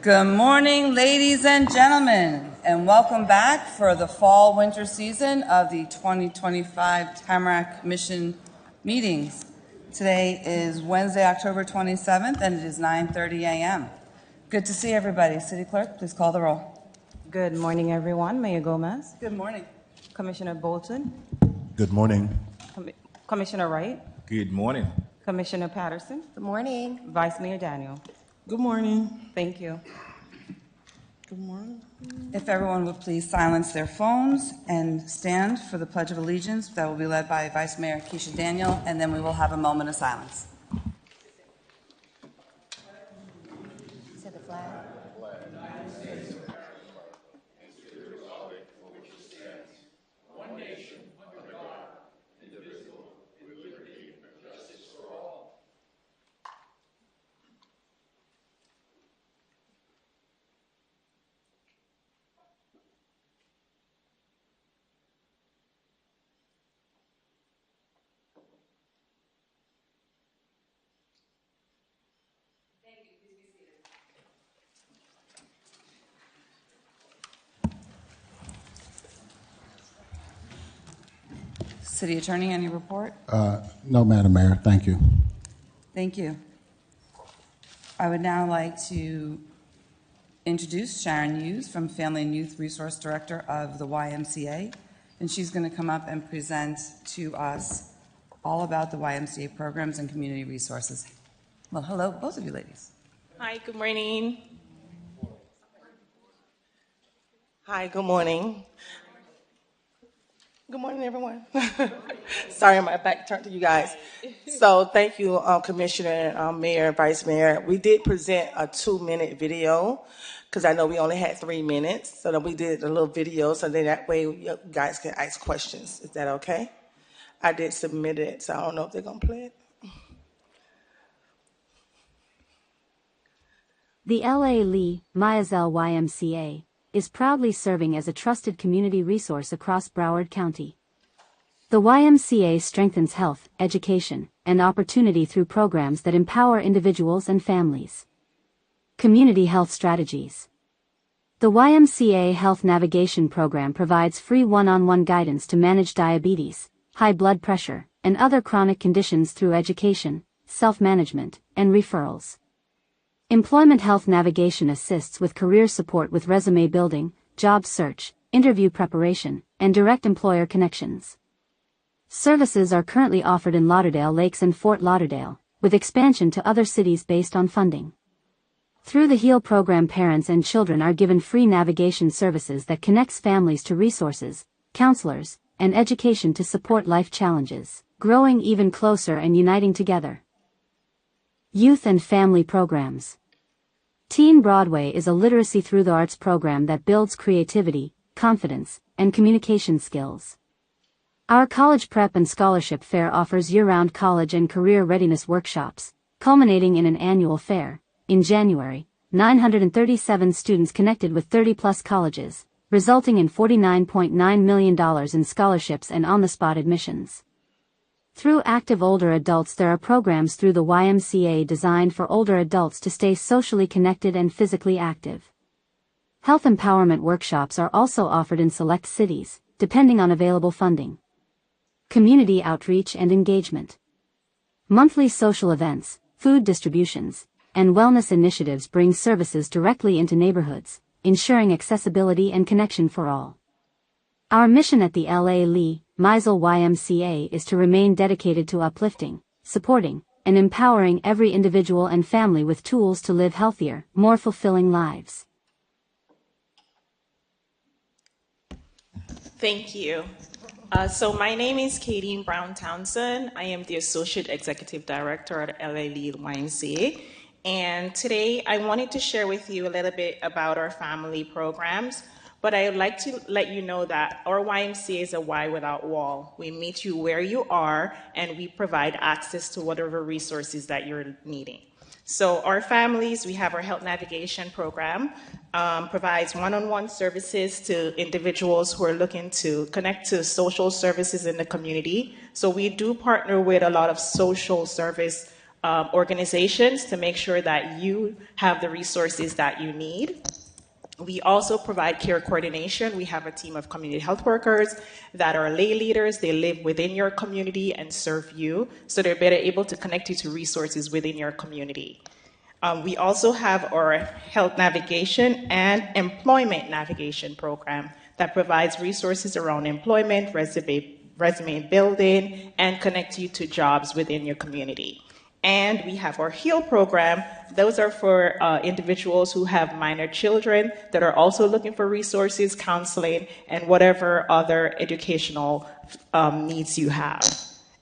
Good morning, ladies and gentlemen, and welcome back for the fall-winter season of the 2025 Tamarac Mission meetings. Today is Wednesday, October 27th, and it is 9:30 a.m. Good to see everybody. City Clerk, please call the roll. Good morning, everyone. Mayor Gomez. Good morning. Commissioner Bolton. Good morning. Commissioner Wright. Good morning. Commissioner Patterson. Good morning. Vice Mayor Daniel. Good morning. Thank you. Good morning. If everyone would please silence their phones and stand for the Pledge of Allegiance, that will be led by Vice Mayor Keisha Daniel, and then we will have a moment of silence. To the flag. City Attorney, any report? No, Madam Mayor, thank you. Thank you. I would now like to introduce Sharon Hughes from Family and Youth Resource Director of the YMCA, and she's going to come up and present to us all about the YMCA programs and community resources. Well, hello, both of you ladies. Hi, good morning. Hi, good morning. Good morning, everyone. Sorry, my back turned to you guys. So thank you, Commissioner, Mayor, Vice Mayor. We did present a 2-minute video because I know we only had 3 minutes. So then we did a little video so then that way you guys can ask questions. Is that okay? I did submit it, so I don't know if they're going to play it. The L.A. Lee Myazel YMCA is proudly serving as a trusted community resource across Broward County. The YMCA strengthens health, education, and opportunity through programs that empower individuals and families. Community health strategies. The YMCA Health Navigation Program provides free one-on-one guidance to manage diabetes, high blood pressure, and other chronic conditions through education, self-management, and referrals. Employment Health Navigation assists with career support with resume building, job search, interview preparation, and direct employer connections. Services are currently offered in Lauderdale Lakes and Fort Lauderdale, with expansion to other cities based on funding. Through the HEAL program, parents and children are given free navigation services that connects families to resources, counselors, and education to support life challenges, growing even closer and uniting together. Youth and family programs. Teen Broadway is a literacy through the arts program that builds creativity, confidence, and communication skills. Our college prep and scholarship fair offers year-round college and career readiness workshops, culminating in an annual fair. In January, 937 students connected with 30-plus colleges, resulting in $49.9 million in scholarships and on-the-spot admissions. Through Active Older Adults, there are programs through the YMCA designed for older adults to stay socially connected and physically active. Health empowerment workshops are also offered in select cities, depending on available funding. Community outreach and engagement. Monthly social events, food distributions, and wellness initiatives bring services directly into neighborhoods, ensuring accessibility and connection for all. Our mission at the L.A. Lee Myazel YMCA is to remain dedicated to uplifting, supporting, and empowering every individual and family with tools to live healthier, more fulfilling lives. Thank you. So my name is Katie Brown Townsend. I am the Associate Executive Director at LA Lee YMCA. And today I wanted to share with you a little bit about our family programs. But I would like to let you know that our YMCA is a Y without wall. We meet you where you are, and we provide access to whatever resources that you're needing. So our families, we have our health navigation program, provides one-on-one services to individuals who are looking to connect to social services in the community. So we do partner with a lot of social service organizations to make sure that you have the resources that you need. We also provide care coordination. We have a team of community health workers that are lay leaders. They live within your community and serve you, so they're better able to connect you to resources within your community. We also have our health navigation and employment navigation program that provides resources around employment, resume building, and connect you to jobs within your community. And we have our HEAL program. Those are for individuals who have minor children that are also looking for resources, counseling, and whatever other educational needs you have.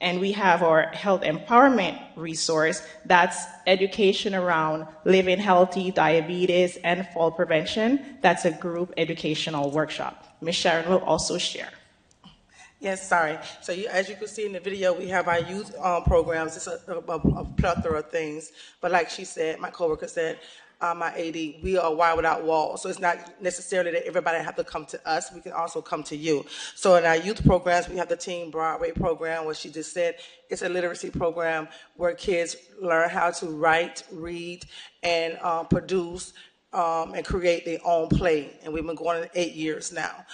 And we have our health empowerment resource. That's education around living healthy, diabetes, and fall prevention. That's a group educational workshop. Ms. Sharon will also share. Yes, sorry. So as you can see in the video, we have our youth programs. It's a plethora of things. But like she said, my coworker said, my AD, we are Wide Without Walls. So it's not necessarily that everybody have to come to us. We can also come to you. So in our youth programs, we have the Teen Broadway program, what she just said. It's a literacy program where kids learn how to write, read, and produce and create their own play. And we've been going 8 years now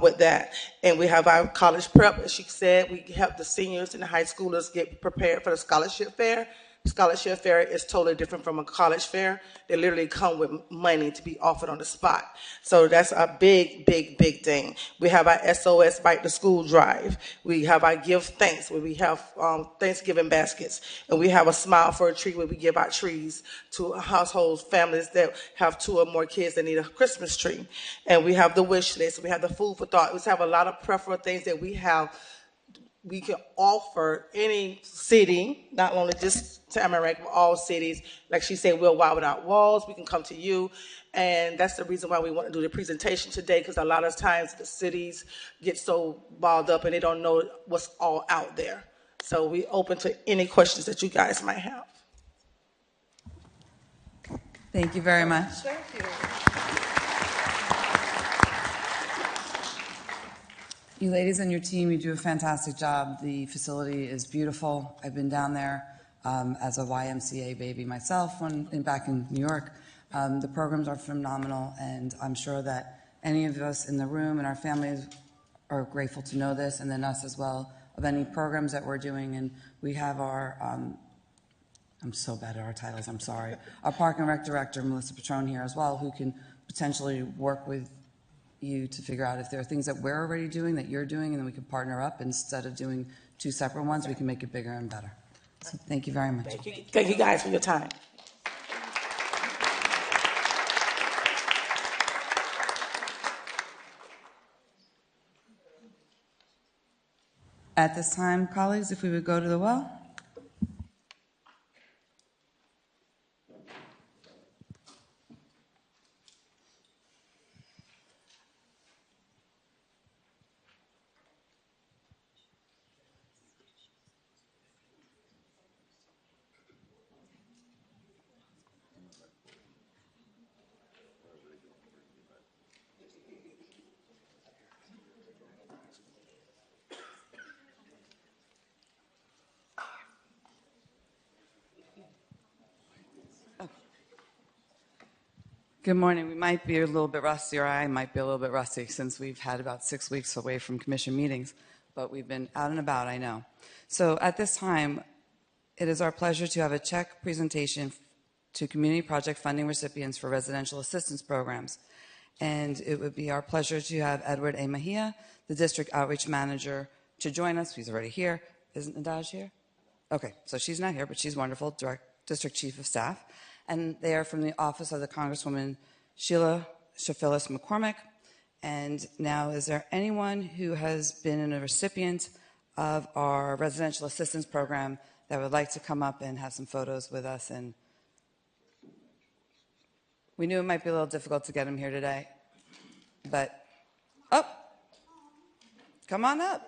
with that. And we have our college prep, as she said. We help the seniors and the high schoolers get prepared for the scholarship fair. Scholarship fair is totally different from a college fair. They literally come with money to be offered on the spot. So that's a big, big, big thing. We have our SOS Bike to School drive. We have our Give Thanks, where we have Thanksgiving baskets. And we have a Smile for a Tree, where we give out trees to households, families that have 2 or more kids that need a Christmas tree. And we have the wish list. We have the food for thought. We have a lot of preferable things that we can offer any city, not only just Tamarac, but all cities. Like she said, we're Wide Without Walls. We can come to you. And that's the reason why we want to do the presentation today, because a lot of times the cities get so balled up and they don't know what's all out there. So we're open to any questions that you guys might have. Thank you very much. Thank you. You ladies and your team, you do a fantastic job. The facility is beautiful. I've been down there as a YMCA baby myself back in New York. The programs are phenomenal, and I'm sure that any of us in the room and our families are grateful to know this, and then us as well, of any programs that we're doing. And we have our, I'm so bad at our titles, I'm sorry, our Park and Rec Director, Melissa Petrone, here as well, who can potentially work with you to figure out if there are things that we're already doing that you're doing, and then we can partner up. Instead of doing 2 separate ones, we can make it bigger and better. So thank you very much. Thank you guys for your time. At this time, colleagues, if we would go to the well. Good morning. We might be a little bit rusty, or I might be a little bit rusty, since we've had about 6 weeks away from commission meetings, but we've been out and about, I know. So at this time, it is our pleasure to have a check presentation to community project funding recipients for residential assistance programs. And it would be our pleasure to have Edward A. Mejia, the district outreach manager, to join us. He's already here. Isn't Nadaj here? Okay, so she's not here, but she's wonderful, district chief of staff. And they are from the office of the Congresswoman Sheila Shafillis McCormick. And now, is there anyone who has been a recipient of our residential assistance program that would like to come up and have some photos with us? And we knew it might be a little difficult to get him here today, but, oh, come on up.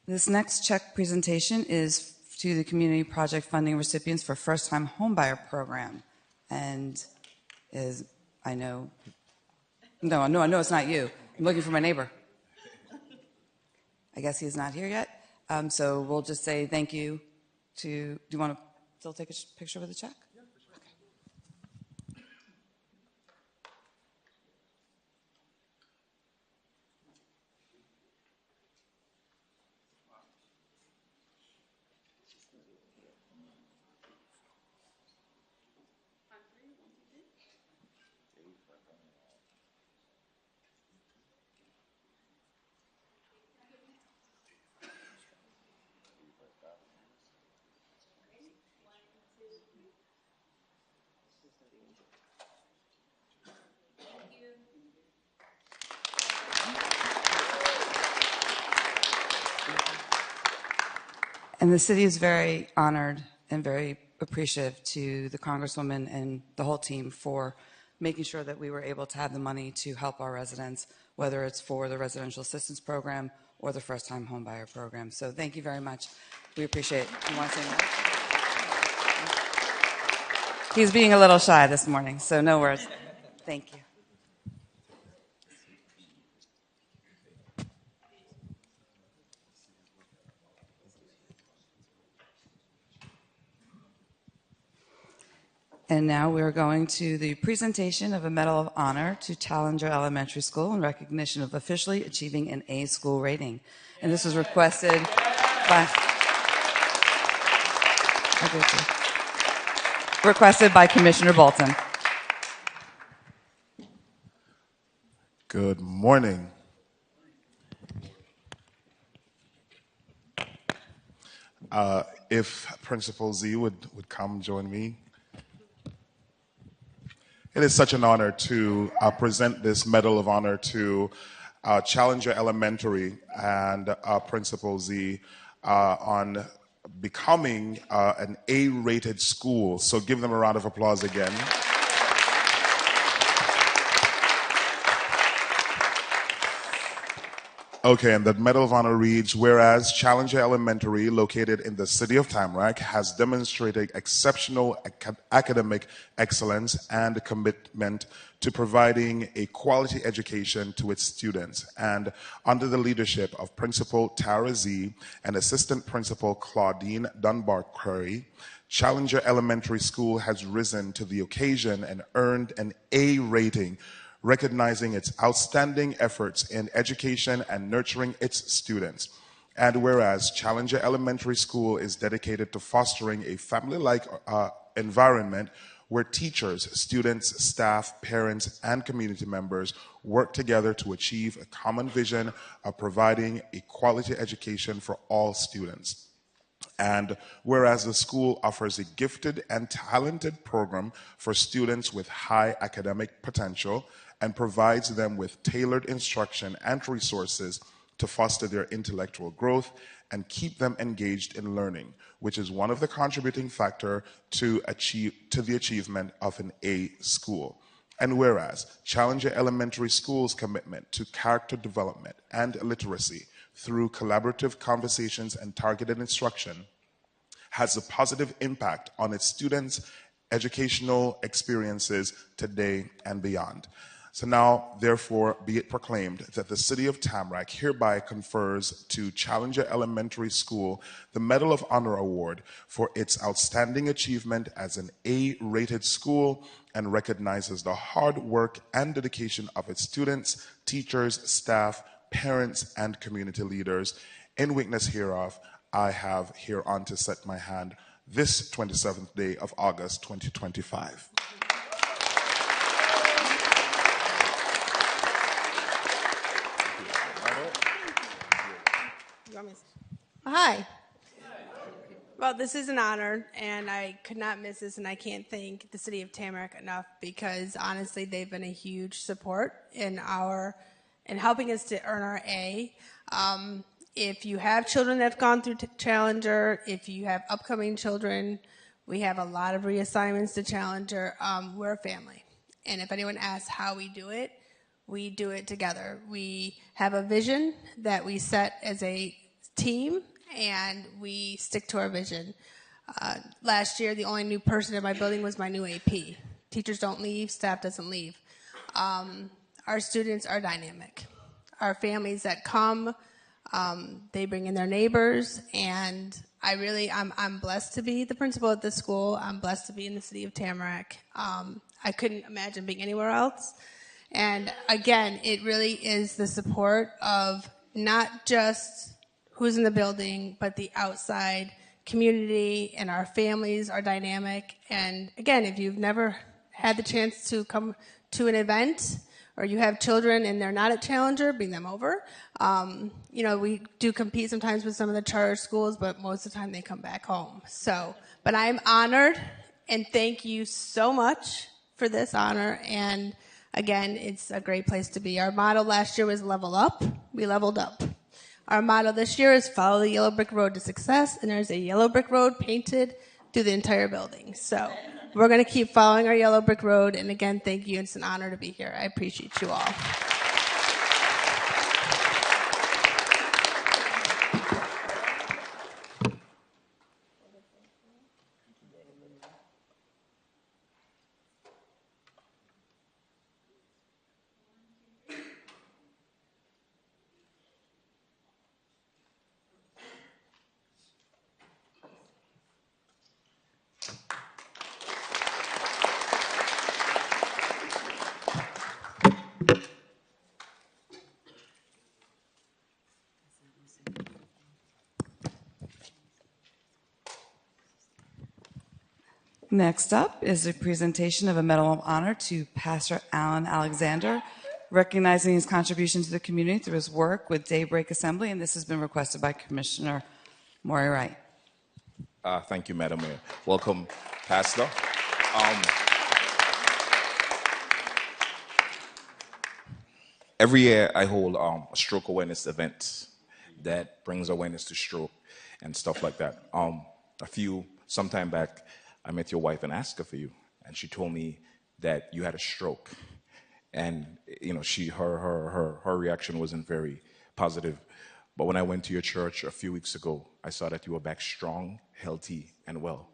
This next check presentation is to the community project funding recipients for first-time homebuyer program. And is, I know it's not you. I'm looking for my neighbor. I guess he's not here yet. So we'll just say thank you to, do you want to still take a picture with the check? And the city is very honored and very appreciative to the Congresswoman and the whole team for making sure that we were able to have the money to help our residents, whether it's for the residential assistance program or the first-time homebuyer program. So thank you very much. We appreciate it. You want to say more? He's being a little shy this morning, so no worries. Thank you. And now we're going to the presentation of a Medal of Honor to Challenger Elementary School in recognition of officially achieving an A school rating. And this was requested by Commissioner Bolton. Good morning. If Principal Z would come join me. It is such an honor to present this Medal of Honor to Challenger Elementary and Principal Z on becoming an A-rated school. So give them a round of applause again. Okay, and the Medal of Honor reads, whereas Challenger Elementary, located in the city of Tamarac, has demonstrated exceptional academic excellence and commitment to providing a quality education to its students. And under the leadership of Principal Tara Z and Assistant Principal Claudine Dunbar-Curry, Challenger Elementary School has risen to the occasion and earned an A rating, recognizing its outstanding efforts in education and nurturing its students. And whereas Challenger Elementary School is dedicated to fostering a family-like environment where teachers, students, staff, parents, and community members work together to achieve a common vision of providing a quality education for all students. And whereas the school offers a gifted and talented program for students with high academic potential and provides them with tailored instruction and resources to foster their intellectual growth and keep them engaged in learning, which is one of the contributing factors to the achievement of an A school. And whereas Challenger Elementary School's commitment to character development and literacy through collaborative conversations and targeted instruction has a positive impact on its students' educational experiences today and beyond. So now, therefore, be it proclaimed that the City of Tamarac hereby confers to Challenger Elementary School the Medal of Honor Award for its outstanding achievement as an A-rated school and recognizes the hard work and dedication of its students, teachers, staff, parents, and community leaders. In witness hereof, I have hereon to set my hand this 27th day of August 2025. Hi. Well, this is an honor, and I could not miss this, and I can't thank the City of Tamarac enough because honestly, they've been a huge support in helping us to earn our A. If you have children that have gone through Challenger, if you have upcoming children, we have a lot of reassignments to Challenger. We're a family, and if anyone asks how we do it together. We have a vision that we set as a team, and we stick to our vision. Last year, the only new person in my building was my new AP. Teachers don't leave, staff doesn't leave. Our students are dynamic. Our families that come, they bring in their neighbors, and I'm blessed to be the principal at this school. I'm blessed to be in the city of Tamarac. I couldn't imagine being anywhere else. And again, it really is the support of not just who's in the building, but the outside community, and our families are dynamic. And again, if you've never had the chance to come to an event, or you have children and they're not at Challenger, bring them over. We do compete sometimes with some of the charter schools, but most of the time they come back home. But I'm honored, and thank you so much for this honor. And again, it's a great place to be. Our motto last year was level up. We leveled up. Our motto this year is follow the yellow brick road to success, and there's a yellow brick road painted through the entire building. So we're going to keep following our yellow brick road, and again, thank you. It's an honor to be here. I appreciate you all. Next up is a presentation of a Medal of Honor to Pastor Alan Alexander, recognizing his contribution to the community through his work with Daybreak Assembly, and this has been requested by Commissioner Maury Wright. Thank you, Madam Mayor. Welcome, Pastor. Every year I hold a stroke awareness event that brings awareness to stroke and stuff like that. Some time back, I met your wife and asked her for you, and she told me that you had a stroke, and her reaction wasn't very positive. But when I went to your church a few weeks ago, I saw that you were back strong, healthy, and well.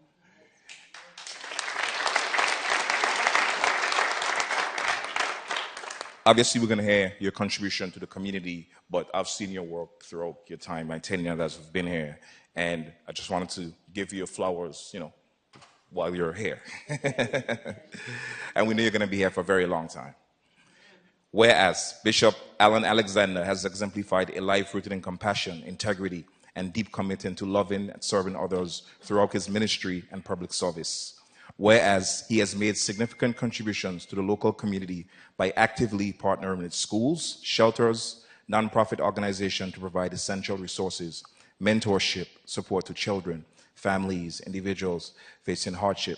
Obviously, we're going to hear your contribution to the community, but I've seen your work throughout your time, my tenure that I've been here, and I just wanted to give you your flowers, while you're here. And we know you're going to be here for a very long time. Whereas Bishop Alan Alexander has exemplified a life rooted in compassion, integrity, and deep commitment to loving and serving others throughout his ministry and public service. Whereas he has made significant contributions to the local community by actively partnering with schools, shelters, nonprofit organizations to provide essential resources, mentorship, support to children, families, individuals facing hardship.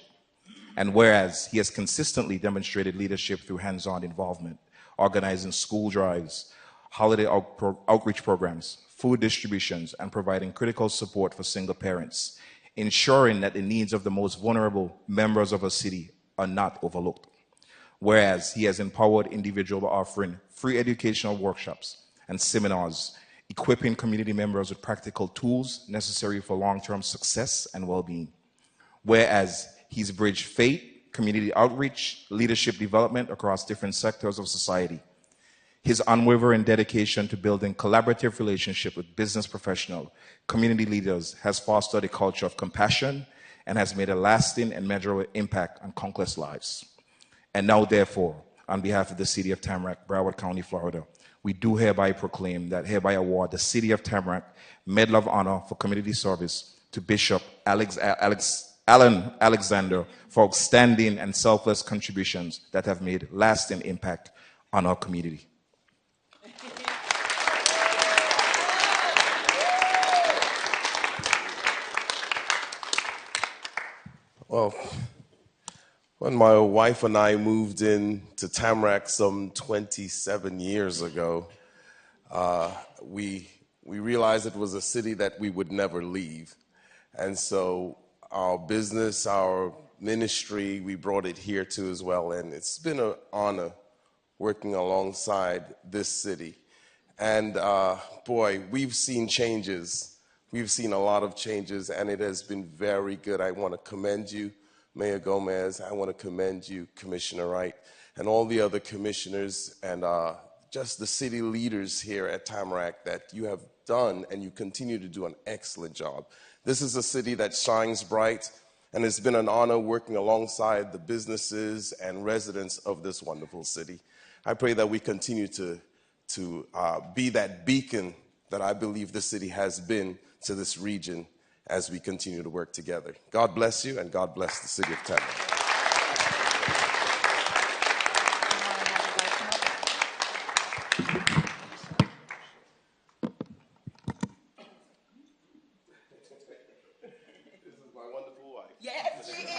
And whereas he has consistently demonstrated leadership through hands-on involvement, organizing school drives, holiday outreach programs, food distributions, and providing critical support for single parents, ensuring that the needs of the most vulnerable members of a city are not overlooked. Whereas he has empowered individuals by offering free educational workshops and seminars, equipping community members with practical tools necessary for long-term success and well-being. Whereas he's bridged faith, community outreach, leadership development across different sectors of society. His unwavering dedication to building collaborative relationships with business professionals, community leaders has fostered a culture of compassion and has made a lasting and measurable impact on countless lives. And now, therefore, on behalf of the City of Tamarac, Broward County, Florida, we do hereby award the City of Tamarac Medal of Honor for Community Service to Bishop Alan Alexander for outstanding and selfless contributions that have made lasting impact on our community. Well, when my wife and I moved in to Tamarac some 27 years ago, we realized it was a city that we would never leave. And so our business, our ministry, we brought it here too as well. And it's been an honor working alongside this city. And boy, we've seen changes. We've seen a lot of changes, and it has been very good. I want to commend you, Mayor Gomez. I want to commend you, Commissioner Wright, and all the other commissioners and just the city leaders here at Tamarac that you have done and you continue to do an excellent job. This is a city that shines bright, and it's been an honor working alongside the businesses and residents of this wonderful city. I pray that we continue to be that beacon that I believe the city has been to this region as we continue to work together. God bless you, and God bless the city of Tamarac. This is my wonderful wife. Yes, she is.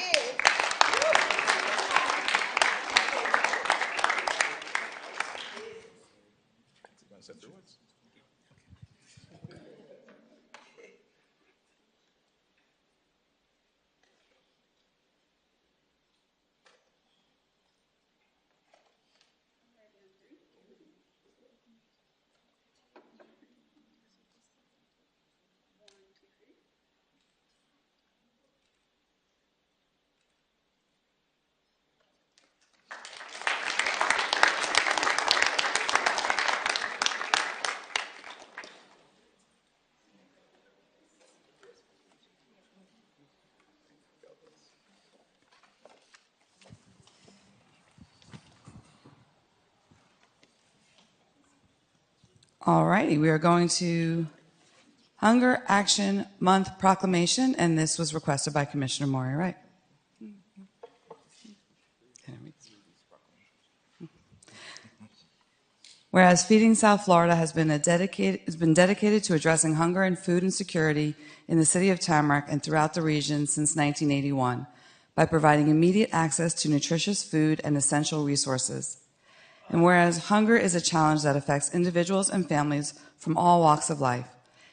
All righty, we are going to Hunger Action Month proclamation, and this was requested by Commissioner Maury Wright. Whereas Feeding South Florida has been dedicated to addressing hunger and food insecurity in the city of Tamarac and throughout the region since 1981 by providing immediate access to nutritious food and essential resources. And whereas hunger is a challenge that affects individuals and families from all walks of life,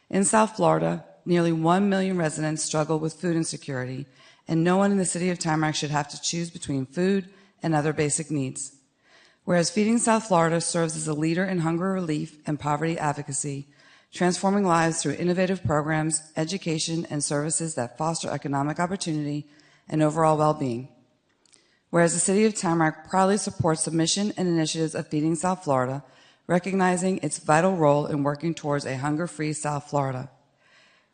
in South Florida, nearly 1 million residents struggle with food insecurity, and no one in the city of Tamarac should have to choose between food and other basic needs. Whereas Feeding South Florida serves as a leader in hunger relief and poverty advocacy, transforming lives through innovative programs, education, and services that foster economic opportunity and overall well-being. Whereas the City of Tamarac proudly supports the mission and initiatives of Feeding South Florida, recognizing its vital role in working towards a hunger-free South Florida.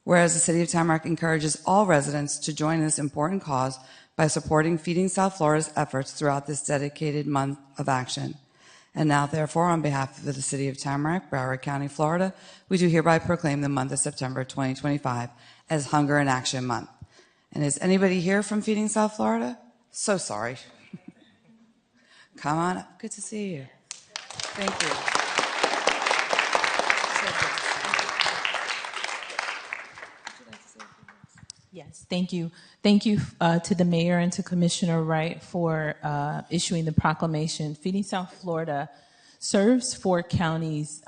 Whereas the City of Tamarac encourages all residents to join in this important cause by supporting Feeding South Florida's efforts throughout this dedicated month of action. And now, therefore, on behalf of the City of Tamarac, Broward County, Florida, we do hereby proclaim the month of September 2025 as Hunger in Action Month. And is anybody here from Feeding South Florida? So sorry. Come on up. Good to see you. Thank you. Yes, thank you. Thank you to the mayor and to Commissioner Wright for issuing the proclamation. Feeding South Florida serves 4 counties,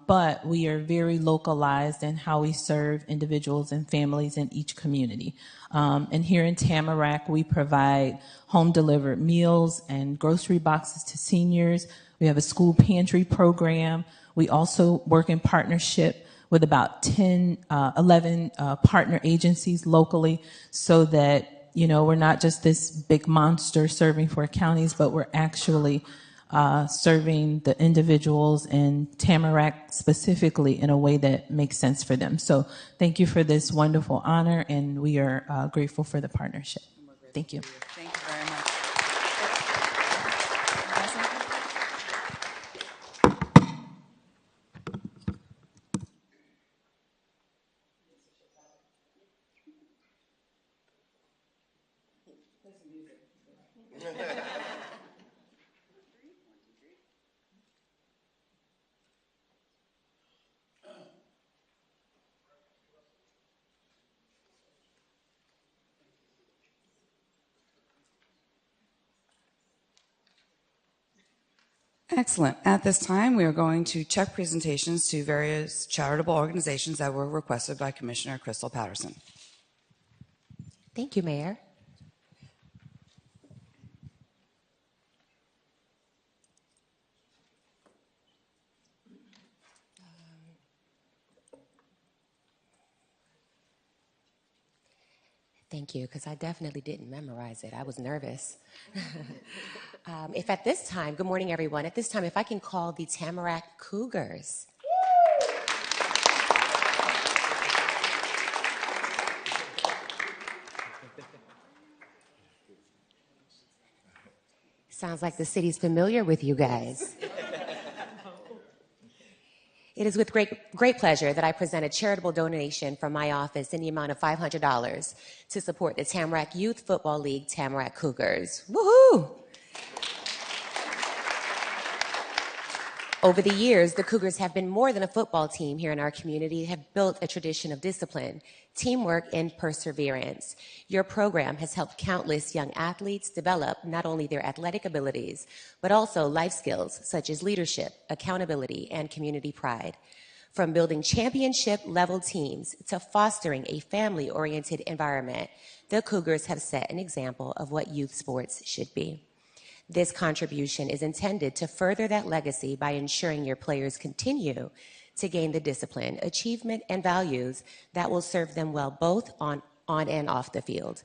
but we are very localized in how we serve individuals and families in each community. And here in Tamarac, we provide home-delivered meals and grocery boxes to seniors. We have a school pantry program. We also work in partnership with about 11 partner agencies locally so that, we're not just this big monster serving 4 counties, but we're actually serving the individuals in Tamarac specifically in a way that makes sense for them. So thank you for this wonderful honor, and we are grateful for the partnership. Thank you. Thank you very much. Excellent. At this time, we are going to check presentations to various charitable organizations that were requested by Commissioner Crystal Patterson. Thank you, Mayor. Thank you, because I definitely didn't memorize it. I was nervous. If at this time, good morning, everyone. At this time, if I can call the Tamarac Cougars. Sounds like the city's familiar with you guys. It is with great pleasure that I present a charitable donation from my office in the amount of $500 to support the Tamarac Youth Football League Tamarac Cougars. Woohoo! Over the years, the Cougars have been more than a football team here in our community, have built a tradition of discipline, teamwork, and perseverance. Your program has helped countless young athletes develop not only their athletic abilities, but also life skills such as leadership, accountability, and community pride. From building championship-level teams to fostering a family-oriented environment, the Cougars have set an example of what youth sports should be. This contribution is intended to further that legacy by ensuring your players continue to gain the discipline, achievement, and values that will serve them well both on and off the field.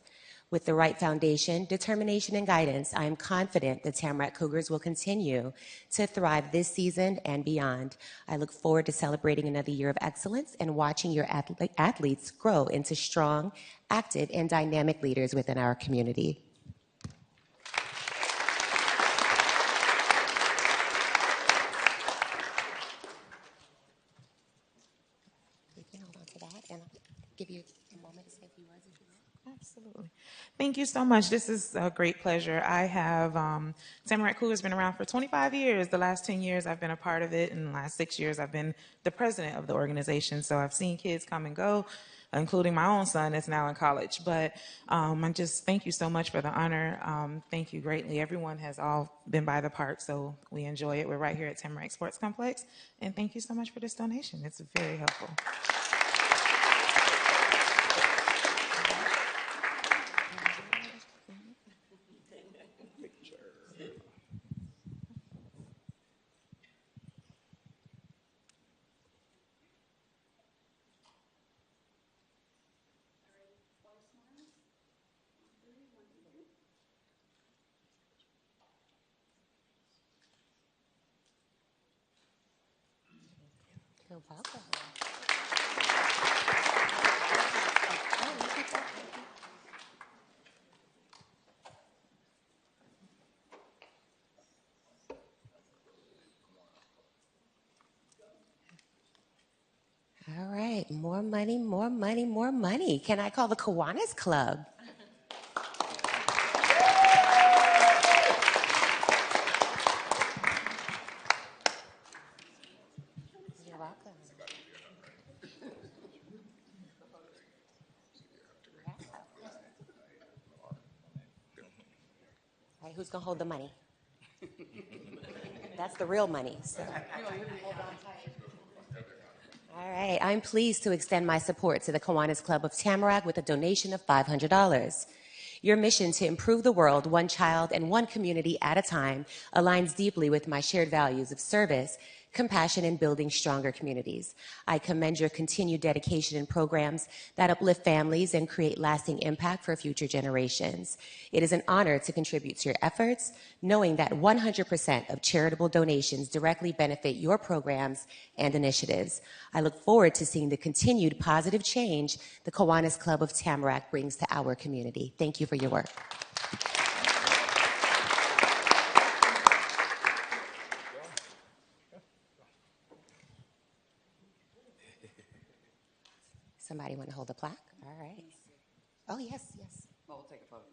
With the right foundation, determination, and guidance, I am confident the Tamarac Cougars will continue to thrive this season and beyond. I look forward to celebrating another year of excellence and watching your athletes grow into strong, active, and dynamic leaders within our community. Give you a moment to say a few words if you want. Absolutely. Thank you so much. This is a great pleasure. I have Tamarac Cougars been around for 25 years. The last 10 years I've been a part of it, and the last 6 years I've been the president of the organization. So I've seen kids come and go, including my own son that's now in college. But I just thank you so much for the honor. Thank you greatly. Everyone has all been by the park, so we enjoy it. We're right here at Tamarac Sports Complex. And thank you so much for this donation. It's very helpful. You're welcome. All right, more money, more money, more money. Can I call the Kiwanis Club? You're welcome. All right, who's going to hold the money? That's the real money. So. All right, I'm pleased to extend my support to the Kiwanis Club of Tamarac with a donation of $500. Your mission to improve the world one child and one community at a time aligns deeply with my shared values of service, compassion, and building stronger communities. I commend your continued dedication in programs that uplift families and create lasting impact for future generations. It is an honor to contribute to your efforts, knowing that 100% of charitable donations directly benefit your programs and initiatives. I look forward to seeing the continued positive change the Kiwanis Club of Tamarac brings to our community. Thank you for your work. Somebody want to hold the plaque? All right. Oh, yes, yes. Well, we'll take a photo.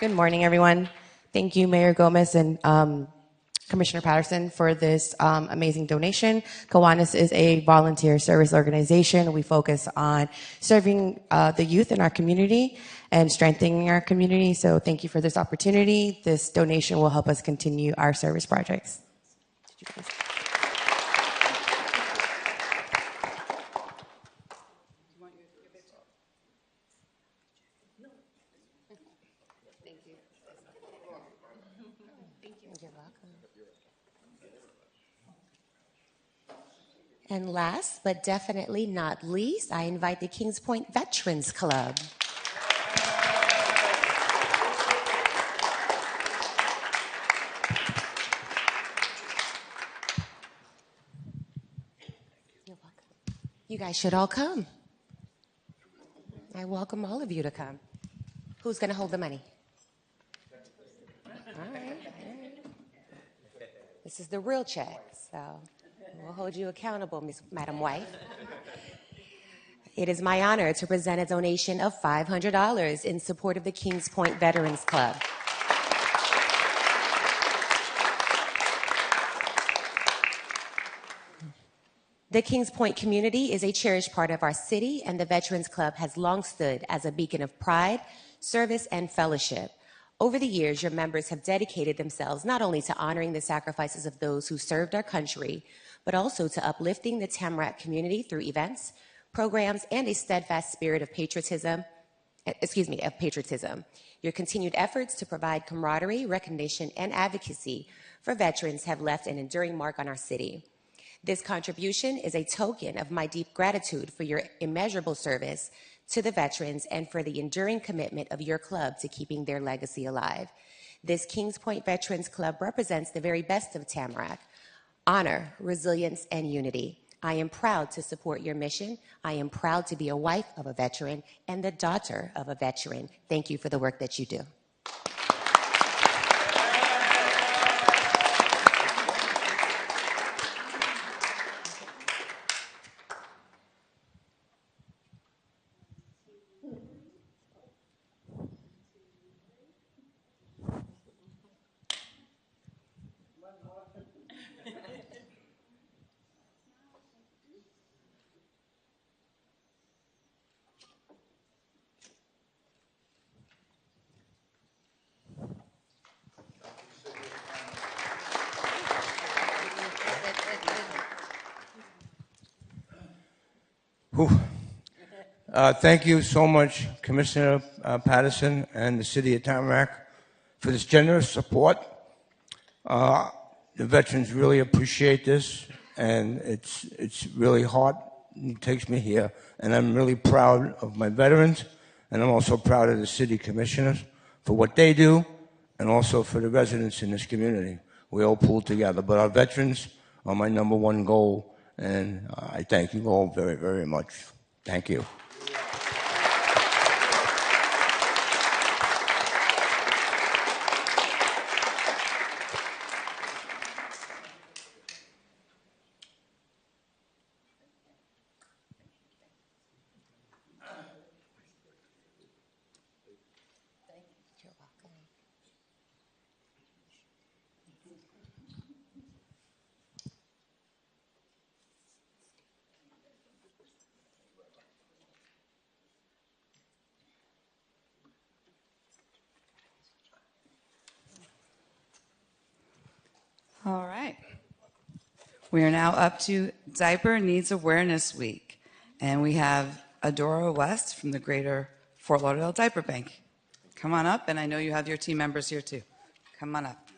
Good morning, everyone. Thank you, Mayor Gomez and Commissioner Patterson, for this amazing donation. Kiwanis is a volunteer service organization. We focus on serving the youth in our community and strengthening our community. So thank you for this opportunity. This donation will help us continue our service projects. And last but definitely not least, I invite the Kings Point Veterans Club. You're welcome. You guys should all come. I welcome all of you to come. Who's going to hold the money? All right. This is the real check, so we'll hold you accountable, Madam Wife. It is my honor to present a donation of $500 in support of the Kings Point Veterans Club. The Kings Point community is a cherished part of our city, and the Veterans Club has long stood as a beacon of pride, service, and fellowship. Over the years, your members have dedicated themselves not only to honoring the sacrifices of those who served our country, but also to uplifting the Tamarac community through events, programs, and a steadfast spirit of patriotism. Your continued efforts to provide camaraderie, recognition, and advocacy for veterans have left an enduring mark on our city. This contribution is a token of my deep gratitude for your immeasurable service to the veterans and for the enduring commitment of your club to keeping their legacy alive. This Kings Point Veterans Club represents the very best of Tamarac: honor, resilience, and unity. I am proud to support your mission. I am proud to be a wife of a veteran and the daughter of a veteran. Thank you for the work that you do. Thank you so much, Commissioner Patterson and the City of Tamarac, for this generous support. The veterans really appreciate this, and it's really hard. It takes me here, and I'm really proud of my veterans, and I'm also proud of the city commissioners for what they do, and also for the residents in this community. We all pull together, but our veterans are my number one goal, and I thank you all very, very much. Thank you. All right. We are now up to Diaper Needs Awareness Week, and we have Adora West from the Greater Fort Lauderdale Diaper Bank. Come on up, and I know you have your team members here too. Come on up.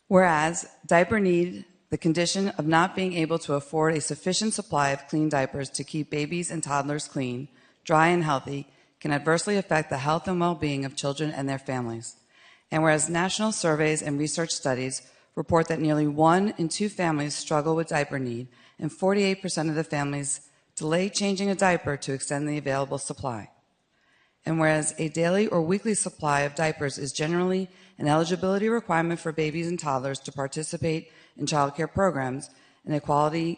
Whereas diaper need, the condition of not being able to afford a sufficient supply of clean diapers to keep babies and toddlers clean, dry, and healthy, can adversely affect the health and well-being of children and their families. And whereas national surveys and research studies report that nearly 1 in 2 families struggle with diaper need, and 48% of the families delay changing a diaper to extend the available supply. And whereas a daily or weekly supply of diapers is generally an eligibility requirement for babies and toddlers to participate in child care programs and quality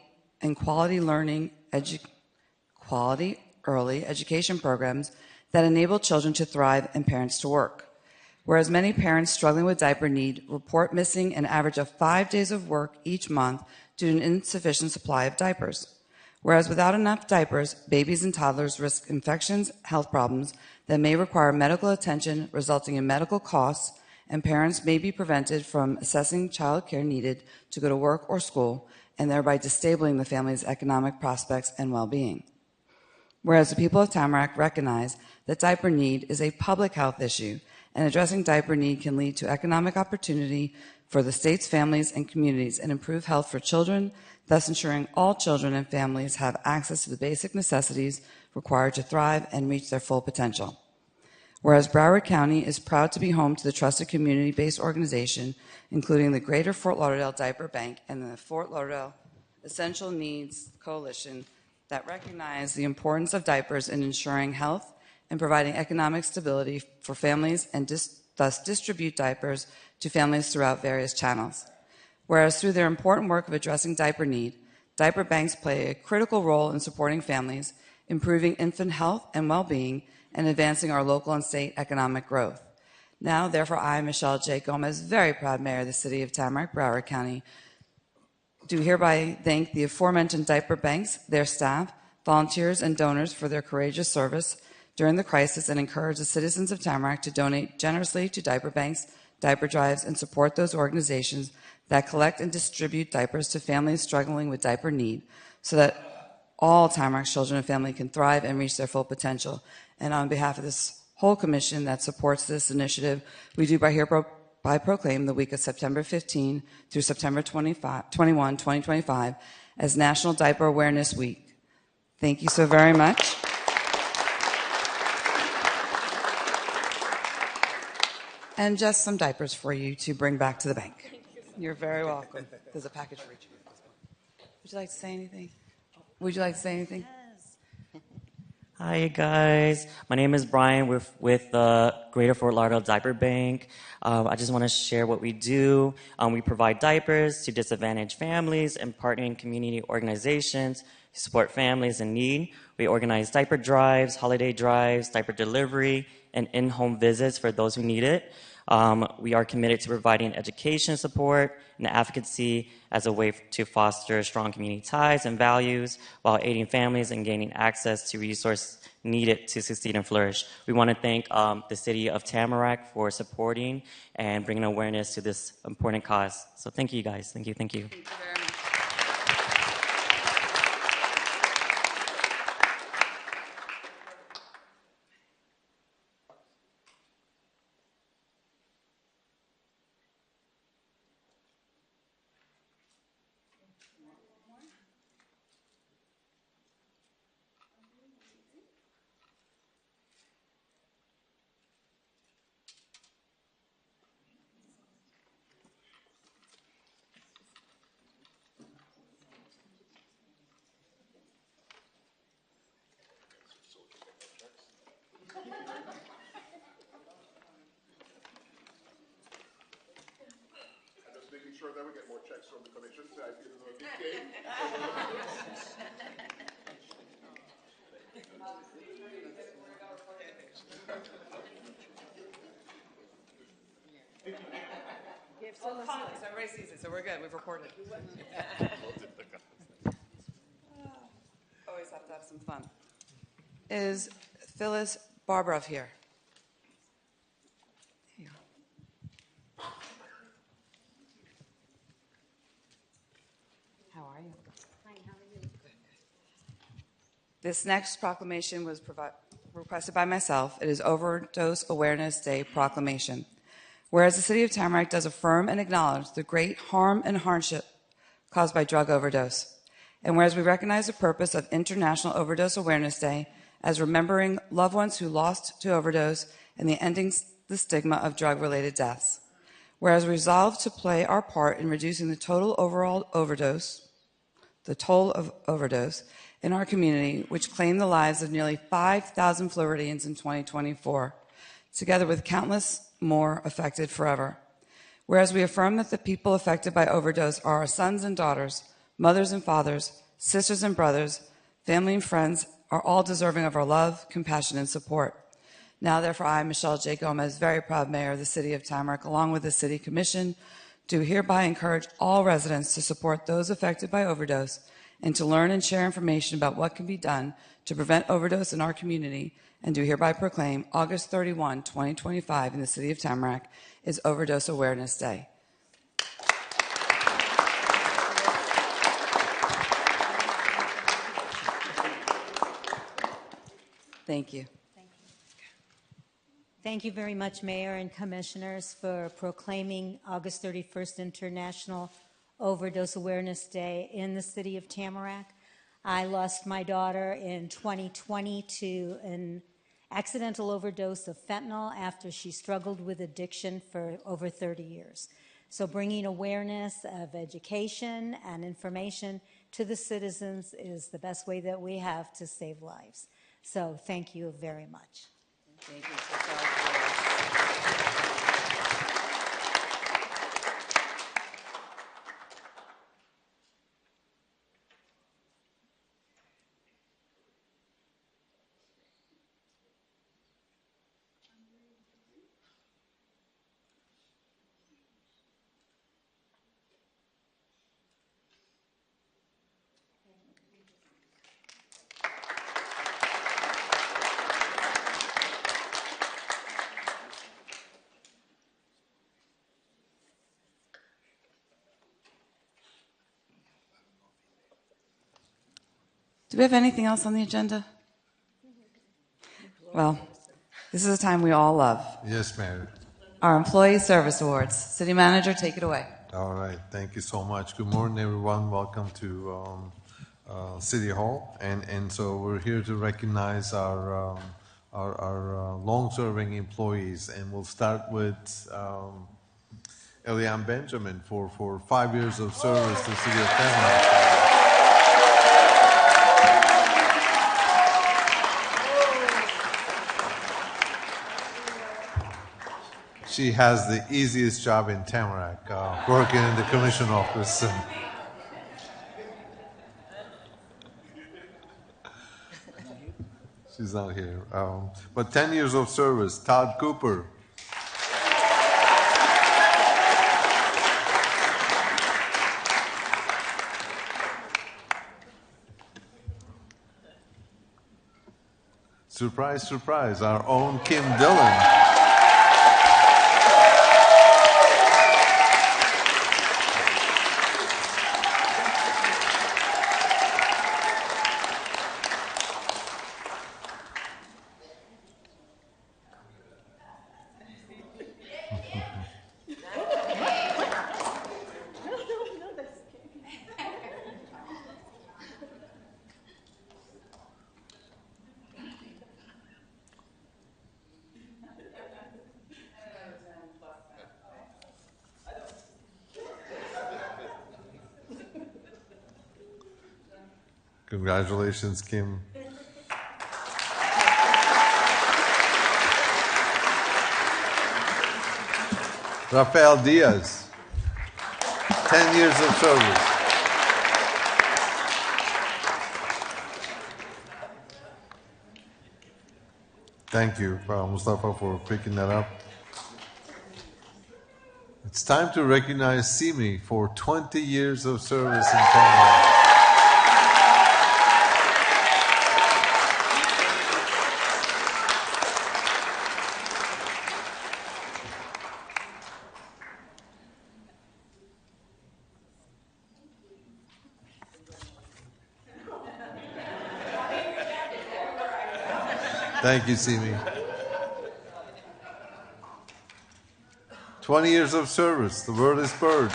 early education programs that enable children to thrive and parents to work. Whereas many parents struggling with diaper need report missing an average of 5 days of work each month due to an insufficient supply of diapers. Whereas without enough diapers, babies and toddlers risk infections, health problems that may require medical attention, resulting in medical costs, and parents may be prevented from assessing child care needed to go to work or school, and thereby disabling the family's economic prospects and well-being. Whereas the people of Tamarac recognize that diaper need is a public health issue, and addressing diaper need can lead to economic opportunity for the state's families and communities and improve health for children, thus ensuring all children and families have access to the basic necessities required to thrive and reach their full potential. Whereas Broward County is proud to be home to the trusted community-based organization, including the Greater Fort Lauderdale Diaper Bank and the Fort Lauderdale Essential Needs Coalition, that recognize the importance of diapers in ensuring health and providing economic stability for families and thus distribute diapers to families throughout various channels. Whereas through their important work of addressing diaper need, diaper banks play a critical role in supporting families, improving infant health and well-being, and advancing our local and state economic growth. Now, therefore, I, Michelle J. Gomez, very proud mayor of the city of Tamarac, Broward County, do hereby thank the aforementioned diaper banks, their staff, volunteers, and donors for their courageous service during the crisis, and encourage the citizens of Tamarac to donate generously to diaper banks, diaper drives, and support those organizations that collect and distribute diapers to families struggling with diaper need, so that all Tamarac children and family can thrive and reach their full potential. And on behalf of this whole commission that supports this initiative, we do by proclaim the week of September 15 through September 21, 2025 as National Diaper Awareness Week. Thank you so very much. And just some diapers for you to bring back to the bank. You're very welcome. There's a package for each of you. Would you like to say anything? Would you like to say anything? Hi guys, my name is Brian with the Greater Fort Lauderdale Diaper Bank. I just want to share what we do. We provide diapers to disadvantaged families and partnering community organizations to support families in need. We organize diaper drives, holiday drives, diaper delivery, and in-home visits for those who need it. We are committed to providing education support and advocacy as a way to foster strong community ties and values while aiding families in gaining access to resources needed to succeed and flourish. We want to thank the city of Tamarac for supporting and bringing awareness to this important cause. So thank you guys. Thank you. Thank you. Thank you very much. Making sure that we get more checks from the commission, so I feel it's a big game. Everybody sees it, so we're good. We've recorded. Always have to have some fun. Is Phyllis Barbarov here? How are you? Fine, how are you? This next proclamation was requested by myself. It is Overdose Awareness Day Proclamation. Whereas the city of Tamarac does affirm and acknowledge the great harm and hardship caused by drug overdose. And whereas we recognize the purpose of International Overdose Awareness Day as remembering loved ones who lost to overdose and the ending the stigma of drug-related deaths. Whereas we resolve to play our part in reducing the total overall overdose, the toll of overdose in our community, which claimed the lives of nearly 5,000 Floridians in 2024, together with countless more affected forever. Whereas we affirm that the people affected by overdose are our sons and daughters, mothers and fathers, sisters and brothers, family and friends, are all deserving of our love, compassion, and support. Now, therefore, I, Michelle J. Gomez, very proud mayor of the City of Tamarac, along with the City Commission, do hereby encourage all residents to support those affected by overdose and to learn and share information about what can be done to prevent overdose in our community, and do hereby proclaim August 31, 2025 in the City of Tamarac is Overdose Awareness Day. Thank you. Thank you very much, Mayor and Commissioners, for proclaiming August 31st International Overdose Awareness Day in the City of Tamarac. I lost my daughter in 2020 to an accidental overdose of fentanyl after she struggled with addiction for over 30 years. So bringing awareness of education and information to the citizens is the best way that we have to save lives. So thank you very much. Thank you. Do we have anything else on the agenda? Well, this is a time we all love. Yes, Mayor. Our Employee Service Awards. City Manager, take it away. All right. Thank you so much. Good morning, everyone. Welcome to City Hall. And so we're here to recognize our long-serving employees. And we'll start with Eliane Benjamin for 5 years of service to the City of Tamarac. She has the easiest job in Tamarac, working in the commission office. She's not here. But 10 years of service, Todd Cooper. Surprise, surprise, our own Kim Dillon. Congratulations, Kim. Rafael Diaz, 10 years of service. Thank you, Mustafa, for picking that up. It's time to recognize Simi for 20 years of service in Tamarac. Thank you, Simi. 20 years of service. The word is bird.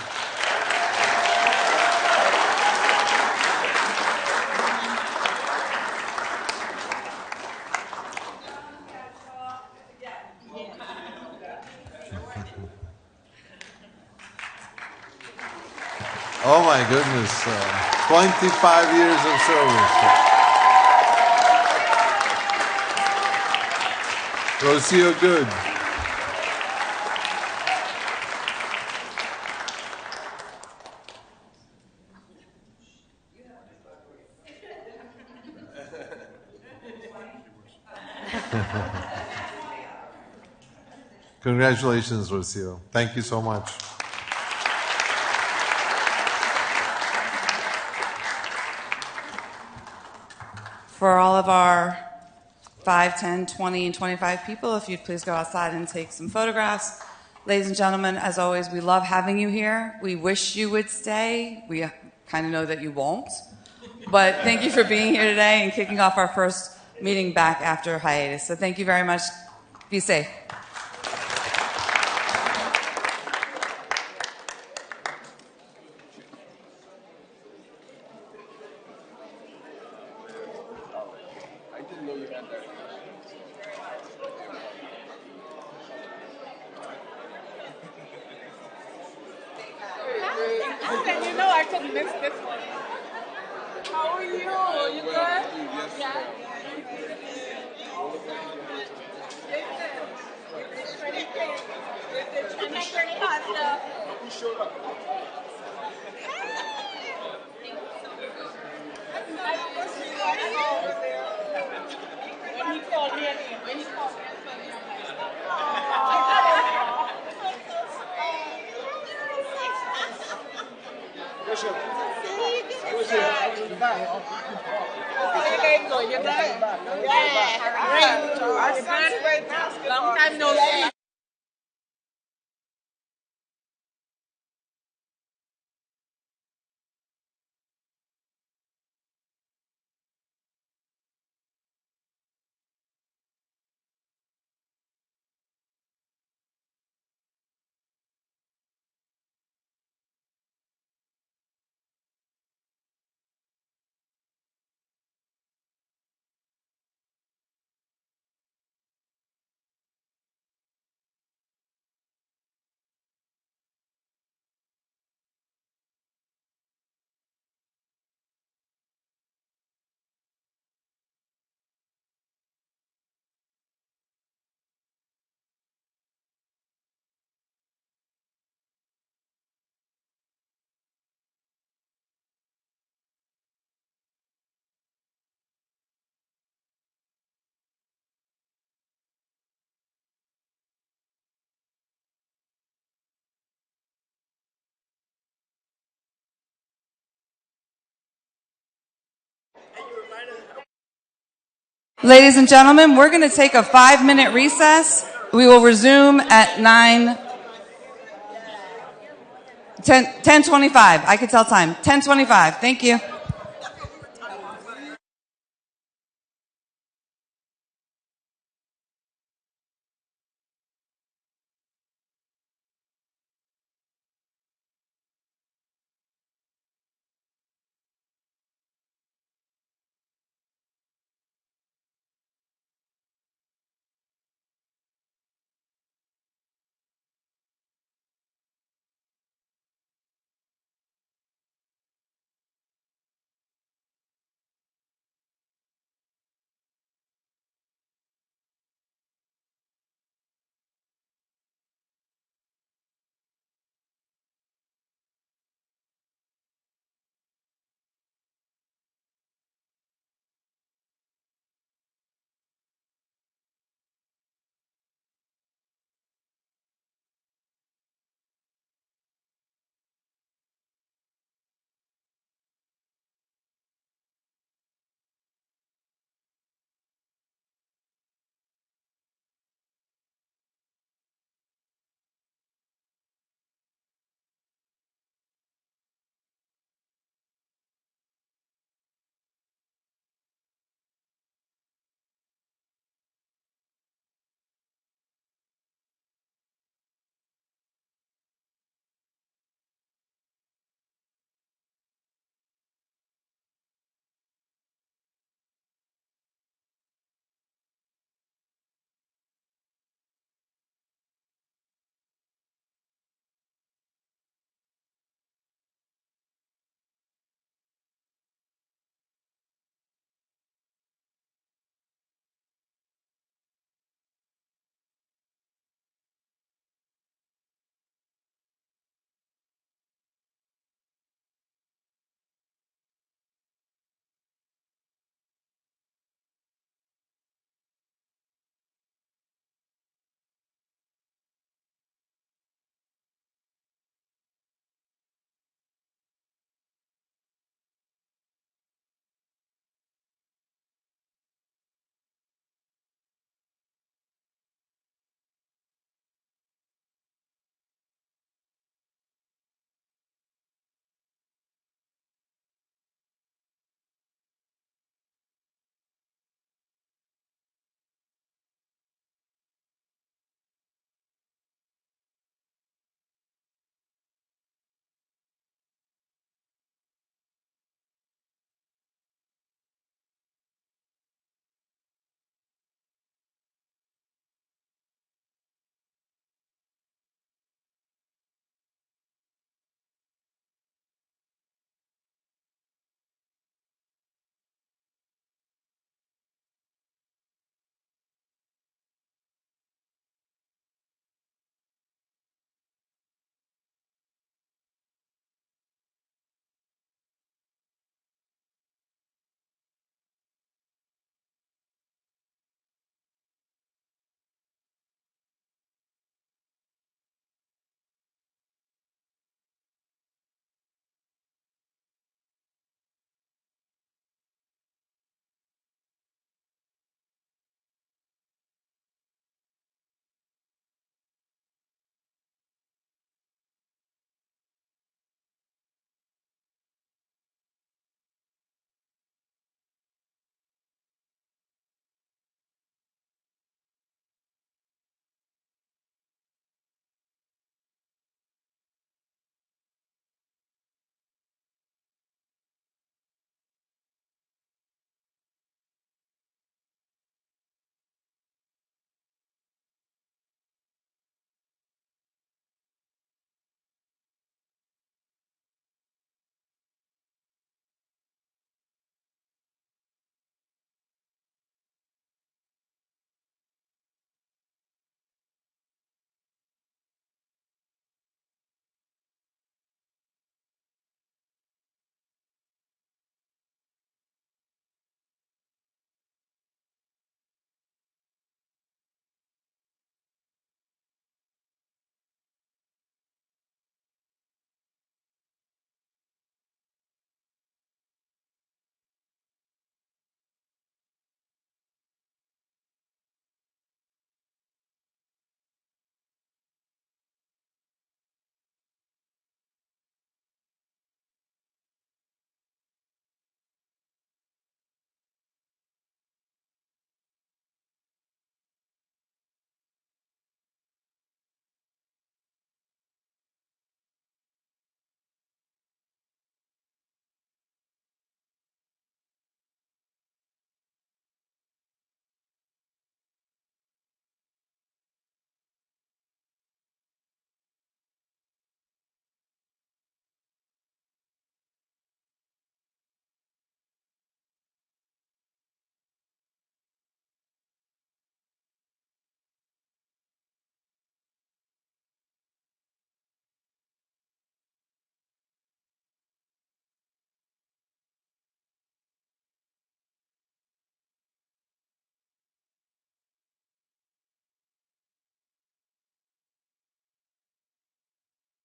Oh my goodness. 25 years of service. Rocio Good. Congratulations, Rocio. Thank you so much. For all of our 5, 10, 20, and 25 people, if you'd please go outside and take some photographs. Ladies and gentlemen, as always, we love having you here. We wish you would stay. We kind of know that you won't. But thank you for being here today and kicking off our first meeting back after hiatus. So thank you very much. Be safe. You know I couldn't miss this one. How are you? You good? Yeah. I'm not pretty hot stuff. You showed up. When he called me, when he called me, Bishop. You're good? Yeah. Great. Our son's great basketball. Long time no see. Ladies and gentlemen, we're going to take a 5-minute recess. We will resume at 10:25. I could tell time. 10:25. Thank you.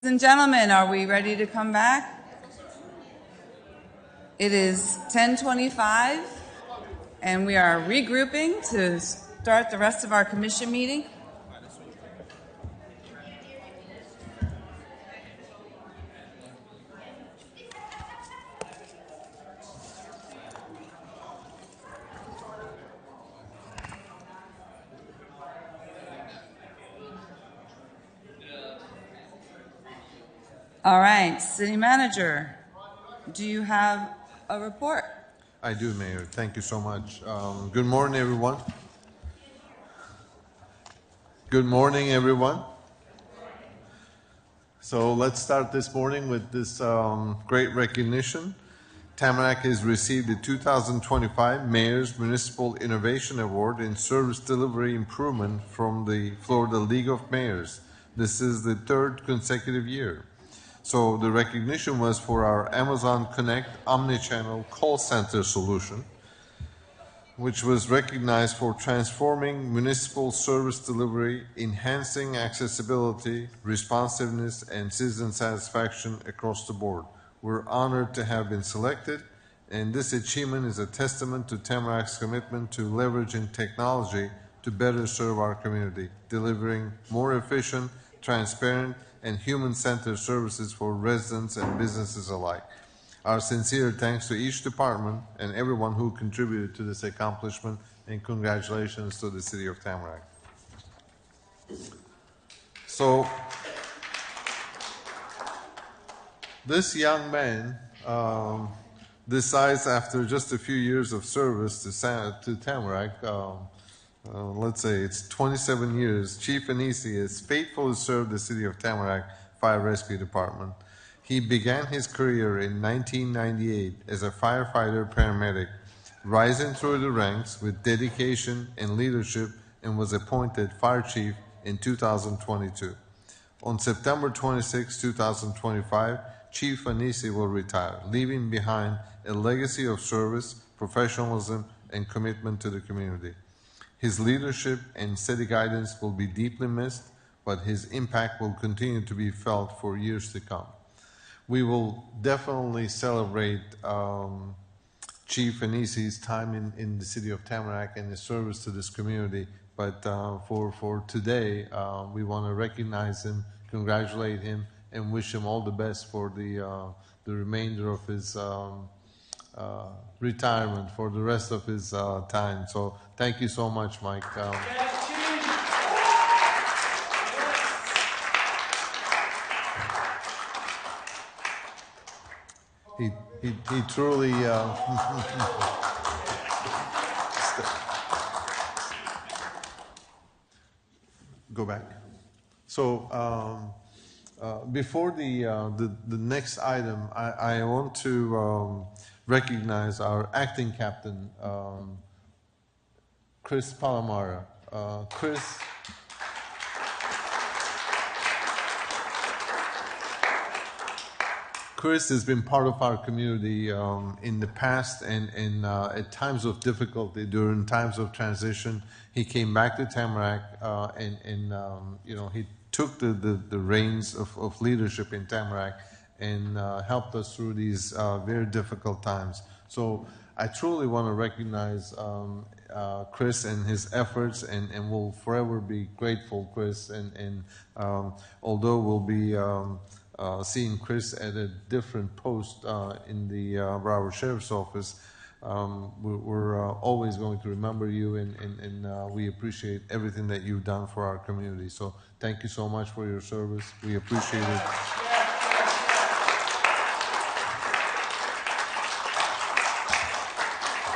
Ladies and gentlemen, are we ready to come back? It is 10:25, and we are regrouping to start the rest of our commission meeting. All right, City Manager, do you have a report? I do, Mayor. Thank you so much. Good morning, everyone. Good morning, everyone. So let's start this morning with this great recognition. Tamarac has received the 2025 Mayor's Municipal Innovation Award in Service Delivery Improvement from the Florida League of Mayors. This is the third consecutive year. So the recognition was for our Amazon Connect omnichannel call center solution, which was recognized for transforming municipal service delivery, enhancing accessibility, responsiveness, and citizen satisfaction across the board. We're honored to have been selected, and this achievement is a testament to Tamarac's commitment to leveraging technology to better serve our community, delivering more efficient, transparent, and human-centered services for residents and businesses alike. Our sincere thanks to each department and everyone who contributed to this accomplishment, and congratulations to the City of Tamarac. So, this young man decides, after just a few years of service to Tamarac, let's say it's 27 years, Chief Anisi has faithfully served the City of Tamarac Fire Rescue Department. He began his career in 1998 as a firefighter paramedic, rising through the ranks with dedication and leadership, and was appointed fire chief in 2022. On September 26, 2025, Chief Anisi will retire, leaving behind a legacy of service, professionalism, and commitment to the community. His leadership and steady guidance will be deeply missed, but his impact will continue to be felt for years to come. We will definitely celebrate Chief Anisi's time in the City of Tamarac and his service to this community, but for today, we want to recognize him, congratulate him, and wish him all the best for the remainder of his retirement, for the rest of his time. So thank you so much, Mike. He truly go back. So before the next item, I want to recognize our acting captain, Chris Palamara. Chris has been part of our community in the past, and at times of difficulty, during times of transition, he came back to Tamarac, and you know, he took the reins of leadership in Tamarac and helped us through these very difficult times. So I truly want to recognize Chris and his efforts, and we'll forever be grateful, Chris. And although we'll be seeing Chris at a different post in the Broward Sheriff's Office, we're always going to remember you, and we appreciate everything that you've done for our community. So thank you so much for your service. We appreciate it.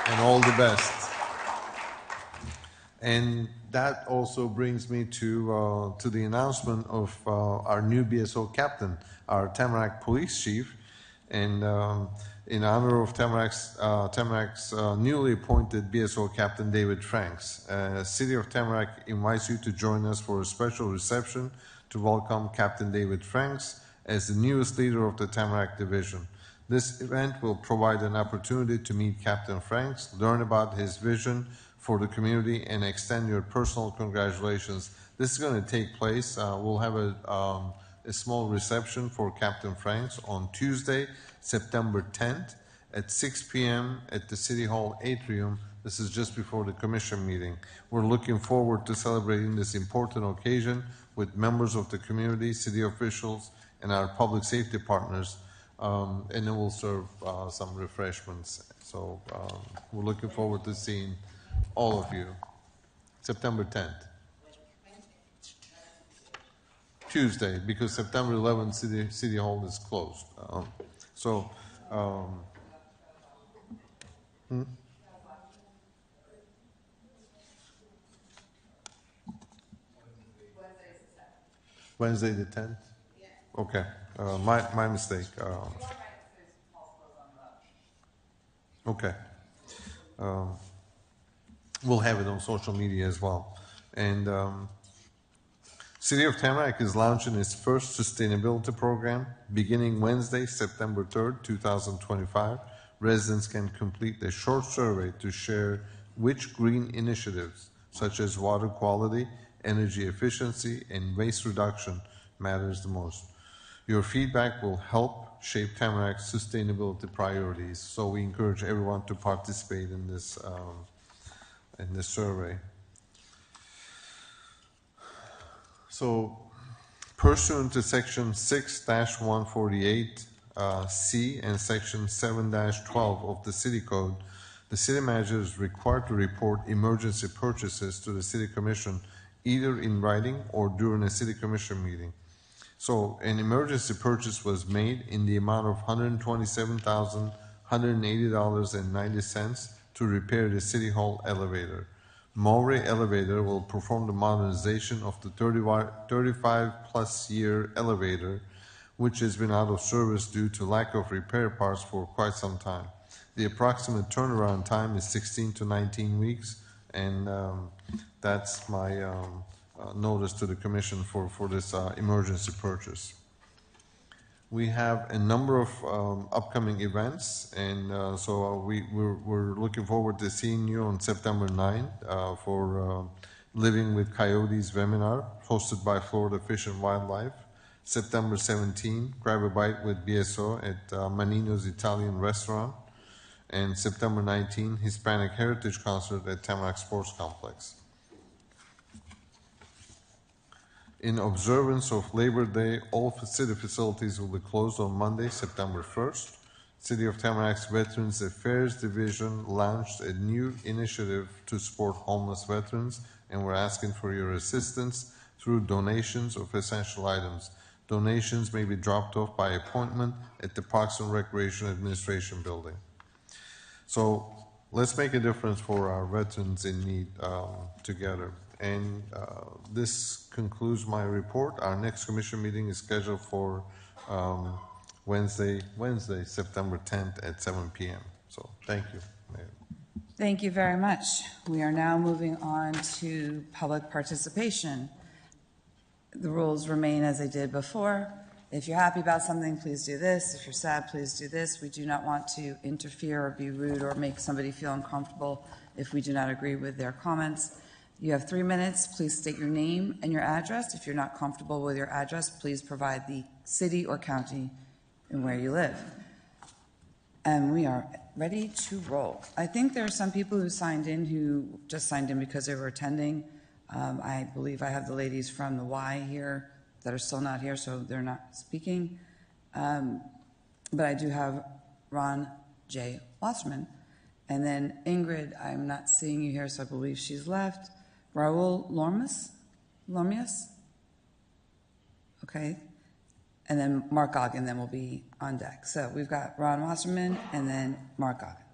And all the best. And that also brings me to the announcement of our new BSO captain, our Tamarac Police Chief. And in honor of Tamarac's newly appointed BSO Captain David Franks, City of Tamarac invites you to join us for a special reception to welcome Captain David Franks as the newest leader of the Tamarac Division. This event will provide an opportunity to meet Captain Franks, learn about his vision for the community, and extend your personal congratulations. This is going to take place. We'll have a a small reception for Captain Franks on Tuesday, September 10th at 6 p.m. at the City Hall atrium. This is just before the commission meeting. We're looking forward to celebrating this important occasion with members of the community, city officials, and our public safety partners, and then we'll serve some refreshments. So we're looking forward to seeing all of you. September 10th. Tuesday, because September 11th, City Hall is closed. Wednesday the 10th? Okay, my mistake. Okay. We'll have it on social media as well. And City of Tamarac is launching its first sustainability program beginning Wednesday, September 3rd, 2025. Residents can complete a short survey to share which green initiatives, such as water quality, energy efficiency, and waste reduction, matters the most. Your feedback will help shape Tamarac's sustainability priorities, so we encourage everyone to participate in this survey. So, pursuant to Section 6-148C and Section 7-12 of the City Code, the City Manager is required to report emergency purchases to the City Commission either in writing or during a City Commission meeting. So, an emergency purchase was made in the amount of $127,180.90 to repair the City Hall elevator. Mowry Elevator will perform the modernization of the 35-plus year elevator, which has been out of service due to lack of repair parts for quite some time. The approximate turnaround time is 16 to 19 weeks, and that's my notice to the Commission for this emergency purchase. We have a number of upcoming events, and so we're looking forward to seeing you on September 9th for Living with Coyotes webinar hosted by Florida Fish and Wildlife. September 17th, Grab a Bite with BSO at Manino's Italian Restaurant. And September 19th, Hispanic Heritage Concert at Tamarac Sports Complex. In observance of Labor Day, all city facilities will be closed on Monday, September 1st. City of Tamarac's Veterans Affairs Division launched a new initiative to support homeless veterans, and we're asking for your assistance through donations of essential items. Donations may be dropped off by appointment at the Parks and Recreation Administration Building. So let's make a difference for our veterans in need together. And this concludes my report. Our next commission meeting is scheduled for Wednesday, September 10th at 7 p.m. So thank you, Mayor. Thank you very much. We are now moving on to public participation. The rules remain as they did before. If you're happy about something, please do this. If you're sad, please do this. We do not want to interfere or be rude or make somebody feel uncomfortable if we do not agree with their comments. You have 3 minutes. Please state your name and your address. If you're not comfortable with your address, please provide the city or county and where you live. And we are ready to roll. I think there are some people who signed in who just signed in because they were attending. I believe I have the ladies from the Y here that are still not here, so they're not speaking. But I do have Ron J. Wasserman. And then Ingrid, I'm not seeing you here, so I believe she's left. Raul Lormias? Okay. And then Mark Goggin then will be on deck. So we've got Ron Wasserman and then Mark Goggin.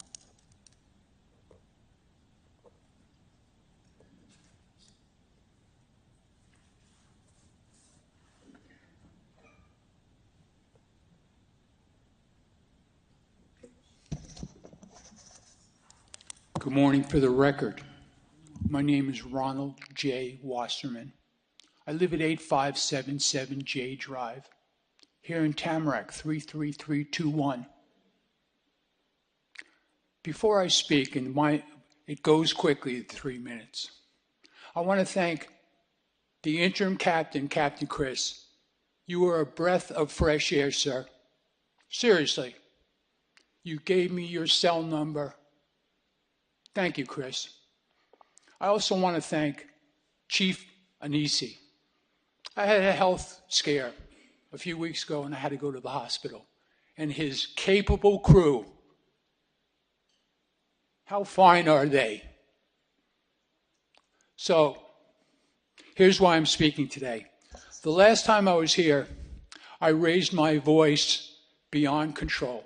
Good morning. For the record, my name is Ronald J. Wasserman. I live at 8577 J Drive, here in Tamarac, 33321. Before I speak, and it goes quickly at 3 minutes, I want to thank the interim captain, Captain Chris, You were a breath of fresh air, sir. Seriously. You gave me your cell number. Thank you, Chris. I also want to thank Chief Anisi. I had a health scare a few weeks ago and I had to go to the hospital. And his capable crew, how fine are they? So, here's why I'm speaking today. The last time I was here, I raised my voice beyond control.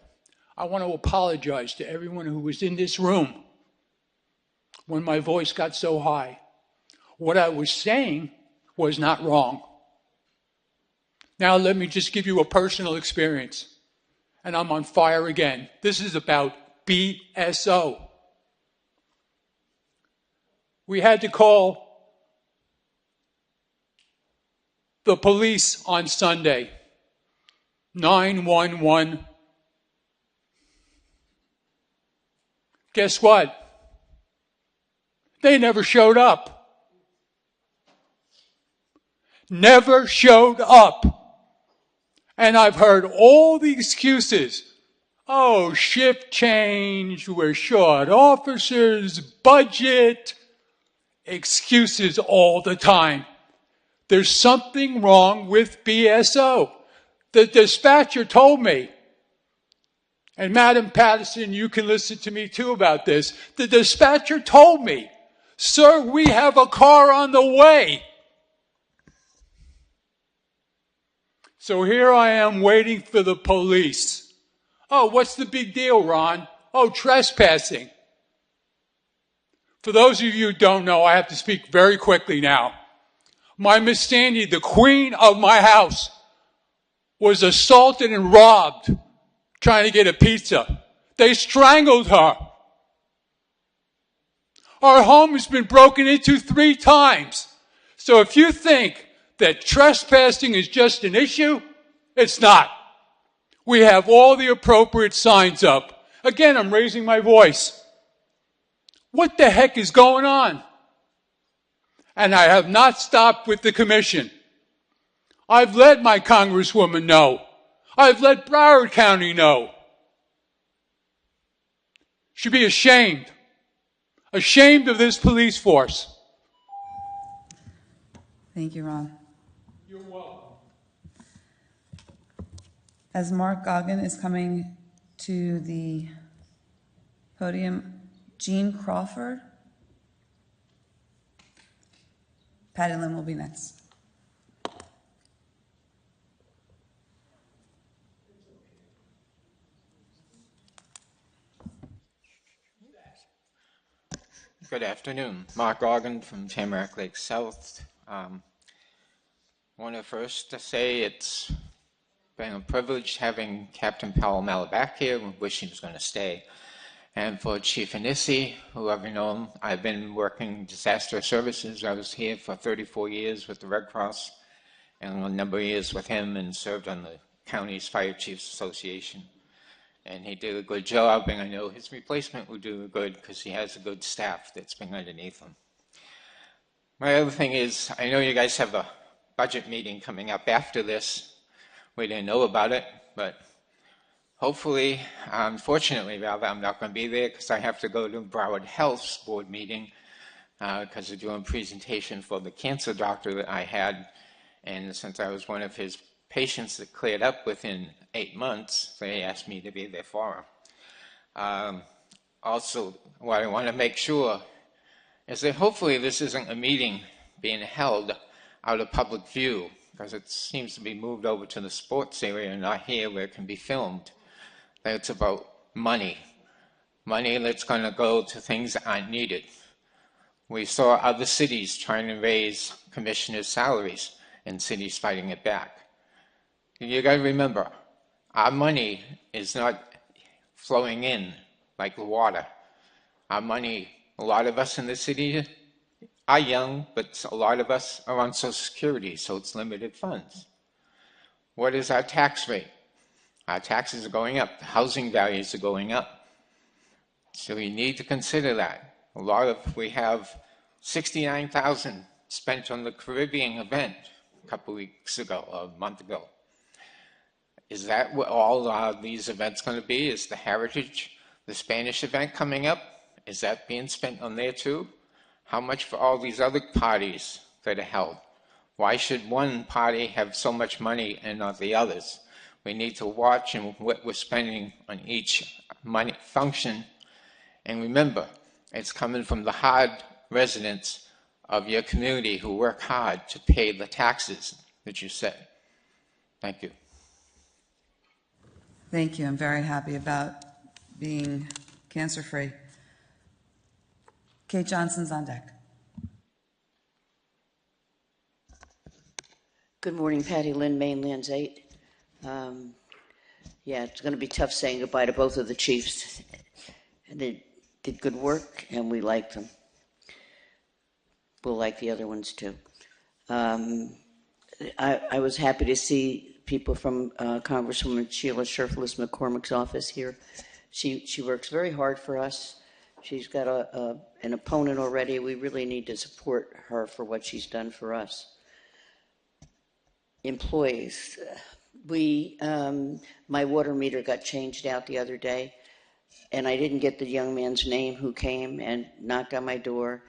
I want to apologize to everyone who was in this room when my voice got so high. What I was saying was not wrong. Now let me just give you a personal experience. And I'm on fire again. This is about BSO. We had to call the police on Sunday. 911. Guess what? They never showed up. Never showed up. And I've heard all the excuses. Oh, shift change, we're short officers, budget. Excuses all the time. There's something wrong with BSO. The dispatcher told me, and Madam Patterson, you can listen to me too about this. The dispatcher told me, sir, we have a car on the way. So here I am waiting for the police. Oh, what's the big deal, Ron? Oh, trespassing. For those of you who don't know, I have to speak very quickly now. My Miss Sandy, the queen of my house, was assaulted and robbed trying to get a pizza. They strangled her. Our home has been broken into 3 times. So if you think that trespassing is just an issue, it's not. We have all the appropriate signs up. Again, I'm raising my voice. What the heck is going on? And I have not stopped with the commission. I've let my congresswoman know. I've let Broward County know. Should be ashamed. Ashamed of this police force. Thank you, Ron. You're welcome. As Mark Goggin is coming to the podium, Jean Crawford. Patty Lynn will be next. Good afternoon. Mark Goggin from Tamarac Lake South. Want to first to say it's been a privilege having Captain Powell back here. We wish he was going to stay. And for Chief Anisi, who I've known, I've been working disaster services. I was here for 34 years with the Red Cross and a number of years with him and served on the county's Fire Chiefs Association. And he did a good job, and I know his replacement will do good because he has a good staff that's been underneath him. My other thing is, I know you guys have a budget meeting coming up after this. We didn't know about it, but hopefully, unfortunately, rather, I'm not going to be there because I have to go to Broward Health's board meeting because they're doing a presentation for the cancer doctor that I had. And since I was one of his patients that cleared up within 8 months, they asked me to be there for him. Also, what I want to make sure is that hopefully this isn't a meeting being held out of public view, because it seems to be moved over to the sports area and not here where it can be filmed. It's about money. Money that's going to go to things that aren't needed. We saw other cities trying to raise commissioners' salaries and cities fighting it back. You got to remember, our money is not flowing in like the water. Our money, a lot of us in the city are young, but a lot of us are on Social Security, so it's limited funds. What is our tax rate? Our taxes are going up. The housing values are going up. So we need to consider that. We have $69,000 spent on the Caribbean event a couple weeks ago, or a month ago. Is that what all these events going to be? Is the Heritage, the Spanish event coming up? Is that being spent on there too? How much for all these other parties that are held? Why should one party have so much money and not the others? We need to watch and what we're spending on each money function. And remember, it's coming from the hard residents of your community who work hard to pay the taxes that you set. Thank you. Thank you. I'm very happy about being cancer-free. Kate Johnson's on deck. Good morning, Patty Lynn, Mainlands 8. Yeah, it's going to be tough saying goodbye to both of the chiefs. They did good work, and we like them. We'll like the other ones, too. I was happy to see people from Congresswoman Sheila Sherfless McCormick's office here. She works very hard for us. She's got an opponent already. We really need to support her for what she's done for us. Employees. My water meter got changed out the other day, and I didn't get the young man's name who came and knocked on my door,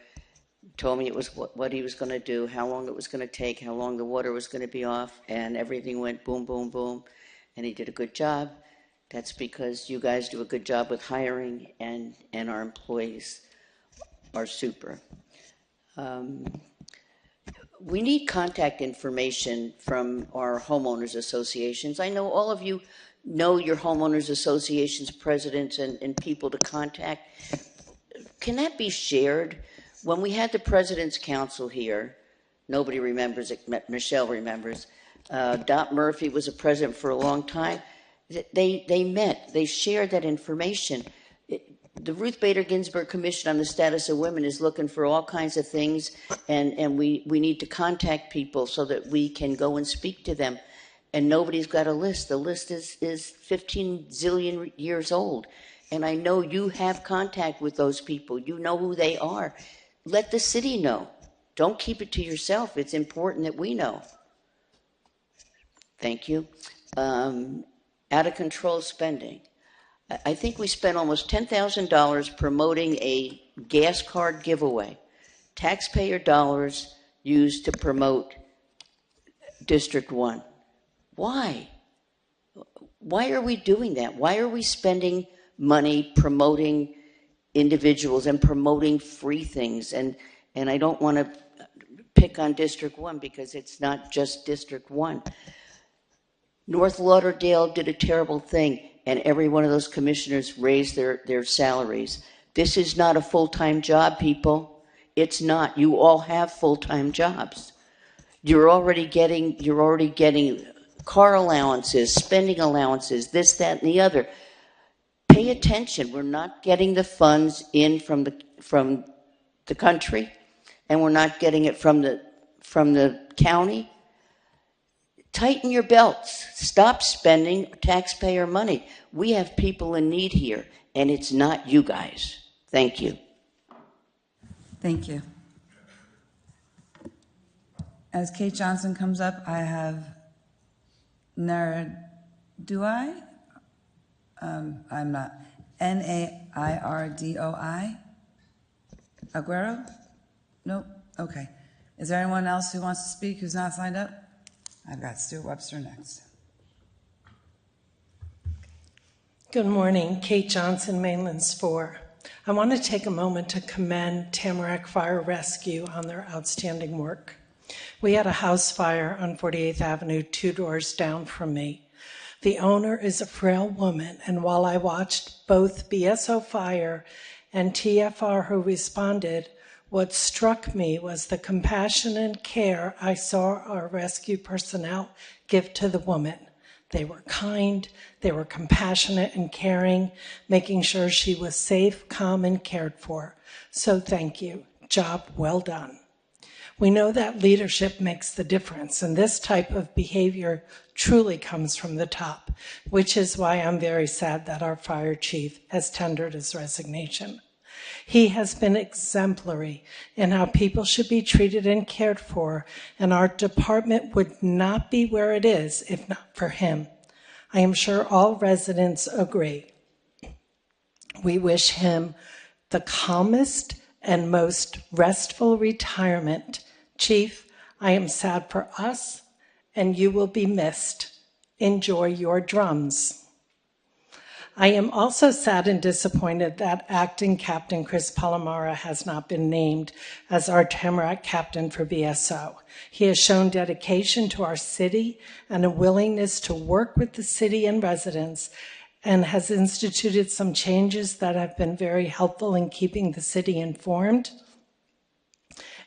told me it was what he was going to do, how long it was going to take, how long the water was going to be off, and everything went boom, boom, boom, and he did a good job. That's because you guys do a good job with hiring, and our employees are super. We need contact information from our homeowners associations. I know all of you know your homeowners associations presidents and people to contact. Can that be shared? When we had the President's Council here, nobody remembers it, Michelle remembers. Dot Murphy was a president for a long time. They met, they shared that information. The Ruth Bader Ginsburg Commission on the Status of Women is looking for all kinds of things, and we need to contact people so that we can go and speak to them. And nobody's got a list. The list is 15 zillion years old. And I know you have contact with those people. You know who they are. Let the city know. Don't keep it to yourself. It's important that we know. Thank you. Out of control spending. I think we spent almost $10,000 promoting a gas card giveaway. Taxpayer dollars used to promote District 1. Why? Why are we doing that? Why are we spending money promoting individuals and promoting free things? And I don't want to pick on District 1 because it's not just District 1. North Lauderdale did a terrible thing, and every one of those commissioners raised their salaries. This is not a full-time job, people. It's not. You all have full-time jobs. You're already getting car allowances, spending allowances, this, that, and the other. Pay attention. We're not getting the funds in from the country, and we're not getting it from the county. Tighten your belts. Stop spending taxpayer money. We have people in need here, and it's not you guys. Thank you. Thank you. As Kate Johnson comes up, I have Nairdoi. I'm not. Nairdoi. Aguero? Nope. Okay. Is there anyone else who wants to speak who's not signed up? I've got Stuart Webster next. Good morning, Kate Johnson, Mainlands 4. I want to take a moment to commend Tamarac Fire Rescue on their outstanding work. We had a house fire on 48th Avenue 2 doors down from me. The owner is a frail woman, and while I watched both BSO Fire and TFR who responded, what struck me was the compassion and care I saw our rescue personnel give to the woman. They were kind, they were compassionate and caring, making sure she was safe, calm, and cared for. So thank you. Job well done. We know that leadership makes the difference, and this type of behavior truly comes from the top, which is why I'm very sad that our fire chief has tendered his resignation. He has been exemplary in how people should be treated and cared for, and our department would not be where it is if not for him. I am sure all residents agree. We wish him the calmest and most restful retirement. Chief, I am sad for us, and you will be missed. Enjoy your drums. I am also sad and disappointed that Acting Captain Chris Palomara has not been named as our Tamarac captain for BSO. He has shown dedication to our city and a willingness to work with the city and residents, and has instituted some changes that have been very helpful in keeping the city informed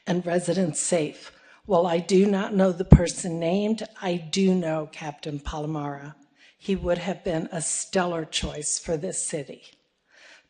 and residents safe. While I do not know the person named, I do know Captain Palomara. He would have been a stellar choice for this city.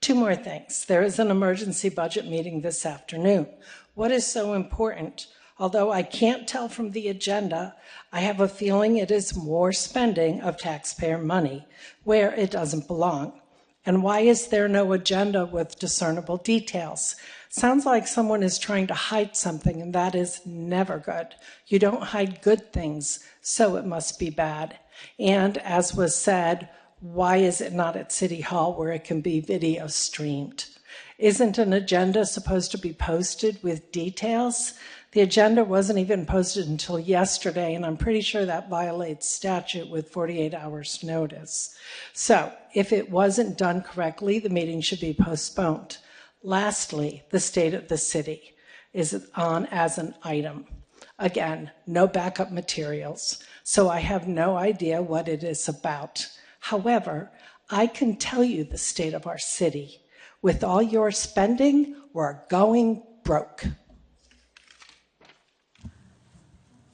Two more things. There is an emergency budget meeting this afternoon. What is so important? Although I can't tell from the agenda, I have a feeling it is more spending of taxpayer money where it doesn't belong. And why is there no agenda with discernible details? Sounds like someone is trying to hide something, and that is never good. You don't hide good things, so it must be bad. And as was said, why is it not at City Hall where it can be video streamed? Isn't an agenda supposed to be posted with details? The agenda wasn't even posted until yesterday, and I'm pretty sure that violates statute with 48 hours notice. So if it wasn't done correctly, the meeting should be postponed. Lastly, the state of the city is on as an item. Again, no backup materials, so I have no idea what it is about. However, I can tell you the state of our city. With all your spending, we're going broke.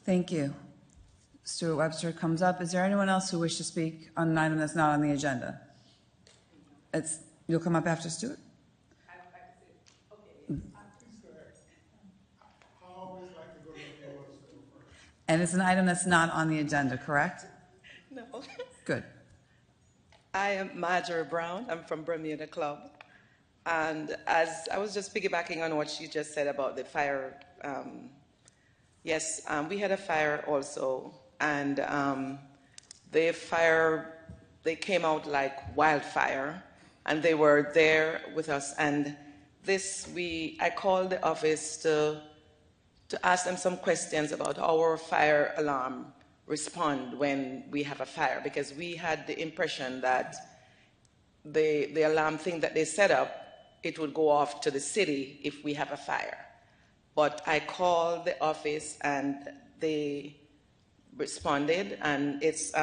Thank you. Stuart Webster comes up. Is there anyone else who wishes to speak on an item that's not on the agenda? You'll come up after Stuart? And it's an item that's not on the agenda, correct? No. Good. I am Marjorie Brown. I'm from Bermuda Club. And as I was just piggybacking on what she just said about the fire, yes, we had a fire also. And the fire, they came out like wildfire. And they were there with us. And I called the office to ask them some questions about how our fire alarm respond when we have a fire, because we had the impression that the alarm thing that they set up, it would go off to the city if we have a fire. But I called the office and they responded, and it's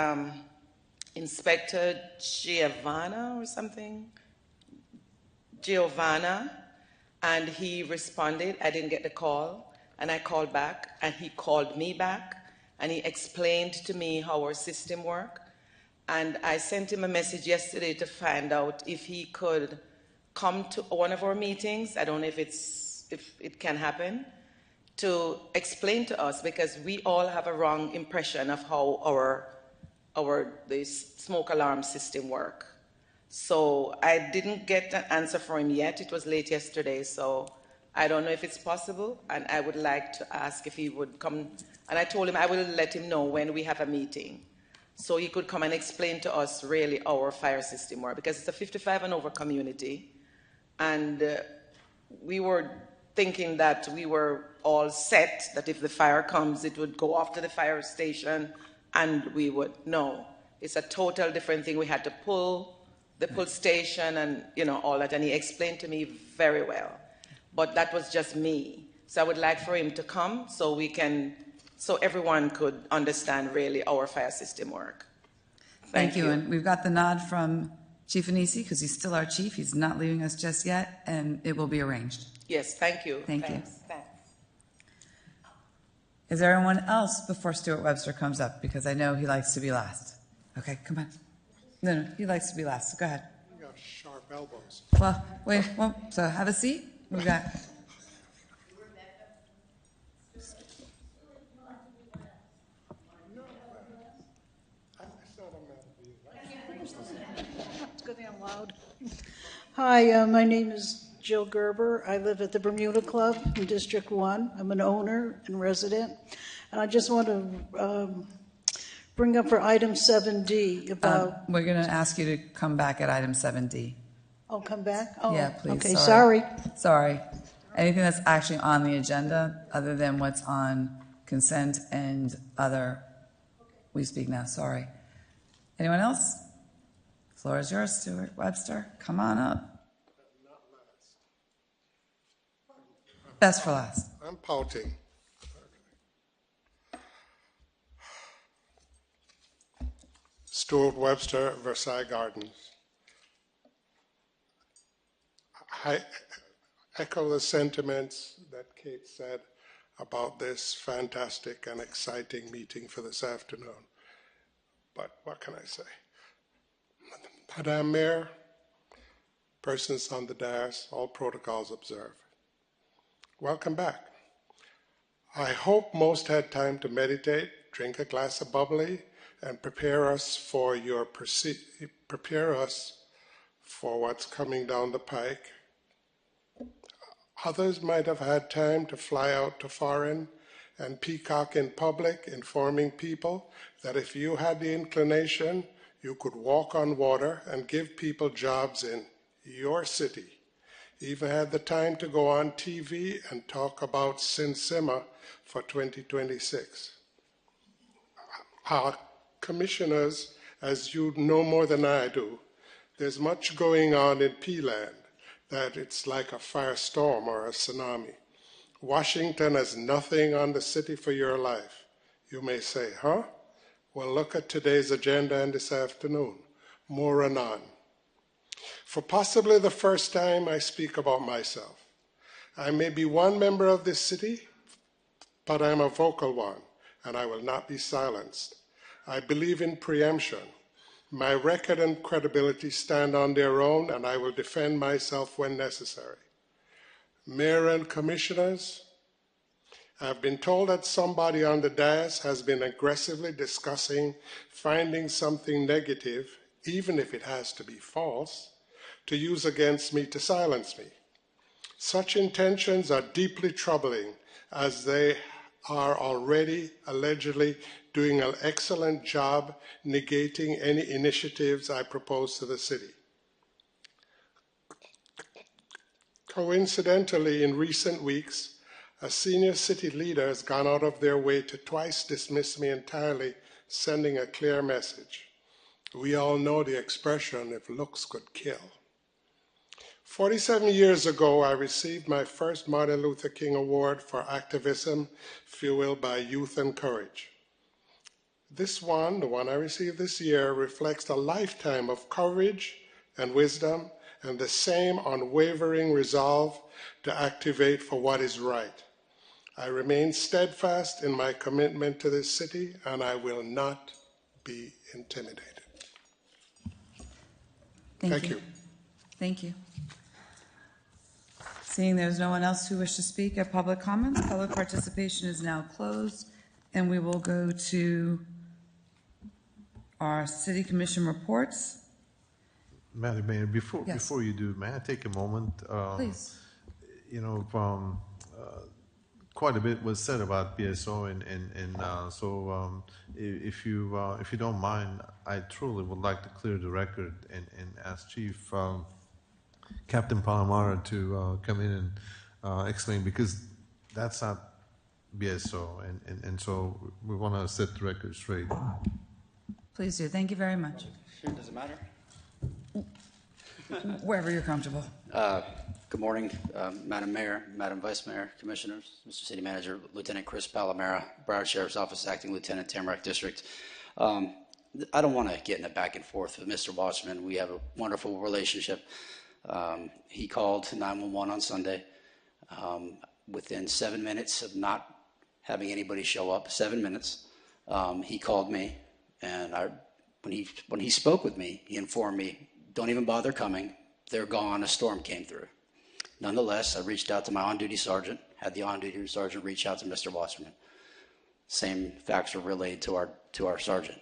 Inspector Giovanna or something, Giovanna, and he responded. I didn't get the call. And I called back, and he called me back, and he explained to me how our system works. And I sent him a message yesterday to find out if he could come to one of our meetings. I don't know if it can happen, to explain to us, because we all have a wrong impression of how the smoke alarm system works. So I didn't get an answer from him yet. It was late yesterday, so I don't know if it's possible, and I would like to ask if he would come. And I told him I will let him know when we have a meeting, so he could come and explain to us really our fire system works, because it's a 55 and over community, and we were thinking that we were all set, that if the fire comes, it would go off to the fire station, and we would know. It's a total different thing. We had to pull the pull station and all that, and he explained to me very well. But that was just me. So I would like for him to come so everyone could understand really our fire system work. Thank you. And we've got the nod from Chief Anisi, because he's still our chief. He's not leaving us just yet, and it will be arranged. Yes, thank you. Thank you. Thanks. Is there anyone else before Stuart Webster comes up? Because I know he likes to be last. Okay, come on. No, he likes to be last, so go ahead. You got sharp elbows. Well, wait, so have a seat. We got. It's good thing I'm loud. Hi, my name is Jill Gerber. I live at the Bermuda Club in District 1. I'm an owner and resident. And I just want to bring up for item 7D about... We're going to ask you to come back at item 7D. Oh, come back? Oh, Yeah, please. okay, sorry. Sorry. Anything that's actually on the agenda other than what's on consent and other, we speak now. Sorry. Anyone else? Floor is yours, Stuart Webster. Come on up. Best for last. I'm pouting. Stuart Webster, Versailles Gardens. I echo the sentiments that Kate said about this fantastic and exciting meeting for this afternoon. But what can I say? Madam Mayor, persons on the dais, all protocols observed. Welcome back. I hope most had time to meditate, drink a glass of bubbly, and prepare us for what's coming down the pike. Others might have had time to fly out to foreign and peacock in public, informing people that if you had the inclination, you could walk on water and give people jobs in your city. Even had the time to go on TV and talk about Sinsima for 2026. Our commissioners, as you know more than I do, there's much going on in P-Land that it's like a firestorm or a tsunami. Washington has nothing on the city for your life. You may say, huh? Well, look at today's agenda and this afternoon. More anon. For possibly the first time, I speak about myself. I may be one member of this city, but I'm a vocal one, and I will not be silenced. I believe in preemption. My record and credibility stand on their own, and I will defend myself when necessary. Mayor and commissioners, I've been told that somebody on the dais has been aggressively discussing finding something negative, even if it has to be false, to use against me to silence me. Such intentions are deeply troubling, as they are already allegedly doing an excellent job negating any initiatives I propose to the city. Coincidentally, in recent weeks, a senior city leader has gone out of their way to twice dismiss me entirely, sending a clear message. We all know the expression, if looks could kill. 47 years ago, I received my first Martin Luther King Award for activism fueled by youth and courage. This one, the one I received this year, reflects a lifetime of courage and wisdom and the same unwavering resolve to activate for what is right. I remain steadfast in my commitment to this city, and I will not be intimidated. Thank you. Thank you. Seeing there's no one else who wishes to speak at public comments, public participation is now closed, and we will go to our City Commission reports. Madam Mayor, before you do, may I take a moment? Please. You know, quite a bit was said about BSO, so if you don't mind, I truly would like to clear the record and ask Chief Captain Palomara to come in and explain, because that's not BSO, and so we want to set the record straight. Please do. Thank you very much. Sure, does it matter? Wherever you're comfortable. Good morning, Madam Mayor, Madam Vice Mayor, Commissioners, Mr. City Manager, Lieutenant Chris Palomara, Broward Sheriff's Office, Acting Lieutenant, Tamarac District. I don't want to get in a back and forth with Mr. Wasserman. We have a wonderful relationship. He called 911 on Sunday. Within 7 minutes of not having anybody show up, 7 minutes, he called me, and when he spoke with me, he informed me, don't even bother coming. They're gone. A storm came through. Nonetheless, I reached out to my on-duty sergeant, had the on-duty sergeant reach out to Mr. Wasserman. Same facts were relayed to our sergeant.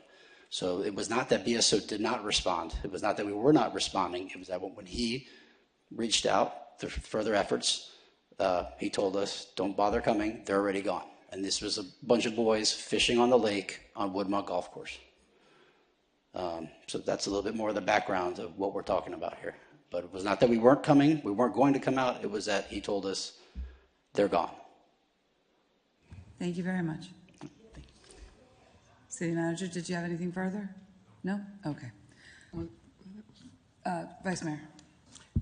So it was not that BSO did not respond. It was not that we were not responding. It was that when he reached out, further efforts. He told us, don't bother coming, they're already gone. And this was a bunch of boys fishing on the lake on Woodmont Golf Course. So that's a little bit more of the background of what we're talking about here. But it was not that we weren't coming, we weren't going to come out, it was that he told us they're gone. Thank you very much. City Manager, did you have anything further? No? Okay. Vice Mayor.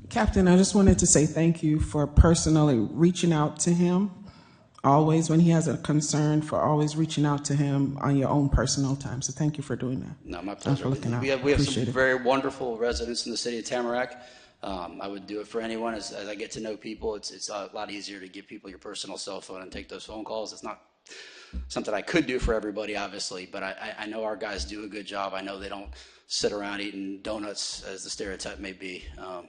Captain, I just wanted to say thank you for personally reaching out to him, always when he has a concern, for always reaching out to him on your own personal time. So thank you for doing that. No, my Thanks pleasure. for looking out. We have some Appreciate it. very wonderful residents in the city of Tamarac. I would do it for anyone. As I get to know people, it's a lot easier to give people your personal cell phone and take those phone calls. It's not something I could do for everybody, obviously, but I know our guys do a good job. I know they don't sit around eating donuts, as the stereotype may be.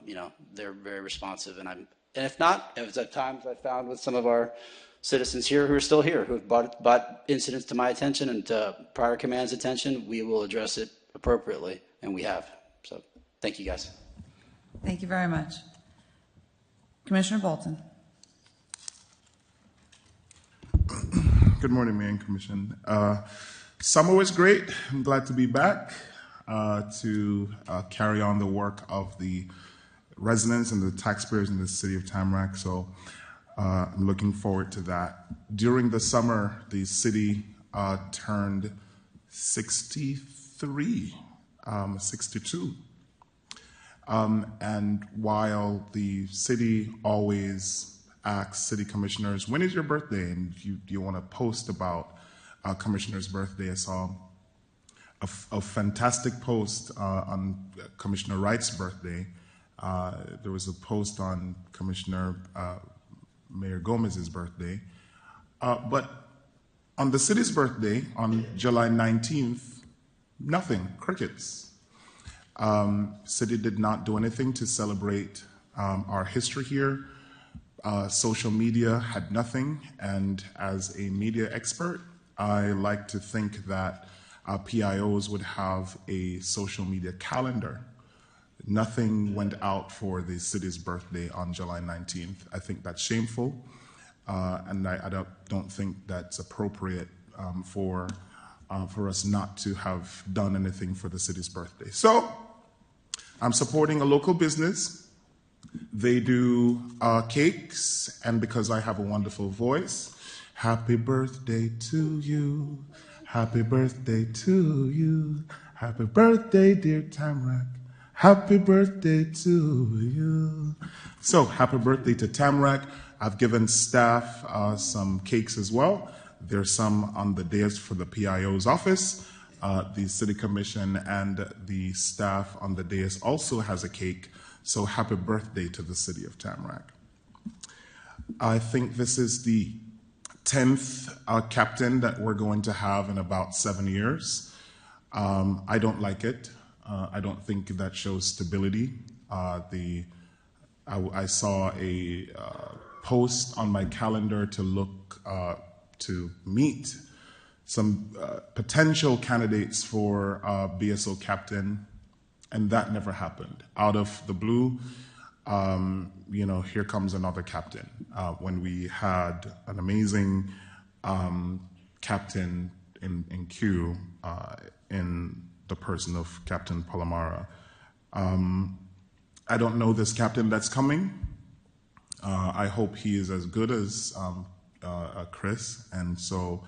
You know, they're very responsive, and if not, as at times I found with some of our citizens here who are still here, who have brought incidents to my attention and to prior command's attention, we will address it appropriately, and we have. So, thank you, guys. Thank you very much. Commissioner Bolton. Good morning, Mayor and Commission. Summer was great. I'm glad to be back to carry on the work of the residents and the taxpayers in the city of Tamarac. So I'm looking forward to that. During the summer, the city turned 63, 62. And while the city always asks city commissioners, when is your birthday? And you want to post about commissioner's birthday. I saw a fantastic post on Commissioner Wright's birthday. There was a post on Commissioner Mayor Gomez's birthday. But on the city's birthday, on July 19th, nothing, crickets. City did not do anything to celebrate our history here. Social media had nothing, and as a media expert, I like to think that PIOs would have a social media calendar. Nothing went out for the city's birthday on July 19th. I think that's shameful, and I don't think that's appropriate for us not to have done anything for the city's birthday. So I'm supporting a local business. They do cakes, and because I have a wonderful voice, happy birthday to you, happy birthday to you, happy birthday, dear Tamarac, happy birthday to you. So, happy birthday to Tamarac. I've given staff some cakes as well. There's some on the dais for the PIO's office. The City Commission and the staff on the dais also has a cake. So happy birthday to the city of Tamarac. I think this is the 10th captain that we're going to have in about 7 years. I don't like it. I don't think that shows stability. I saw a post on my calendar to look to meet some potential candidates for BSO captain, and that never happened. Out of the blue, here comes another captain. When we had an amazing captain in queue in the person of Captain Palomara. I don't know this captain that's coming. I hope he is as good as Chris, and so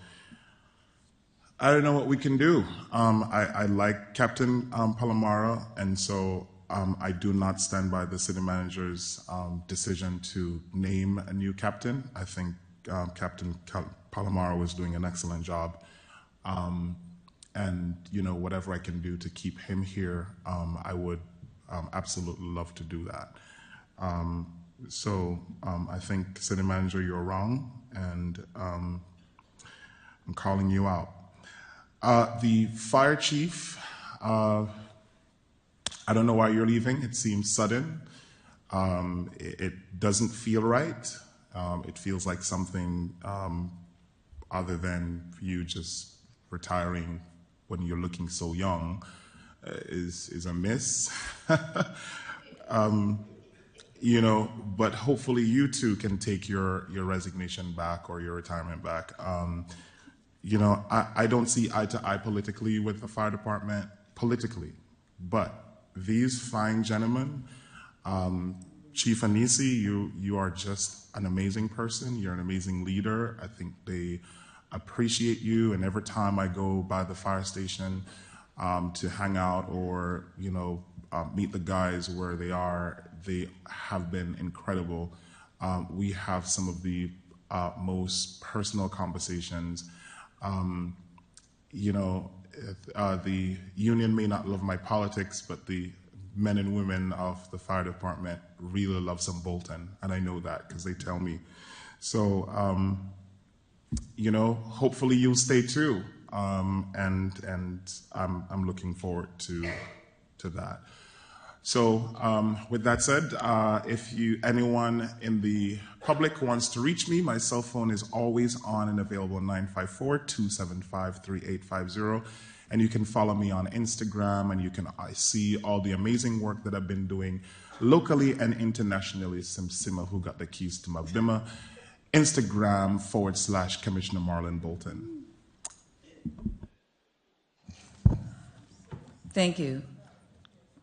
I don't know what we can do. I like Captain Palomara, and so I do not stand by the city manager's decision to name a new captain. I think Captain Palomara was doing an excellent job. And, whatever I can do to keep him here, I would absolutely love to do that. So I think, city manager, you're wrong, and I'm calling you out. The fire chief, I don't know why you're leaving. It seems sudden. It doesn't feel right. It feels like something other than you just retiring when you're looking so young is amiss. but hopefully you too can take your resignation back or your retirement back. I don't see eye to eye politically with the fire department, but these fine gentlemen, Chief Anisi, you are just an amazing person. You're an amazing leader. I think they appreciate you, and every time I go by the fire station to hang out or meet the guys where they are, they have been incredible. We have some of the most personal conversations. The union may not love my politics, but the men and women of the fire department really love some Bolton, and I know that because they tell me. So, hopefully you'll stay too, and I'm looking forward to that. So, with that said, if anyone in the public wants to reach me, my cell phone is always on and available, 954-275-3850. And you can follow me on Instagram, and you can see all the amazing work that I've been doing locally and internationally. Simsima, who got the keys to my bimmer. Instagram / Commissioner Marlon Bolton. Thank you.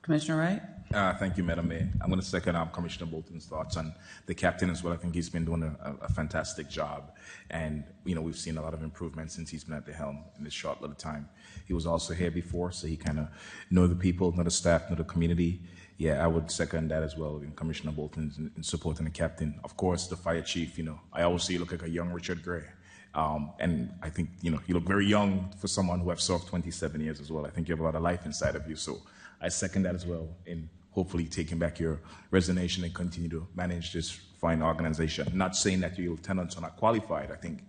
Commissioner Wright? Thank you, Madam Mayor. I'm going to second Commissioner Bolton's thoughts on the captain as well. I think he's been doing a fantastic job. And, we've seen a lot of improvement since he's been at the helm in this short little time. He was also here before, so he kind of know the people, know the staff, know the community. Yeah, I would second that as well in Commissioner Bolton in supporting the captain. Of course, the fire chief, I always say you look like a young Richard Gray. And I think, you look very young for someone who have served 27 years as well. I think you have a lot of life inside of you. So I second that as well in hopefully taking back your resignation and continue to manage this fine organization. Not saying that your lieutenants are not qualified. I think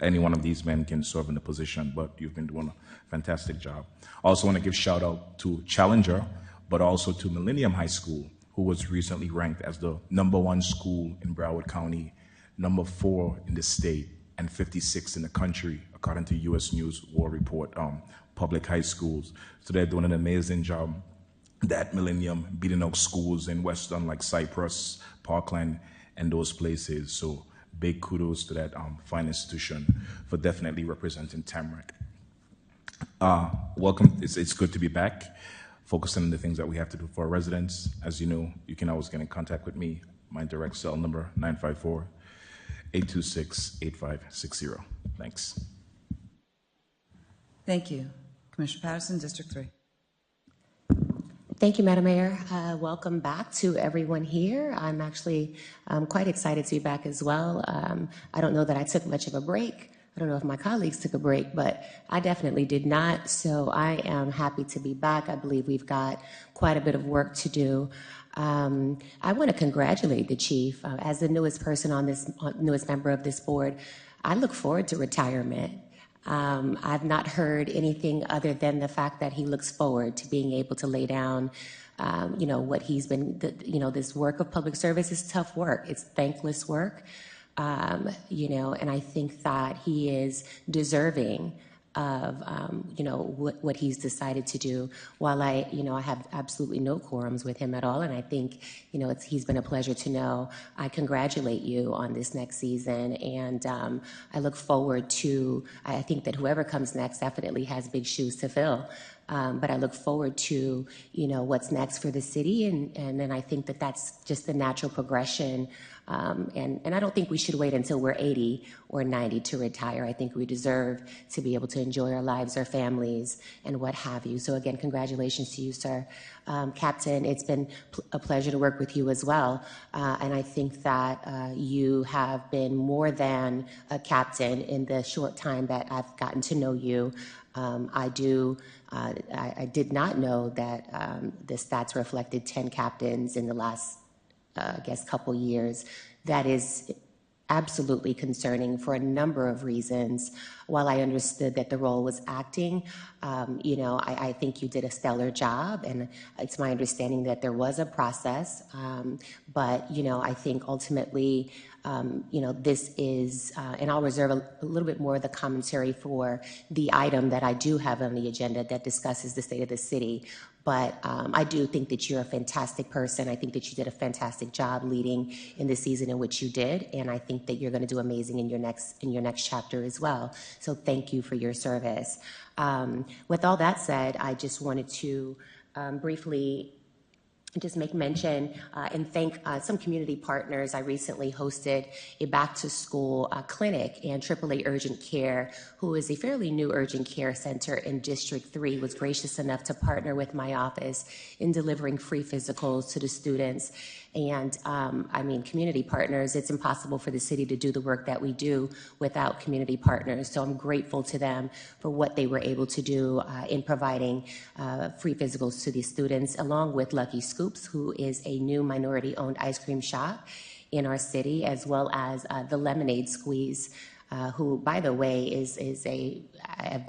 any one of these men can serve in the position, but you've been doing a fantastic job. I also want to give shout out to Challenger, but also to Millennium High School, who was recently ranked as the #1 school in Broward County, #4 in the state, and 56 in the country, according to U.S. News War Report, public high schools. So they're doing an amazing job. That Millennium beating out schools in Western like Cypress, Parkland, and those places. So big kudos to that fine institution for definitely representing Tamarac. Welcome. It's good to be back, focusing on the things that we have to do for our residents. As you know, you can always get in contact with me. My direct cell number, 954-826-8560. Thanks. Thank you. Commissioner Patterson, District 3. Thank you, Madam Mayor. Welcome back to everyone here. I'm actually quite excited to be back as well. I don't know that I took much of a break. I don't know if my colleagues took a break, but I definitely did not. So I am happy to be back. I believe we've got quite a bit of work to do. I want to congratulate the chief. As the newest person on this, newest member of this board, I look forward to retirement. I've not heard anything other than the fact that he looks forward to being able to lay down, what he's been, this work of public service is tough work. It's thankless work, and I think that he is deserving of, what he's decided to do. While I have absolutely no quorums with him at all, and I think, he's been a pleasure to know. I congratulate you on this next season, and I look forward to, I think that whoever comes next definitely has big shoes to fill. But I look forward to, what's next for the city, and then I think that that's just the natural progression. And I don't think we should wait until we're 80 or 90 to retire. I think we deserve to be able to enjoy our lives, our families, and what have you. So again, congratulations to you, sir. Captain, it's been a pleasure to work with you as well. And I think that you have been more than a captain in the short time that I've gotten to know you. I did not know that the stats reflected 10 captains in the last couple years. That is absolutely concerning for a number of reasons. while I understood that the role was acting, I think you did a stellar job, and it's my understanding that there was a process, but, I think ultimately, this is, and I'll reserve a little bit more of the commentary for the item that I do have on the agenda that discusses the state of the city. But I do think that you're a fantastic person. I think that you did a fantastic job leading in the season in which you did, and I think that you're going to do amazing in your next chapter as well. So thank you for your service. With all that said, I just wanted to briefly just make mention and thank some community partners. I recently hosted a back-to-school clinic, and AAA Urgent Care, who is a fairly new urgent care center in District 3, was gracious enough to partner with my office in delivering free physicals to the students. And community partners, it's impossible for the city to do the work that we do without community partners. So I'm grateful to them for what they were able to do in providing free physicals to these students, along with Lucky Scoops, who is a new minority-owned ice cream shop in our city, as well as the Lemonade Squeeze, who, by the way, I've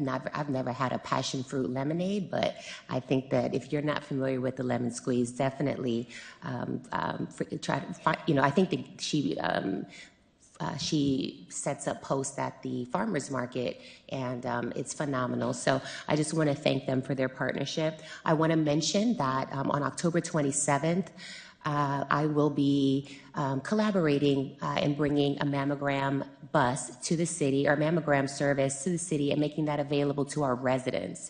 never had a passion fruit lemonade, but I think that if you're not familiar with the lemon squeeze, definitely try to find. I think that she sets up posts at the farmers market, and it's phenomenal. So I just want to thank them for their partnership. I want to mention that on October 27th. I will be collaborating and bringing a mammogram bus to the city, or mammogram service to the city, and making that available to our residents.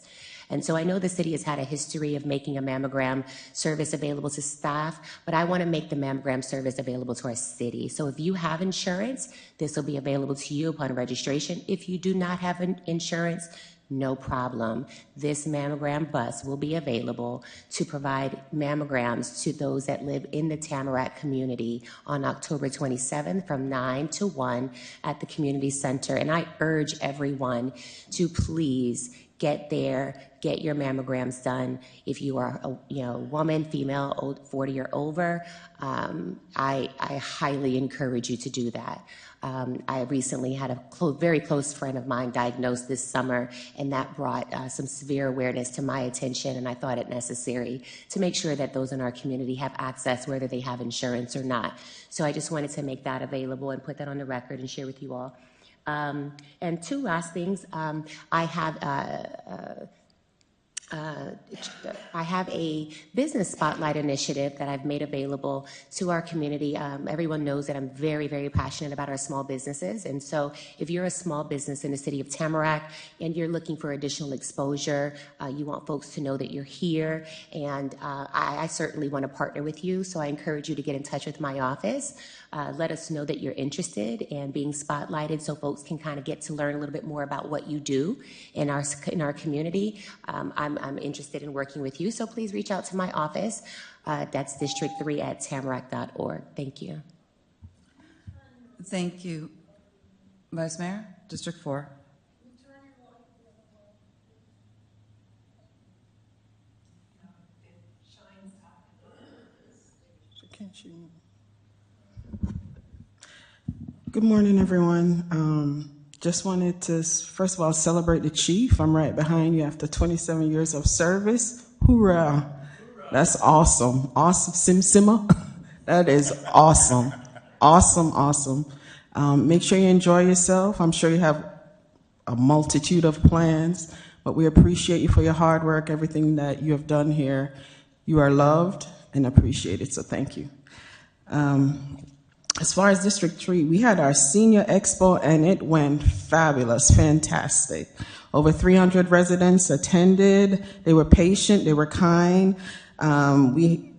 And so I know the city has had a history of making a mammogram service available to staff, but I want to make the mammogram service available to our city. So if you have insurance, this will be available to you upon registration. If you do not have insurance, no problem. This mammogram bus will be available to provide mammograms to those that live in the Tamarac community on October 27th from 9 to 1 at the community center. And I urge everyone to please get there, get your mammograms done. If you are a woman, female, old, 40 or over, I highly encourage you to do that. I recently had a very close friend of mine diagnosed this summer, and that brought some severe awareness to my attention, and I thought it necessary to make sure that those in our community have access, whether they have insurance or not. So I just wanted to make that available and put that on the record and share with you all. And two last things. I have a business spotlight initiative that I've made available to our community. Everyone knows that I'm very, very passionate about our small businesses. And so if you're a small business in the city of Tamarac and you're looking for additional exposure, you want folks to know that you're here, and I certainly want to partner with you. So I encourage you to get in touch with my office. Let us know that you're interested in being spotlighted so folks can kind of get to learn a little bit more about what you do in our community. I'm interested in working with you, so please reach out to my office. That's District 3 at tamarac.org. Thank you. Thank you. Vice Mayor, District 4. Good morning, everyone. Just wanted to, first of all, celebrate the chief. I'm right behind you after 27 years of service. Hoorah. That's awesome. Awesome. Simmer. That is awesome. Awesome. Make sure you enjoy yourself. I'm sure you have a multitude of plans, but we appreciate you for your hard work, everything that you have done here. You are loved and appreciated, so thank you. As far as District 3, we had our senior expo and it went fabulous, fantastic. Over 300 residents attended. They were patient, they were kind. We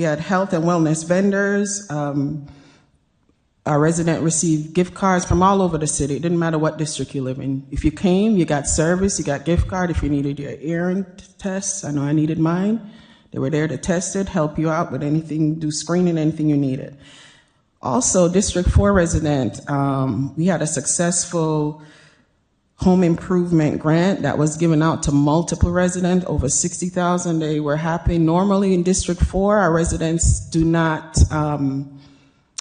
had health and wellness vendors. Our resident received gift cards from all over the city. It didn't matter what district you live in. If you came, you got service, you got gift card. If you needed your hearing tests, I know I needed mine. They were there to test it, help you out with anything, do screening, anything you needed. Also, District 4 resident, we had a successful home improvement grant that was given out to multiple residents, over 60,000. They were happy. Normally in District 4, our residents do not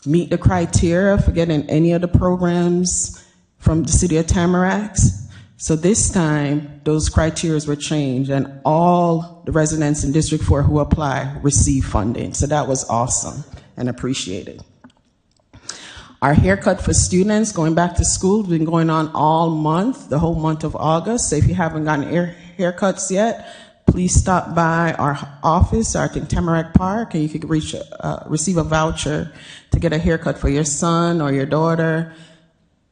meet the criteria for getting any of the programs from the city of Tamarac. So this time, those criteria were changed, and all the residents in District 4 who apply receive funding. So that was awesome and appreciated. Our haircut for students going back to school has been going on all month, the whole month of August. So if you haven't gotten haircuts yet, please stop by our office, I think Tamarac Park, and you can receive a voucher to get a haircut for your son or your daughter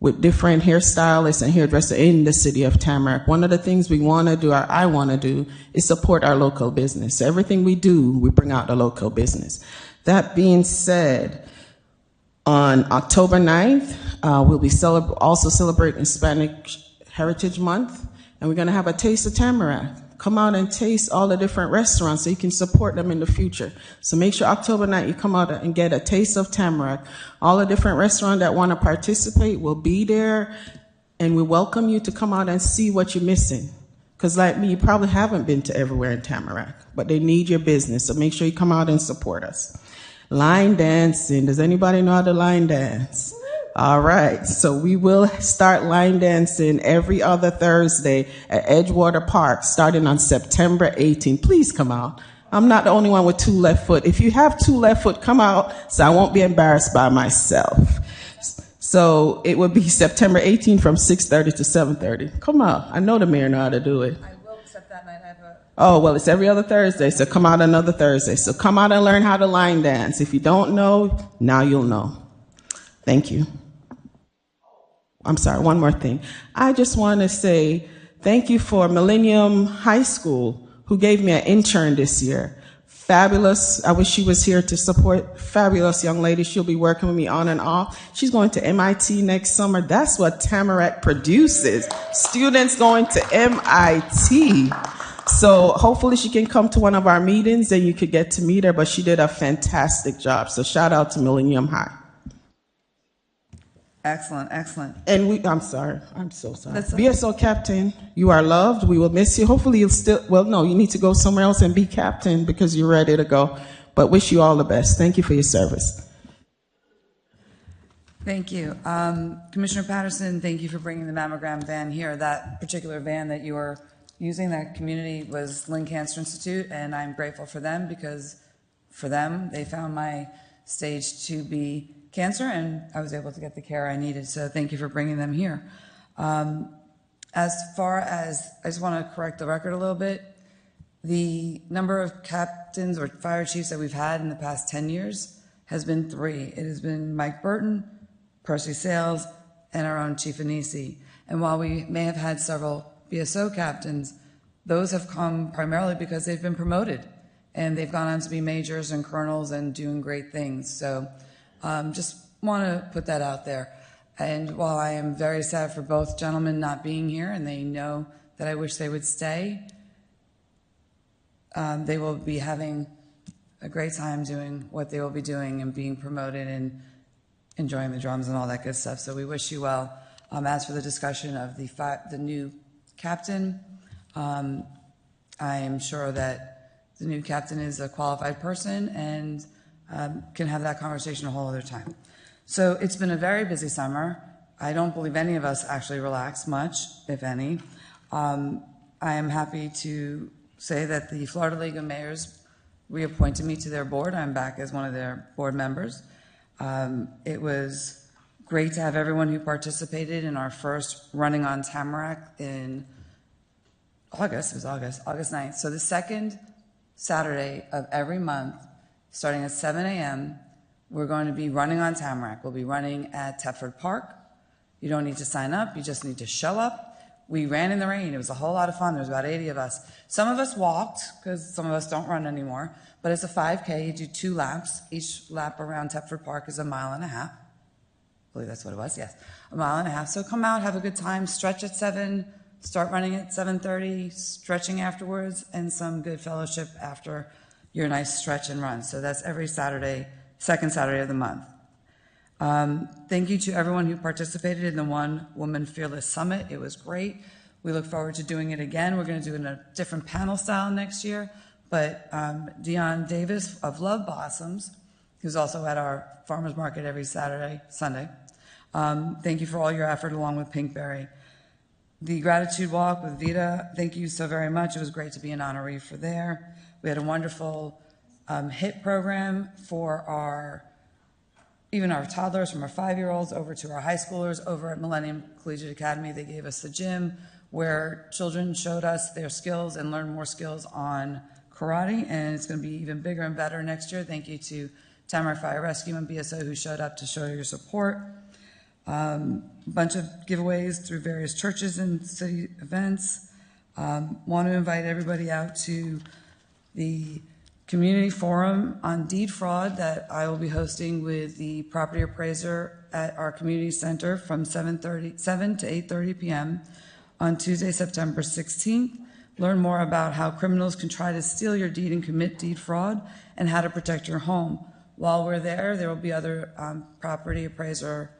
with different hairstylists and hairdressers in the city of Tamarac. One of the things we want to do, or I want to do, is support our local business. So everything we do, we bring out the local business. That being said, on October 9th, we'll be also celebrating Hispanic Heritage Month, and we're going to have a Taste of Tamarac. Come out and taste all the different restaurants so you can support them in the future. So make sure October 9th you come out and get a Taste of Tamarac. All the different restaurants that want to participate will be there, and we welcome you to come out and see what you're missing. Because like me, you probably haven't been to everywhere in Tamarac, but they need your business, so make sure you come out and support us. Line dancing. Does anybody know how to line dance? All right, so we will start line dancing every other Thursday at Edgewater Park starting on September 18th. Please come out. I'm not the only one with two left foot. If you have two left foot, come out so I won't be embarrassed by myself. So it will be September 18th from 6:30 to 7:30. Come out. I know the mayor know how to do it. I will, except that night I have a... Oh, well, it's every other Thursday, so come out another Thursday. So come out and learn how to line dance. If you don't know, now you'll know. Thank you. I'm sorry, one more thing. I just want to say thank you for Millennium High School, who gave me an intern this year. Fabulous. I wish she was here to support. Fabulous young lady. She'll be working with me on and off. She's going to MIT next summer. That's what Tamarac produces. Students going to MIT. So hopefully she can come to one of our meetings and you could get to meet her, but she did a fantastic job. So shout out to Millennium High. Excellent, excellent. And I'm sorry. I'm so sorry. BSO captain, you are loved. We will miss you. Hopefully you'll you need to go somewhere else and be captain because you're ready to go. But wish you all the best. Thank you for your service. Thank you. Commissioner Patterson, thank you for bringing the mammogram van here. That particular van that you were using, that community, was Lynn Cancer Institute, and I'm grateful for them because for them, they found my stage 2B cancer, and I was able to get the care I needed. So thank you for bringing them here. As far as, I just want to correct the record a little bit. The number of captains or fire chiefs that we've had in the past 10 years has been 3. It has been Mike Burton, Percy Sales, and our own Chief Anisi. And while we may have had several BSO captains, those have come primarily because they've been promoted and they've gone on to be majors and colonels and doing great things. So just want to put that out there. And while I am very sad for both gentlemen not being here, and they know that I wish they would stay, they will be having a great time doing what they will be doing and being promoted and enjoying the drums and all that good stuff. So we wish you well. As for the discussion of the new captain, I am sure that the new captain is a qualified person and can have that conversation a whole other time. So it's been a very busy summer. I don't believe any of us actually relaxed much, if any. I am happy to say that the Florida League of Mayors reappointed me to their board. I'm back as one of their board members. It was great to have everyone who participated in our first Running on Tamarac in August. It was August 9th. So the second Saturday of every month, starting at 7 a.m., we're going to be running on Tamarac. We'll be running at Thetford Park. You don't need to sign up. You just need to show up. We ran in the rain. It was a whole lot of fun. There was about 80 of us. Some of us walked because some of us don't run anymore. But it's a 5K. You do 2 laps. Each lap around Thetford Park is 1.5 miles. I believe that's what it was. Yes, 1.5 miles. So come out, have a good time. Stretch at 7. Start running at 7:30. Stretching afterwards, and some good fellowship after your nice stretch and run. So that's every Saturday, second Saturday of the month. Thank you to everyone who participated in the One Woman Fearless Summit. It was great. We look forward to doing it again. We're going to do it in a different panel style next year. But Dion Davis of Love Blossoms, who's also at our farmers market every Sunday, Thank you for all your effort along with Pinkberry. The gratitude walk with Vita, thank you so very much. It was great to be an honoree for there. We had a wonderful HIT program for even our toddlers, from our 5-year-olds over to our high schoolers over at Millennium Collegiate Academy. They gave us a gym where children showed us their skills and learned more skills on karate, and it's going to be even bigger and better next year. Thank you to Tamarac Fire Rescue and BSO who showed up to show your support. Bunch of giveaways through various churches and city events. Want to invite everybody out to the community forum on deed fraud that I will be hosting with the property appraiser at our community center from 7 to 8:30 p.m. on Tuesday, September 16th. Learn more about how criminals can try to steal your deed and commit deed fraud and how to protect your home. While we're there, there will be other property appraiser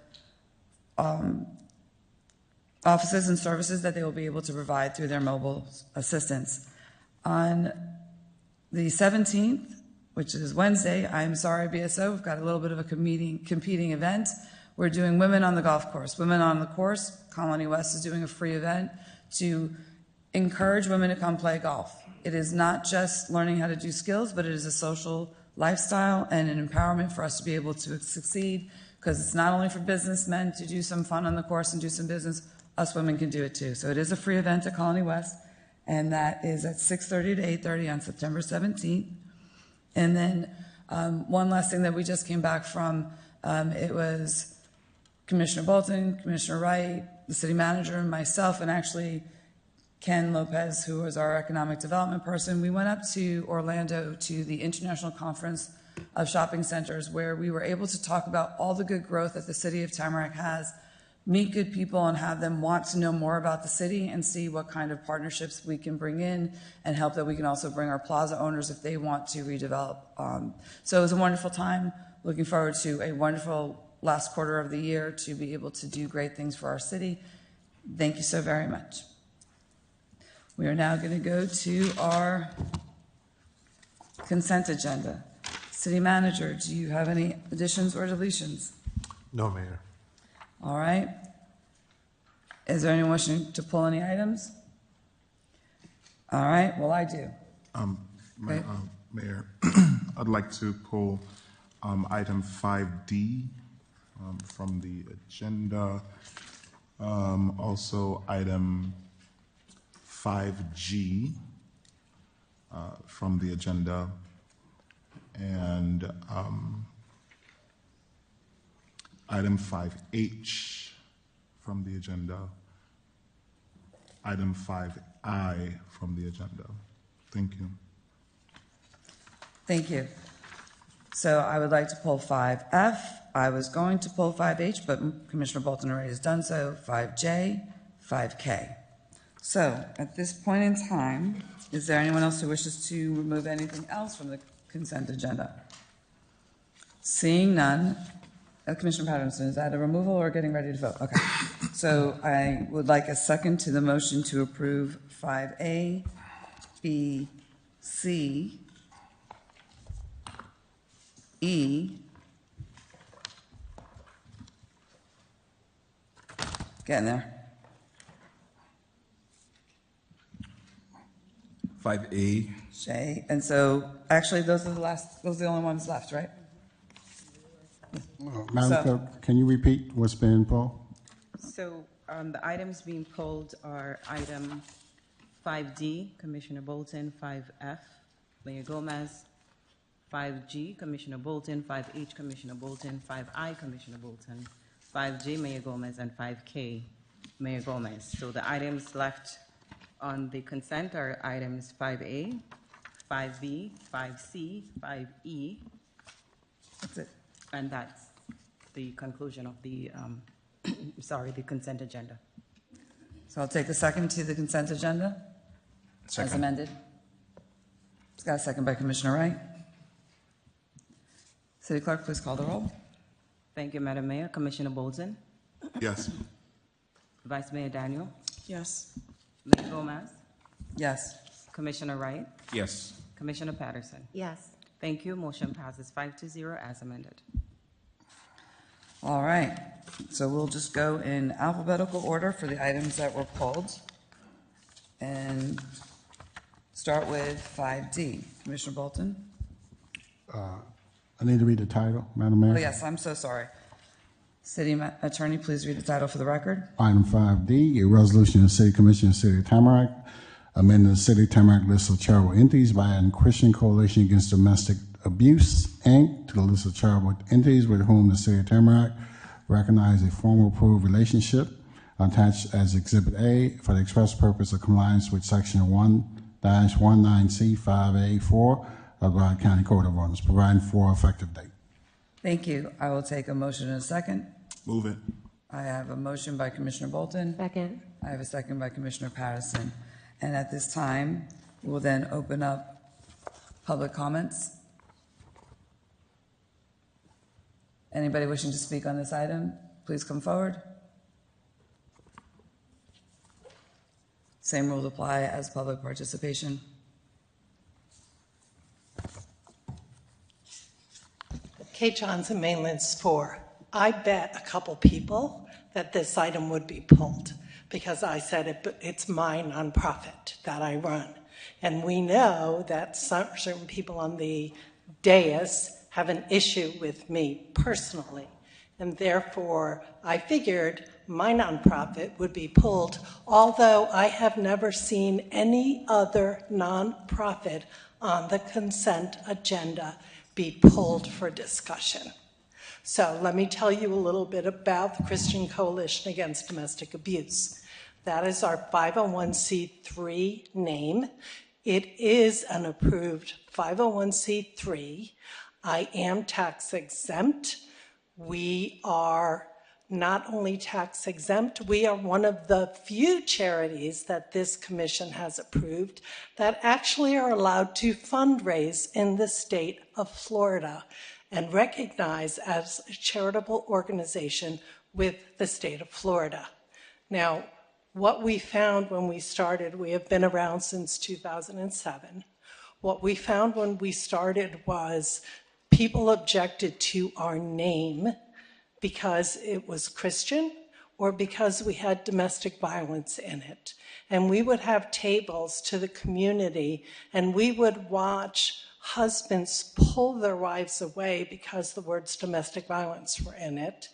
offices and services that they will be able to provide through their mobile assistance. On the 17th, which is Wednesday, I'm sorry, BSO, we've got a little bit of a competing event. We're doing Women on the Golf Course. Women on the Course, Colony West is doing a free event to encourage women to come play golf. It is not just learning how to do skills, but it is a social lifestyle and an empowerment for us to be able to succeed, because it's not only for businessmen to do some fun on the course and do some business, us women can do it too. So it is a free event at Colony West, and that is at 6:30 to 8:30 on September 17th. And then one last thing that we just came back from, it was Commissioner Bolton, Commissioner Wright, the city manager, and myself, and actually Ken Lopez, who was our economic development person. We went up to Orlando to the International Conference of Shopping Centers, where we were able to talk about all the good growth that the city of Tamarac has, meet good people and have them want to know more about the city and see what kind of partnerships we can bring in and help that we can also bring our plaza owners if they want to redevelop. So it was a wonderful time. Looking forward to a wonderful last quarter of the year to be able to do great things for our city. Thank you so very much. We are now going to go to our consent agenda. City Manager, do you have any additions or deletions? No, Mayor. All right. Is there anyone wishing to pull any items? All right. Well, I do. Mayor, I'd like to pull item 5D from the agenda. Also, item 5G from the agenda, and item 5H from the agenda, item 5I from the agenda. Thank you. Thank you. So I would like to pull 5F. I was going to pull 5H, but Commissioner Bolton already has done so. 5J, 5K. So at this point in time, is there anyone else who wishes to remove anything else from the consent agenda? Seeing none, Commissioner Patterson, is that a removal or getting ready to vote? Okay. So I would like a second to the motion to approve 5A, B, C, E, getting there, 5A. J, and so actually those are the only ones left, right? Madam Clerk, can you repeat what's been pulled? So the items being pulled are item 5D, Commissioner Bolton, 5F, Mayor Gomez, 5G, Commissioner Bolton, 5H, Commissioner Bolton, 5I, Commissioner Bolton, 5J, Mayor Gomez, and 5K, Mayor Gomez. So the items left on the consent are items 5A, 5B, 5C, 5E. That's it. And that's the conclusion of the, the consent agenda. So I'll take the second to the consent agenda. Second. As amended. It's got a second by Commissioner Wright. City Clerk, please call the roll. Thank you, Madam Mayor. Commissioner Bolton? Yes. Vice Mayor Daniel? Yes. Mayor Gomez? Yes. Commissioner Wright? Yes. Commissioner Patterson? Yes. Thank you. Motion passes 5-0 as amended. All right, so we'll just go in alphabetical order for the items that were pulled. And start with 5D. Commissioner Bolton? I need to read the title, Madam Mayor. Oh, yes, I'm so sorry. City Attorney, please read the title for the record. Item 5D, a resolution of the City Commission of the City of Tamarac, amending the City of Tamarac list of charitable entities by adding Christian Coalition Against Domestic Abuse, Inc. to the list of charitable entities with whom the City of Tamarac recognizes a formal approved relationship, attached as Exhibit A for the express purpose of compliance with Section 1-19C5A4 of the Broward County Code of Ordinance, providing for effective date. Thank you. I will take a motion in a second. Move it. I have a motion by Commissioner Bolton. Second. I have a second by Commissioner Patterson. And at this time, we'll then open up public comments. Anybody wishing to speak on this item, please come forward. Same rules apply as public participation. Kate Johnson, Mainland's 4. I bet a couple people that this item would be pulled because I said it's my nonprofit that I run. And we know that certain people on the dais have an issue with me personally. And therefore, I figured my nonprofit would be pulled, although I have never seen any other nonprofit on the consent agenda be pulled for discussion. So let me tell you a little bit about the Christian Coalition Against Domestic Abuse. That is our 501c3 name. It is an approved 501c3. I am tax exempt. We are not only tax exempt, we are one of the few charities that this commission has approved that actually are allowed to fundraise in the state of Florida and recognized as a charitable organization with the state of Florida. Now, what we found when we started, we have been around since 2007. What we found when we started was people objected to our name because it was Christian or because we had domestic violence in it. And we would have tables to the community and we would watch husbands pull their wives away because the words domestic violence were in it.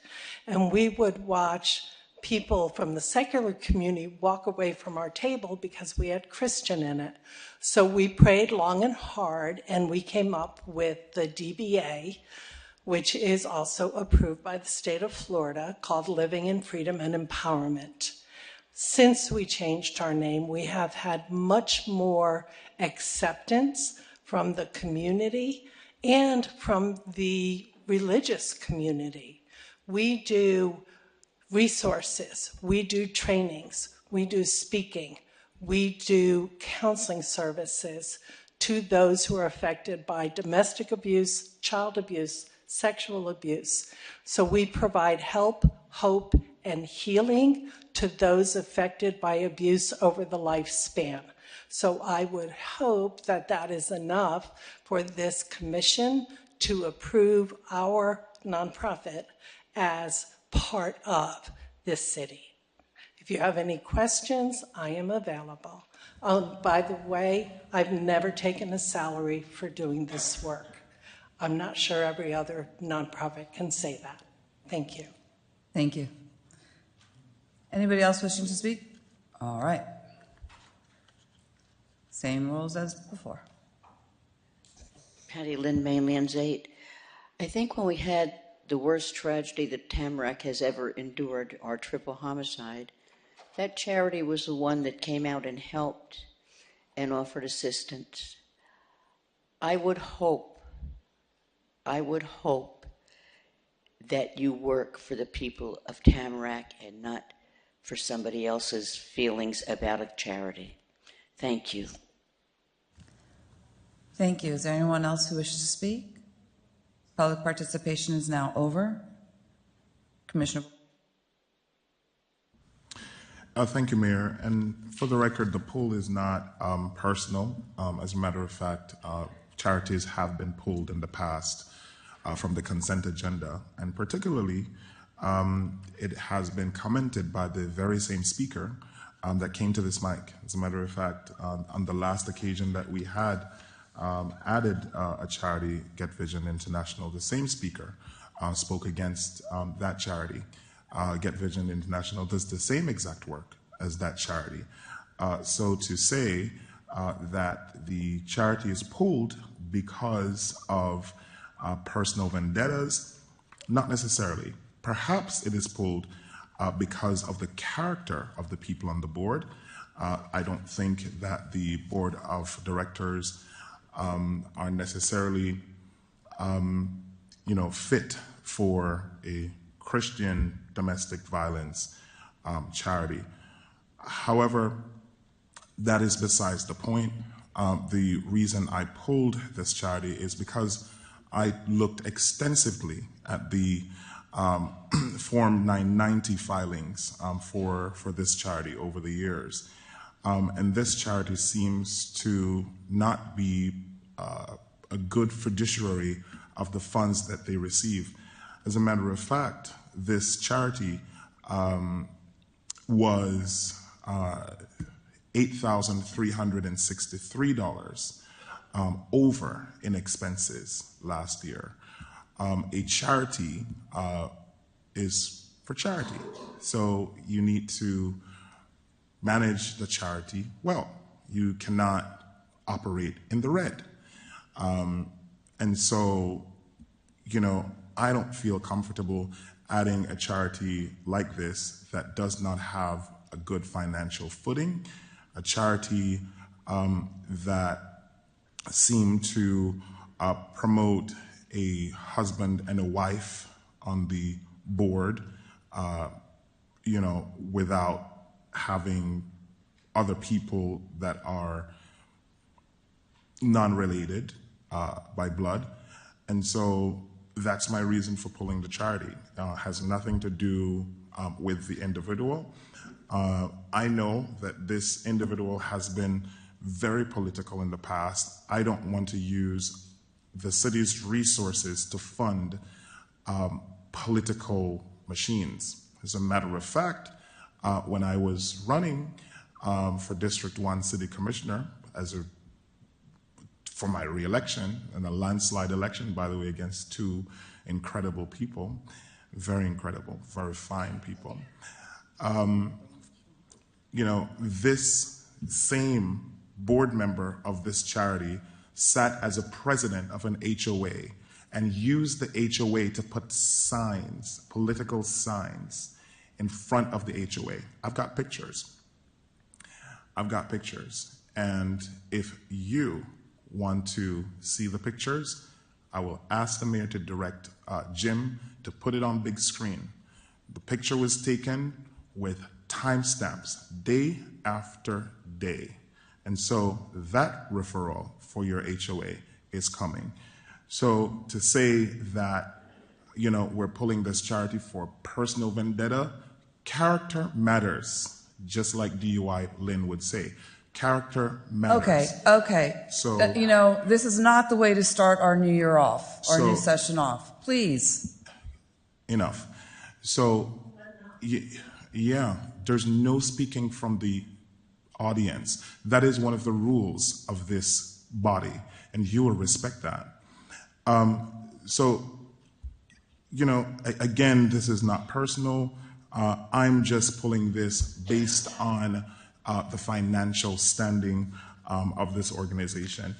And we would watch people from the secular community walk away from our table because we had Christian in it. So we prayed long and hard and we came up with the DBA, which is also approved by the state of Florida, called Living in Freedom and Empowerment. Since we changed our name, we have had much more acceptance from the community and from the religious community. We do resources, we do trainings, we do speaking, we do counseling services to those who are affected by domestic abuse, child abuse, sexual abuse. So we provide help, hope, and healing to those affected by abuse over the lifespan. So I would hope that that is enough for this commission to approve our nonprofit as part of this city. If you have any questions, I am available. By the way, I've never taken a salary for doing this work. I'm not sure every other nonprofit can say that. Thank you. Thank you. Anybody else wishing to speak? All right. Same rules as before. Patty Lynn, Mainlands 8. I think when we had the worst tragedy that Tamarac has ever endured, our triple homicide, that charity was the one that came out and helped and offered assistance. I would hope that you work for the people of Tamarac and not for somebody else's feelings about a charity. Thank you. Thank you. Is there anyone else who wishes to speak? Public participation is now over. Commissioner. Thank you, Mayor. And for the record, the poll is not personal. As a matter of fact, charities have been pulled in the past from the consent agenda, and particularly It has been commented by the very same speaker that came to this mic. As a matter of fact, on the last occasion that we had added a charity, Get Vision International, the same speaker spoke against that charity. Get Vision International does the same exact work as that charity. So to say that the charity is pulled because of personal vendettas, not necessarily. Perhaps it is pulled because of the character of the people on the board. I don't think that the board of directors are necessarily, fit for a Christian domestic violence charity. However, that is besides the point. The reason I pulled this charity is because I looked extensively at the Form 990 filings for this charity over the years. And this charity seems to not be a good fiduciary of the funds that they receive. As a matter of fact, this charity was $8,363 over in expenses last year. A charity is for charity, so you need to manage the charity well. You cannot operate in the red. And so, I don't feel comfortable adding a charity like this that does not have a good financial footing, a charity that seemed to promote a husband and a wife on the board, without having other people that are non-related by blood. And so that's my reason for pulling the charity. Has nothing to do with the individual. I know that this individual has been very political in the past. I don't want to use the city's resources to fund political machines. As a matter of fact, when I was running for District 1 City Commissioner for my re-election, and a landslide election, by the way, against two incredible people, very incredible, very fine people. This same board member of this charity sat as a president of an HOA and used the HOA to put signs, political signs, in front of the HOA. I've got pictures. And if you want to see the pictures, I will ask the mayor to direct Jim to put it on big screen. The picture was taken with timestamps, day after day. And so that referral for your HOA is coming. So to say that, we're pulling this charity for personal vendetta, character matters, just like DUI Lynn would say. Character matters. Okay. So, this is not the way to start our new year off, our new session off. Please. Enough. So, yeah, there's no speaking from the audience. That is one of the rules of this body, and you will respect that. Again, this is not personal. I'm just pulling this based on the financial standing of this organization.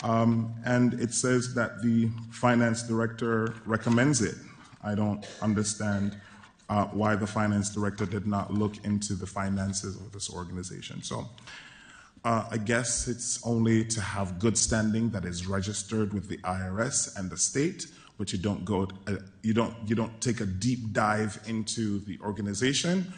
And it says that the finance director recommends it. I don't understand why the finance director did not look into the finances of this organization. So I guess it's only to have good standing that is registered with the IRS and the state, but you don't take a deep dive into the organization.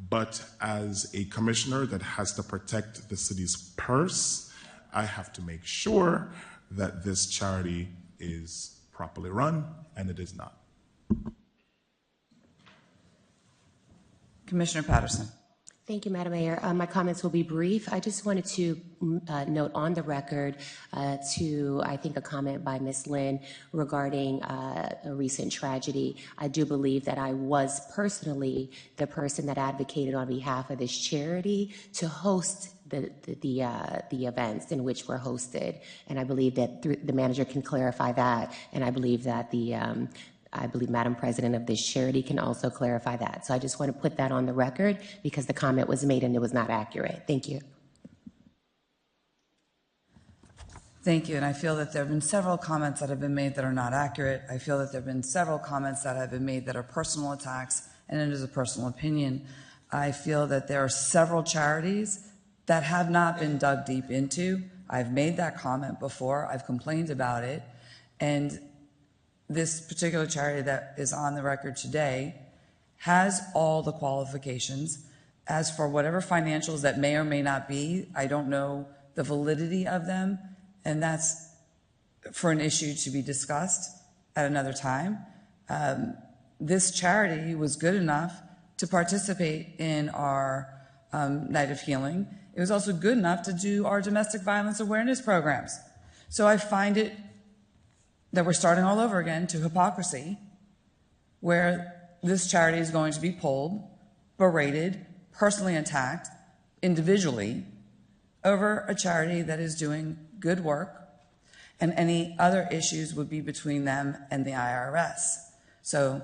But as a commissioner that has to protect the city's purse, I have to make sure that this charity is properly run, and it is not. Commissioner Patterson. Thank you, Madam Mayor. My comments will be brief. I just wanted to note on the record I think, a comment by Ms. Lynn regarding a recent tragedy. I do believe that I was personally the person that advocated on behalf of this charity to host the events in which were hosted, and I believe that the manager can clarify that, and I believe that Madam President of this charity can also clarify that. So I just want to put that on the record because the comment was made and it was not accurate. Thank you. Thank you, and I feel that there have been several comments that have been made that are not accurate. I feel that there have been several comments that have been made that are personal attacks, and it is a personal opinion. I feel that there are several charities that have not been dug deep into. I've made that comment before. I've complained about it, and this particular charity that is on the record today has all the qualifications. As for whatever financials that may or may not be, I don't know the validity of them, and that's for an issue to be discussed at another time. This charity was good enough to participate in our Night of Healing. It was also good enough to do our domestic violence awareness programs. So I find it that we're starting all over again to hypocrisy, where this charity is going to be pulled, berated, personally attacked, individually, over a charity that is doing good work, and any other issues would be between them and the IRS. So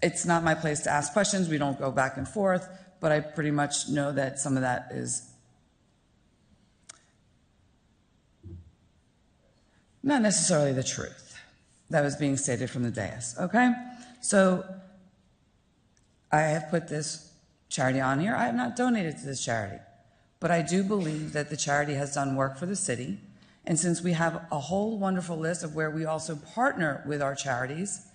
it's not my place to ask questions. We don't go back and forth, but I pretty much know that some of that is not necessarily the truth that was being stated from the dais, okay? So I have put this charity on here. I have not donated to this charity, but I do believe that the charity has done work for the city. And since we have a whole wonderful list of where we also partner with our charities,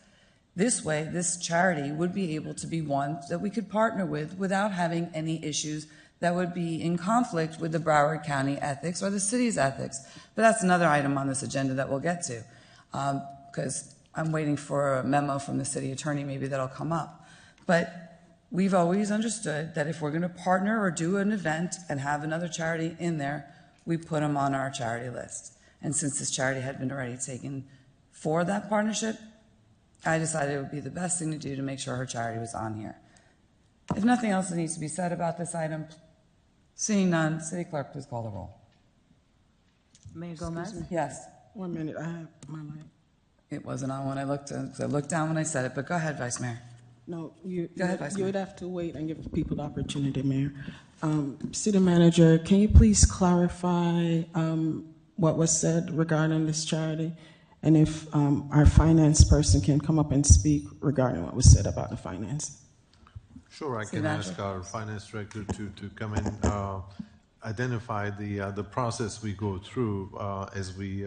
this way, this charity would be able to be one that we could partner with without having any issues that would be in conflict with the Broward County ethics or the city's ethics. But that's another item on this agenda that we'll get to, because I'm waiting for a memo from the city attorney, maybe that'll come up. But we've always understood that if we're going to partner or do an event and have another charity in there, we put them on our charity list. And since this charity had been already taken for that partnership, I decided it would be the best thing to do to make sure her charity was on here. If nothing else needs to be said about this item, seeing none, City Clerk, please call the roll. Mayor Gomez? Yes. 1 minute, I have my light. It wasn't on when I looked. I looked down when I said it, but go ahead, Vice Mayor. No, Go ahead, Vice you Mayor. would have to wait and give people the opportunity, Mayor. City Manager, can you please clarify what was said regarding this charity? And if our finance person can come up and speak regarding what was said about the finance. Sure, I can ask our finance director to come and identify the process we go through as we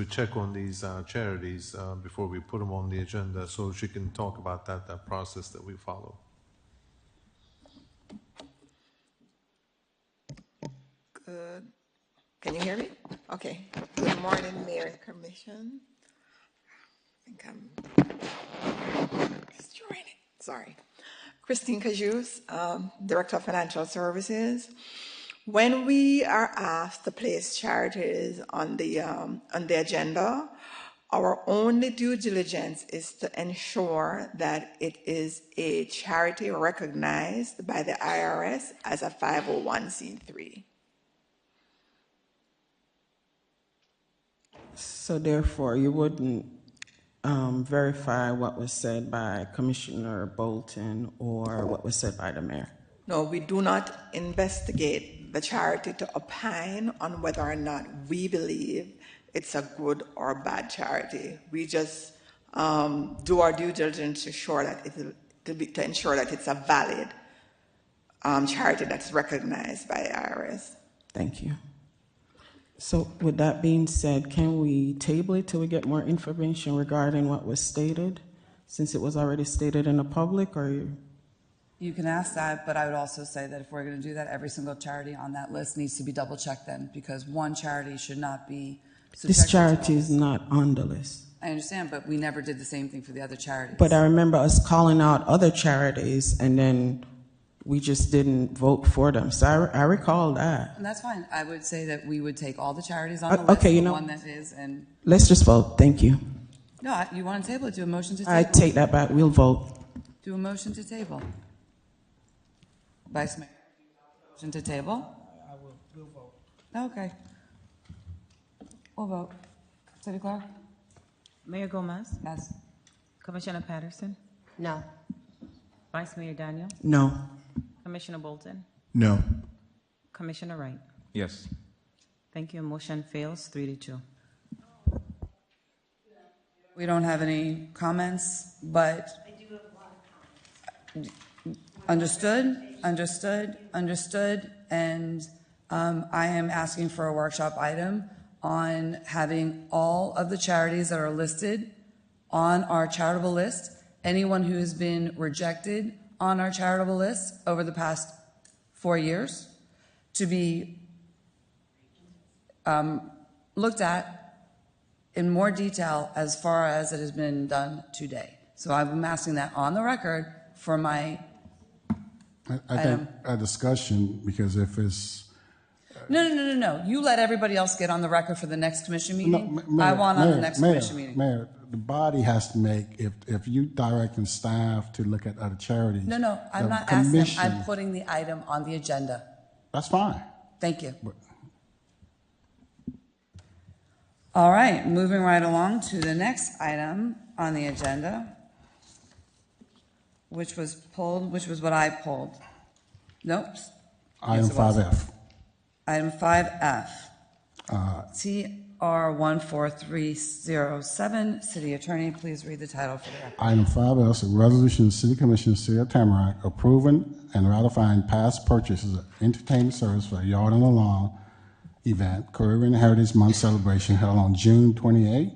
check on these charities before we put them on the agenda, so she can talk about that process that we follow. Good. Can you hear me? Okay. Good morning, Mayor and Commission. I think I'm destroying it. Sorry. Christine Cajus, Director of Financial Services. When we are asked to place charities on the agenda, our only due diligence is to ensure that it is a charity recognized by the IRS as a 501c3. So therefore, you wouldn't verify what was said by Commissioner Bolton or what was said by the mayor? No, we do not investigate the charity to opine on whether or not we believe it's a good or bad charity. We just do our due diligence to ensure that it's a valid charity that's recognized by IRS. Thank you. So with that being said, can we table it till we get more information regarding what was stated, since it was already stated in the public, or You can ask that, but I would also say that if we're going to do that, every single charity on that list needs to be double checked then, because one charity should not be subjected this to charity all is this. not on the list? I understand, but we never did the same thing for the other charities. But I remember us calling out other charities and then we just didn't vote for them. So I recall that. And that's fine. I would say that we would take all the charities on the Okay, list, you the know, one that is, and let's just vote. Thank you. no, you want to table it? Do a motion to table. I take that back. We'll vote. Do a motion to table. Vice Mayor, motion to table. We'll vote. Okay. We'll vote. City Clerk. Mayor Gomez? Yes. Commissioner Patterson? No. Vice Mayor Daniel? No. Commissioner Bolton? No. Commissioner Wright? Yes. Thank you. Motion fails 3-2. We don't have any comments, but understood, and I am asking for a workshop item on having all of the charities that are listed on our charitable list, anyone who has been rejected on our charitable list over the past 4 years, to be looked at in more detail as far as it has been done today. So I'm asking that on the record for my I think a discussion, because if it's... No. You let everybody else get on the record for the next commission meeting. Mayor, I want on the next commission meeting. Mayor, the body has to make, if you directing staff to look at other charities... No, I'm the not asking them. commission- I'm putting the item on the agenda. That's fine. Thank you. All right, moving right along to the next item on the agenda, which was what I pulled. Nope. Item Yes, it was. 5F. Item 5F. TR 14307. City Attorney, please read the title for the record. Item 5F is a resolution of the City Commission, City of Tamarac, approving and ratifying past purchases of entertainment service for a Yard on the Lawn event, Caribbean Heritage Month celebration held on June 28,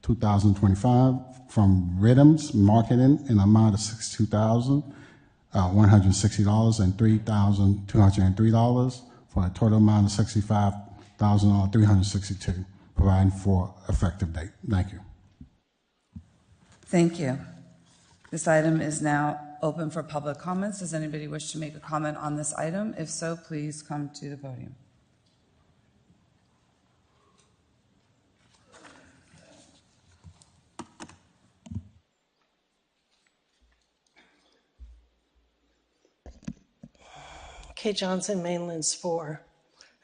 2025, from Rhythms Marketing in the amount of $62,160 and $3,203 for a total amount of $65,362, providing for effective date. Thank you. Thank you. This item is now open for public comments. Does anybody wish to make a comment on this item? If so, please come to the podium. Kay Johnson, Mainlands 4.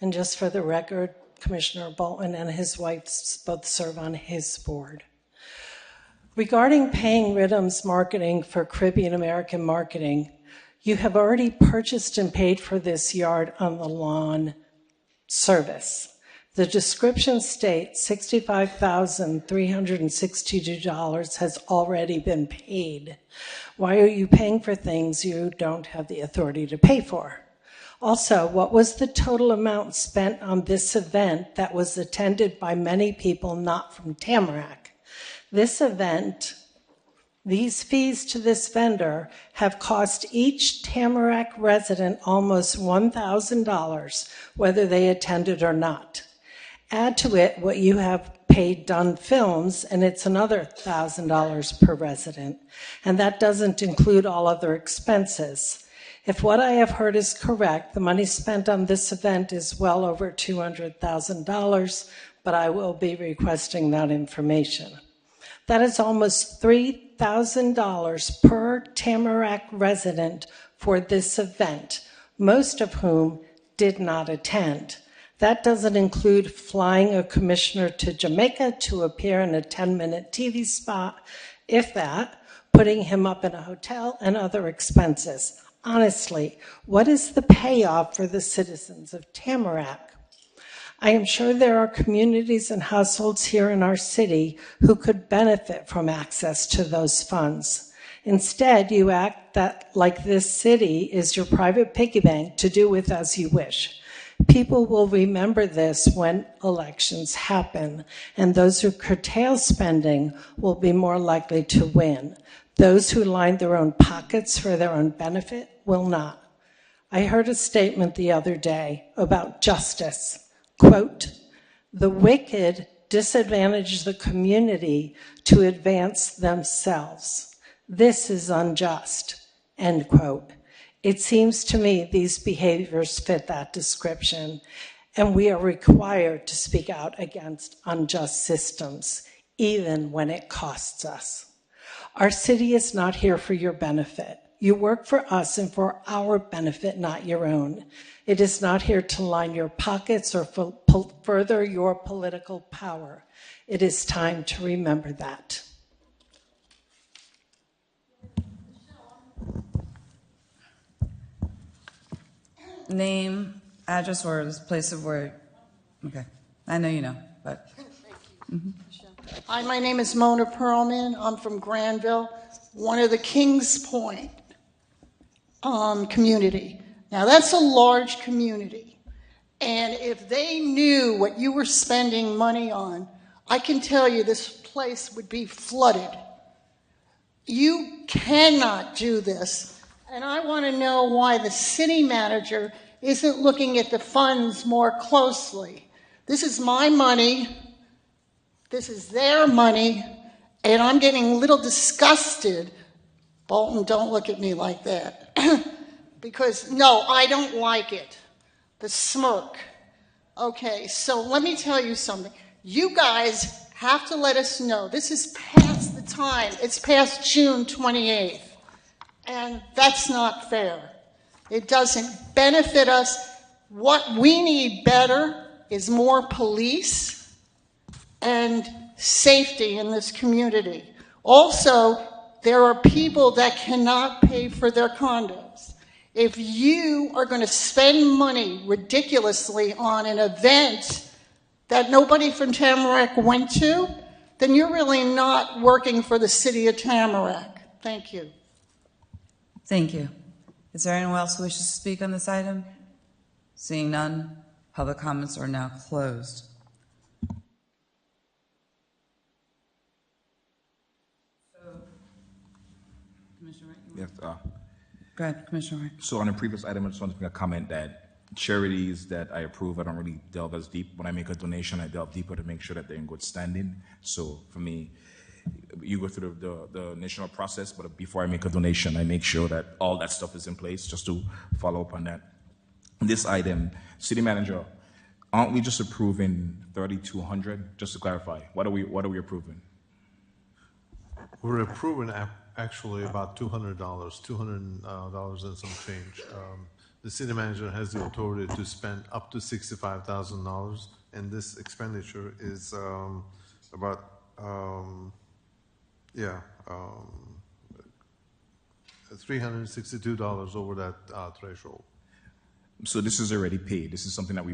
And just for the record, Commissioner Bolton and his wife both serve on his board. Regarding paying Rhythms Marketing for Caribbean American marketing, you have already purchased and paid for this Yard on the Lawn service. The description states $65,362 has already been paid. Why are you paying for things you don't have the authority to pay for? Also, what was the total amount spent on this event that was attended by many people not from Tamarac? This event, these fees to this vendor have cost each Tamarac resident almost $1,000, whether they attended or not. Add to it what you have paid Dunn Films, and it's another $1,000 per resident. And that doesn't include all other expenses. If what I have heard is correct, the money spent on this event is well over $200,000, but I will be requesting that information. That is almost $3,000 per Tamarac resident for this event, most of whom did not attend. That doesn't include flying a commissioner to Jamaica to appear in a 10-minute TV spot, if that, putting him up in a hotel, and other expenses. Honestly, what is the payoff for the citizens of Tamarac? I am sure there are communities and households here in our city who could benefit from access to those funds. Instead, you act like this city is your private piggy bank to do with as you wish. People will remember this when elections happen, and those who curtail spending will be more likely to win. Those who line their own pockets for their own benefit will not. I heard a statement the other day about justice. Quote, "The wicked disadvantage the community to advance themselves. This is unjust." End quote. It seems to me these behaviors fit that description, and we are required to speak out against unjust systems, even when it costs us. Our city is not here for your benefit. You work for us and for our benefit, not your own. It is not here to line your pockets or further your political power. It is time to remember that. Name, address, or place of work. Okay, I know you know, but. Hi, my name is Mona Perlman. I'm from Granville, one of the Kings Point community. Now, that's a large community. And if they knew what you were spending money on, I can tell you this place would be flooded. You cannot do this. And I want to know why the city manager isn't looking at the funds more closely. This is my money. This is their money, and I'm getting a little disgusted. Bolton, don't look at me like that. Because, no, I don't like it. The smirk. Okay, so let me tell you something. You guys have to let us know. This is past the time. It's past June 28th. And that's not fair. It doesn't benefit us. What we need better is more police and safety in this community. Also, there are people that cannot pay for their condos. If you are going to spend money ridiculously on an event that nobody from Tamarac went to, then you're really not working for the city of Tamarac. Thank you. Thank you. Is there anyone else who wishes to speak on this item? Seeing none, public comments are now closed. Yes, Go ahead, Commissioner Wright. so on a previous item, I just wanted to make a comment that charities that I approve, I don't really delve as deep. When I make a donation, I delve deeper to make sure that they're in good standing. So for me, you go through the national process, but before I make a donation, I make sure that all that stuff is in place, just to follow up on that. This item, city manager, aren't we just approving 3,200? Just to clarify, what are we approving? We're approving actually about $200 and some change. The city manager has the authority to spend up to $65,000, and this expenditure is about $362 over that threshold. So this is already paid. This is something that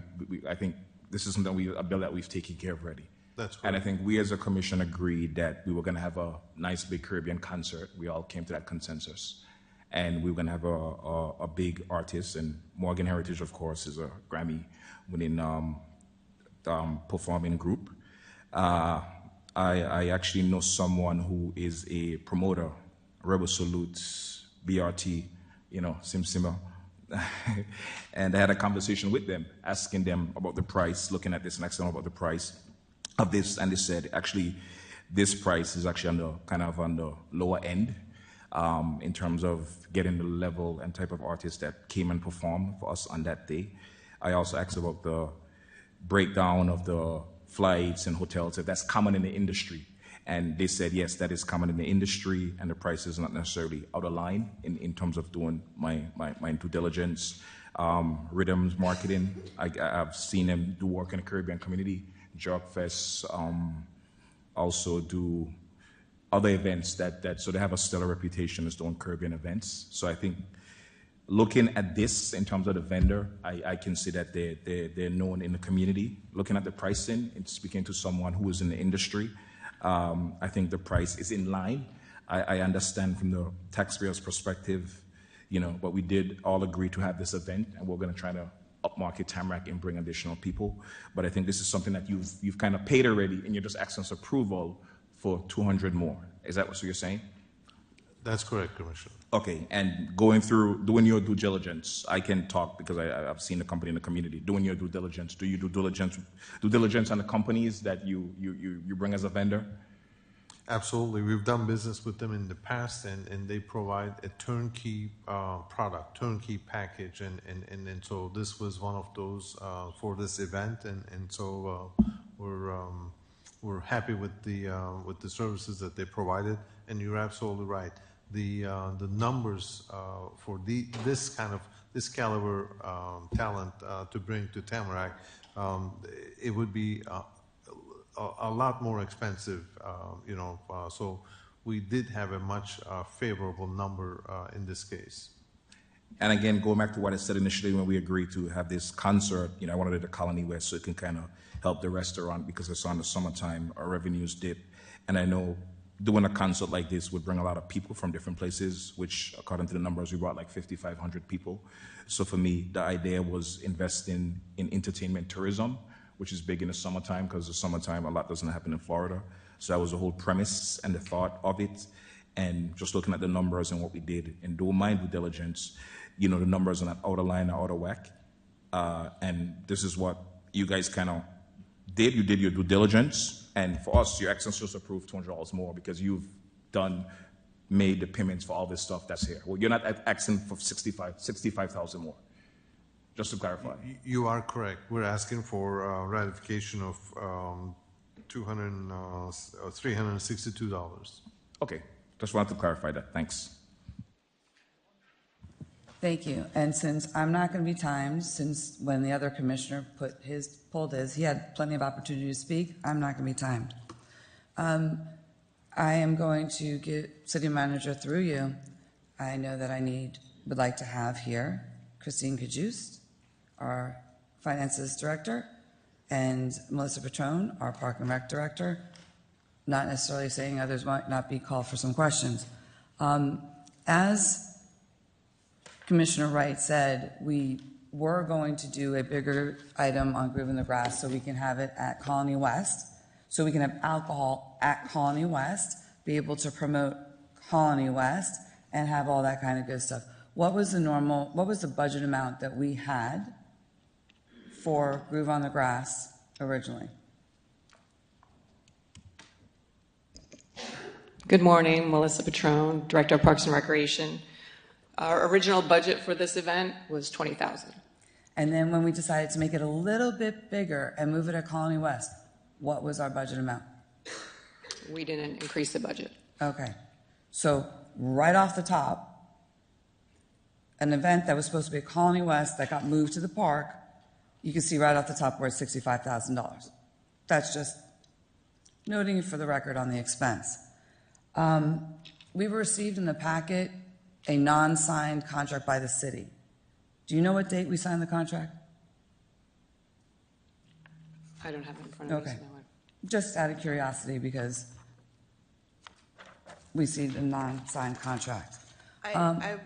I think this is something a bill that we've taken care of already. That's correct. And I think we as a commission agreed that we were going to have a nice big Caribbean concert. We all came to that consensus. And we were going to have a big artist, and Morgan Heritage, of course, is a Grammy-winning performing group. I actually know someone who is a promoter, Rebel Salutes, BRT, Sim Simmer. And I had a conversation with them, asking them about the price, looking at this and asking them about the price of this, and they said actually this price is actually on the lower end in terms of getting the level and type of artists that came and performed for us on that day. I also asked about the breakdown of the flights and hotels, if that's common in the industry. And they said, yes, that is common in the industry, and the price is not necessarily out of line in terms of doing my due diligence. Rhythms marketing, I've seen them do work in the Caribbean community. Jog Fest, also do other events so they have a stellar reputation as doing Caribbean events. So I think looking at this in terms of the vendor, I can see that they're known in the community. Looking at the pricing and speaking to someone who is in the industry, I think the price is in line. I understand from the taxpayer's perspective, but we did all agree to have this event, and we're going to try to upmarket Tamarac and bring additional people. But I think this is something that you've kind of paid already, and you're just asking us approval for 200 more. Is that what you're saying? That's correct, Commissioner. Okay, and doing your due diligence, I can talk because I've seen the company in the community. Doing your due diligence, do you do diligence on the companies that you bring as a vendor? Absolutely. We've done business with them in the past, and they provide a turnkey product, turnkey package, and so this was one of those for this event, and so we're happy with the services that they provided. And you're absolutely right. The numbers for this caliber talent to bring to Tamarac, it would be a lot more expensive, so we did have a much favorable number in this case. And again, going back to what I said initially when we agreed to have this concert, I wanted it at Colony West so it can kind of help the restaurant, because it's on the summertime, our revenues dip. And I know doing a concert like this would bring a lot of people from different places, which according to the numbers, we brought like 5,500 people. So for me, the idea was investing in entertainment tourism, which is big in the summertime, because the summertime, a lot doesn't happen in Florida. So that was the whole premise and the thought of it. And just looking at the numbers and what we did, and doing my due diligence, the numbers are not out of line or out of whack. And this is what you guys kind of did. You did your due diligence. And for us, your Excellency just approved $200 more because you've made the payments for all this stuff that's here. Well, you're not asking for 65,000 more. Just to clarify. You are correct. We're asking for ratification of $362. Okay. Just wanted to clarify that. Thanks. Thank you. And since I'm not going to be timed, since when the other commissioner pulled his, he had plenty of opportunity to speak, I'm not going to be timed. I am going to get City Manager through you. I know that would like to have here Christine Cajuste, our Finances Director, and Melissa Petrone, our Park and Rec Director, not necessarily saying others might not be called for some questions. As Commissioner Wright said, we were going to do a bigger item on Groove in the Grass so we can have it at Colony West, so we can have alcohol at Colony West, be able to promote Colony West, and have all that kind of good stuff. What was the budget amount that we had for Groove on the Grass originally? Good morning, Melissa Petrone, Director of Parks and Recreation. Our original budget for this event was $20,000. And then when we decided to make it a little bit bigger and move it at Colony West, what was our budget amount? We didn't increase the budget. Okay. So right off the top, an event that was supposed to be at Colony West that got moved to the park, you can see right off the top where it's $65,000. That's just noting for the record on the expense. We received in the packet a non-signed contract by the city. Do you know what date we signed the contract? I don't have it in front of me. Okay. Just out of curiosity, because we see the non-signed contract. I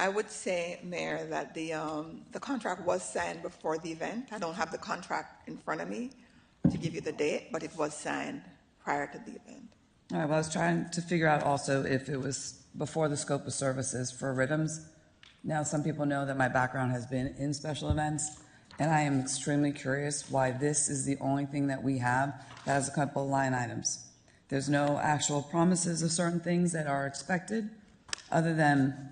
would say, Mayor, that the contract was signed before the event. I don't have the contract in front of me to give you the date, but it was signed prior to the event. All right, well, I was trying to figure out also if it was before the scope of services for rhythms. Now, some people know that my background has been in special events, and I am extremely curious why this is the only thing that we have that has a couple of line items. There's no actual promises of certain things that are expected, other than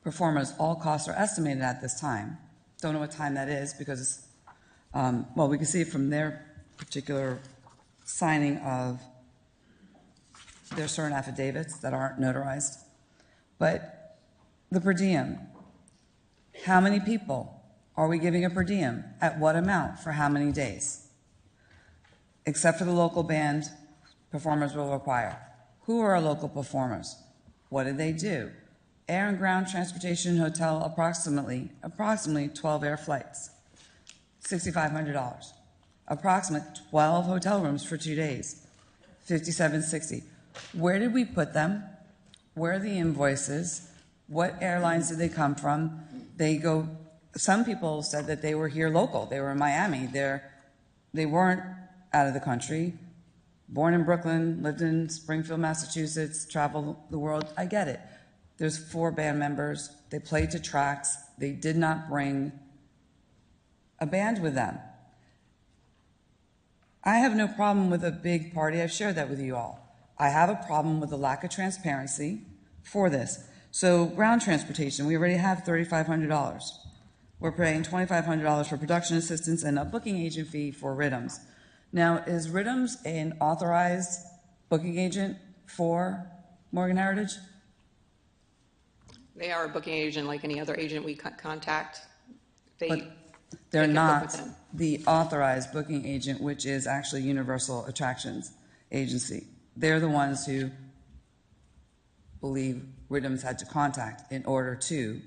performers, all costs are estimated at this time. Don't know what time that is because, well, we can see from their particular signing of their certain affidavits that aren't notarized. But the per diem, how many people are we giving a per diem? At what amount for how many days? Except for the local band, performers will require. Who are our local performers? What do they do? Air and ground transportation, hotel, approximately 12 air flights, $6,500. Approximate 12 hotel rooms for 2 days, $5,760. Where did we put them? Where are the invoices? What airlines did they come from? Some people said that they were here local. They were in Miami. They weren't out of the country. Born in Brooklyn, lived in Springfield, Massachusetts, traveled the world. I get it. There's 4 band members. They played to tracks. They did not bring a band with them. I have no problem with a big party. I've shared that with you all. I have a problem with the lack of transparency for this. So ground transportation, we already have $3,500. We're paying $2,500 for production assistance and a booking agent fee for Rhythms. Now, is Rhythms an authorized booking agent for Morgan Heritage? They are a booking agent like any other agent we contact. But they're not the authorized booking agent, which is actually Universal Attractions Agency. They're the ones who believe Rhythms had to contact in order to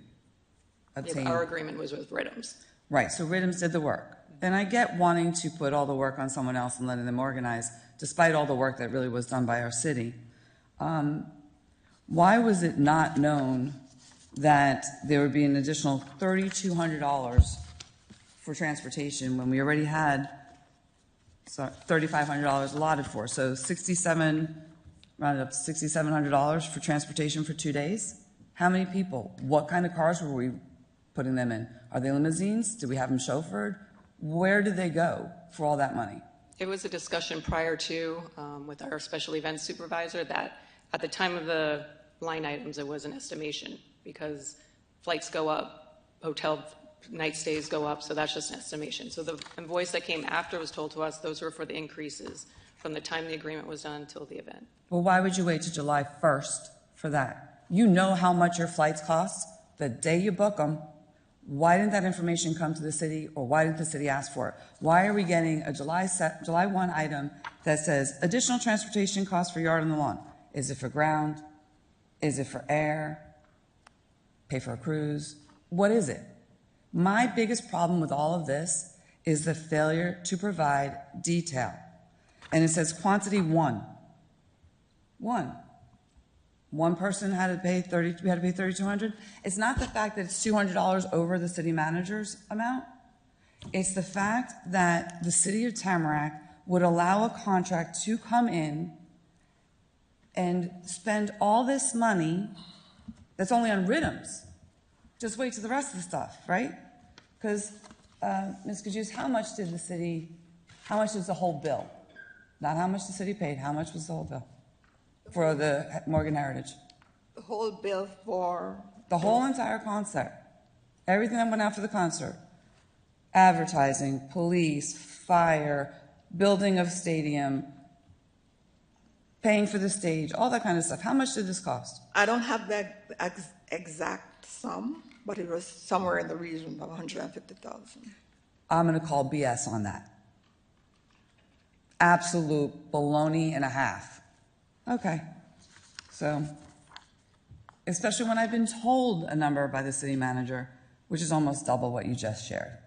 obtain. Our agreement was with Rhythms. Right, so Rhythms did the work. And I get wanting to put all the work on someone else and letting them organize, despite all the work that really was done by our city. Why was it not known that there would be an additional $3,200 for transportation when we already had $3,500 allotted for? So rounded up to $6,700 for transportation for 2 days? How many people? What kind of cars were we putting them in? Are they limousines? Did we have them chauffeured? Where did they go for all that money? It was a discussion prior to with our special events supervisor that at the time of the line items, it was an estimation because flights go up, hotel night stays go up, so that's just an estimation. So the invoice that came after was told to us those were for the increases from the time the agreement was done until the event. Well, why would you wait till July 1st for that? You know how much your flights cost the day you book them. Why didn't that information come to the city, or why didn't the city ask for it? Why are we getting a July 1 item that says additional transportation costs for yard on the lawn? Is it for ground? Is it for air? Pay for a cruise? What is it? My biggest problem with all of this is the failure to provide detail. And it says quantity one. One person had to pay $3,200. It's not the fact that it's $200 over the city manager's amount. It's the fact that the city of Tamarac would allow a contract to come in and spend all this money that's only on Rhythms. Just wait till the rest of the stuff, right? Because, Ms. Kajus, how much is the whole bill? Not how much the city paid, how much was the whole bill for the Morgan Heritage? The whole bill for? The whole entire concert. Everything that went out for the concert. Advertising, police, fire, building of stadium, paying for the stage, all that kind of stuff. How much did this cost? I don't have that exact sum, but it was somewhere in the region of $150,000. I'm going to call BS on that. Absolute baloney and a half. Okay. So, especially when I've been told a number by the city manager, which is almost double what you just shared.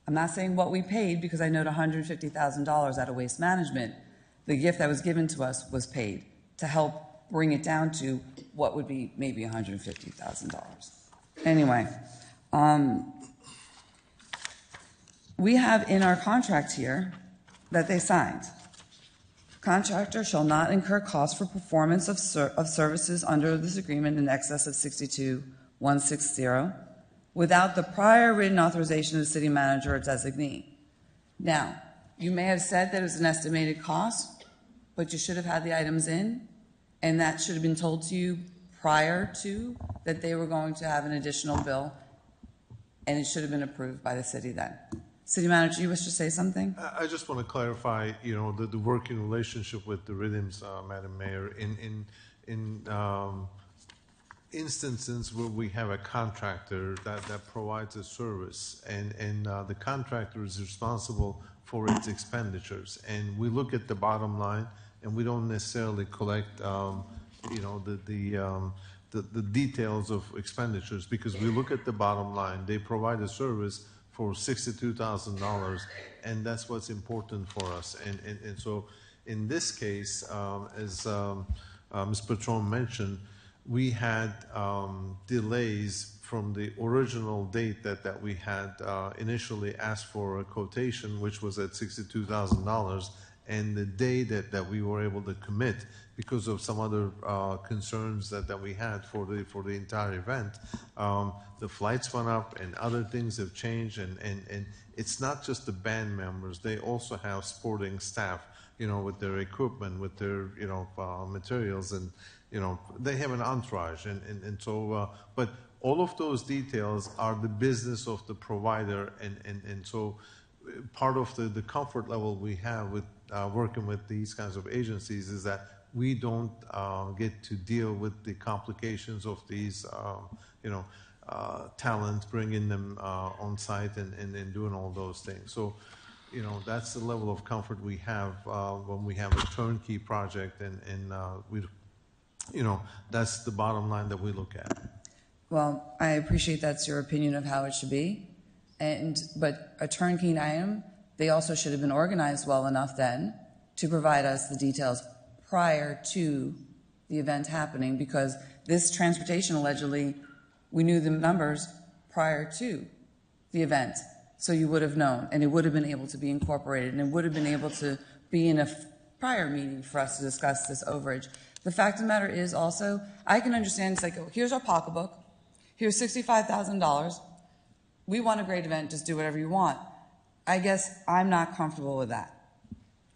I'm not saying what we paid because I know $150,000 out of waste management. The gift that was given to us was paid to help bring it down to what would be maybe $150,000. Anyway, we have in our contract here that they signed. Contractor shall not incur costs for performance of services under this agreement in excess of $62,160 without the prior written authorization of the city manager or designee. Now, you may have said that it was an estimated cost, but you should have had the items in, and that should have been told to you prior to that they were going to have an additional bill, and it should have been approved by the city then. City manager, you wish to say something? I just want to clarify, the working relationship with the Rhythms, Madam Mayor. In instances where we have a contractor that provides a service, and the contractor is responsible for its expenditures, and we look at the bottom line, and we don't necessarily collect, the details of expenditures, because we look at the bottom line. They provide a service for $62,000, and that's what's important for us. And so in this case, as Ms. Patron mentioned, we had delays from the original date that we had initially asked for a quotation, which was at $62,000, and the day that we were able to commit because of some other concerns that we had for the entire event. The flights went up and other things have changed, and it's not just the band members. They also have sporting staff, with their equipment, with their, materials, and, they have an entourage. And so, but all of those details are the business of the provider. And so part of the comfort level we have with working with these kinds of agencies is that we don't get to deal with the complications of these, talents, bringing them on site and doing all those things. So, that's the level of comfort we have when we have a turnkey project, and we, that's the bottom line that we look at. Well, I appreciate that's your opinion of how it should be, but a turnkey item, they also should have been organized well enough then to provide us the details prior to the event happening, because this transportation, allegedly, we knew the numbers prior to the event. So you would have known, and it would have been able to be incorporated, and it would have been able to be in a prior meeting for us to discuss this overage. The fact of the matter is also, I can understand, it's like, oh, here's our pocketbook, here's $65,000, we want a great event, just do whatever you want. I guess I'm not comfortable with that.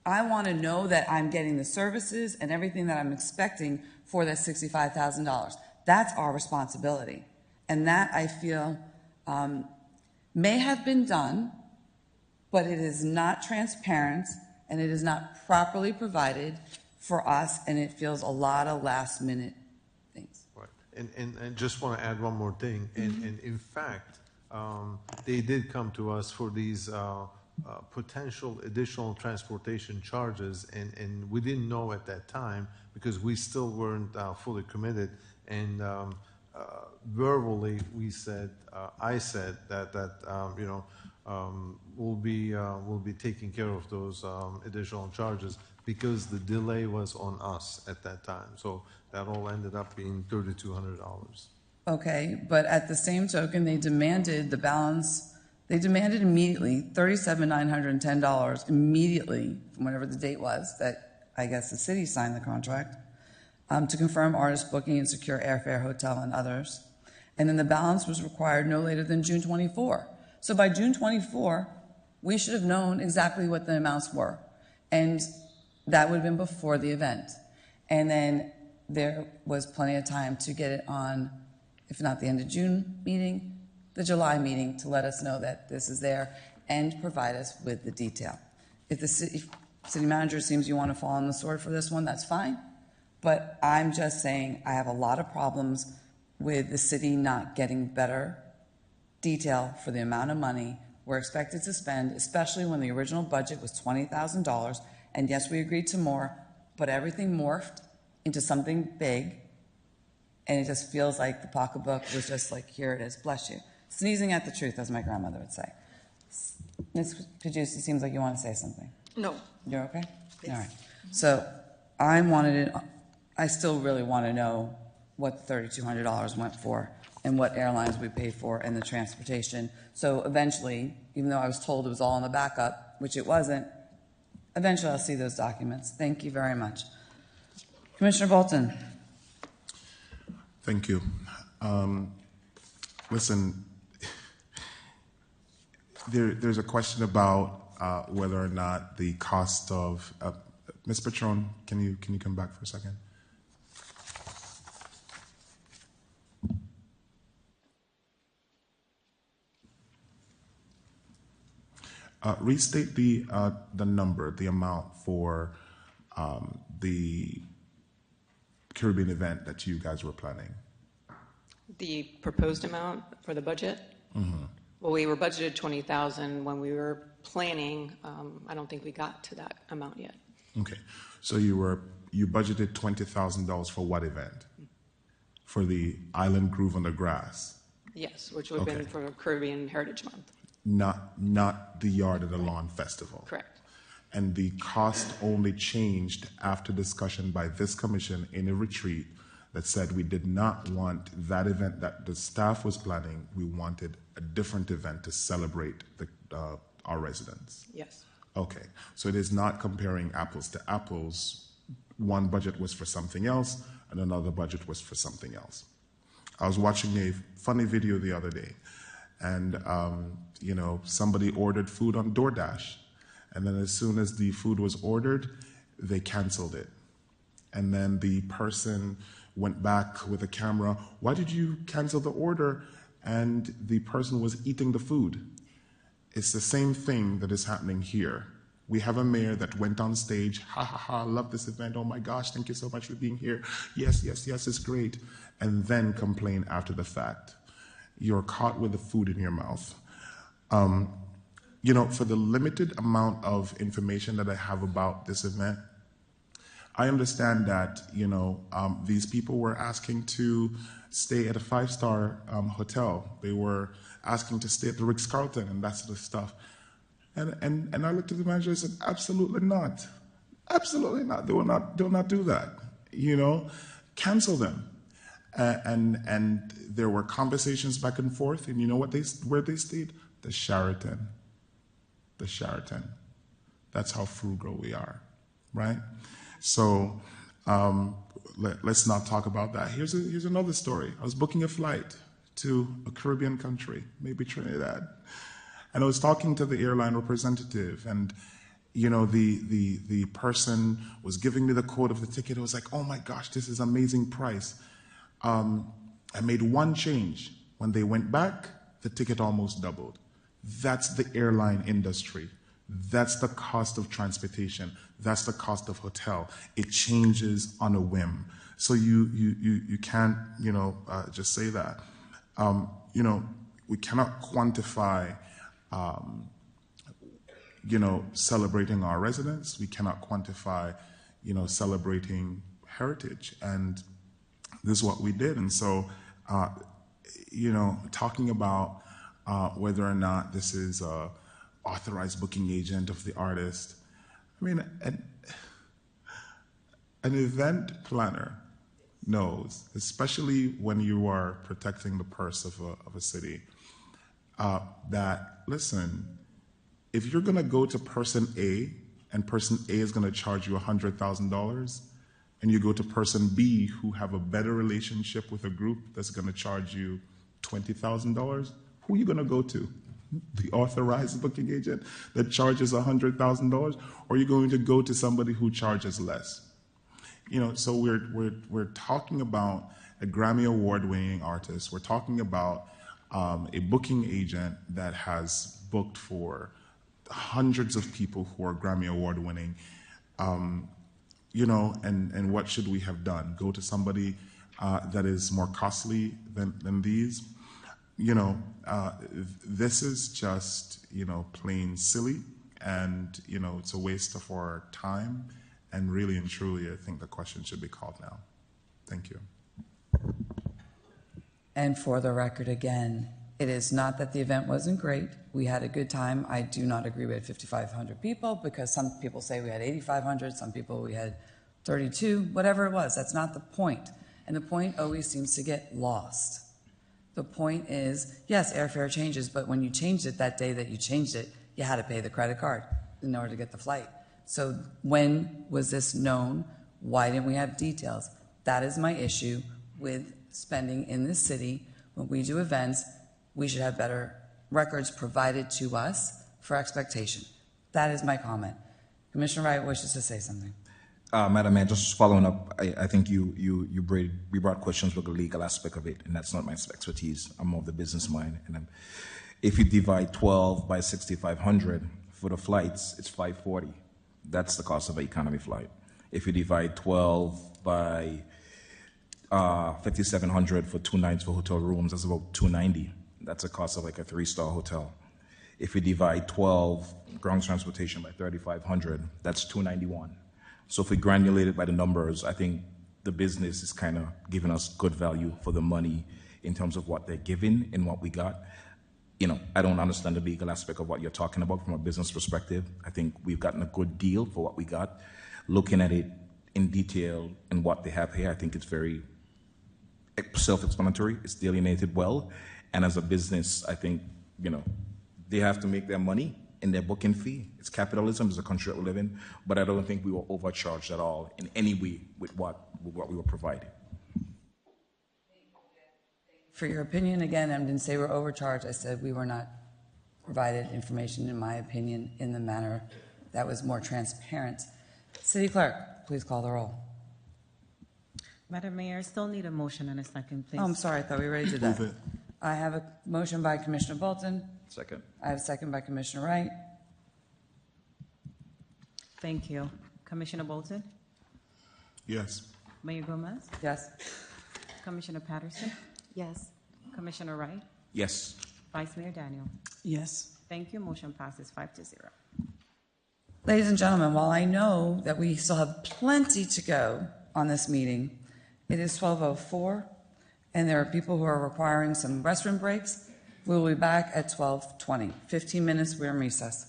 I want to know that I'm getting the services and everything that I'm expecting for that $65,000. That's our responsibility. And that, I feel, may have been done, but it is not transparent and it is not properly provided for us, and it feels a lot of last minute things. Right. And just want to add one more thing. And in fact, they did come to us for these potential additional transportation charges, and we didn't know at that time because we still weren't fully committed. And verbally, we said, I said that we'll be taking care of those additional charges because the delay was on us at that time. So that all ended up being $3,200. Okay, but at the same token, they demanded the balance. They demanded immediately $37,910 immediately from whatever the date was that I guess the city signed the contract to confirm artist booking and secure airfare, hotel, and others. And then the balance was required no later than June 24. So by June 24, we should have known exactly what the amounts were. And that would have been before the event. And then there was plenty of time to get it on, if not the end of June meeting, the July meeting, to let us know that this is there and provide us with the detail. If the city manager seems you want to fall on the sword for this one, that's fine. But I'm just saying I have a lot of problems with the city not getting better detail for the amount of money we're expected to spend, especially when the original budget was $20,000. And yes, we agreed to more, but everything morphed into something big. And it just feels like the pocketbook was just like, here it is, bless you. Sneezing at the truth, as my grandmother would say. Ms. Cajusi, seems like you want to say something. No. You're okay? Yes. All right. So I still really want to know what the $3,200 went for and what airlines we paid for and the transportation. So eventually, even though I was told it was all in the backup, which it wasn't, eventually I'll see those documents. Thank you very much. Commissioner Bolton. Thank you. Listen, there's a question about whether or not the cost of Ms. Patron, can you come back for a second? Restate the number, the amount for the Caribbean event that you guys were planning. The proposed amount for the budget? Mm-hmm. Well, we were budgeted $20,000 when we were planning. I don't think we got to that amount yet. Okay, so you budgeted $20,000 for what event? For the Island Groove on the Grass? Yes, which would have been for Caribbean Heritage Month. Not the Yard of the Lawn Festival. Correct. And the cost only changed after discussion by this commission in a retreat that said we did not want that event that the staff was planning. We wanted a different event to celebrate our residents. Yes. Okay, so it is not comparing apples to apples. One budget was for something else, and another budget was for something else. I was watching a funny video the other day, and somebody ordered food on DoorDash, and then as soon as the food was ordered, they canceled it. And then the person went back with a camera, "Why did you cancel the order?" And the person was eating the food. It's the same thing that is happening here. We have a mayor that went on stage, "Ha ha ha, love this event, oh my gosh, thank you so much for being here. Yes, yes, yes, it's great." And then complain after the fact. You're caught with the food in your mouth. For the limited amount of information that I have about this event, I understand that, these people were asking to stay at a 5-star hotel. They were asking to stay at the Ritz-Carlton and that sort of stuff. And I looked at the manager and said, absolutely not. Absolutely not. They will not do that. Cancel them. And there were conversations back and forth, and you know where they stayed? The Sheraton. The Sheraton. That's how frugal we are, right? So let's not talk about that. Here's another story. I was booking a flight to a Caribbean country, maybe Trinidad, and I was talking to the airline representative, and the person was giving me the code of the ticket. It was like, "Oh my gosh, this is amazing price." I made one change. When they went back, the ticket almost doubled. That's the airline industry. That's the cost of transportation. That's the cost of hotel. It changes on a whim. So you can't just say that. We cannot quantify celebrating our residents. We cannot quantify celebrating heritage, and this is what we did. And so talking about whether or not this is a authorized booking agent of the artist. I mean, an event planner knows, especially when you are protecting the purse of a city, that, listen, if you're going to go to person A and person A is going to charge you $100,000, and you go to person B who have a better relationship with a group that's going to charge you $20,000, who are you going to go to? The authorized booking agent that charges $100,000, or are you going to go to somebody who charges less? So we're talking about a Grammy Award-winning artist. We're talking about a booking agent that has booked for hundreds of people who are Grammy Award-winning. And what should we have done? Go to somebody that is more costly than these? This is just, plain silly, and, it's a waste of our time. And really and truly, I think the question should be called now. Thank you. And for the record, again, it is not that the event wasn't great. We had a good time. I do not agree we had 5,500 people, because some people say we had 8,500, some people we had 32, whatever it was. That's not the point. And the point always seems to get lost. The point is, yes, airfare changes, but when you changed it that day that you changed it, you had to pay the credit card in order to get the flight. So when was this known? Why didn't we have details? That is my issue with spending in this city. When we do events, we should have better records provided to us for expectation. That is my comment. Commissioner Wright wishes to say something. Madam Mayor, just following up, I think you brought questions with the legal aspect of it, and that's not my expertise. I'm more of the business mind. And if you divide 12 by 6,500 for the flights, it's 540. That's the cost of an economy flight. If you divide 12 by 5,700 for 2 nights for hotel rooms, that's about 290. That's a cost of like a 3-star hotel. If you divide 12 ground transportation by 3,500, that's 291. So if we granulate it by the numbers, I think the business is kind of giving us good value for the money in terms of what they're giving and what we got. I don't understand the legal aspect of what you're talking about from a business perspective. I think we've gotten a good deal for what we got. Looking at it in detail and what they have here, I think it's very self-explanatory. It's delineated well. And as a business, I think, they have to make their money. in their booking fee. It's capitalism, it's a country that we live in, but I don't think we were overcharged at all in any way with what we were providing. For your opinion, again, I didn't say we're overcharged. I said we were not provided information, in my opinion, in the manner that was more transparent. City Clerk, please call the roll. Madam Mayor, I still need a motion and a second, please. Oh, I'm sorry. I thought we already did that. Move it. I have a motion by Commissioner Bolton. Second. I have a second by Commissioner Wright. Thank you. Commissioner Bolton? Yes. Mayor Gomez? Yes. Commissioner Patterson? Yes. Commissioner Wright? Yes. Vice Mayor Daniel? Yes. Thank you. Motion passes 5-0. Ladies and gentlemen, while I know that we still have plenty to go on this meeting, it is 12:04, and there are people who are requiring some restroom breaks. We will be back at 12:20. 15 minutes, we're in recess.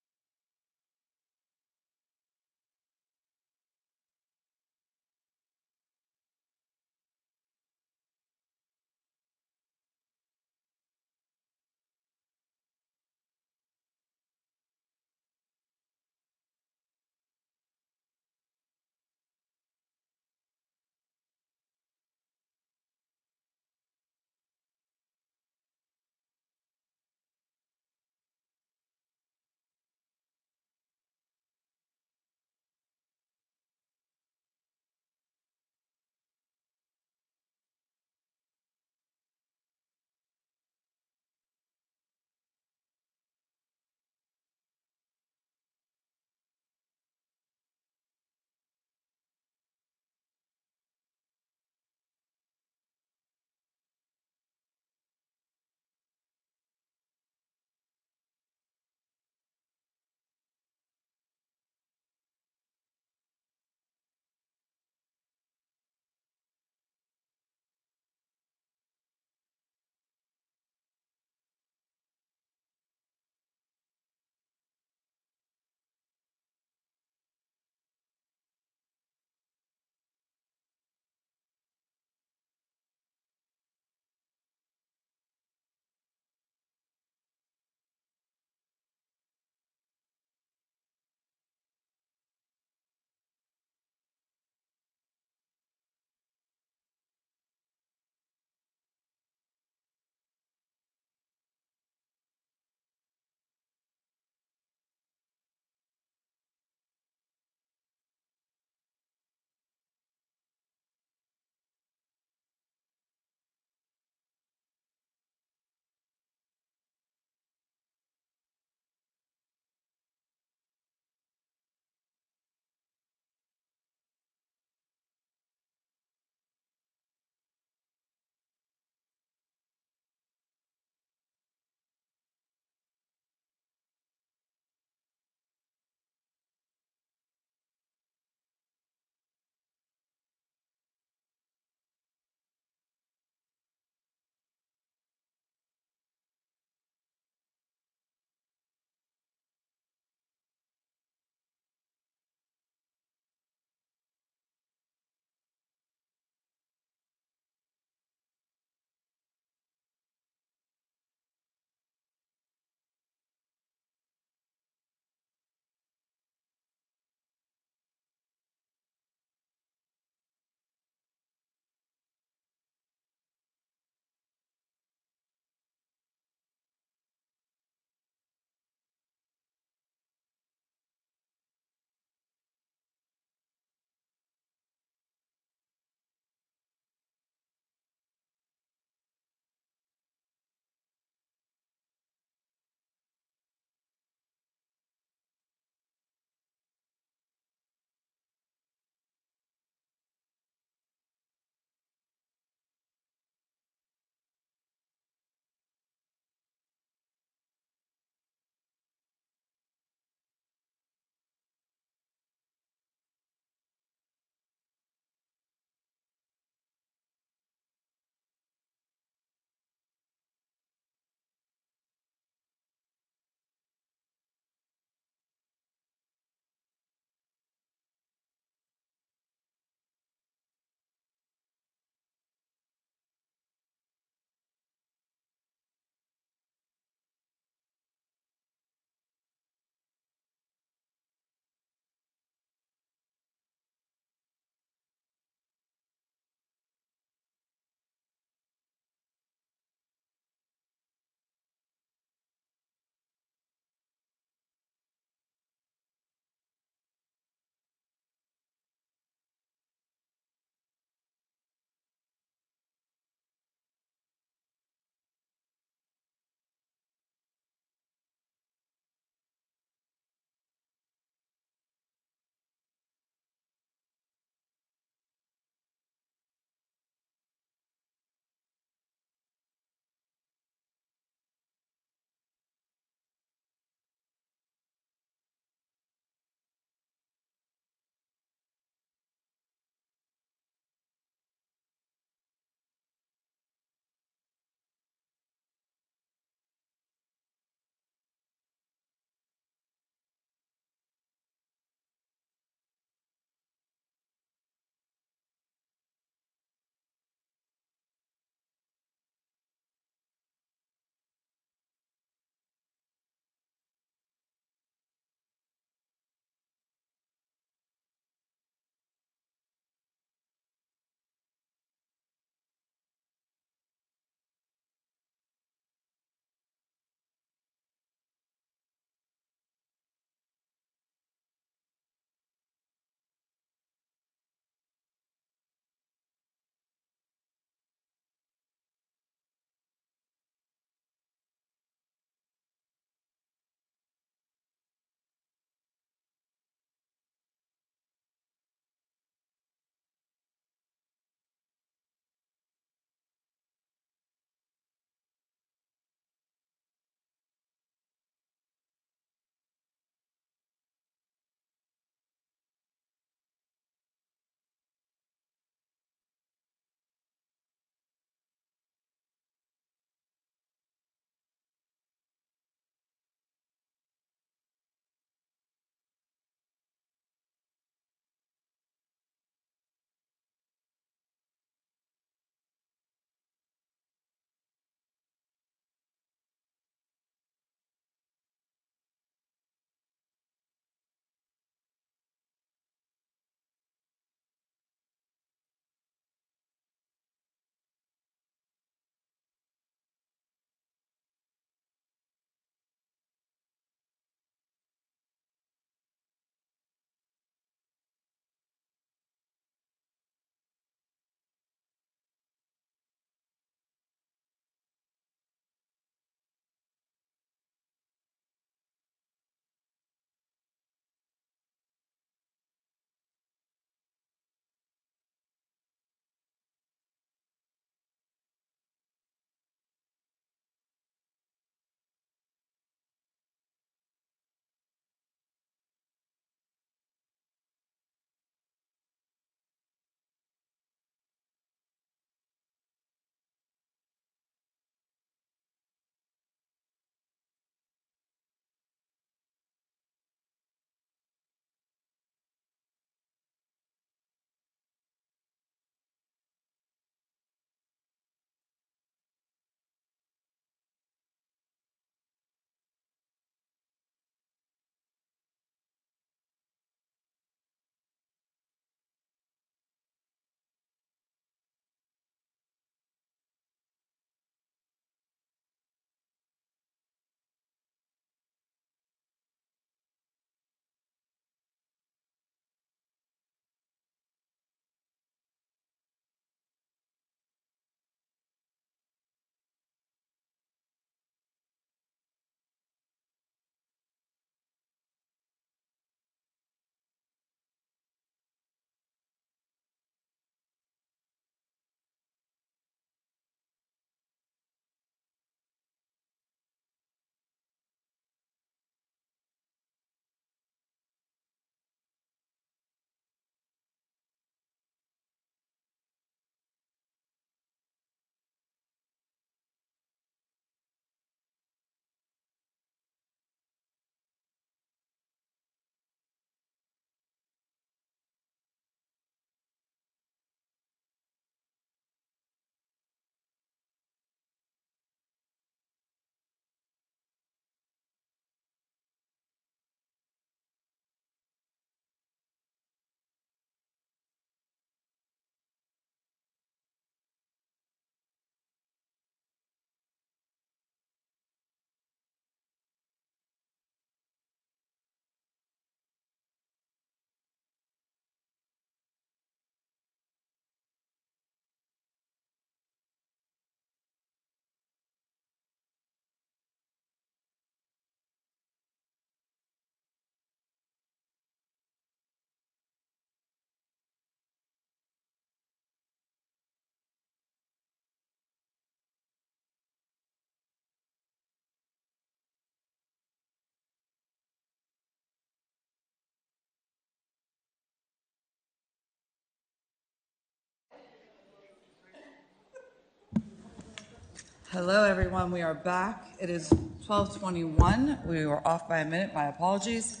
Hello, everyone. We are back. It is 12:21. We were off by a minute. My apologies.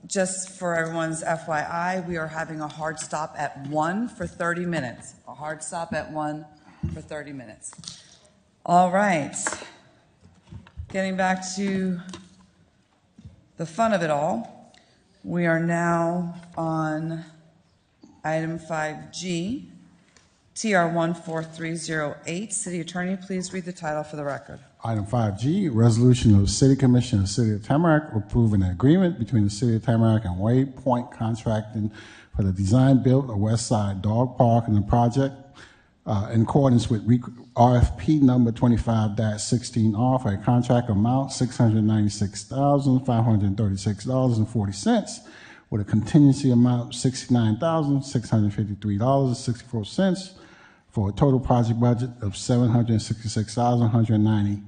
Just for everyone's FYI, we are having a hard stop at 1 for 30 minutes. A hard stop at 1 for 30 minutes. All right. Getting back to the fun of it all, we are now on item 5G. TR 14308. City Attorney, please read the title for the record. Item 5G, resolution of the City Commission of the City of Tamarac approving an agreement between the City of Tamarac and Waypoint Contracting for the design build of West Side Dog Park and the project in accordance with RFP number 25-16R for a contract amount $696,536.40 with a contingency amount of $69,653.64 for a total project budget of $766,190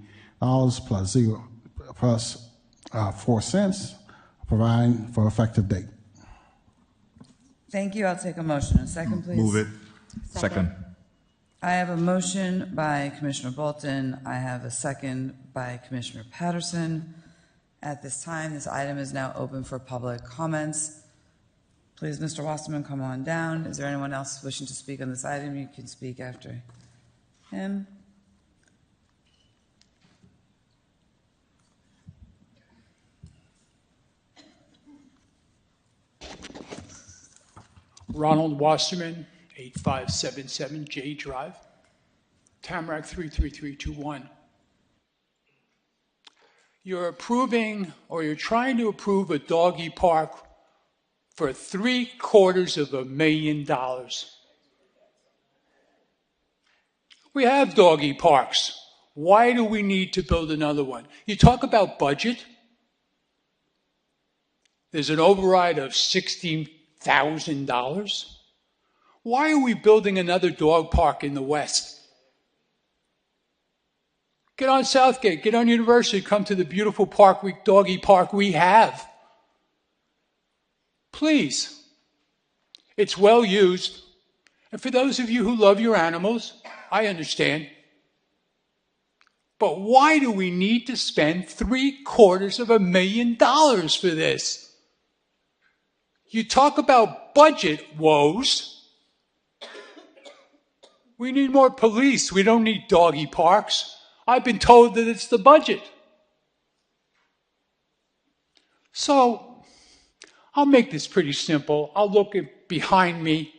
plus 4 cents, providing for effective date. Thank you. I'll take a motion. A second, please. Move it. Second. I have a motion by Commissioner Bolton. I have a second by Commissioner Patterson. At this time, this item is now open for public comments. Please, Mr. Wasserman, come on down. Is there anyone else wishing to speak on this item? You can speak after him. Ronald Wasserman, 8577 J Drive, Tamarac 33321. You're approving, or you're trying to approve, a doggy park for $750,000. We have doggy parks. Why do we need to build another one? You talk about budget. There's an override of $16,000. Why are we building another dog park in the West? Get on Southgate, get on University, come to the beautiful park, doggy park we have. Please. It's well used. And for those of you who love your animals, I understand. But why do we need to spend $750,000 for this? You talk about budget woes. We need more police. We don't need doggy parks. I've been told that it's the budget. So, I'll make this pretty simple. I'll look behind me.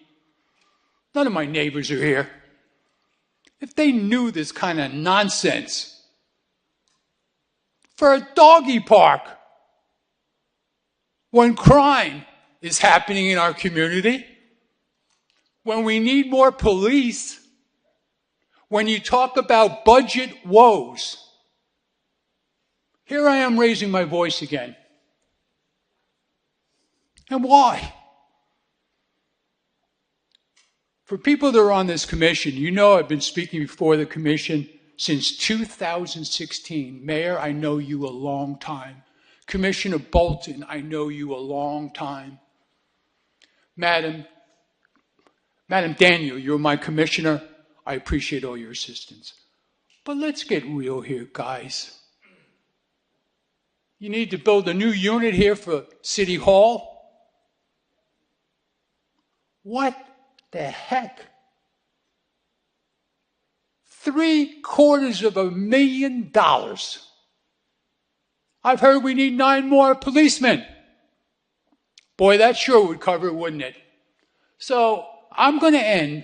None of my neighbors are here. If they knew this kind of nonsense for a doggy park, when crime is happening in our community, when we need more police, when you talk about budget woes, here I am raising my voice again. And why? For people that are on this commission, you know I've been speaking before the commission since 2016. Mayor, I know you a long time. Commissioner Bolton, I know you a long time. Madam Daniel, you're my commissioner. I appreciate all your assistance. But let's get real here, guys. You need to build a new unit here for City Hall. What the heck? $750,000. I've heard we need 9 more policemen. Boy, that sure would cover it, wouldn't it? So I'm going to end,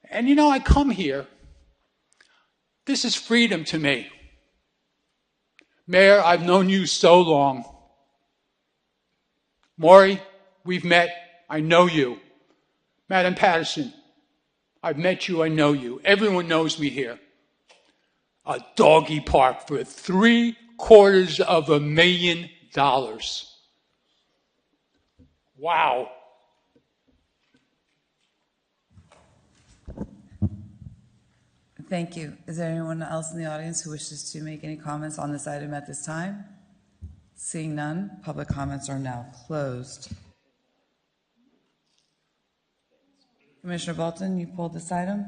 and you know, I come here. This is freedom to me. Mayor, I've known you so long. Maury, we've met. I know you. Madam Patterson, I've met you. I know you. Everyone knows me here. A doggy park for $750,000. Wow. Thank you. Is there anyone else in the audience who wishes to make any comments on this item at this time? Seeing none, public comments are now closed. Commissioner Bolton, you pulled this item?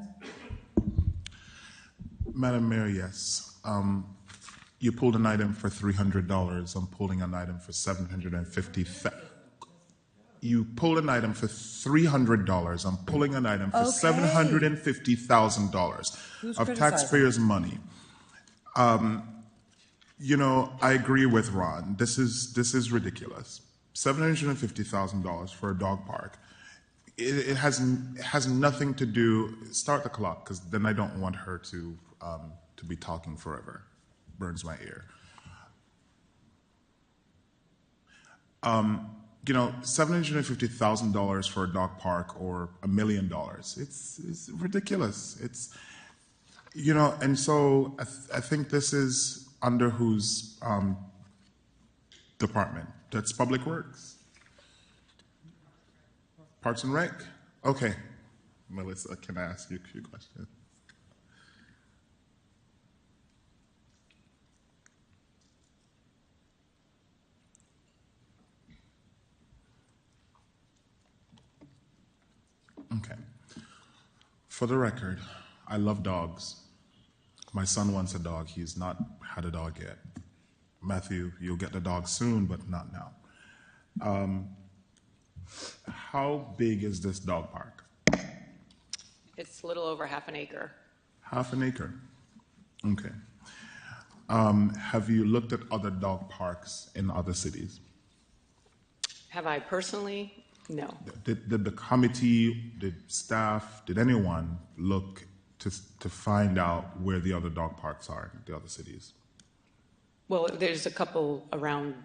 Madam Mayor, yes. You pulled an item for $300. I'm pulling an item for $750. You pulled an item for $300. I'm pulling an item for Okay. $750,000 Who's of criticizing? taxpayers' money. You know, I agree with Ron. This is ridiculous. $750,000 for a dog park. It has nothing to do. Start the clock, because then I don't want her to be talking forever. Burns my ear. You know, $750,000 for a dog park or $1 million. It's ridiculous. It's, you know, and so I think this is under whose department? That's Public Works? Parks and Rec? Okay. Melissa, can I ask you a few questions? Okay. For the record, I love dogs. My son wants a dog. He's not had a dog yet. Matthew, you'll get the dog soon, but not now. How big is this dog park? It's a little over half an acre. Half an acre. Okay. Have you looked at other dog parks in other cities? Have I personally? No. Did the committee, did staff, did anyone look to find out where the other dog parks are in the other cities? Well, there's a couple around.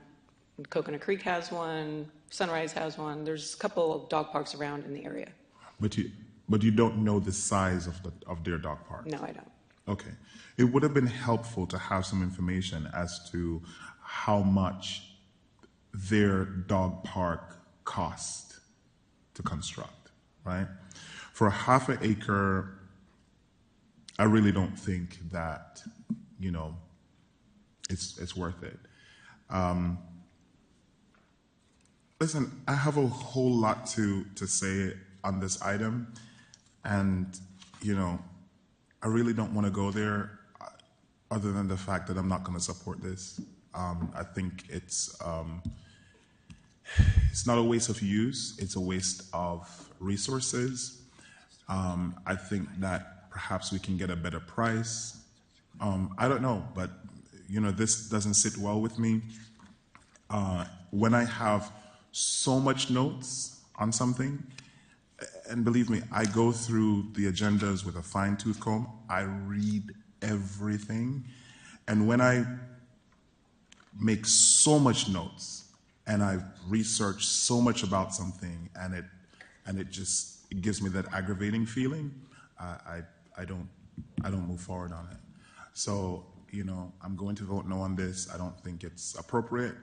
Coconut Creek has one. Sunrise has one. There's a couple of dog parks around in the area. But you don't know the size of their dog park? No, I don't. Okay. It would have been helpful to have some information as to how much their dog park cost to construct, right? For a half an acre, I really don't think that, you know, it's worth it. Listen, I have a whole lot to say on this item, and, you know, I really don't want to go there other than the fact that I'm not going to support this. I think it's not a waste of use, it's a waste of resources. I think that perhaps we can get a better price. I don't know, but, you know, this doesn't sit well with me. When I have so much notes on something, and believe me, I go through the agendas with a fine-tooth comb. I read everything. And when I make so much notes and I've researched so much about something and it gives me that aggravating feeling, I don't move forward on it. So, you know, I'm going to vote no on this. I don't think it's appropriate.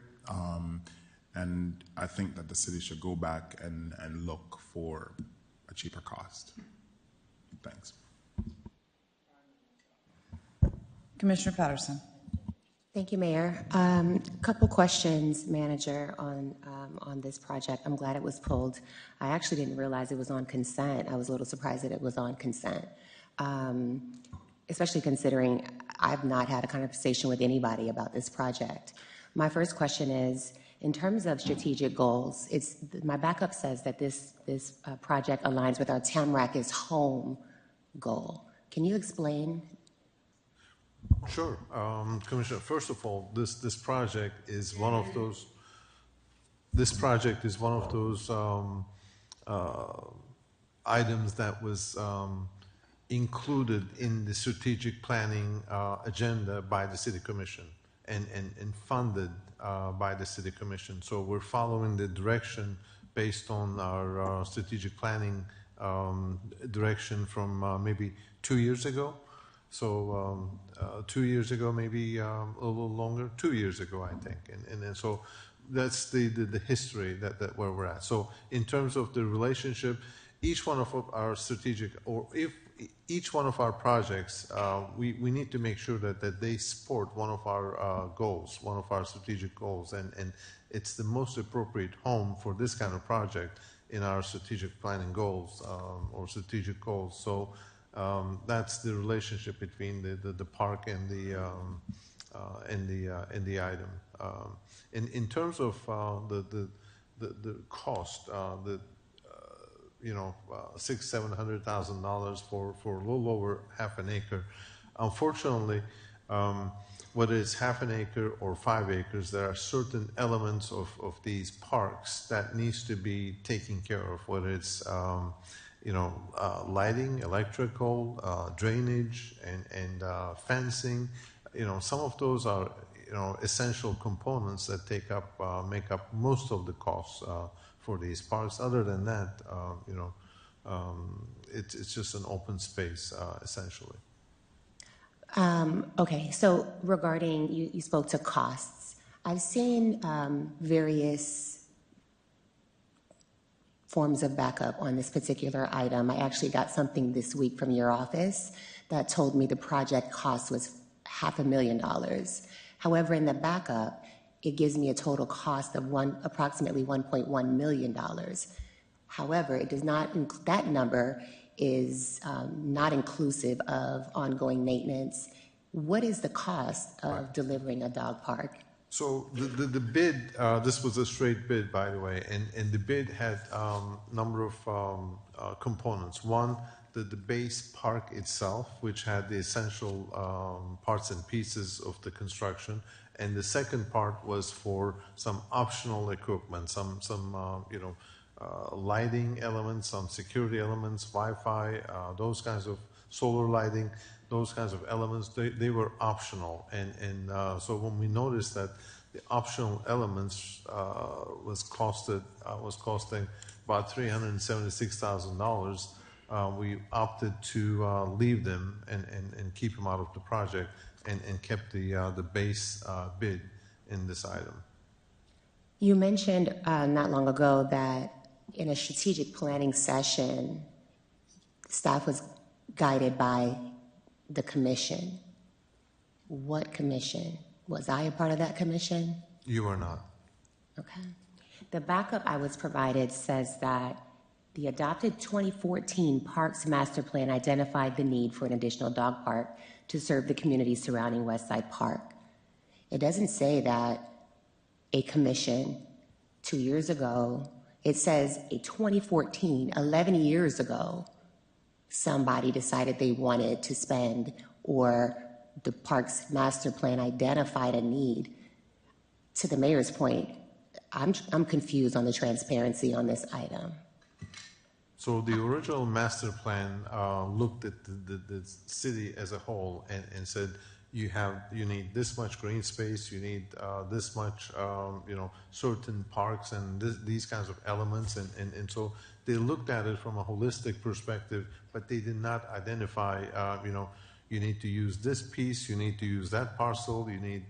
And I think that the city should go back and look for a cheaper cost. Thanks. Commissioner Patterson. Thank you, Mayor. A couple questions, Manager, on this project. I'm glad it was pulled. I actually didn't realize it was on consent. I was a little surprised that it was on consent, especially considering I've not had a conversation with anybody about this project. My first question is, in terms of strategic goals, my backup says that this project aligns with our Tamarac is home goal. Can you explain? Sure, Commissioner. First of all, this project is one of those. This project is one of those items that was included in the strategic planning agenda by the City Commission and funded by the City Commission. So we're following the direction based on our strategic planning direction from maybe 2 years ago. So 2 years ago, maybe a little longer, 2 years ago, I think. And so that's the history that where we're at. So in terms of the relationship, each one of our strategic, or if each one of our projects, we need to make sure that they support one of our goals, one of our strategic goals, and it's the most appropriate home for this kind of project in our strategic planning goals or strategic goals. So That's the relationship between the park and the item. In terms of the cost, $600,000-700,000 for a little over half an acre. Unfortunately, whether it's half an acre or 5 acres, there are certain elements of these parks that needs to be taken care of, whether it's lighting, electrical, drainage, and fencing. Some of those are essential components that make up most of the costs for these parks. Other than that, it's just an open space essentially. Okay, so regarding, you spoke to costs. I've seen various forms of backup on this particular item. I actually got something this week from your office that told me the project cost was $500,000. However, in the backup, it gives me a total cost of approximately $1.1 million. However, it does not, that number is not inclusive of ongoing maintenance. What is the cost of delivering a dog park? So the bid, this was a straight bid, by the way, and the bid had a number of components. One, the base park itself, which had the essential parts and pieces of the construction, and the second part was for some optional equipment, some lighting elements, some security elements, Wi-Fi, those kinds of solar lighting, those kinds of elements, they were optional. And so when we noticed that the optional elements was costing about $376,000, we opted to leave them and keep them out of the project and kept the base bid in this item. You mentioned not long ago that in a strategic planning session, staff was guided by the commission. What commission? Was I a part of that commission? You are not. Okay. The backup I was provided says that the adopted 2014 Parks Master Plan identified the need for an additional dog park to serve the communities surrounding Westside Park. It doesn't say that a commission 2 years ago, it says a 2014, 11 years ago, somebody decided they wanted to spend, or the Parks Master Plan identified a need. To the mayor's point, I'm confused on the transparency on this item. So the original master plan looked at the city as a whole and said, you need this much green space, you need this much, certain parks and these kinds of elements, and so they looked at it from a holistic perspective, but they did not identify, you need to use this piece, you need to use that parcel, you need,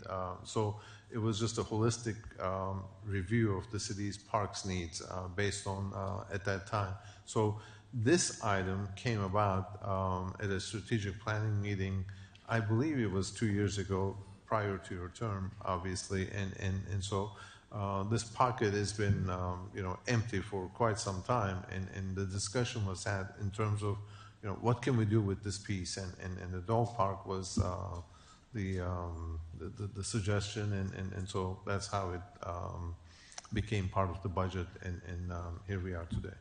so it was just a holistic review of the city's parks needs based on at that time. So this item came about at a strategic planning meeting. I believe it was 2 years ago, prior to your term, obviously, and so this pocket has been empty for quite some time, and the discussion was had in terms of what can we do with this piece, and the dog park was the suggestion, and so that's how it became part of the budget, and here we are today.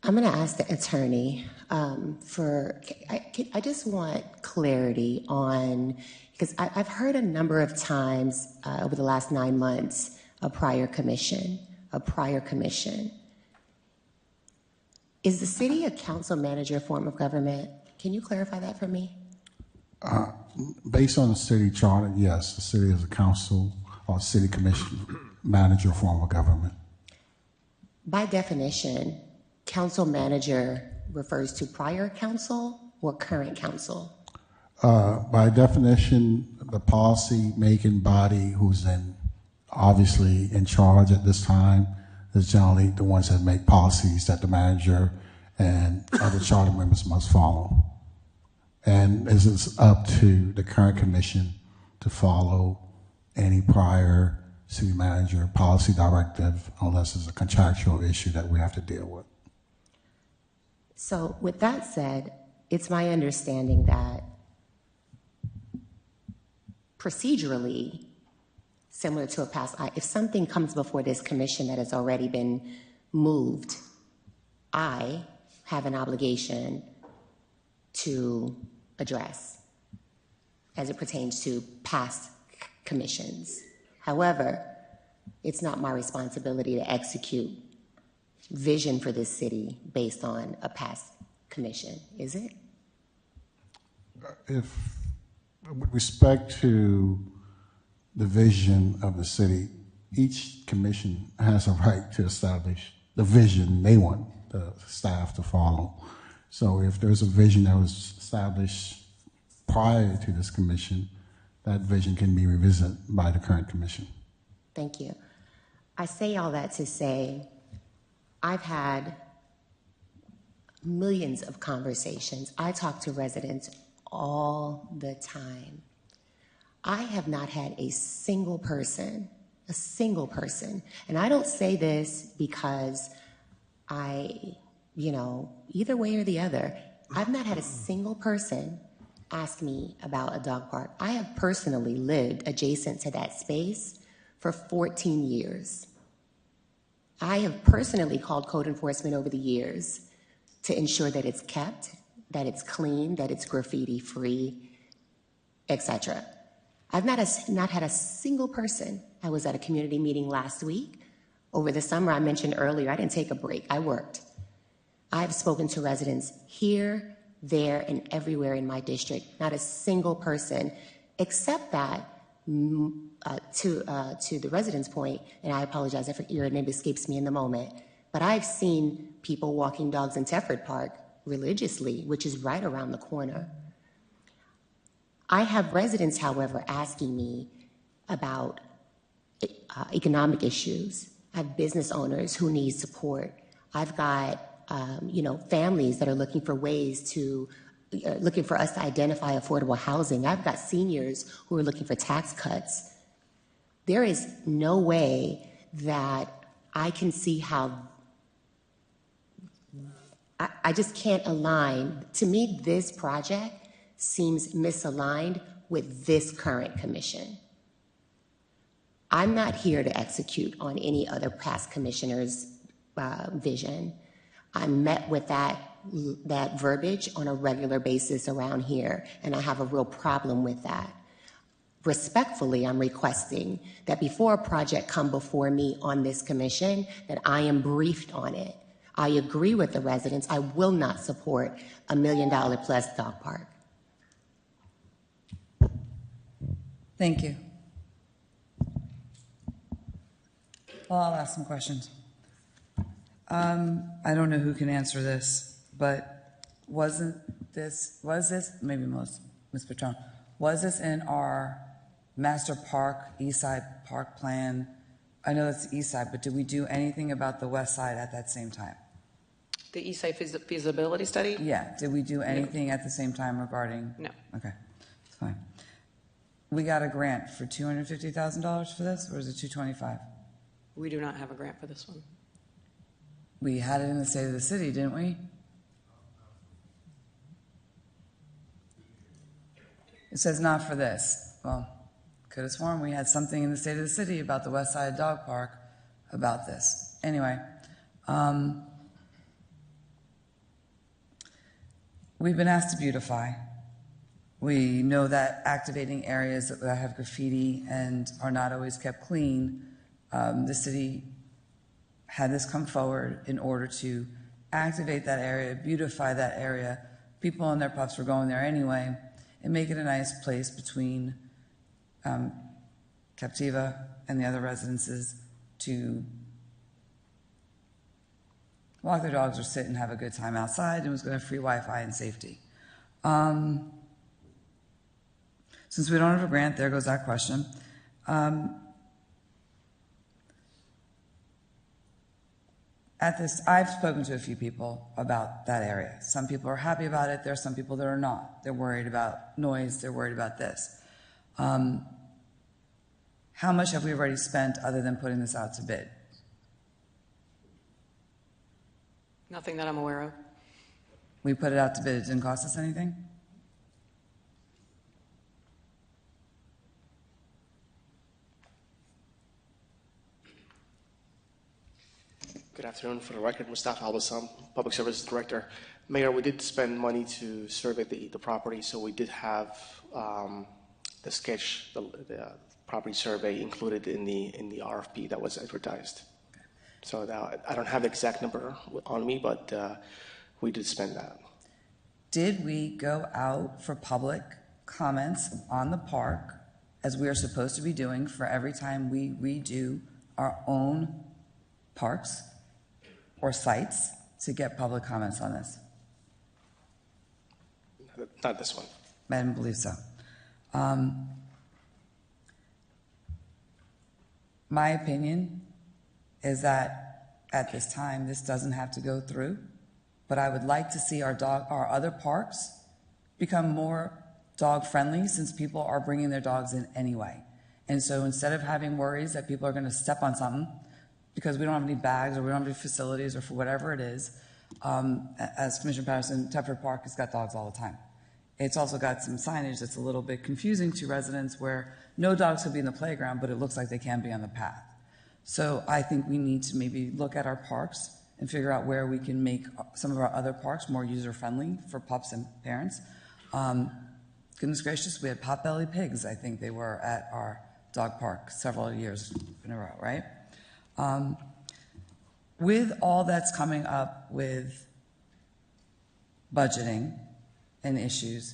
I'm going to ask the attorney I just want clarity on, because I've heard a number of times over the last 9 months, a prior commission. Is the city a council manager form of government? Can you clarify that for me? Based on the city charter, yes, the city is a council or city commission manager form of government. By definition, council manager refers to prior council or current council? By definition, the policy-making body who's obviously in charge at this time is generally the ones that make policies that the manager and other charter members must follow. And it is up to the current commission to follow any prior city manager policy directive unless it's a contractual issue that we have to deal with. So with that said, it's my understanding that procedurally, similar to a past, if something comes before this commission that has already been moved, I have an obligation to address as it pertains to past commissions. However, it's not my responsibility to execute vision for this city based on a past commission, is it? If, with respect to the vision of the city, each commission has a right to establish the vision they want the staff to follow. So if there's a vision that was established prior to this commission, that vision can be revisited by the current commission. Thank you. I say all that to say I've had millions of conversations. I talk to residents all the time. I have not had a single person, and I don't say this because either way or the other, I've not had a single person ask me about a dog park. I have personally lived adjacent to that space for 14 years. I have personally called code enforcement over the years to ensure that it's kept, that it's clean, that it's graffiti-free, etc. I've not had a single person. I was at a community meeting last week. Over the summer, I mentioned earlier, I didn't take a break. I worked. I've spoken to residents here, there, and everywhere in my district. Not a single person, except that to the resident's point, and I apologize, your name escapes me in the moment, but I've seen people walking dogs in Tefford Park religiously, which is right around the corner. I have residents, however, asking me about economic issues. I have business owners who need support. I've got families that are looking for ways to, looking for us to identify affordable housing. I've got seniors who are looking for tax cuts. There is no way that I can see how, I just can't align. To me, this project seems misaligned with this current commission. I'm not here to execute on any other past commissioner's vision. I'm met with that verbiage on a regular basis around here, and I have a real problem with that. Respectfully, I'm requesting that before a project come before me on this commission, that I am briefed on it. I agree with the residents. I will not support $1 million plus dog park. Thank you. Well, I'll ask some questions. I don't know who can answer this, but was this, maybe Ms. Patron, was this in our master park, east side park plan? I know that's the east side, but did we do anything about the west side at that same time? The east side feasibility study? Yeah, did we do anything at the same time regarding? No. Okay, it's fine. We got a grant for $250,000 for this, or is it $225,000? We do not have a grant for this one. We had it in the state of the city, didn't we? It says not for this. Well, could have sworn we had something in the state of the city about the West Side Dog Park about this. Anyway, we've been asked to beautify. We know that activating areas that have graffiti and are not always kept clean, the city had this come forward in order to activate that area, beautify that area. People and their pups were going there anyway, and make it a nice place between Captiva and the other residences to walk their dogs or sit and have a good time outside, and was going to have free Wi-Fi and safety. Since we don't have a grant, there goes that question. I've spoken to a few people about that area. Some people are happy about it. There are some people that are not. They're worried about noise. They're worried about this. How much have we already spent other than putting this out to bid? Nothing that I'm aware of. We put it out to bid, it didn't cost us anything? Good afternoon. For the record, Mustafa Al-Bassam, Public Services Director. Mayor, we did spend money to survey the property, so we did have the sketch, the property survey included in the RFP that was advertised. So now, I don't have the exact number on me, but we did spend that. Did we go out for public comments on the park, as we are supposed to be doing for every time we redo our own parks or sites, to get public comments on this? Not this one. I didn't believe so. My opinion is that at this time, this doesn't have to go through, but I would like to see our other parks become more dog friendly, since people are bringing their dogs in anyway. And so instead of having worries that people are going to step on something because we don't have any bags or we don't have any facilities or for whatever it is, as Commissioner Patterson, Tedford Park has got dogs all the time. It's also got some signage that's a little bit confusing to residents, where no dogs could be in the playground, but it looks like they can be on the path. So I think we need to maybe look at our parks and figure out where we can make some of our other parks more user-friendly for pups and parents. Goodness gracious, we had potbelly pigs, I think they were, at our dog park several years in a row, right? With all that's coming up with budgeting and issues,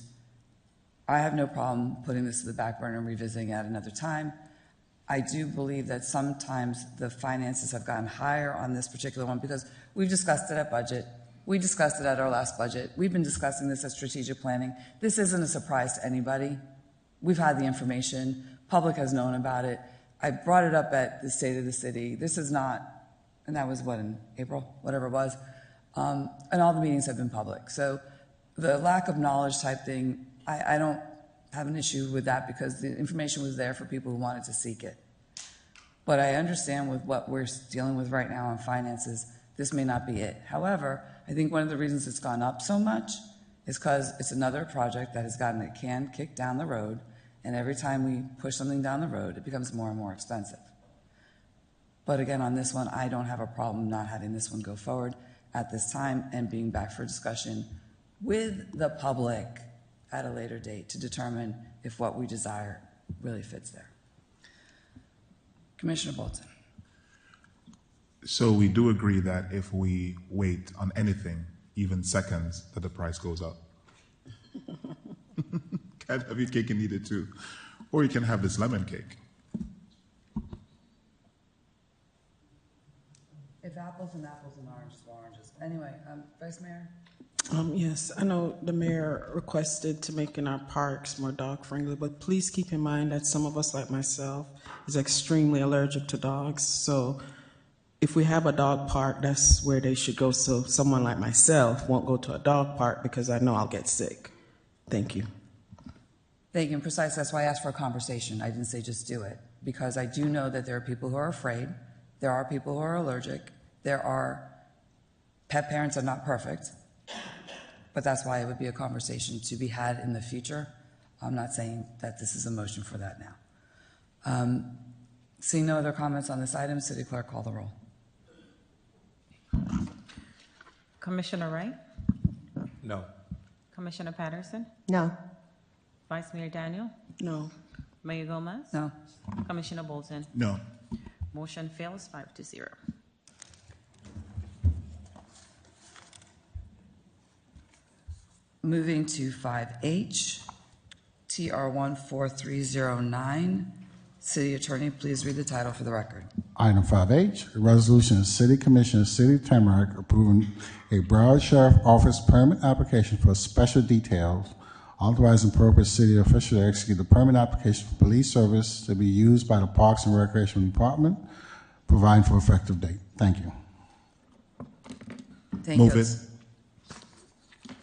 I have no problem putting this to the back burner and revisiting it at another time. I do believe that sometimes the finances have gotten higher on this particular one, because we've discussed it at budget. We discussed it at our last budget. We've been discussing this at strategic planning. This isn't a surprise to anybody. We've had the information. Public has known about it. I brought it up at the State of the City. This is not, and that was what, in April, whatever it was. And all the meetings have been public. So the lack of knowledge type thing, I don't have an issue with that, because the information was there for people who wanted to seek it. But I understand with what we're dealing with right now in finances, this may not be it. However, I think one of the reasons it's gone up so much is because it's another project that has gotten a can kicked down the road, and every time we push something down the road, it becomes more and more expensive. But again, on this one, I don't have a problem not having this one go forward at this time and being back for discussion with the public at a later date to determine if what we desire really fits there. Commissioner Bolton. So we do agree that if we wait on anything, even seconds, that the price goes up. Can't have your cake and eat it too. Or you can have this lemon cake. If apples and apples and oranges are oranges. Anyway, Vice Mayor? Yes, I know the mayor requested to make in our parks more dog friendly, but please keep in mind that some of us, like myself, is extremely allergic to dogs. So if we have a dog park, that's where they should go. So someone like myself won't go to a dog park because I know I'll get sick. Thank you. Thank you, and precisely that's why I asked for a conversation. I didn't say just do it, because I do know that there are people who are afraid. There are people who are allergic. There are pet parents that are not perfect. But that's why it would be a conversation to be had in the future. I'm not saying that this is a motion for that now. Seeing no other comments on this item, City Clerk, call the roll. Commissioner Wright? No. Commissioner Patterson? No. Vice Mayor Daniel? No. Mayor Gomez? No. Commissioner Bolton? No. Motion fails 5-0. Moving to 5H, TR 14309. City Attorney, please read the title for the record. Item 5H, a resolution of City Commission, City of Tamarac, approving a Broward Sheriff Office permit application for special details, authorizing appropriate city official to execute the permit application for police service to be used by the Parks and Recreation Department, providing for effective date. Thank you. Thank Move you. it.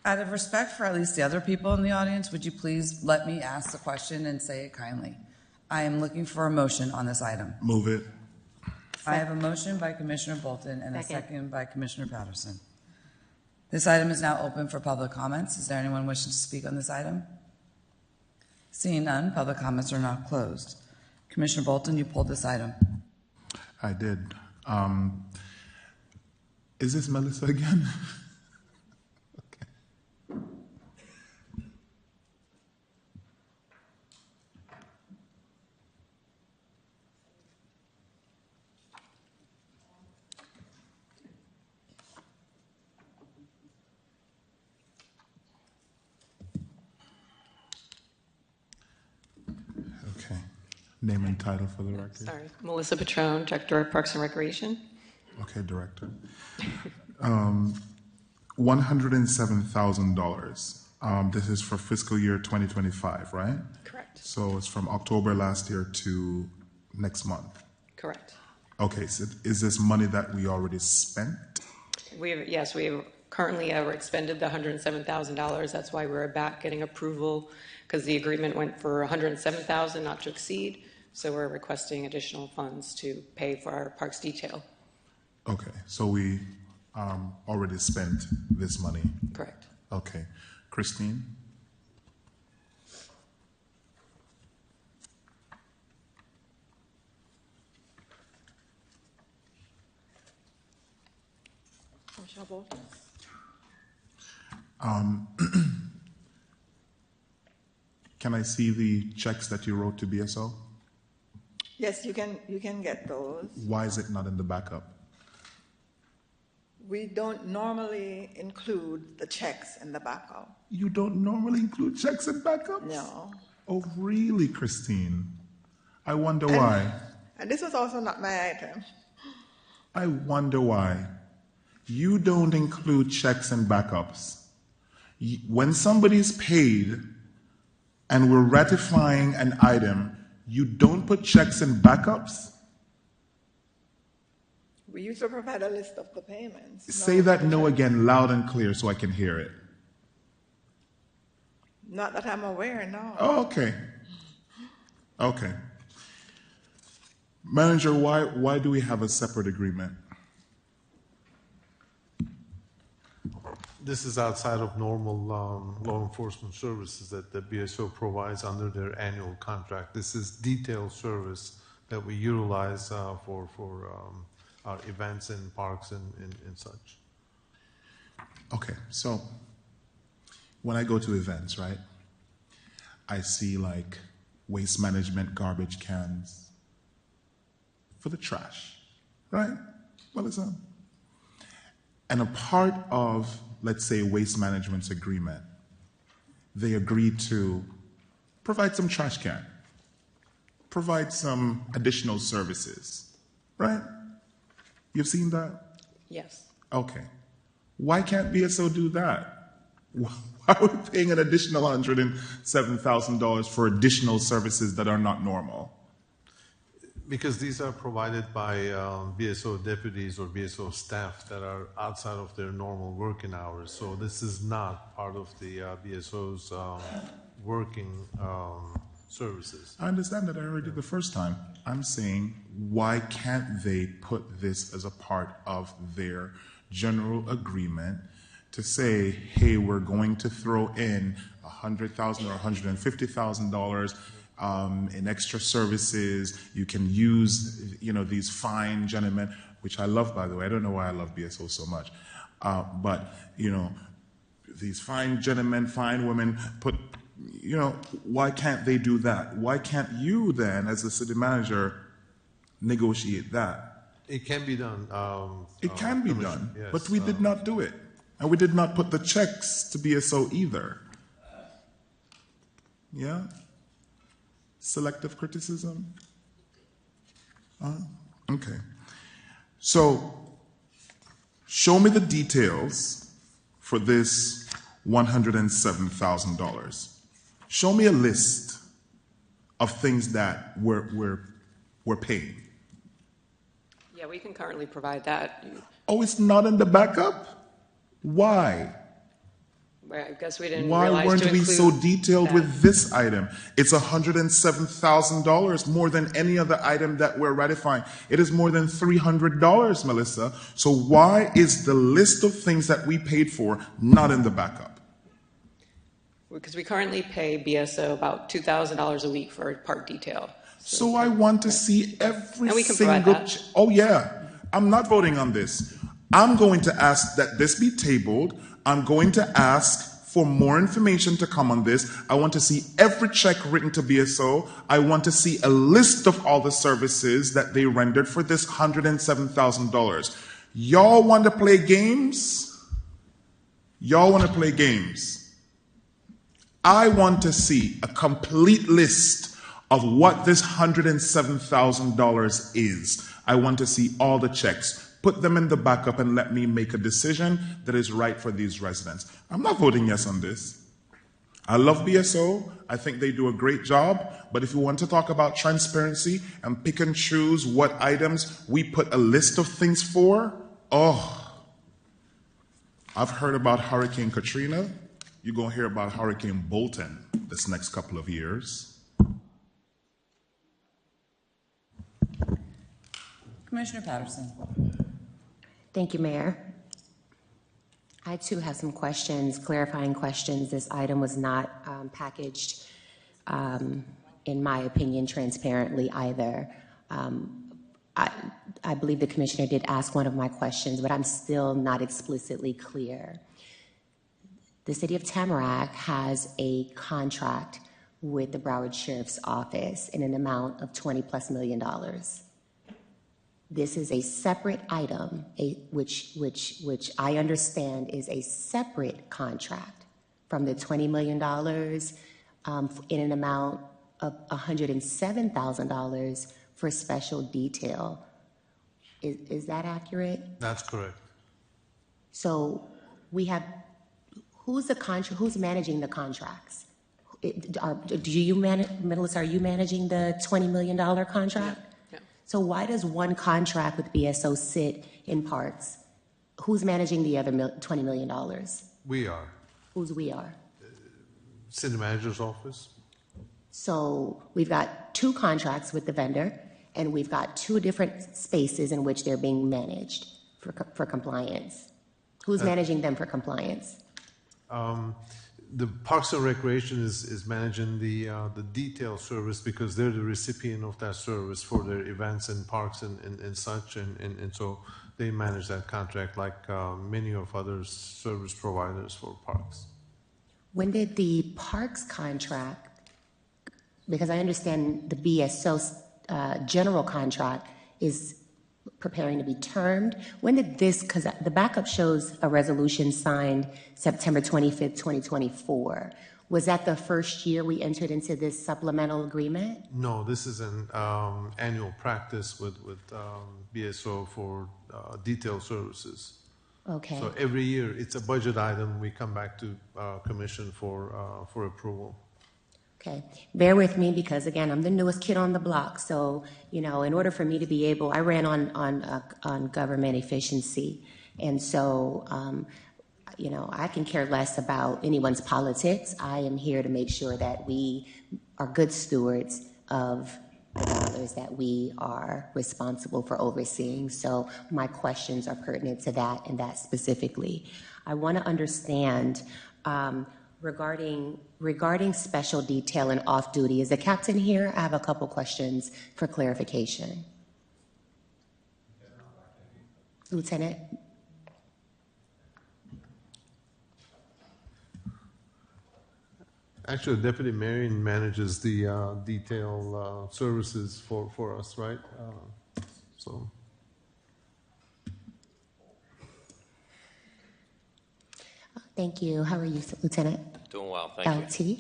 Out of respect for at least the other people in the audience, would you please let me ask the question and say it kindly? I am looking for a motion on this item. Move it. I have a motion by Commissioner Bolton and a Second. second by Commissioner Patterson. This item is now open for public comments. Is there anyone wishing to speak on this item? Seeing none, public comments are now closed. Commissioner Bolton, you pulled this item. I did. Is this Melissa again? Okay. Name and title for the record. Sorry, Melissa Petrone, Director of Parks and Recreation. Okay, Director. $107,000. This is for fiscal year 2025, right? Correct. So it's from October last year to next month. Correct. Okay, so is this money that we already spent? Yes, we have currently expended the $107,000. That's why we're back getting approval, because the agreement went for $107,000 not to exceed. So we're requesting additional funds to pay for our parks detail. Okay, so we already spent this money. Correct. Okay. Christine? Commissioner Bolton? Can I see the checks that you wrote to BSO? Yes, you can get those. Why is it not in the backup? We don't normally include the checks in the backup. You don't normally include checks in backups? No. Oh, really, Christine? I wonder why. And this was also not my item. I wonder why. You don't include checks and backups. When somebody's paid and we're ratifying an item, you don't put checks and backups? We used to provide a list of the payments. Say that no again, loud and clear, so I can hear it. Not that I'm aware, no. Oh, okay. Okay. Manager, why do we have a separate agreement? This is outside of normal law enforcement services that the BSO provides under their annual contract. This is detailed service that we utilize for our events in parks and such. Okay, so when I go to events, right, I see like waste management garbage cans for the trash, right? Well, it's on. And a part of, let's say, waste management's agreement, they agreed to provide some trash can, provide some additional services, right? You've seen that? Yes. Okay. Why can't BSO do that? Why are we paying an additional $107,000 for additional services that are not normal? Because these are provided by BSO deputies or BSO staff that are outside of their normal working hours. So this is not part of the BSO's working services. I understand that. I heard it the first time. I'm saying, why can't they put this as a part of their general agreement to say, hey, we're going to throw in $100,000 or $150,000 in extra services. You can use, these fine gentlemen, which I love, by the way. I don't know why I love BSO so much. But these fine gentlemen, fine women, why can't they do that? Why can't you then, as the city manager, negotiate that? It can be done. It can be done, yes, but we did not do it. And we did not put the checks to BSO either. Yeah? Selective criticism? Okay. So, show me the details for this $107,000. Show me a list of things that we're paying. Yeah, we can currently provide that. Oh, it's not in the backup? Why? I guess we didn't Why realize weren't to we include so detailed that. with this item? It's $107,000 more than any other item that we're ratifying. It is more than $300, Melissa. So why is the list of things that we paid for not in the backup? Because we currently pay BSO about $2,000 a week for park detail. So I want to see every And we can provide single. that. Oh yeah, I'm not voting on this. I'm going to ask that this be tabled. I'm going to ask for more information to come on this. I want to see every check written to BSO. I want to see a list of all the services that they rendered for this $107,000. Y'all want to play games? Y'all want to play games? I want to see a complete list of what this $107,000 is. I want to see all the checks. Put them in the backup and let me make a decision that is right for these residents. I'm not voting yes on this. I love BSO. I think they do a great job. But if you want to talk about transparency and pick and choose what items we put a list of things for, I've heard about Hurricane Katrina. You're going to hear about Hurricane Bolton this next couple of years. Commissioner Patterson. Thank you, Mayor. I too have some questions, clarifying questions. This item was not packaged, in my opinion, transparently either. I believe the Commissioner did ask one of my questions, but I'm still not explicitly clear. The City of Tamarac has a contract with the Broward Sheriff's Office in an amount of $20+ million. This is a separate item, which I understand is a separate contract from the $20 million in an amount of $107,000 for special detail. Is that accurate? That's correct. So we have, who's managing the contracts? Melissa, are you managing the $20 million contract? Yeah. So why does one contract with BSO sit in parks? Who's managing the other $20 million? We are. Who's we are? City Manager's Office. So we've got two contracts with the vendor, and we've got two different spaces in which they're being managed for compliance. Who's managing them for compliance? The Parks and Recreation is managing the detail service because they're the recipient of that service for their events and parks and such, and so they manage that contract like many of other service providers for parks. When did the parks contract, because I understand the BSO general contract is preparing to be termed. When did this, because the backup shows a resolution signed September 25th, 2024. Was that the first year we entered into this supplemental agreement? No, this is an annual practice with BSO for detail services. Okay. So every year, it's a budget item. We come back to Commission for approval. Okay, bear with me because again, I'm the newest kid on the block. So, you know, in order for me to be able, I ran on government efficiency. And so, you know, I can care less about anyone's politics. I am here to make sure that we are good stewards of the dollars that we are responsible for overseeing. So my questions are pertinent to that and that specifically. I want to understand, regarding special detail and off-duty. Is the captain here? I have a couple questions for clarification. Lieutenant? Actually, Deputy Marion manages the detail services for us, right? So. Thank you. How are you, Lieutenant? Doing well, thank you.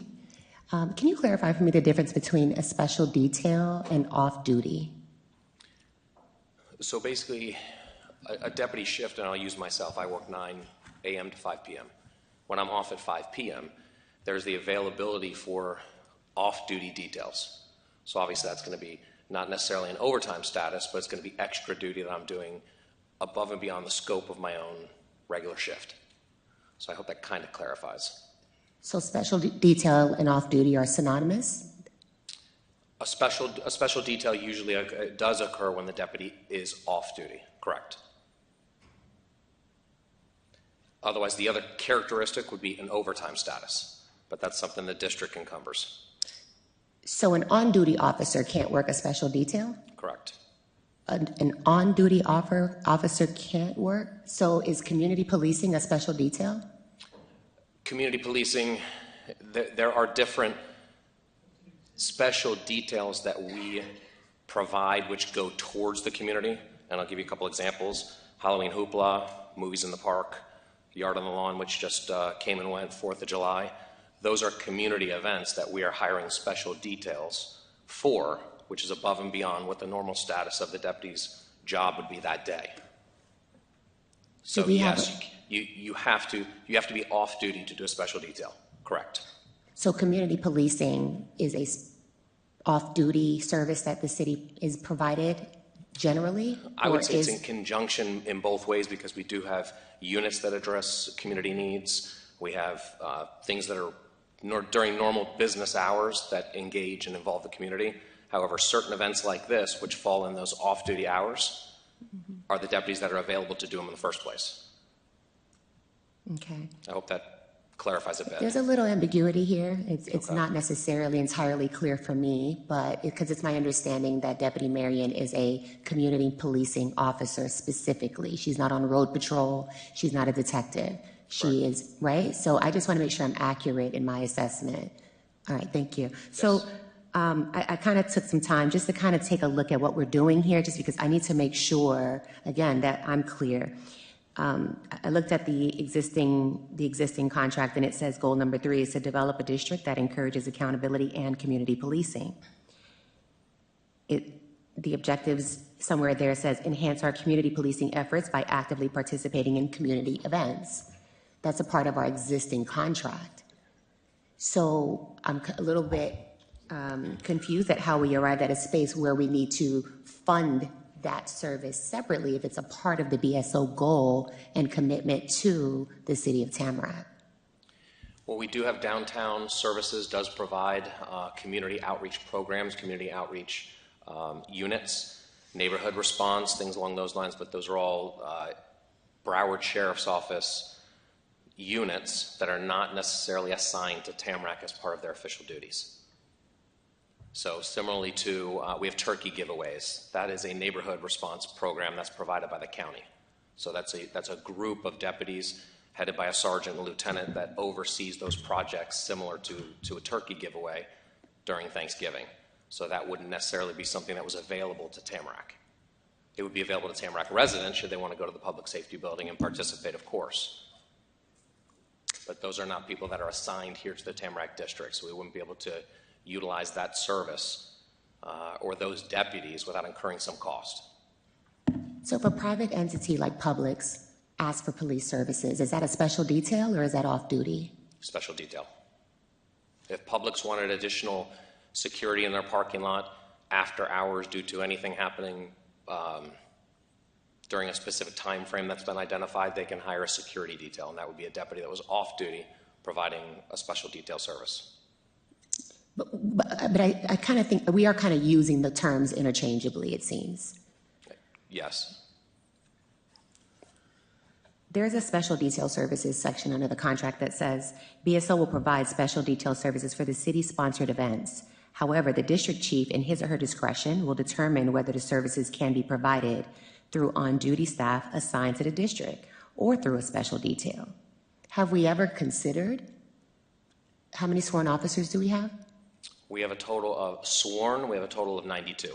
LT. Can you clarify for me the difference between a special detail and off-duty? So basically, a deputy shift, and I'll use myself, I work 9 a.m. to 5 p.m. When I'm off at 5 p.m., there's the availability for off-duty details. So obviously that's going to be not necessarily an overtime status, but it's going to be extra duty that I'm doing above and beyond the scope of my own regular shift. So I hope that kind of clarifies. So special detail and off-duty are synonymous? A special detail usually does occur when the deputy is off-duty, correct. Otherwise, the other characteristic would be an overtime status, but that's something the district encumbers. So an on-duty officer can't work a special detail? Correct. An on-duty officer can't work? So is community policing a special detail? Community policing, there are different special details that we provide which go towards the community, and I'll give you a couple examples. Halloween hoopla, movies in the park, Yard on the Lawn, which just came and went, 4th of July. Those are community events that we are hiring special details for, which is above and beyond what the normal status of the deputy's job would be that day. So yes, you have to be off duty to do a special detail, correct. So community policing is a off-duty service that the city is provided generally? I would say it's in conjunction in both ways, because we do have units that address community needs. We have things that are during normal business hours that engage and involve the community. However, certain events like this, which fall in those off-duty hours, are the deputies that are available to do them in the first place. Okay. I hope that clarifies a bit. There's a little ambiguity here. It's not necessarily entirely clear for me, but because it's my understanding that Deputy Marion is a community policing officer specifically. She's not on road patrol. She's not a detective. She is, right? So I just want to make sure I'm accurate in my assessment. All right, thank you. So I kind of took some time just to kind of take a look at what we're doing here, just because I need to make sure, again, that I'm clear. I looked at the existing contract, and it says goal number 3 is to develop a district that encourages accountability and community policing. The objectives somewhere there says enhance our community policing efforts by actively participating in community events. That's a part of our existing contract. So I'm a little bit confused at how we arrived at a space where we need to fund that service separately if it's a part of the BSO goal and commitment to the city of Tamarac. Well, we do have downtown services, does provide community outreach programs, community outreach units, neighborhood response, things along those lines, but those are all Broward Sheriff's Office units that are not necessarily assigned to Tamarac as part of their official duties. So similarly to, we have turkey giveaways. That is a neighborhood response program that's provided by the county. So that's a group of deputies headed by a sergeant and lieutenant that oversees those projects similar to a turkey giveaway during Thanksgiving. So that wouldn't necessarily be something that was available to Tamarac. It would be available to Tamarac residents should they want to go to the public safety building and participate, of course. But those are not people that are assigned here to the Tamarac district, so we wouldn't be able to utilize that service or those deputies without incurring some cost. So if a private entity like Publix asks for police services, is that a special detail or is that off-duty? Special detail. If Publix wanted additional security in their parking lot after hours due to anything happening during a specific time frame that's been identified, they can hire a security detail, and that would be a deputy that was off-duty providing a special detail service. But I kind of think we are kind of using the terms interchangeably, it seems. Yes. There's a special detail services section under the contract that says BSO will provide special detail services for the city-sponsored events. However, the district chief, in his or her discretion, will determine whether the services can be provided through on-duty staff assigned to the district or through a special detail. Have we ever considered how many sworn officers do we have? We have a total of sworn, we have a total of 92.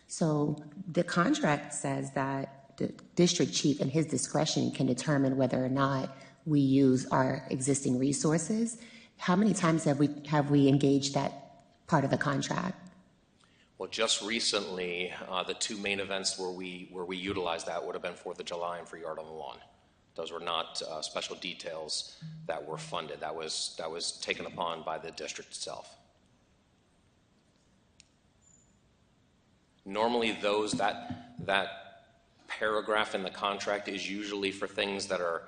So the contract says that the district chief, in his discretion, can determine whether or not we use our existing resources. How many times have we engaged that part of the contract? Well, just recently, the two main events where we utilized that would have been 4th of July and for Yard on the Lawn. Those were not special details that were funded. That was taken upon by the district itself. Normally, that paragraph in the contract is usually for things that are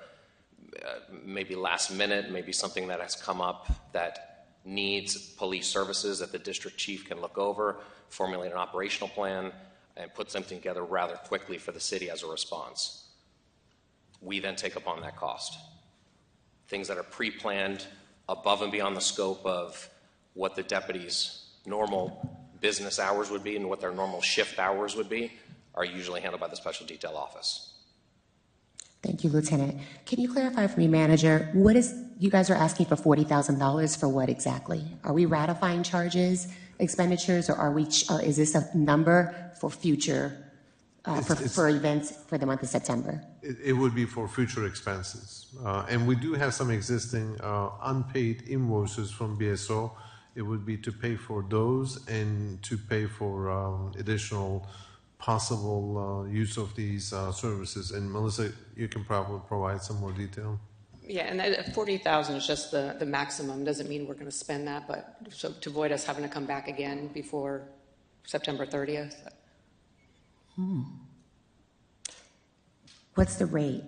maybe last minute, maybe something that has come up that needs police services that the district chief can look over, formulate an operational plan, and put something together rather quickly for the city as a response. We then take upon that cost. Things that are pre-planned above and beyond the scope of what the deputies' normal business hours would be and what their normal shift hours would be are usually handled by the Special Detail Office. Thank you, Lieutenant. Can you clarify for me, Manager, what is, you guys are asking for $40,000 for what exactly? Are we ratifying charges, expenditures, or are we, is this a number for future, for events for the month of September? It would be for future expenses. And we do have some existing unpaid invoices from BSO. It would be to pay for those and to pay for additional possible use of these services. And Melissa, you can probably provide some more detail. Yeah, and that 40,000 is just the maximum. Doesn't mean we're going to spend that, but so to avoid us having to come back again before September 30th. What's the rate?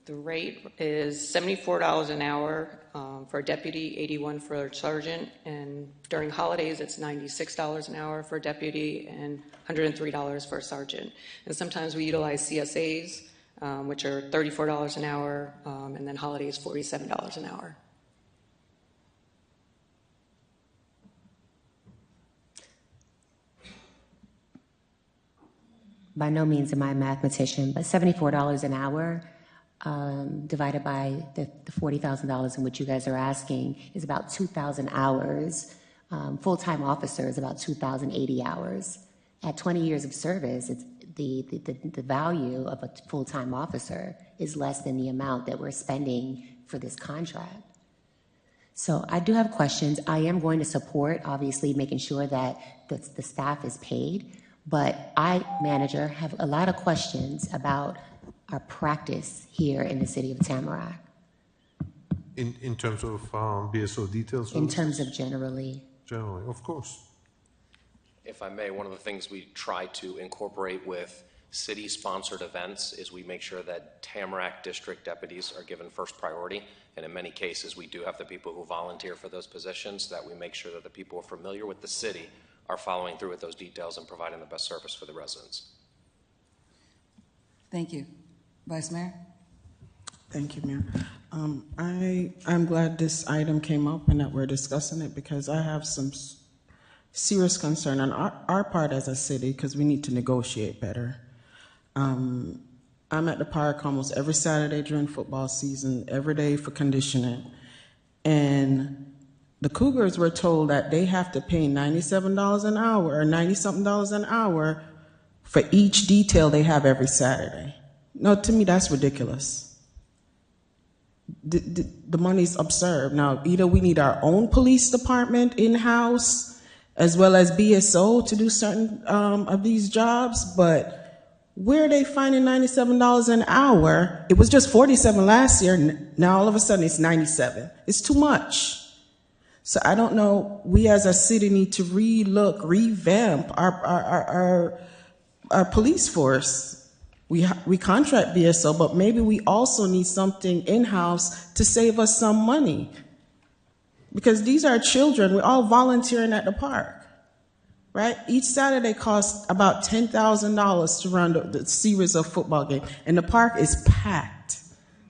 The rate is $74 an hour for a deputy, $81 for a sergeant, and during holidays it's $96 an hour for a deputy and $103 for a sergeant. And sometimes we utilize CSAs, which are $34 an hour, and then holidays $47 an hour. By no means am I a mathematician, but $74 an hour divided by the $40,000 in which you guys are asking is about 2,000 hours. Full-time officer is about 2,080 hours. At 20 years of service, it's the value of a full-time officer is less than the amount that we're spending for this contract. So I do have questions. I am going to support, obviously, making sure that the staff is paid. But I, Manager, have a lot of questions about our practice here in the city of Tamarac. In terms of BSO details? In terms of generally. Generally, of course. If I may, one of the things we try to incorporate with city-sponsored events is we make sure that Tamarac district deputies are given first priority. And in many cases, we do have the people who volunteer for those positions, that we make sure that the people who are familiar with the city are following through with those details and providing the best service for the residents. Thank you. Vice Mayor? Thank you, Mayor. I'm glad this item came up and that we're discussing it, because I have some serious concern on our part as a city, because we need to negotiate better. I'm at the park almost every Saturday during football season, every day for conditioning. And the Cougars were told that they have to pay $97 an hour or $90-something an hour for each detail they have every Saturday. No, to me, that's ridiculous. The money's absurd. Now, either we need our own police department in-house as well as BSO to do certain of these jobs, but where are they finding $97 an hour? It was just $47 last year. Now, all of a sudden, it's $97. It's too much. So I don't know, we as a city need to revamp our police force. We contract BSO, but maybe we also need something in-house to save us some money. Because these are children, we're all volunteering at the park, right? Each Saturday costs about $10,000 to run the series of football games, and the park is packed.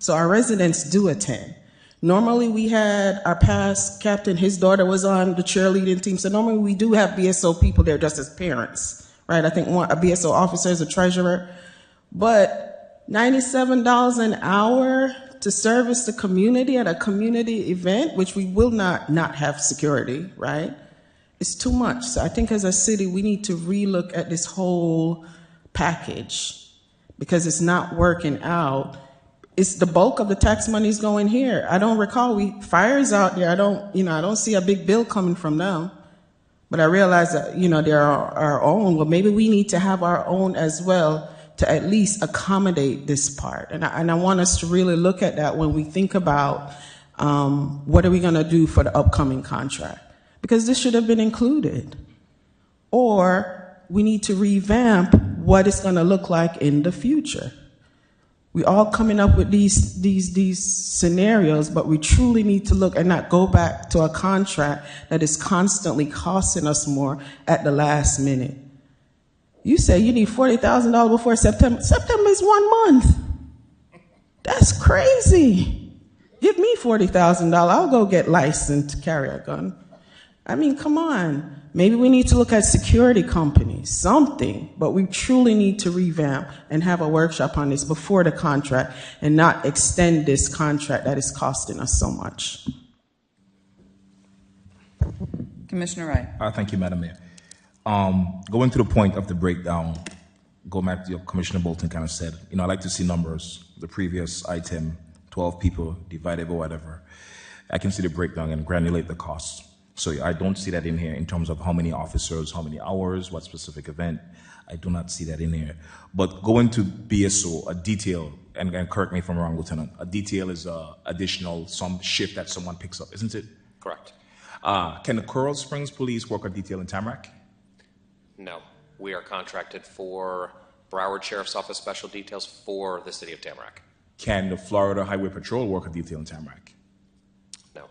So our residents do attend. Normally we had our past captain, his daughter was on the cheerleading team, so normally we do have BSO people there just as parents, right? I think a BSO officer is a treasurer. But $97 an hour to service the community at a community event, which we will not have security, right? It's too much. So I think as a city, we need to relook at this whole package, because it's not working out. It's the bulk of the tax money's going here. I don't recall fires out there. I don't see a big bill coming from them. But I realize that, they're our own. Well, maybe we need to have our own as well to at least accommodate this part. And I want us to really look at that when we think about what are we going to do for the upcoming contract. Because this should have been included. Or we need to revamp what it's going to look like in the future. We all coming up with these scenarios, but we truly need to look and not go back to a contract that is constantly costing us more at the last minute. You say you need $40,000 before September. September is 1 month. That's crazy. Give me $40,000. I'll go get licensed to carry a gun. I mean, come on. Maybe we need to look at security companies, something, but we truly need to revamp and have a workshop on this before the contract and not extend this contract that is costing us so much. Commissioner Wright. Thank you, Madam Mayor. Going to the point of the breakdown, go back to what Commissioner Bolton kind of said. I like to see numbers. The previous item, 12 people divided by whatever. I can see the breakdown and granulate the costs. So I don't see that in here in terms of how many officers, how many hours, what specific event. I do not see that in here. But going to BSO, a detail, and correct me if I'm wrong, Lieutenant, a detail is additional, some shift that someone picks up, isn't it? Correct. Can the Coral Springs Police work a detail in Tamarac? No. We are contracted for Broward Sheriff's Office special details for the city of Tamarac. Can the Florida Highway Patrol work a detail in Tamarac? No.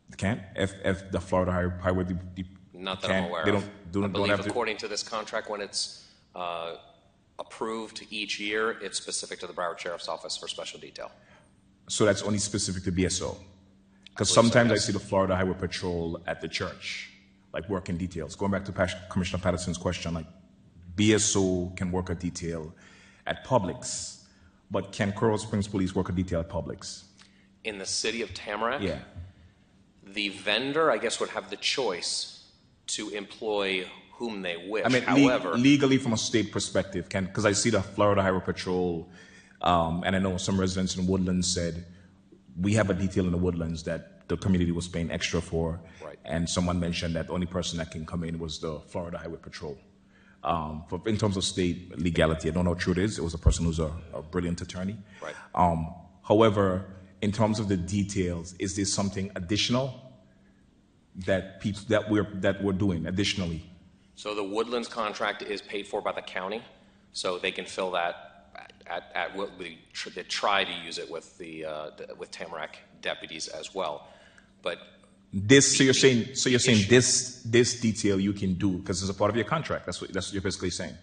They can't? If the Florida Highway... Not that I'm aware of. I believe have according to this contract, when it's approved each year, it's specific to the Broward Sheriff's Office for special detail. So that's only specific to BSO? Because sometimes I see the Florida Highway Patrol at the church, like working details. Going back to Commissioner Patterson's question, like BSO can work a detail at Publix, but can Coral Springs Police work a detail at Publix? In the city of Tamarac? Yeah. The vendor, I guess, would have the choice to employ whom they wish. I mean, however, legally from a state perspective, because I see the Florida Highway Patrol, and I know some residents in Woodlands said, we have a detail in the Woodlands that the community was paying extra for, right. And someone mentioned that the only person that can come in was the Florida Highway Patrol. In terms of state legality, I don't know how true it is. It was a person who's a brilliant attorney. Right. However, in terms of the details, is there something additional that we're doing additionally? So the Woodlands contract is paid for by the county, so they can fill that at what they try to use it with with Tamarac deputies as well. But so you're saying this detail you can do because it's a part of your contract. That's what you're basically saying.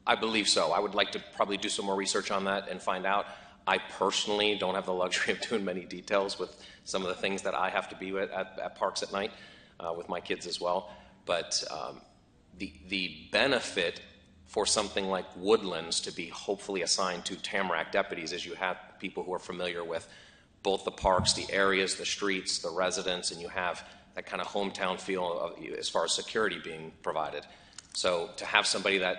I believe so. I would like to probably do some more research on that and find out. I personally don't have the luxury of doing many details with some of the things that I have to be at parks at night with my kids as well. But the benefit for something like Woodlands to be hopefully assigned to Tamarac deputies is you have people who are familiar with both the parks, the areas, the streets, the residents, and you have that kind of hometown feel as far as security being provided. So to have somebody that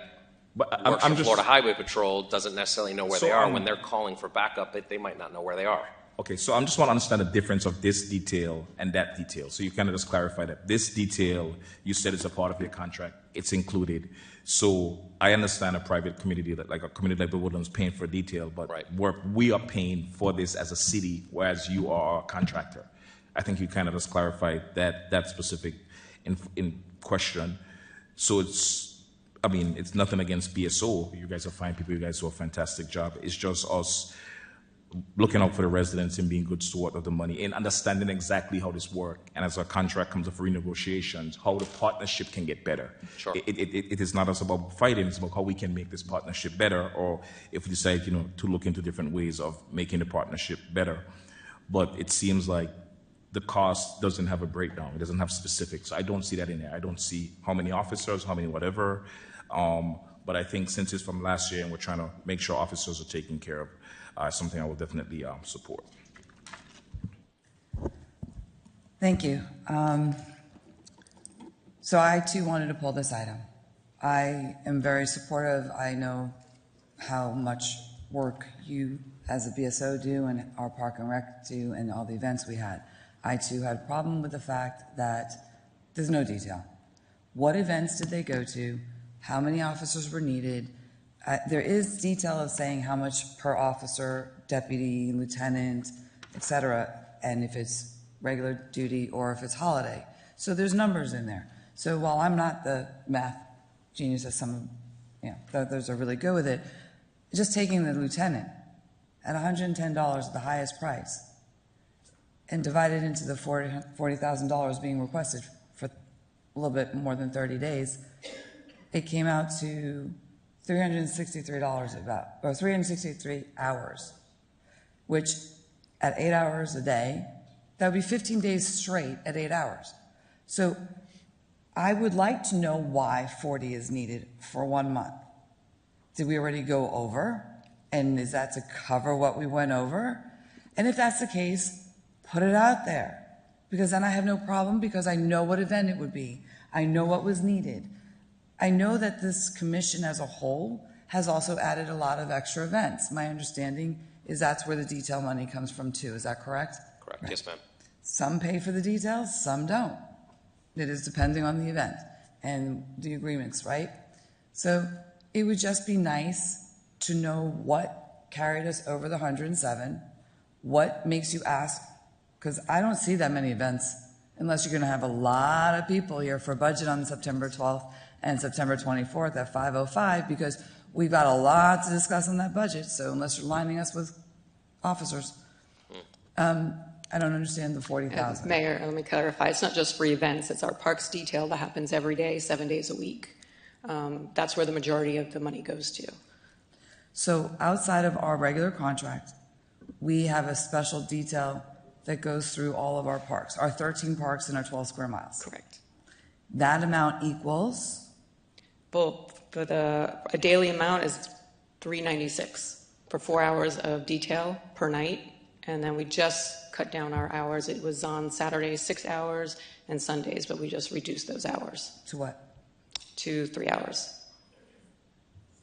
works for Florida Highway Patrol doesn't necessarily know where they are. When they're calling for backup, they might not know where they are. Okay, so I just want to understand the difference of this detail and that detail. So you kind of just clarify that this detail, you said it's a part of your contract, it's included. So I understand a private community, like a community like the Woodlands, paying for detail, but right. we are paying for this as a city, whereas you are a contractor. I think you kind of just clarified that specific in question. So it's nothing against BSO. You guys are fine people. You guys do a fantastic job. It's just us looking out for the residents and being good steward of the money and understanding exactly how this works. And as a contract comes up for renegotiations, how the partnership can get better. Sure. It is not just about fighting, it's about how we can make this partnership better, or if we decide, to look into different ways of making the partnership better. But it seems like the cost doesn't have a breakdown. It doesn't have specifics. I don't see that in there. I don't see how many officers, how many whatever. But I think since it's from last year and we're trying to make sure officers are taken care of, something I will definitely support. Thank you. So I too wanted to pull this item. I am very supportive. I know how much work you as a BSO do and our Park and Rec do and all the events we had. I too had a problem with the fact that there's no detail. What events did they go to? How many officers were needed? There is detail of saying how much per officer, deputy, lieutenant, etc., and if it's regular duty or if it's holiday. So there's numbers in there. So while I'm not the math genius as some, those are really good with it, just taking the lieutenant at $110 at the highest price and divided into the $40,000 being requested for a little bit more than 30 days, it came out to $363 about, or 363 hours, which at 8 hours a day, that would be 15 days straight at 8 hours. So I would like to know why 40 is needed for 1 month. Did we already go over? And is that to cover what we went over? And if that's the case, put it out there, because then I have no problem, because I know what event it would be. I know what was needed. I know that this commission as a whole has also added a lot of extra events. My understanding is that's where the detail money comes from too. Is that correct? Correct. Right. Yes, ma'am. Some pay for the details, some don't. It is depending on the event and the agreements, right? So it would just be nice to know what carried us over the 107, what makes you ask, because I don't see that many events unless you're going to have a lot of people here for a budget on September 12th and September 24th at 5:05, because we've got a lot to discuss on that budget. So unless you're lining us with officers, I don't understand the 40,000. Mayor, let me clarify. It's not just for events. It's our parks detail that happens every day, 7 days a week. That's where the majority of the money goes to. So outside of our regular contract, we have a special detail that goes through all of our parks, our 13 parks and our 12 square miles. Correct. That amount equals? Well, for a daily amount is $396 for 4 hours of detail per night. And then we just cut down our hours. It was on Saturdays 6 hours and Sundays, but we just reduced those hours. To what? To 3 hours.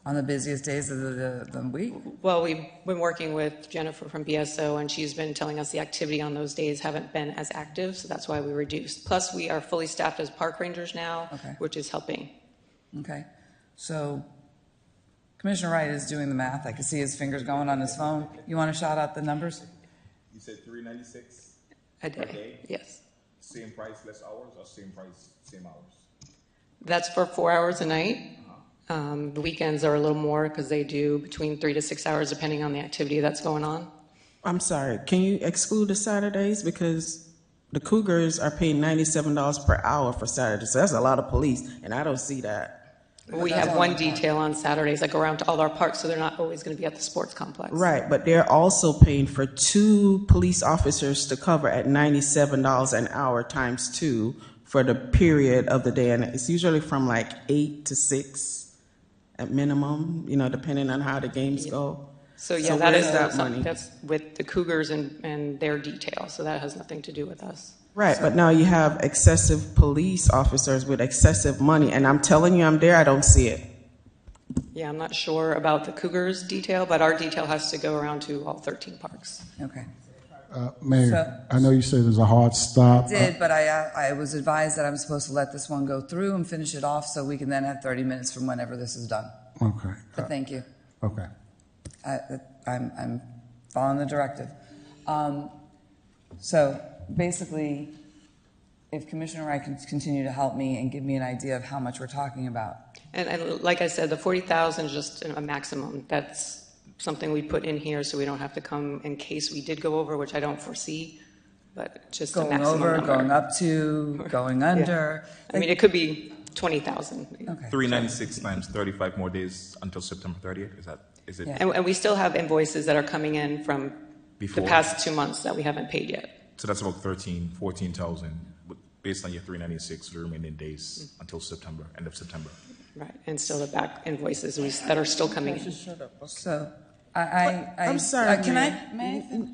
On the busiest days of the week? Well, we've been working with Jennifer from BSO, and she's been telling us the activity on those days haven't been as active, so that's why we reduced. Plus, we are fully staffed as park rangers now, Okay. which is helping. Okay. So Commissioner Wright is doing the math. I can see his fingers going on his phone. You want to shout out the numbers? You said $396 a day. Per day? Yes. Same price, less hours, or same price, same hours? That's for 4 hours a night. The weekends are a little more because they do between 3 to 6 hours depending on the activity that's going on. I'm sorry, can you exclude the Saturdays? Because the Cougars are paying $97 per hour for Saturdays. So that's a lot of police, and I don't see that. We have one detail on Saturdays that go around to all our parks, so they're not always going to be at the sports complex. Right, but they're also paying for 2 police officers to cover at $97 an hour times 2 for the period of the day. And it's usually from like 8 to 6 at minimum, you know, depending on how the games go. So yeah, that is that something money? that's with the Cougars and their detail, so that has nothing to do with us. Right, but now you have excessive police officers with excessive money, and I'm telling you I'm there, I don't see it. Yeah, I'm not sure about the Cougars detail, but our detail has to go around to all 13 parks. Okay. Mayor, I know you said there's a hard stop. I did, but I was advised that I'm supposed to let this one go through and finish it off so we can then have 30 minutes from whenever this is done. Okay. But thank you. Okay. I'm following the directive. So basically, if Commissioner Wright can continue to help me and give me an idea of how much we're talking about. And like I said, the 40,000 is just a maximum. That's something we put in here so we don't have to come in case we did go over, which I don't foresee, but just a Going maximum over, number. going up to, going under. I mean, it could be 20,000. Okay. 396 times 35 more days until September 30th. Is it? Yeah. And we still have invoices that are coming in from Before. the past 2 months that we haven't paid yet. So that's about 14,000 based on your 396 for the remaining days until September, end of September. Right, and still the back invoices that are still coming in. So I'm sorry, may I Mayor.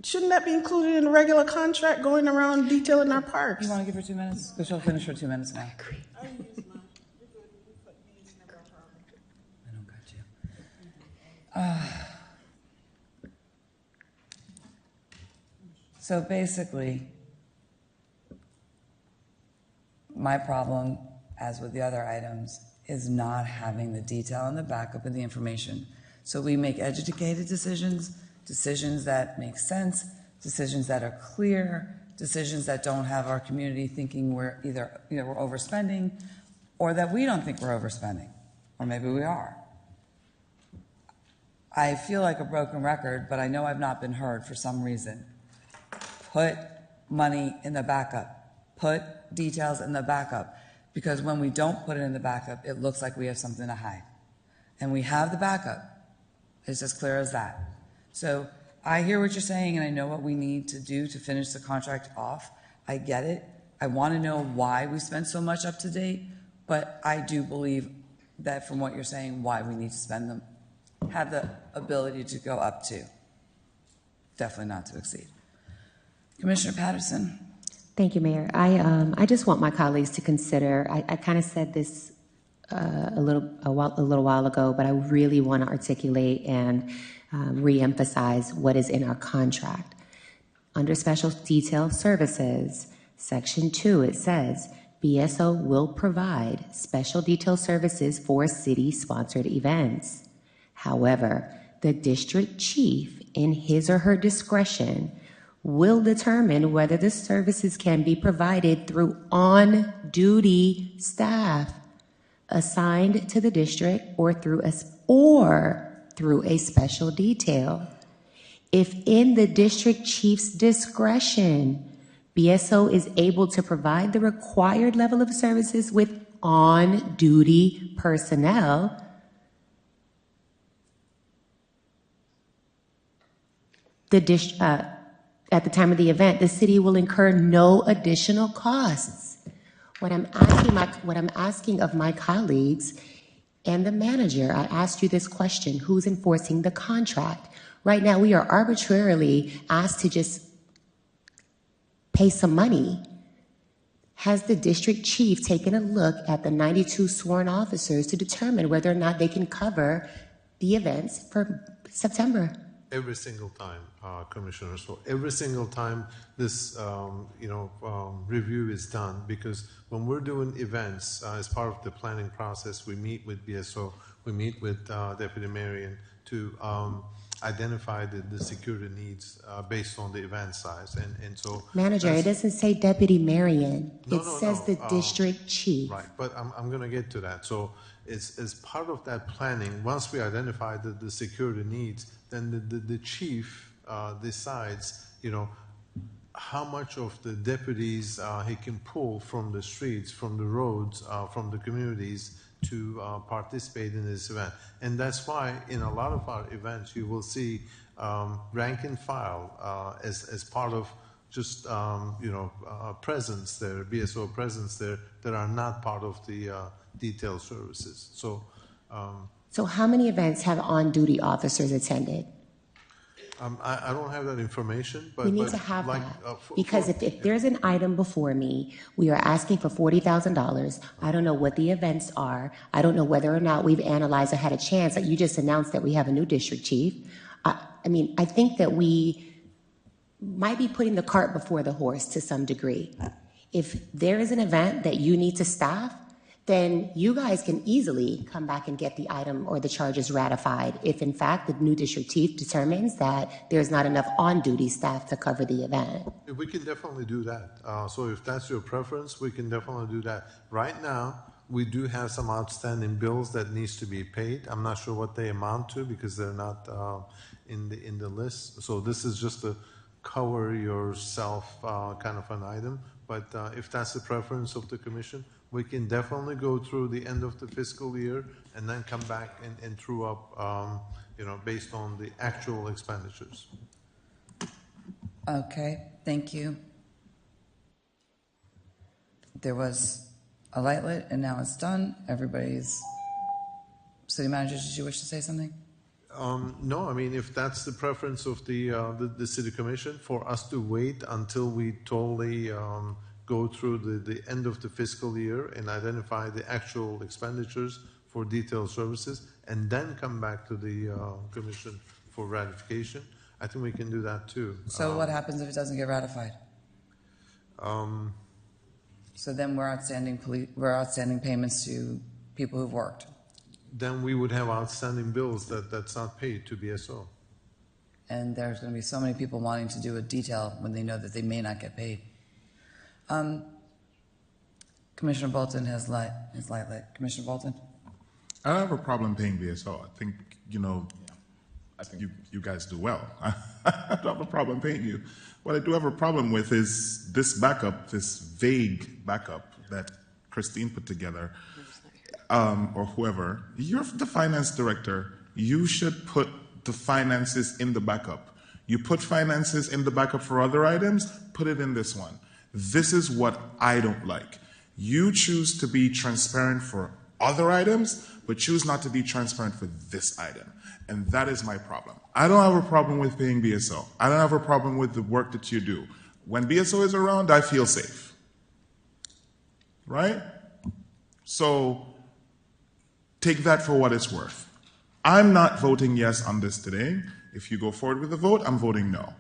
Shouldn't that be included in the regular contract, going around detailing our parks? You want to give her 2 minutes? Because she'll finish for 2 minutes now. I agree. I don't got you. So basically, my problem, as with the other items, is not having the detail and the backup and the information. So we make educated decisions, decisions that make sense, decisions that are clear, decisions that don't have our community thinking we're either we're overspending or that we don't think we're overspending, or maybe we are. I feel like a broken record, but I know I've not been heard for some reason. Put money in the backup. Put details in the backup. Because when we don't put it in the backup, it looks like we have something to hide. And we have the backup. It's as clear as that. So I hear what you're saying, and I know what we need to do to finish the contract off. I get it. I want to know why we spent so much up to date, but I do believe that from what you're saying, why we need to spend them, have the ability to go up to. Definitely not to exceed. Commissioner Patterson. Thank you, Mayor. I just want my colleagues to consider, I kind of said this a little while ago, but I really want to articulate and reemphasize what is in our contract. Under Special Detail Services, Section 2, it says, BSO will provide special detail services for city-sponsored events. However, the district chief, in his or her discretion, will determine whether the services can be provided through on-duty staff assigned to the district or through a special detail. If in the district chief's discretion, BSO is able to provide the required level of services with on-duty personnel, at the time of the event, the city will incur no additional costs. What I'm asking of my colleagues and the manager, I asked you this question: who's enforcing the contract? Right now, we are arbitrarily asked to just pay some money. Has the district chief taken a look at the 92 sworn officers to determine whether or not they can cover the events for September? Every single time, Commissioner. So every single time this, review is done, because when we're doing events as part of the planning process, we meet with BSO, we meet with Deputy Marion to identify the security needs based on the event size, and so. Manager, it doesn't say Deputy Marion. It says the district chief. Right, but I'm going to get to that. So it's as part of that planning, once we identify the security needs, then the chief decides, how much of the deputies he can pull from the streets, from the roads, from the communities to participate in this event. And that's why in a lot of our events you will see rank and file as part of just presence there, BSO presence there, that are not part of the detailed services. So how many events have on-duty officers attended? I don't have that information, but we need to have that, because if there's an item before me, we are asking for $40,000. I don't know what the events are. I don't know whether or not we've analyzed or had a chance. You just announced that we have a new district chief. I think that we might be putting the cart before the horse to some degree. If there is an event that you need to staff, then you guys can easily come back and get the item or the charges ratified if, in fact, the new district chief determines that there's not enough on-duty staff to cover the event. We can definitely do that. So if that's your preference, we can definitely do that. Right now, we do have some outstanding bills that needs to be paid. I'm not sure what they amount to because they're not in the list. So this is just a cover yourself kind of an item. But if that's the preference of the commission, we can definitely go through the end of the fiscal year and then come back and true up, based on the actual expenditures. Okay, thank you. There was a light lit and now it's done. Everybody's... City Manager, did you wish to say something? No, if that's the preference of the City Commission, for us to wait until we totally go through the end of the fiscal year and identify the actual expenditures for detailed services and then come back to the Commission for ratification, I think we can do that too. So what happens if it doesn't get ratified? So then we're outstanding payments to people who've worked. Then we would have outstanding bills that's not paid to BSO. And there's going to be so many people wanting to do a detail when they know that they may not get paid. Commissioner Bolton has light lit. Commissioner Bolton? I don't have a problem paying BSO. I think, I think you guys do well. I don't have a problem paying you. What I do have a problem with is this backup, this vague backup that Christine put together, or whoever. You're the finance director. You should put the finances in the backup. You put finances in the backup for other items, put it in this one. This is what I don't like. You choose to be transparent for other items, but choose not to be transparent for this item. And that is my problem. I don't have a problem with paying BSO. I don't have a problem with the work that you do. When BSO is around, I feel safe. Right? So take that for what it's worth. I'm not voting yes on this today. If you go forward with the vote, I'm voting no.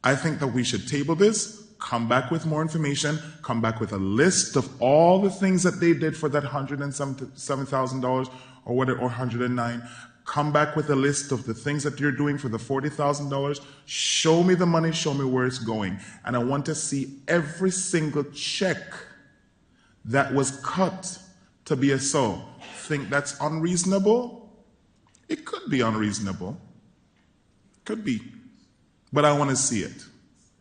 I think that we should table this, come back with more information, come back with a list of all the things that they did for that $107,000 or whatever, or $109. Come back with a list of the things that you're doing for the $40,000. Show me the money, show me where it's going. And I want to see every single check that was cut to BSO. Think that's unreasonable? It could be unreasonable. Could be. But I want to see it.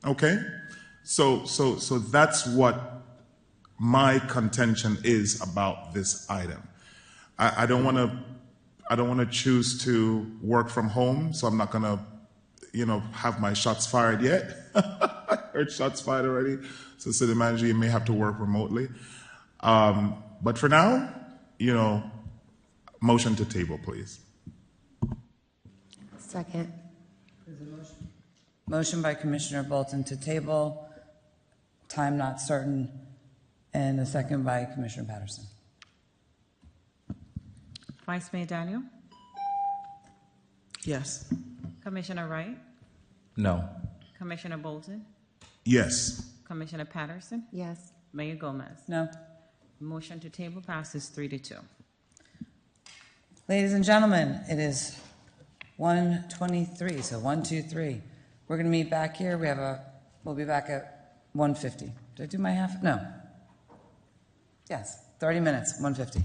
Okay? So that's what my contention is about this item. I don't want to choose to work from home, so I'm not going to, have my shots fired yet. I heard shots fired already. So city manager, you may have to work remotely. But for now, motion to table, please. Second. Motion by Commissioner Bolton to table, time not certain, and a second by Commissioner Patterson. Vice Mayor Daniel? Yes. Commissioner Wright? No. Commissioner Bolton? Yes. Commissioner Patterson? Yes. Mayor Gomez? No. Motion to table passes 3-2. Ladies and gentlemen, it is 1:23, so 1, 2, 3. We're going to meet back here. We'll be back at 1:50. Did I do my half? No. Yes, 30 minutes, 1:50.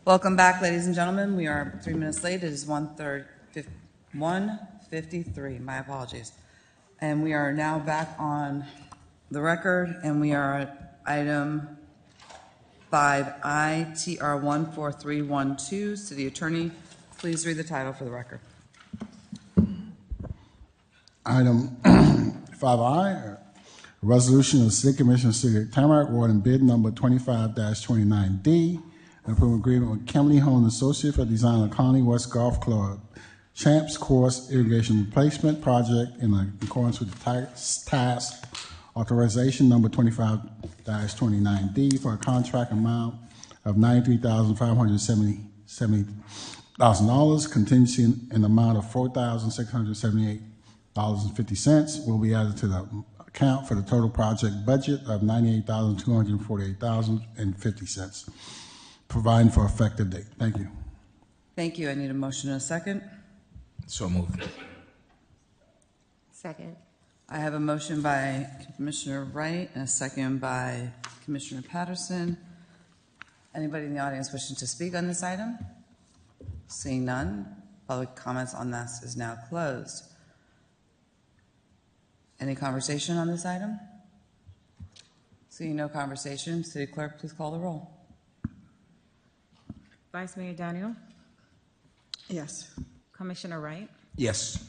Welcome back, ladies and gentlemen. We are 3 minutes late. It is 1:53. My apologies. And we are now back on the record, and we are at item 5I, TR 14312. City Attorney, please read the title for the record. Item 5I, a resolution of the City Commission of the City of Tamarac awarding bid number 25-29D, an approved agreement with Kimberly Home Associates for design of Colony West Golf Club Champs Course Irrigation Replacement Project in accordance with the task authorization number 25-29D for a contract amount of $93,570,000, contingency in the amount of $4,678.50 will be added to the account for the total project budget of $98,248.50, providing for effective date. Thank you. Thank you. I need a motion and a second. So moved. Second. I have a motion by Commissioner Wright and a second by Commissioner Patterson. Anybody in the audience wishing to speak on this item? Seeing none, public comments on this is now closed. Any conversation on this item? Seeing no conversation, City Clerk, please call the roll. Vice Mayor Daniel? Yes. Commissioner Wright? Yes.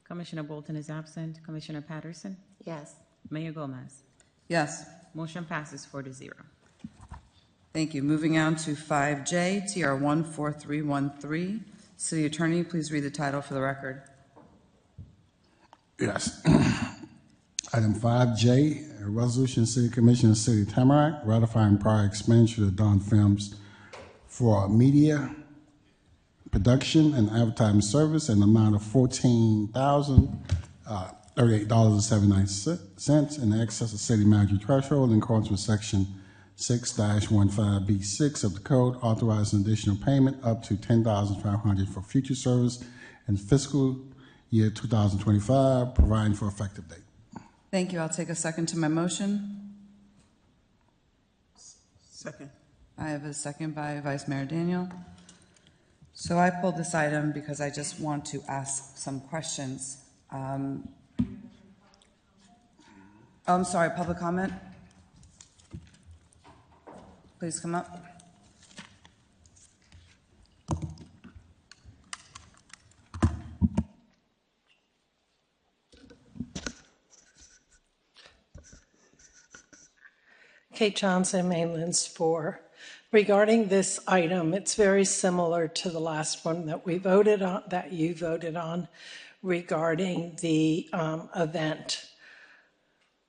Commissioner Bolton is absent. Commissioner Patterson? Yes. Mayor Gomez? Yes. Motion passes 4-0. Thank you. Moving on to 5J, TR 14313. City Attorney, please read the title for the record. Yes. Item 5J, a resolution, City Commission of the City of Tamarac, ratifying prior expenditure to Dawn Films for media, production, and advertising service in the amount of $14,038.79 in excess of city manager threshold in accordance with Section 6-15B6 of the Code, authorizing additional payment up to $10,500 for future service in fiscal year 2025, providing for effective date. Thank you. I'll take a second to my motion. Second. I have a second by Vice Mayor Daniel. So I pulled this item because I just want to ask some questions. I'm sorry, public comment? Please come up. Kate Johnson, Mainlands 4. Regarding this item, it's very similar to the last one that we voted on, that you voted on, regarding the event.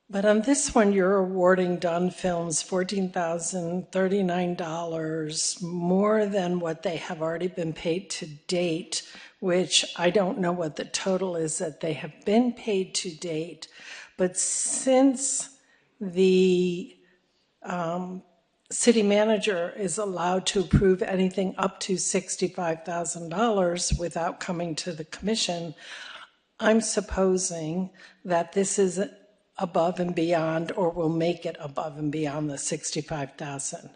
But on this one, you're awarding Dunn Films $14,039 more than what they have already been paid to date, which I don't know what the total is that they have been paid to date. But since the city manager is allowed to approve anything up to $65,000 without coming to the commission, I'm supposing that this is above and beyond, or will make it above and beyond the $65,000.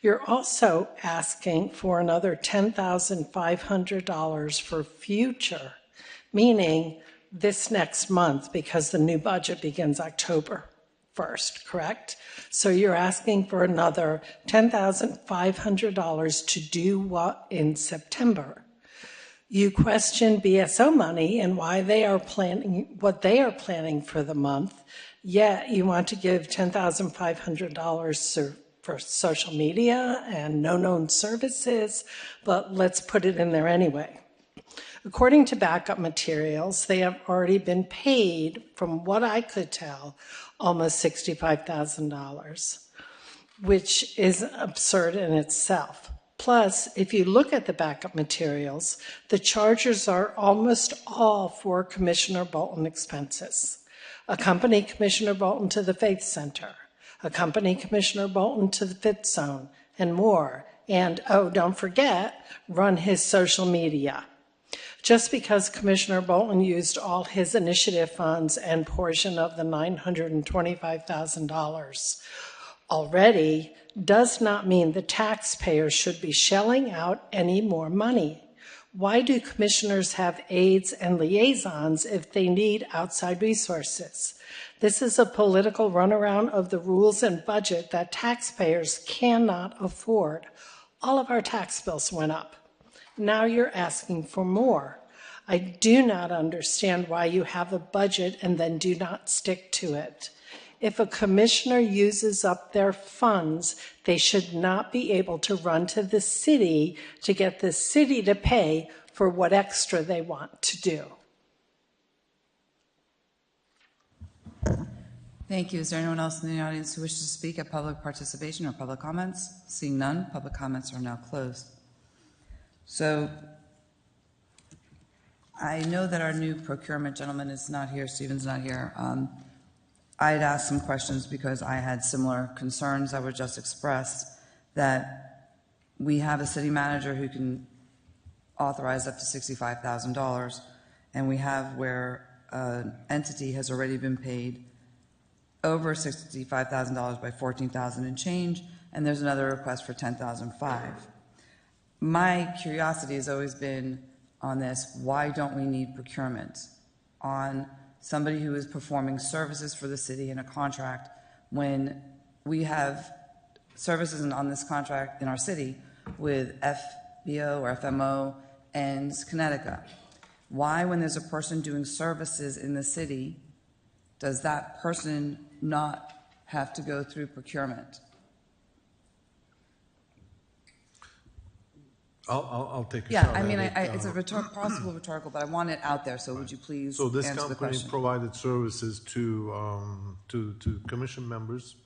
You're also asking for another $10,500 for future, meaning this next month, because the new budget begins October 1st, correct? So you're asking for another $10,500 to do what in September? You question BSO money and why they are planning, what they are planning for the month, yet you want to give $10,500 for social media and no known services, but let's put it in there anyway. According to backup materials, they have already been paid, from what I could tell, almost $65,000, which is absurd in itself. Plus, if you look at the backup materials, the charges are almost all for Commissioner Bolton expenses. Accompany Commissioner Bolton to the Faith Center, accompany Commissioner Bolton to the Fifth Zone, and more. And, oh, don't forget, run his social media. Just because Commissioner Bolton used all his initiative funds and portion of the $925,000, already does not mean the taxpayers should be shelling out any more money. Why do commissioners have aides and liaisons if they need outside resources? This is a political runaround of the rules and budget that taxpayers cannot afford. All of our tax bills went up. Now you're asking for more. I do not understand why you have a budget and then do not stick to it. If a commissioner uses up their funds, they should not be able to run to the city to get the city to pay for what extra they want to do. Thank you. Is there anyone else in the audience who wishes to speak at public participation or public comments? Seeing none, public comments are now closed. So I know that our new procurement gentleman is not here, Stephen's not here. I had asked some questions because I had similar concerns that were just expressed, that we have a city manager who can authorize up to $65,000, and we have where an entity has already been paid over $65,000 by $14,000 and change, and there's another request for $10,005. My curiosity has always been on this: why don't we need procurement on somebody who is performing services for the city in a contract when we have services on this contract in our city with FBO or FMO and Connecticut? Why, when there's a person doing services in the city, does that person not have to go through procurement? I'll take a Yeah, shot I mean, at it. it's a possible rhetorical, but I want it out there, so would you please So this answer the company question? provided services to commission members,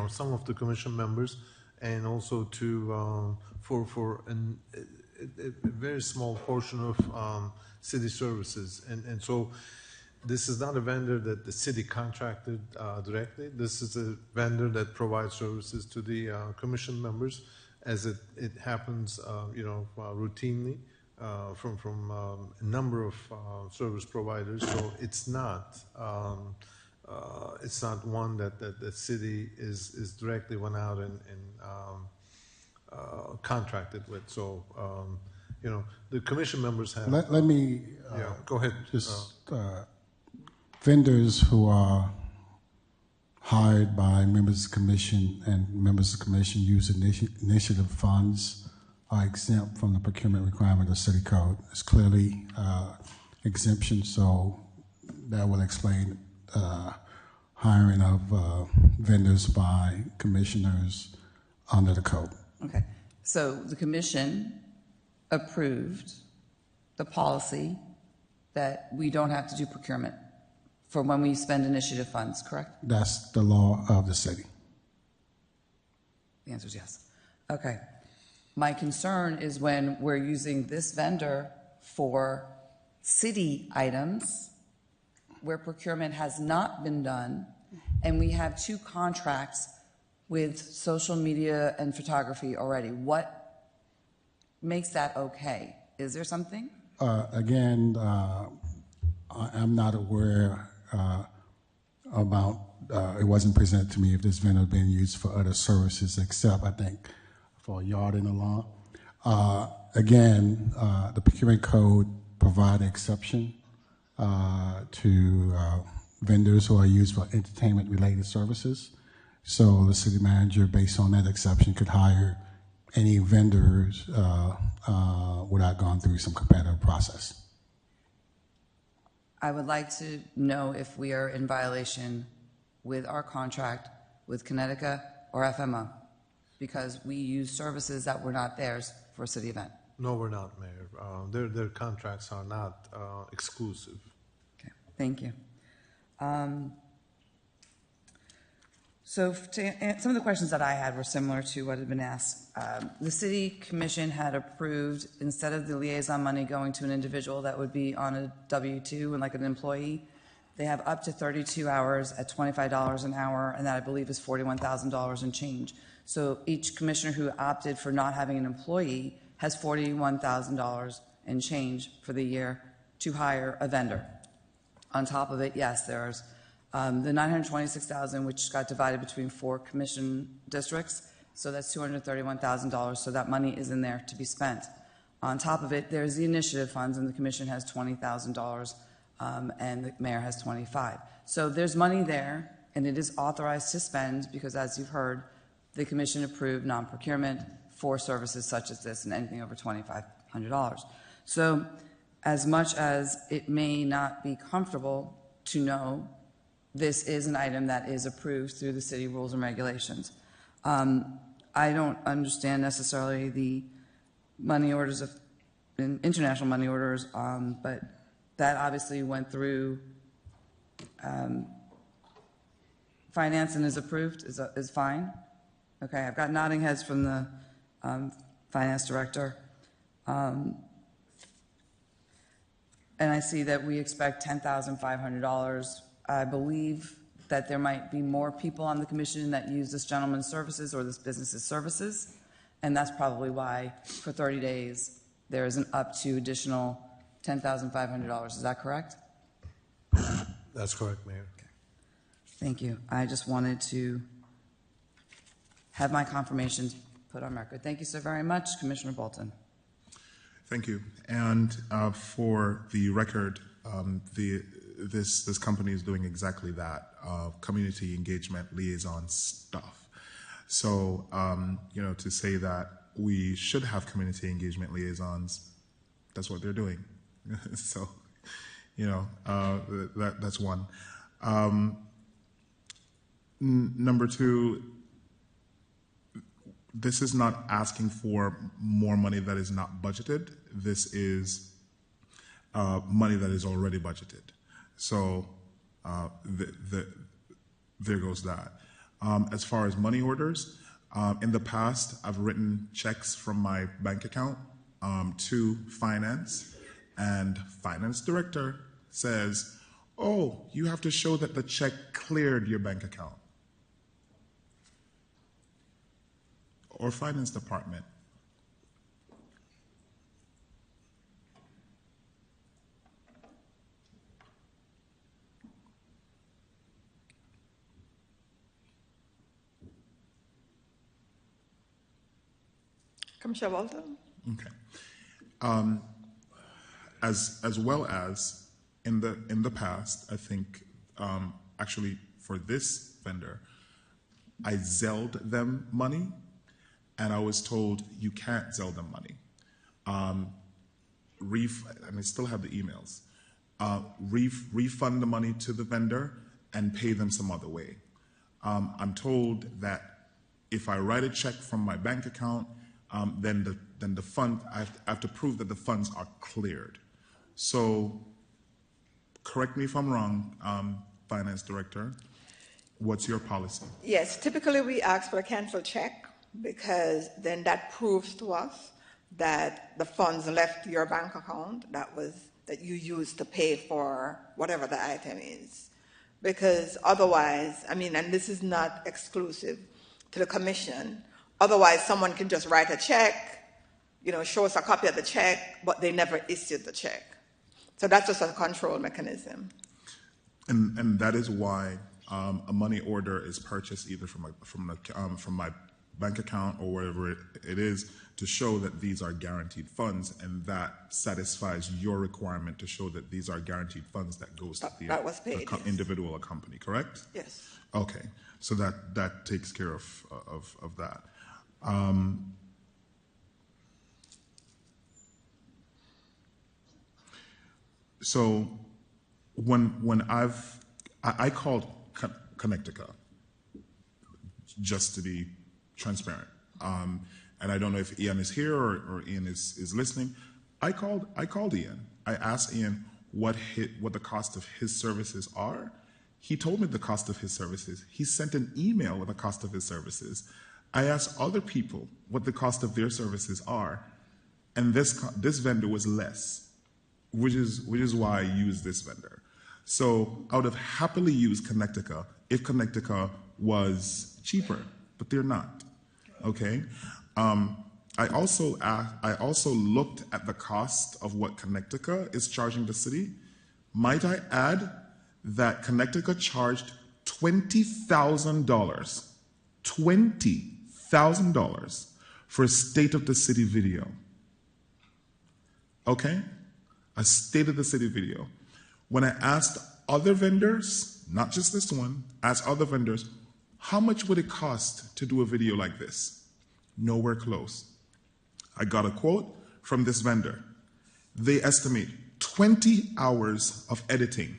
some of the commission members, and also to for a very small portion of city services, and so this is not a vendor that the city contracted directly. This is a vendor that provides services to the commission members, as it happens, routinely from a number of service providers. So it's not one that the city is directly went out and contracted with. So the commission members have. Let me go ahead. Just vendors who are hired by members of the commission and members of the commission use initiative funds are exempt from the procurement requirement of city code. It's clearly exemption, so that will explain hiring of vendors by commissioners under the code. Okay, so the commission approved the policy that we don't have to do procurement for when we spend initiative funds, correct? That's the law of the city. The answer is yes. Okay. My concern is when we're using this vendor for city items where procurement has not been done, and we have two contracts with social media and photography already. What makes that okay? Is there something? Again, I'm not aware about, it wasn't presented to me if this vendor being used for other services except, I think, for a yard and a lawn. Again, the procurement code provide exception to vendors who are used for entertainment-related services. So the city manager, based on that exception, could hire any vendors without going through some competitive process. I would like to know if we are in violation with our contract with Connecticut or FMO, because we use services that were not theirs for a city event. No, we're not, Mayor. Their contracts are not exclusive. Okay, thank you. So some of the questions that I had were similar to what had been asked. The City Commission had approved, instead of the liaison money going to an individual that would be on a W-2 and like an employee, they have up to 32 hours at $25 an hour, and that I believe is $41,000 and change. So each commissioner who opted for not having an employee has $41,000 and change for the year to hire a vendor. On top of it, yes, there's The $926,000, which got divided between 4 commission districts, so that's $231,000, so that money is in there to be spent. On top of it, there's the initiative funds, and the commission has $20,000, and the mayor has $25,000. So there's money there, and it is authorized to spend because, as you've heard, the commission approved non-procurement for services such as this and anything over $2,500. So as much as it may not be comfortable to know, this is an item that is approved through the city rules and regulations. I don't understand necessarily the money orders of international money orders, but that obviously went through finance and is approved, is fine. Okay, I've got nodding heads from the finance director. And I see that we expect $10,500. I believe that there might be more people on the commission that use this gentleman's services or this business's services, and that's probably why for 30 days there is an up to additional $10,500. Is that correct? That's correct, Mayor. Okay. Thank you. I just wanted to have my confirmations put on record. Thank you so very much, Commissioner Bolton. Thank you. And for the record, this company is doing exactly that, community engagement liaison stuff. So, to say that we should have community engagement liaisons, that's what they're doing. So, that's one. Number two, this is not asking for more money that is not budgeted. This is money that is already budgeted. So there goes that. As far as money orders, in the past, I've written checks from my bank account to finance, and finance director says, oh, you have to show that the check cleared your bank account. Or finance department. Commissioner Bolton? Okay. As well as in the past, I think actually for this vendor, I Zelled them money, and I was told you can't Zell them money. And I still have the emails. Refund the money to the vendor and pay them some other way. I'm told that if I write a check from my bank account, then the fund, I have to prove that the funds are cleared. So, correct me if I'm wrong, Finance Director, what's your policy? Yes, typically we ask for a canceled check because then that proves to us that the funds left your bank account that you used to pay for whatever the item is. Because otherwise, and this is not exclusive to the commission, otherwise someone can just write a check, show us a copy of the check, but they never issued the check. So that's just a control mechanism. And that is why a money order is purchased either from my bank account or wherever it is, to show that these are guaranteed funds, and that satisfies your requirement to show that these are guaranteed funds that goes to the individual or company, correct? Yes. Okay, so that takes care of that. So when I called Connecticut, just to be transparent, and I don't know if Ian is here or Ian is listening. I called Ian. I asked Ian what the cost of his services are. He told me the cost of his services. He sent an email with the cost of his services. I asked other people what the cost of their services are, and this vendor was less, which is why I used this vendor. So I would have happily used Connecticut if Connecticut was cheaper, but they're not. Okay. I also looked at the cost of what Connecticut is charging the city. Might I add that Connecticut charged $20,000 for a State of the City video. Okay? A State of the City video. When I asked other vendors, not just this one, asked other vendors, how much would it cost to do a video like this? Nowhere close. I got a quote from this vendor. They estimate 20 hours of editing,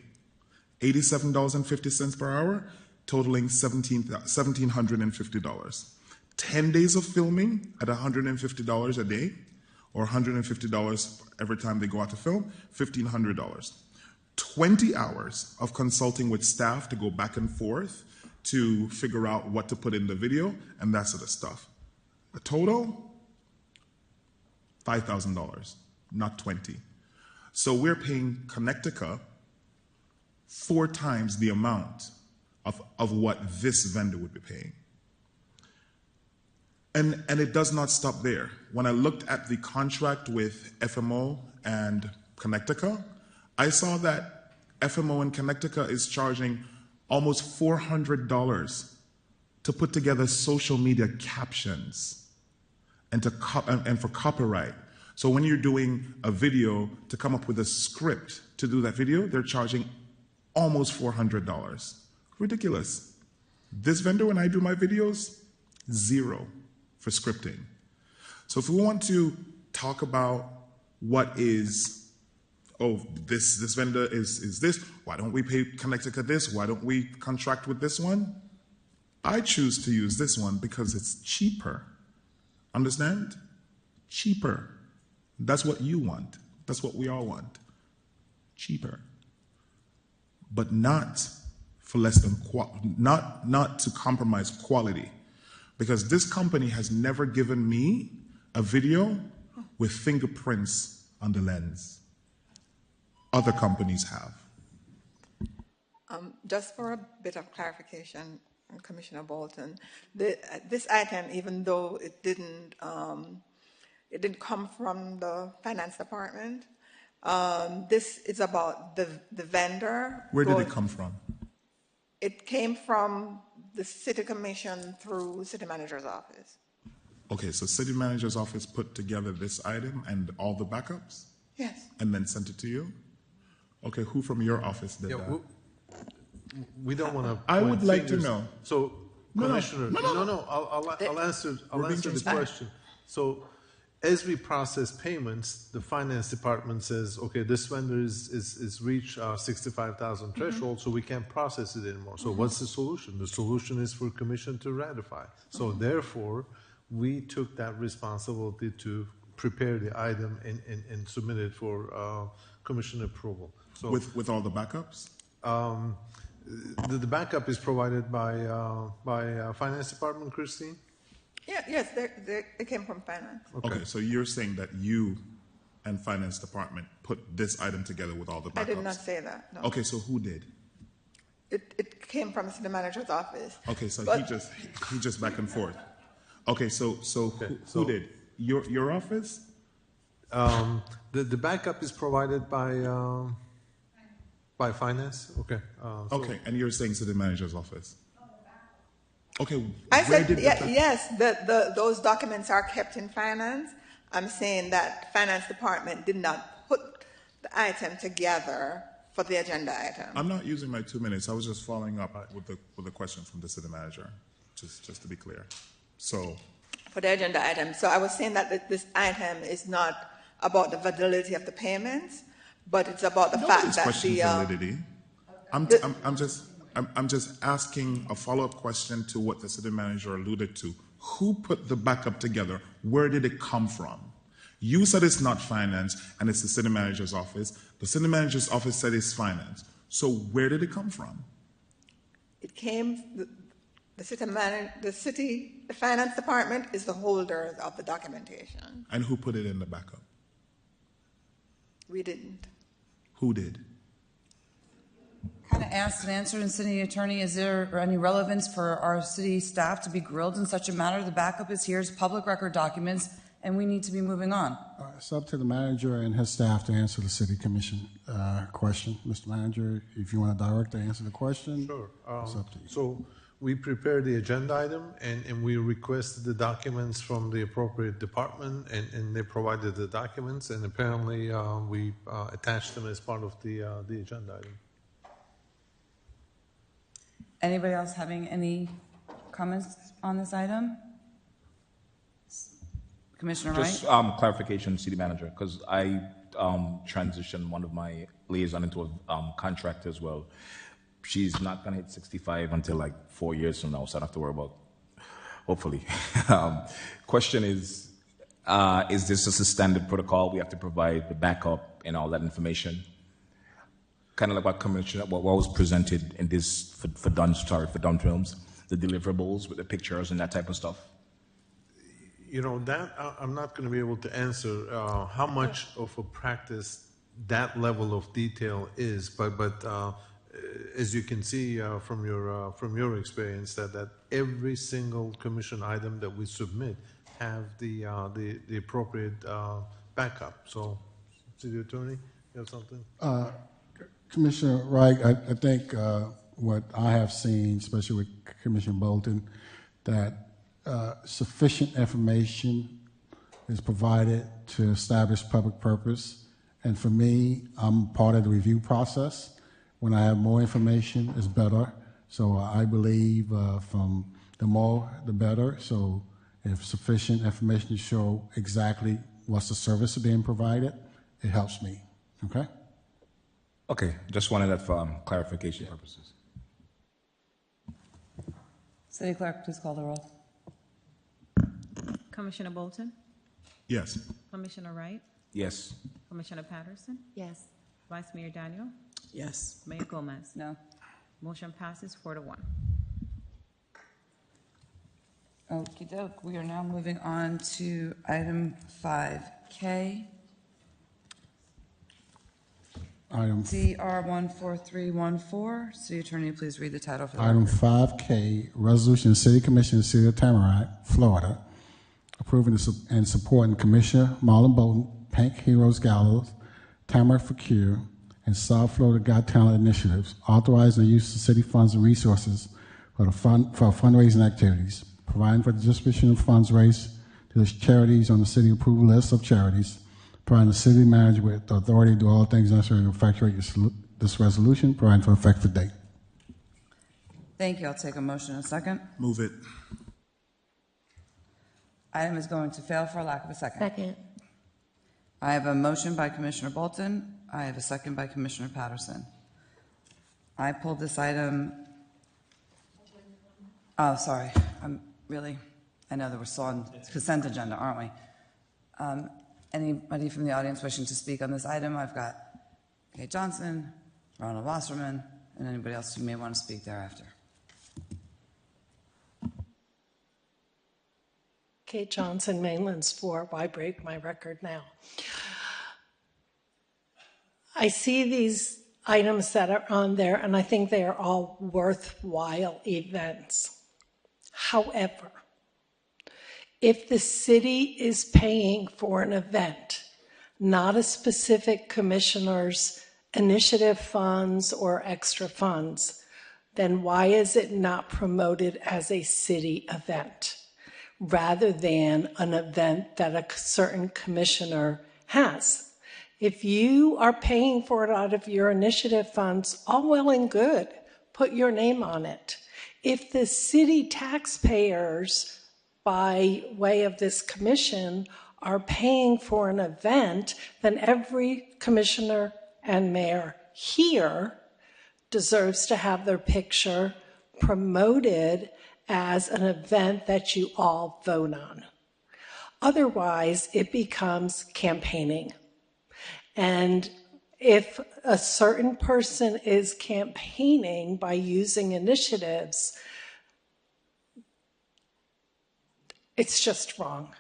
$87.50 per hour, totaling $1,750. 10 days of filming at $150 a day, or $150 every time they go out to film, $1,500. 20 hours of consulting with staff to go back and forth to figure out what to put in the video and that sort of stuff. A total, $5,000, not 20. So we're paying Connecticut 4 times the amount of what this vendor would be paying. And it does not stop there. When I looked at the contract with FMO and Connecticut, I saw that FMO and Connecticut is charging almost $400 to put together social media captions and for copyright. So when you're doing a video to come up with a script to do that video, they're charging almost $400. Ridiculous. This vendor, when I do my videos, $0 for scripting. So if we want to talk about what is, this vendor is this, why don't we pay Connecticut this? Why don't we contract with this one? I choose to use this one because it's cheaper. Understand? Cheaper. That's what you want. That's what we all want. Cheaper. But not for less than, not to compromise quality. Because this company has never given me a video with fingerprints on the lens. Other companies have. Just for a bit of clarification, Commissioner Bolton, this item, even though it didn't come from the finance department, this is about the vendor. Where did it come from? It came from the City Commission through City Manager's office. Okay, so City Manager's office put together this item and all the backups? Yes. And then sent it to you? Okay, who from your office did that? We don't want to. I would like to know. So, Commissioner, No. I'll answer the question. So, as we process payments, the finance department says, okay, this vendor is reached our 65,000 threshold, so we can't process it anymore. So what's the solution? The solution is for commission to ratify. So therefore, we took that responsibility to prepare the item and submit it for commission approval. So with all the backups? The backup is provided by finance department, Christine? Yes, they came from finance. Okay, so you're saying that you and finance department put this item together with all the backups? I did not say that, no. Okay, so who did? It came from the City Manager's office. Okay, so he just back and forth. Okay, so who did? Your office? The backup is provided by finance. Okay. Okay, and you're saying City Manager's office. Okay. I said yes. Those documents are kept in finance. I'm saying that finance department did not put the item together for the agenda item. I'm not using my 2 minutes. I was just following up with a question from the city manager, just to be clear. So. For the agenda item. So I was saying that this item is not about the validity of the payments, but it's about the fact that the validity. I'm just asking a follow-up question to what the city manager alluded to. Who put the backup together? Where did it come from? You said it's not finance and it's the city manager's office. The city manager's office said it's finance. So where did it come from? It came, the finance department is the holder of the documentation. And who put it in the backup? We didn't. Who did? Kind of asked and answered, and city attorney, is there any relevance for our city staff to be grilled in such a manner? The backup is here's public record documents, and we need to be moving on. It's up to the manager and his staff to answer the city commission question. Mr. Manager, if you want to direct to answer the question, Sure. it's up to you. So we prepared the agenda item and we requested the documents from the appropriate department and they provided the documents and apparently we attached them as part of the agenda item. Anybody else having any comments on this item? Commissioner Wright? Just clarification, City Manager, because I transitioned one of my liaison into a contract as well. She's not going to hit 65 until like 4 years from now, so I don't have to worry about, hopefully. Question is this just a standard protocol? We have to provide the backup and all that information? Kind of like what was presented in this for Dunn Films, the deliverables with the pictures and that type of stuff. You know, that I'm not going to be able to answer how much of a practice that level of detail is, but as you can see from your experience, that every single commission item that we submit have the appropriate backup. So, City Attorney, you have something? Commissioner Wright, I think what I have seen, especially with Commissioner Bolton, that sufficient information is provided to establish public purpose. And for me, I'm part of the review process. When I have more information, it's better. So I believe from the more, the better. So if sufficient information to show exactly what's the service being provided, it helps me. Okay? Okay, just wanted that for clarification purposes. City Clerk, please call the roll. Commissioner Bolton? Yes. Commissioner Wright? Yes. Commissioner Patterson? Yes. Vice Mayor Daniel? Yes. Mayor Gomez? No. Motion passes 4-1. Okie doke. We are now moving on to item 5K. Item DR 14314. City Attorney, please read the title for the Item record. 5K, Resolution of City Commission of the City of Tamarac, Florida, approving and supporting Commissioner Marlon Bolton, Pink Heroes Gallows, Tamarac for Cure, and South Florida Got Talent initiatives, authorizing the use of city funds and resources for fundraising activities, providing for the distribution of funds raised to the charities on the city approved list of charities, providing the city manager with the authority to do all things necessary to effectuate this resolution, providing for effective date. Thank you. I'll take a motion in a second. Move it. Item is going to fail for lack of a second. Second. I have a motion by Commissioner Bolton. I have a second by Commissioner Patterson. I pulled this item. Oh, sorry. I know that we're still on consent agenda, aren't we? Anybody from the audience wishing to speak on this item? I've got Kate Johnson, Ronald Wasserman, and anybody else who may want to speak thereafter. Kate Johnson, Mainland's 4. Why break my record now? I see these items that are on there, and I think they are all worthwhile events. However, if the city is paying for an event, not a specific commissioner's initiative funds or extra funds, then why is it not promoted as a city event rather than an event that a certain commissioner has? If you are paying for it out of your initiative funds, all well and good, put your name on it. If the city taxpayers, by way of this commission, are paying for an event, then every commissioner and mayor here deserves to have their picture promoted as an event that you all vote on. Otherwise, it becomes campaigning. And if a certain person is campaigning by using initiatives, it's just wrong.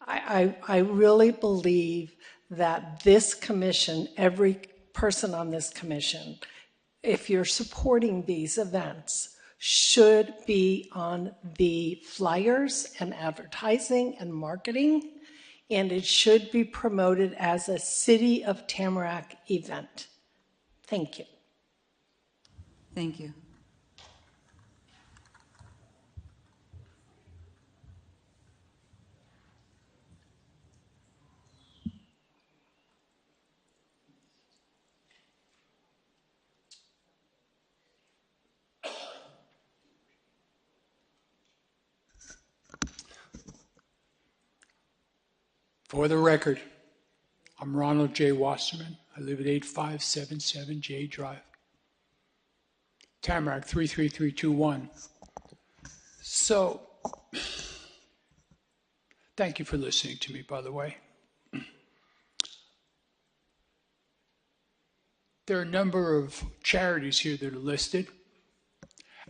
I really believe that this commission, every person on this commission, if you're supporting these events, should be on the flyers and advertising and marketing, and it should be promoted as a City of Tamarac event. Thank you. Thank you. For the record, I'm Ronald J. Wasserman. I live at 8577 J Drive, Tamarac 33321. So, thank you for listening to me, by the way. There are a number of charities here that are listed.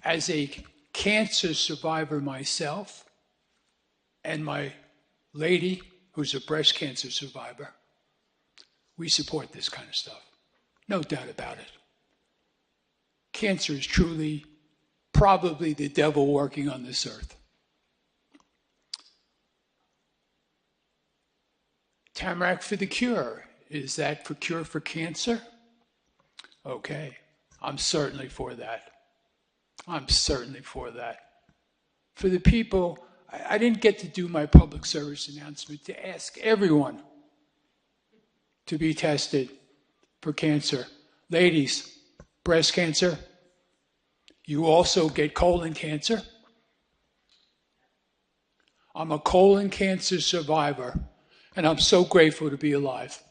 As a cancer survivor myself, and my lady, who's a breast cancer survivor, we support this kind of stuff. No doubt about it. Cancer is truly, probably the devil working on this earth. Tamarac for the Cure. Is that for cure for cancer? Okay, I'm certainly for that. I'm certainly for that. For the people, I didn't get to do my public service announcement to ask everyone to be tested for cancer. Ladies, breast cancer. You also get colon cancer. I'm a colon cancer survivor, and I'm so grateful to be alive.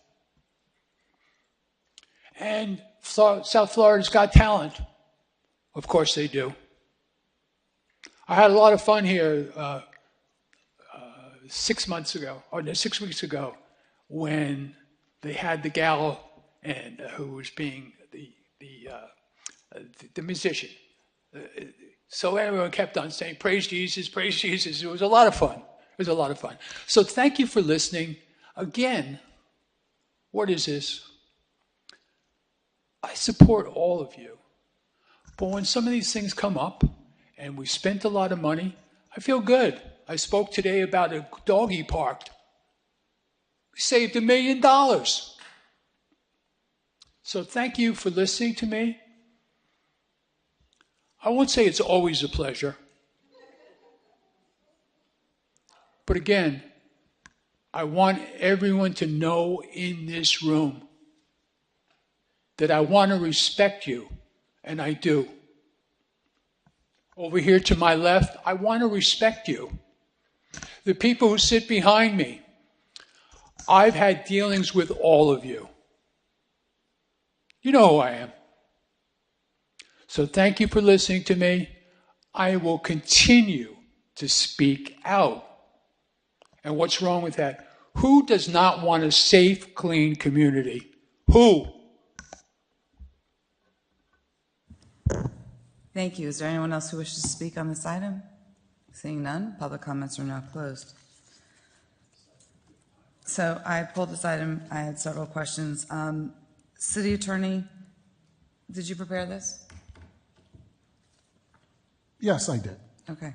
And South Florida's got talent. Of course they do. I had a lot of fun here 6 months ago, or no, 6 weeks ago, when they had the gala and who was being the musician. So everyone kept on saying, praise Jesus, praise Jesus. It was a lot of fun. It was a lot of fun. So thank you for listening. Again, what is this? I support all of you. But when some of these things come up, and we spent a lot of money, I feel good. I spoke today about a dog he parked. We saved $1 million. So thank you for listening to me. I won't say it's always a pleasure. But again, I want everyone to know in this room that I want to respect you, and I do. Over here to my left, I want to respect you. The people who sit behind me, I've had dealings with all of you. You know who I am. So thank you for listening to me. I will continue to speak out. And what's wrong with that? Who does not want a safe, clean community? Who? Thank you. Is there anyone else who wishes to speak on this item? Seeing none, public comments are now closed. So I pulled this item. I had several questions. City Attorney, did you prepare this? Yes, I did. Okay.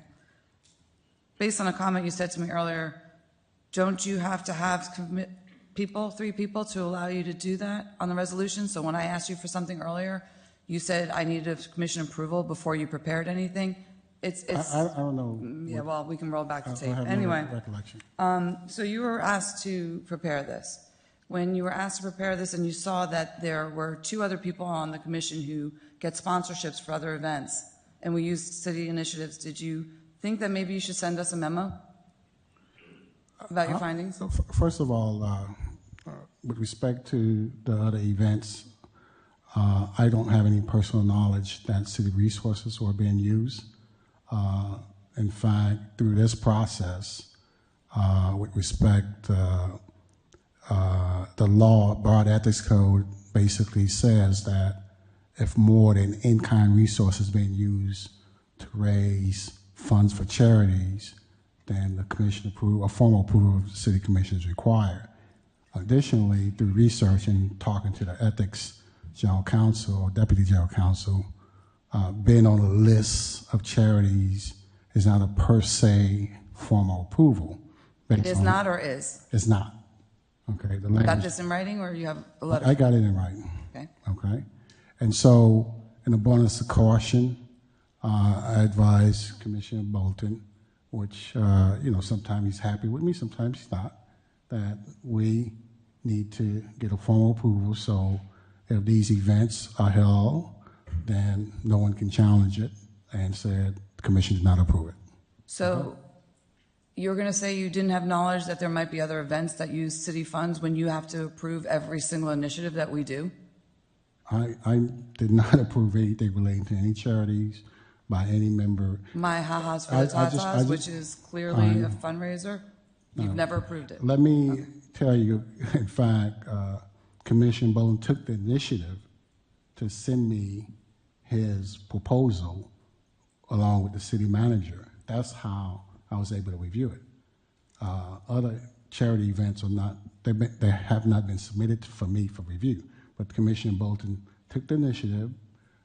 Based on a comment you said to me earlier, don't you have to have people, 3 people, to allow you to do that on the resolution? So when I asked you for something earlier, you said I needed commission approval before you prepared anything. I don't know. Yeah, well, we can roll back the I tape. have Anyway, no recollection. So you were asked to prepare this. When you were asked to prepare this and you saw that there were 2 other people on the commission who get sponsorships for other events, and we used city initiatives, did you think that maybe you should send us a memo about your findings? First of all, with respect to the other events, I don't have any personal knowledge that city resources were being used. In fact, through this process, with respect, the law, Broad Ethics Code, basically says that if more than in-kind resources being used to raise funds for charities, then the commission approval, a formal approval of the city commission is required. Additionally, through research and talking to the ethics general counsel or deputy general counsel, being on a list of charities is not a per se formal approval. It is not or is? It's not. Okay. The You got language, this in writing or you have a letter? I got it in writing. Okay. Okay. And so, in abundance of caution, I advise Commissioner Bolton, which, sometimes he's happy with me, sometimes he's not, that we need to get a formal approval. So if these events are held, then no one can challenge it and said the commission did not approve it. So you're going to say you didn't have knowledge that there might be other events that use city funds when you have to approve every single initiative that we do? I did not approve anything relating to any charities by any member. My Ha-Ha's for the Tatas, which is clearly a fundraiser, you've never approved it. Let me tell you, in fact, Commissioner Bolton took the initiative to send me his proposal along with the city manager. That's how I was able to review it. Other charity events are not, they have not been submitted for me for review. But Commissioner Bolton took the initiative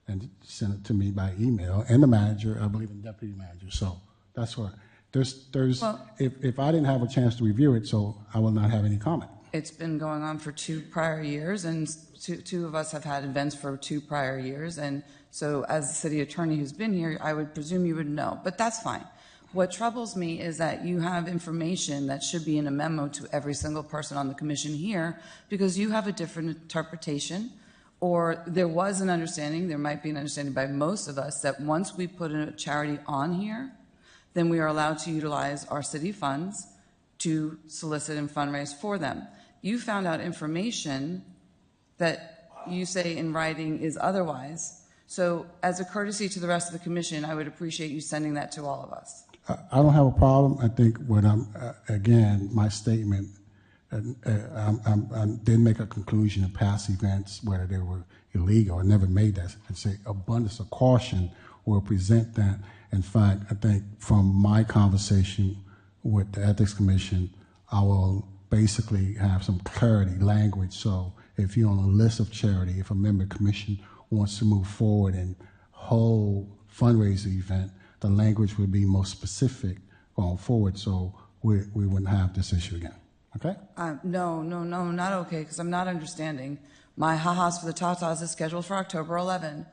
and sent it to me by email, and the manager, I believe, and deputy manager. So that's what if I didn't have a chance to review it, so I will not have any comment. It's been going on for 2 prior years, and two of us have had events for 2 prior years. And so as the city attorney who's been here, I would presume you would know, but that's fine. What troubles me is that you have information that should be in a memo to every single person on the commission here because you have a different interpretation, or there was an understanding, there might be an understanding by most of us that once we put a charity on here, then we are allowed to utilize our city funds to solicit and fundraise for them. You found out information that you say in writing is otherwise. So as a courtesy to the rest of the commission, I would appreciate you sending that to all of us. I don't have a problem. I think what again, my statement, I didn't make a conclusion of past events, whether they were illegal. I never made that. I'd say abundance of caution will present that. In fact, I think from my conversation with the Ethics Commission, I will basically have some clarity language. So if you're on a list of charity, if a member commission wants to move forward and hold fundraiser event, the language would be more specific going forward, so we wouldn't have this issue again. Okay? No, not okay, because I'm not understanding. My Ha-Ha's for the Tatas is scheduled for October 11,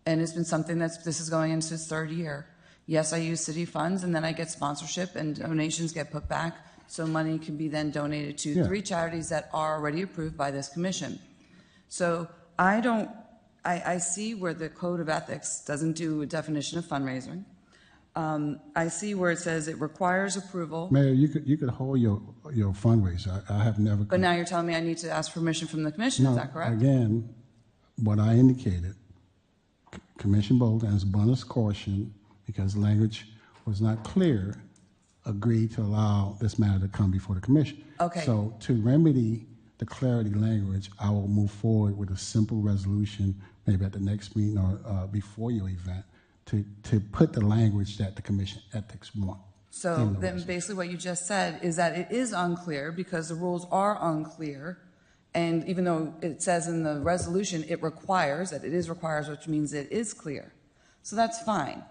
and it's been something this is going into its 3rd year. Yes, I use city funds, and then I get sponsorship, and donations get put back, so money can be then donated to 3 charities that are already approved by this commission. So I see where the Code of Ethics doesn't do a definition of fundraising. I see where it says it requires approval. Mayor, you could hold your fundraiser. I have never. But now you're telling me I need to ask permission from the commission. No, is that correct? Again, what I indicated, Commissioner Bolton, as bonus caution, because language was not clear, agreed to allow this matter to come before the commission. Okay. So to remedy the clarity language, I will move forward with a simple resolution, maybe at the next meeting or before your event, to put the language that the commission ethics want. So then basically what you just said is that it is unclear because the rules are unclear, and even though it says in the resolution it requires, that it is requires, which means it is clear. So that's fine.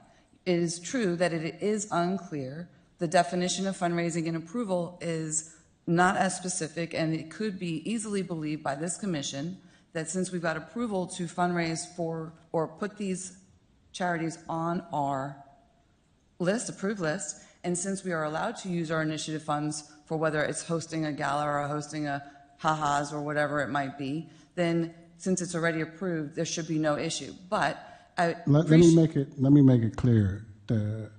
It is true that it is unclear. The definition of fundraising and approval is not as specific, and it could be easily believed by this commission that since we've got approval to fundraise for or put these charities on our list, approved list, and since we are allowed to use our initiative funds for whether it's hosting a gala or hosting a Ha-Ha's or whatever it might be, then since it's already approved, there should be no issue. But let me make it clear. The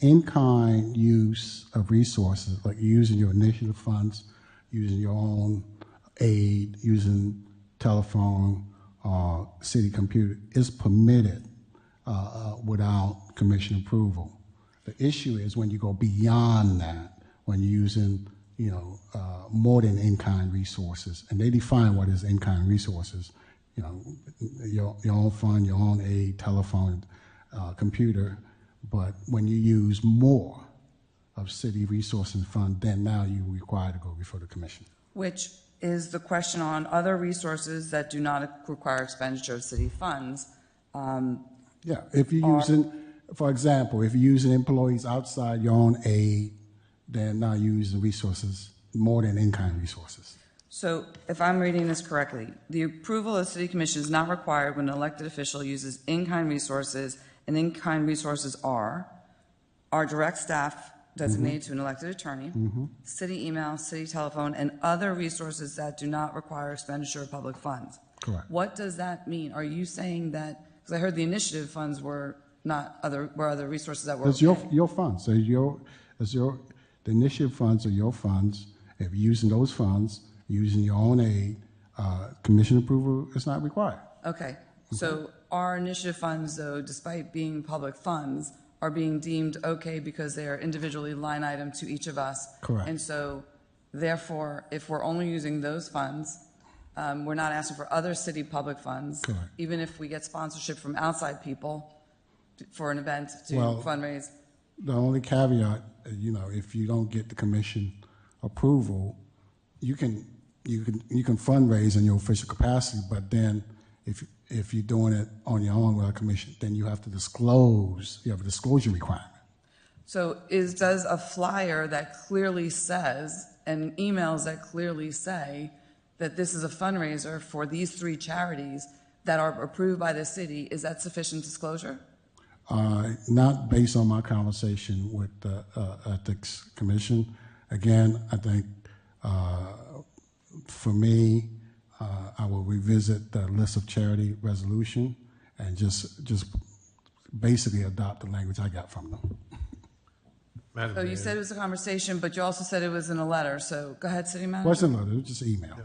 in-kind use of resources, like using your initiative funds, using your own aid, using telephone, city computer, is permitted without commission approval. The issue is when you go beyond that, when you're using, more than in-kind resources, and they define what is in-kind resources. Your own fund, your own aid, telephone, computer. But when you use more of city resources and fund, then now you're required to go before the commission. which is the question on other resources that do not require expenditure of city funds. Yeah, if you're using, for example, if you're using employees outside your own aid, then now you're using resources more than in-kind resources. So if I'm reading this correctly, the approval of the City Commission is not required when an elected official uses in-kind resources, and in-kind resources are our direct staff designated to an elected attorney, city email, city telephone, and other resources that do not require expenditure of public funds. Correct. What does that mean? Are you saying that, because I heard the initiative funds were not other resources that were It's your funds. So the initiative funds are your funds. If you're using those funds, using your own aid, commission approval is not required. Okay, so our initiative funds, though, despite being public funds, are being deemed okay because they are individually line item to each of us. Correct. And so, therefore, if we're only using those funds, we're not asking for other city public funds. Correct. Even if we get sponsorship from outside people for an event to fundraise. The only caveat, if you don't get the commission approval, you can fundraise in your official capacity, but then if you're doing it on your own without a commission, then you have to disclose. You have a disclosure requirement. So does a flyer that clearly says, and emails that clearly say that this is a fundraiser for these 3 charities that are approved by the city, is that sufficient disclosure? Not based on my conversation with the Ethics Commission. Again, I think for me, I will revisit the list of charity resolution and just basically adopt the language I got from them. Madam So you Mayor. said it was a conversation, but you also said it was in a letter. So go ahead, City Manager. Wasn't a letter, it was just email.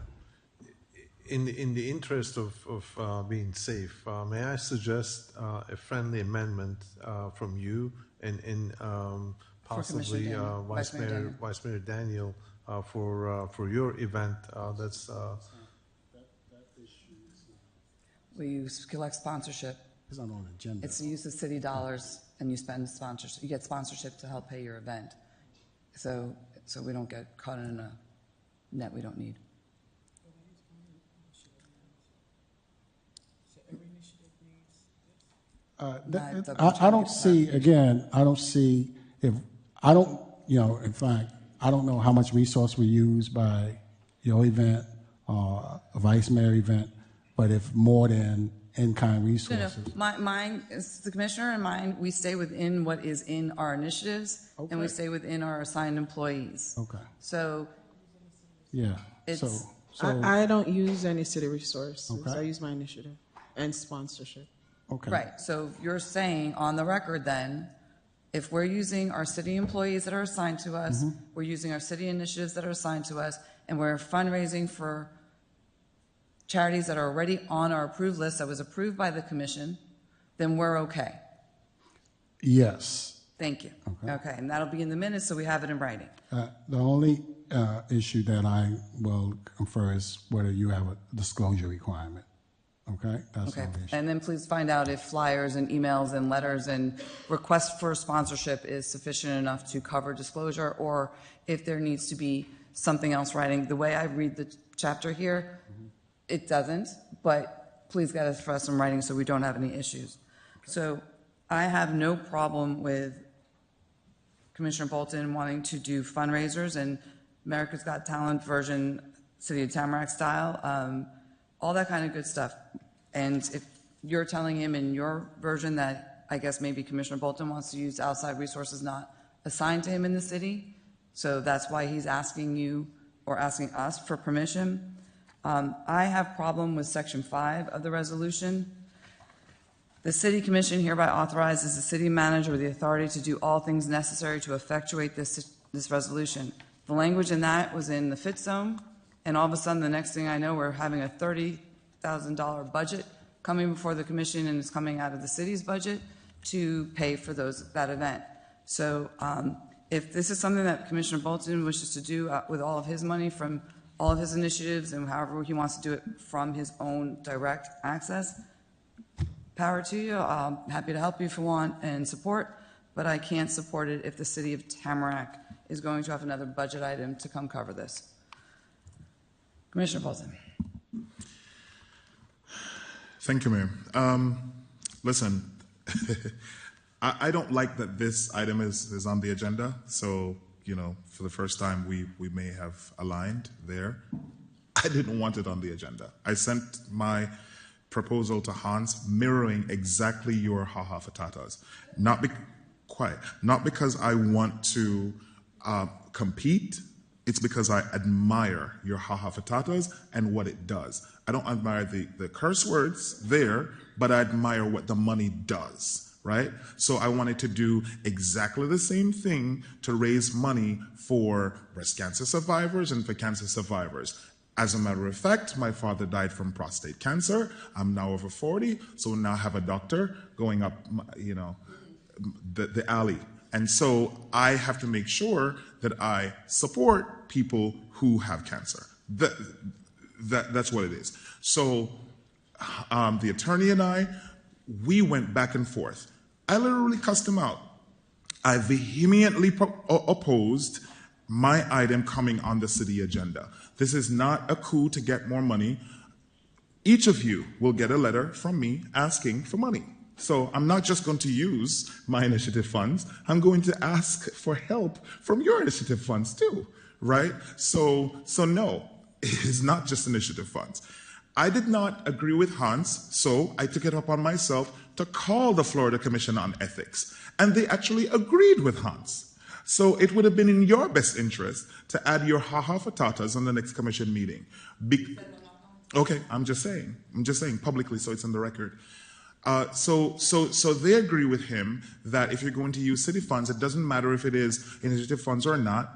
In the interest of being safe, may I suggest a friendly amendment from you and possibly Vice Mayor Vice Mayor Daniel for your event? That's We use collect sponsorship. It's not on the agenda. It's the use of city dollars, and you spend sponsorship. You get sponsorship to help pay your event. So we don't get caught in a net we don't need. I don't see, again, I don't see if, I don't, in fact, I don't know how much resource we use by your event or a vice mayor event, but if more than in-kind resources. No. Mine is the commissioner, and mine, we stay within what is in our initiatives, and we stay within our assigned employees. Okay. So. Yeah. It's. I don't use any city resources. Okay. I use my initiative and sponsorship. Okay. Right. So you're saying on the record then, if we're using our city employees that are assigned to us, we're using our city initiatives that are assigned to us, and we're fundraising for charities that are already on our approved list that was approved by the commission, then we're okay. Yes. Thank you. Okay. And that'll be in the minutes, so we have it in writing. The only issue that I will confer is whether you have a disclosure requirement. Okay? That's the Okay. only issue. And then please find out if flyers and emails and letters and requests for sponsorship is sufficient enough to cover disclosure, or if there needs to be something else writing. The way I read the chapter here, it doesn't, but please get us for us in writing so we don't have any issues. So I have no problem with Commissioner Bolton wanting to do fundraisers and America's Got Talent version, City of Tamarac style, all that kind of good stuff. And if you're telling him in your version that I guess maybe Commissioner Bolton wants to use outside resources not assigned to him in the city, so that's why he's asking you or asking us for permission. I have problem with Section 5 of the resolution. The City Commission hereby authorizes the city manager with the authority to do all things necessary to effectuate this resolution. The language in that was in the fit zone, and all of a sudden, the next thing I know, we're having a $30,000 budget coming before the commission, and it's coming out of the city's budget to pay for that event. So if this is something that Commissioner Bolton wishes to do with all of his money from all of his initiatives and however he wants to do it from his own direct access, power to you. I'm happy to help you if you want and support, but I can't support it if the city of Tamarac is going to have another budget item to come cover this. Commissioner Bolton. Thank you, Mayor. Listen, I don't like that this item is on the agenda. So, for the first time, we may have aligned there. I didn't want it on the agenda. I sent my proposal to Hans mirroring exactly your haha fatatas. Not because I want to compete. It's because I admire your haha fatatas and what it does. I don't admire the curse words there, but I admire what the money does, right? So I wanted to do exactly the same thing to raise money for breast cancer survivors and for cancer survivors. As a matter of fact, my father died from prostate cancer. I'm now over 40, so now I have a doctor going up, the alley. And so I have to make sure that I support people who have cancer. That's what it is. So the attorney and I, we went back and forth. I literally cussed him out. I vehemently opposed my item coming on the city agenda. This is not a coup to get more money. Each of you will get a letter from me asking for money. So I'm not just going to use my initiative funds. I'm going to ask for help from your initiative funds too, right? So no, it is not just initiative funds. I did not agree with Hans, so I took it upon myself to call the Florida Commission on Ethics, and they actually agreed with Hans. So it would have been in your best interest to add your haha fatatas on the next commission meeting. Okay, I'm just saying publicly, so it's on the record. So they agree with him that if you're going to use city funds, it doesn't matter if it is initiative funds or not,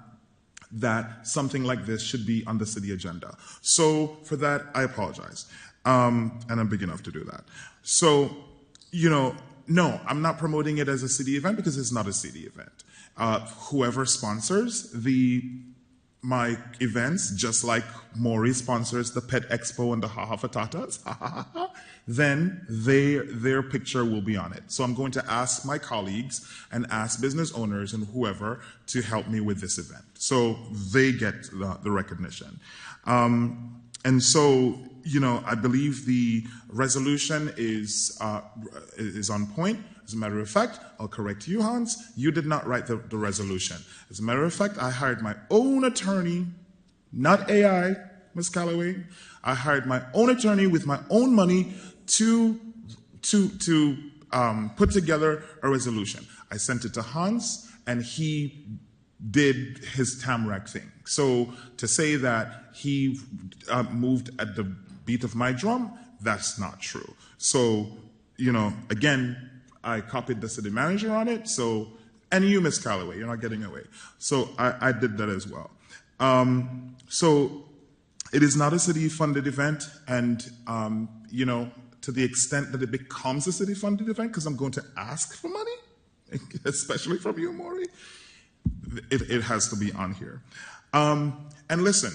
that something like this should be on the city agenda. So for that, I apologize. And I'm big enough to do that. So, no, I'm not promoting it as a city event because it's not a city event. Whoever sponsors my events, just like Maury sponsors the Pet Expo and the Haha Fatatas, then their picture will be on it. So I'm going to ask my colleagues and ask business owners and whoever to help me with this event. So they get the recognition. And so, I believe the resolution is on point. As a matter of fact, I'll correct you, Hans. You did not write the resolution. As a matter of fact, I hired my own attorney, not AI, Ms. Calloway. I hired my own attorney with my own money to put together a resolution. I sent it to Hans, and he did his Tamarac thing. So to say that he moved at the beat of my drum, that's not true. So, again, I copied the city manager on it. So, and you, Ms. Calloway, you're not getting away. So I did that as well. So it is not a city-funded event, and to the extent that it becomes a city-funded event, because I'm going to ask for money, especially from you, Maury, it has to be on here. And listen,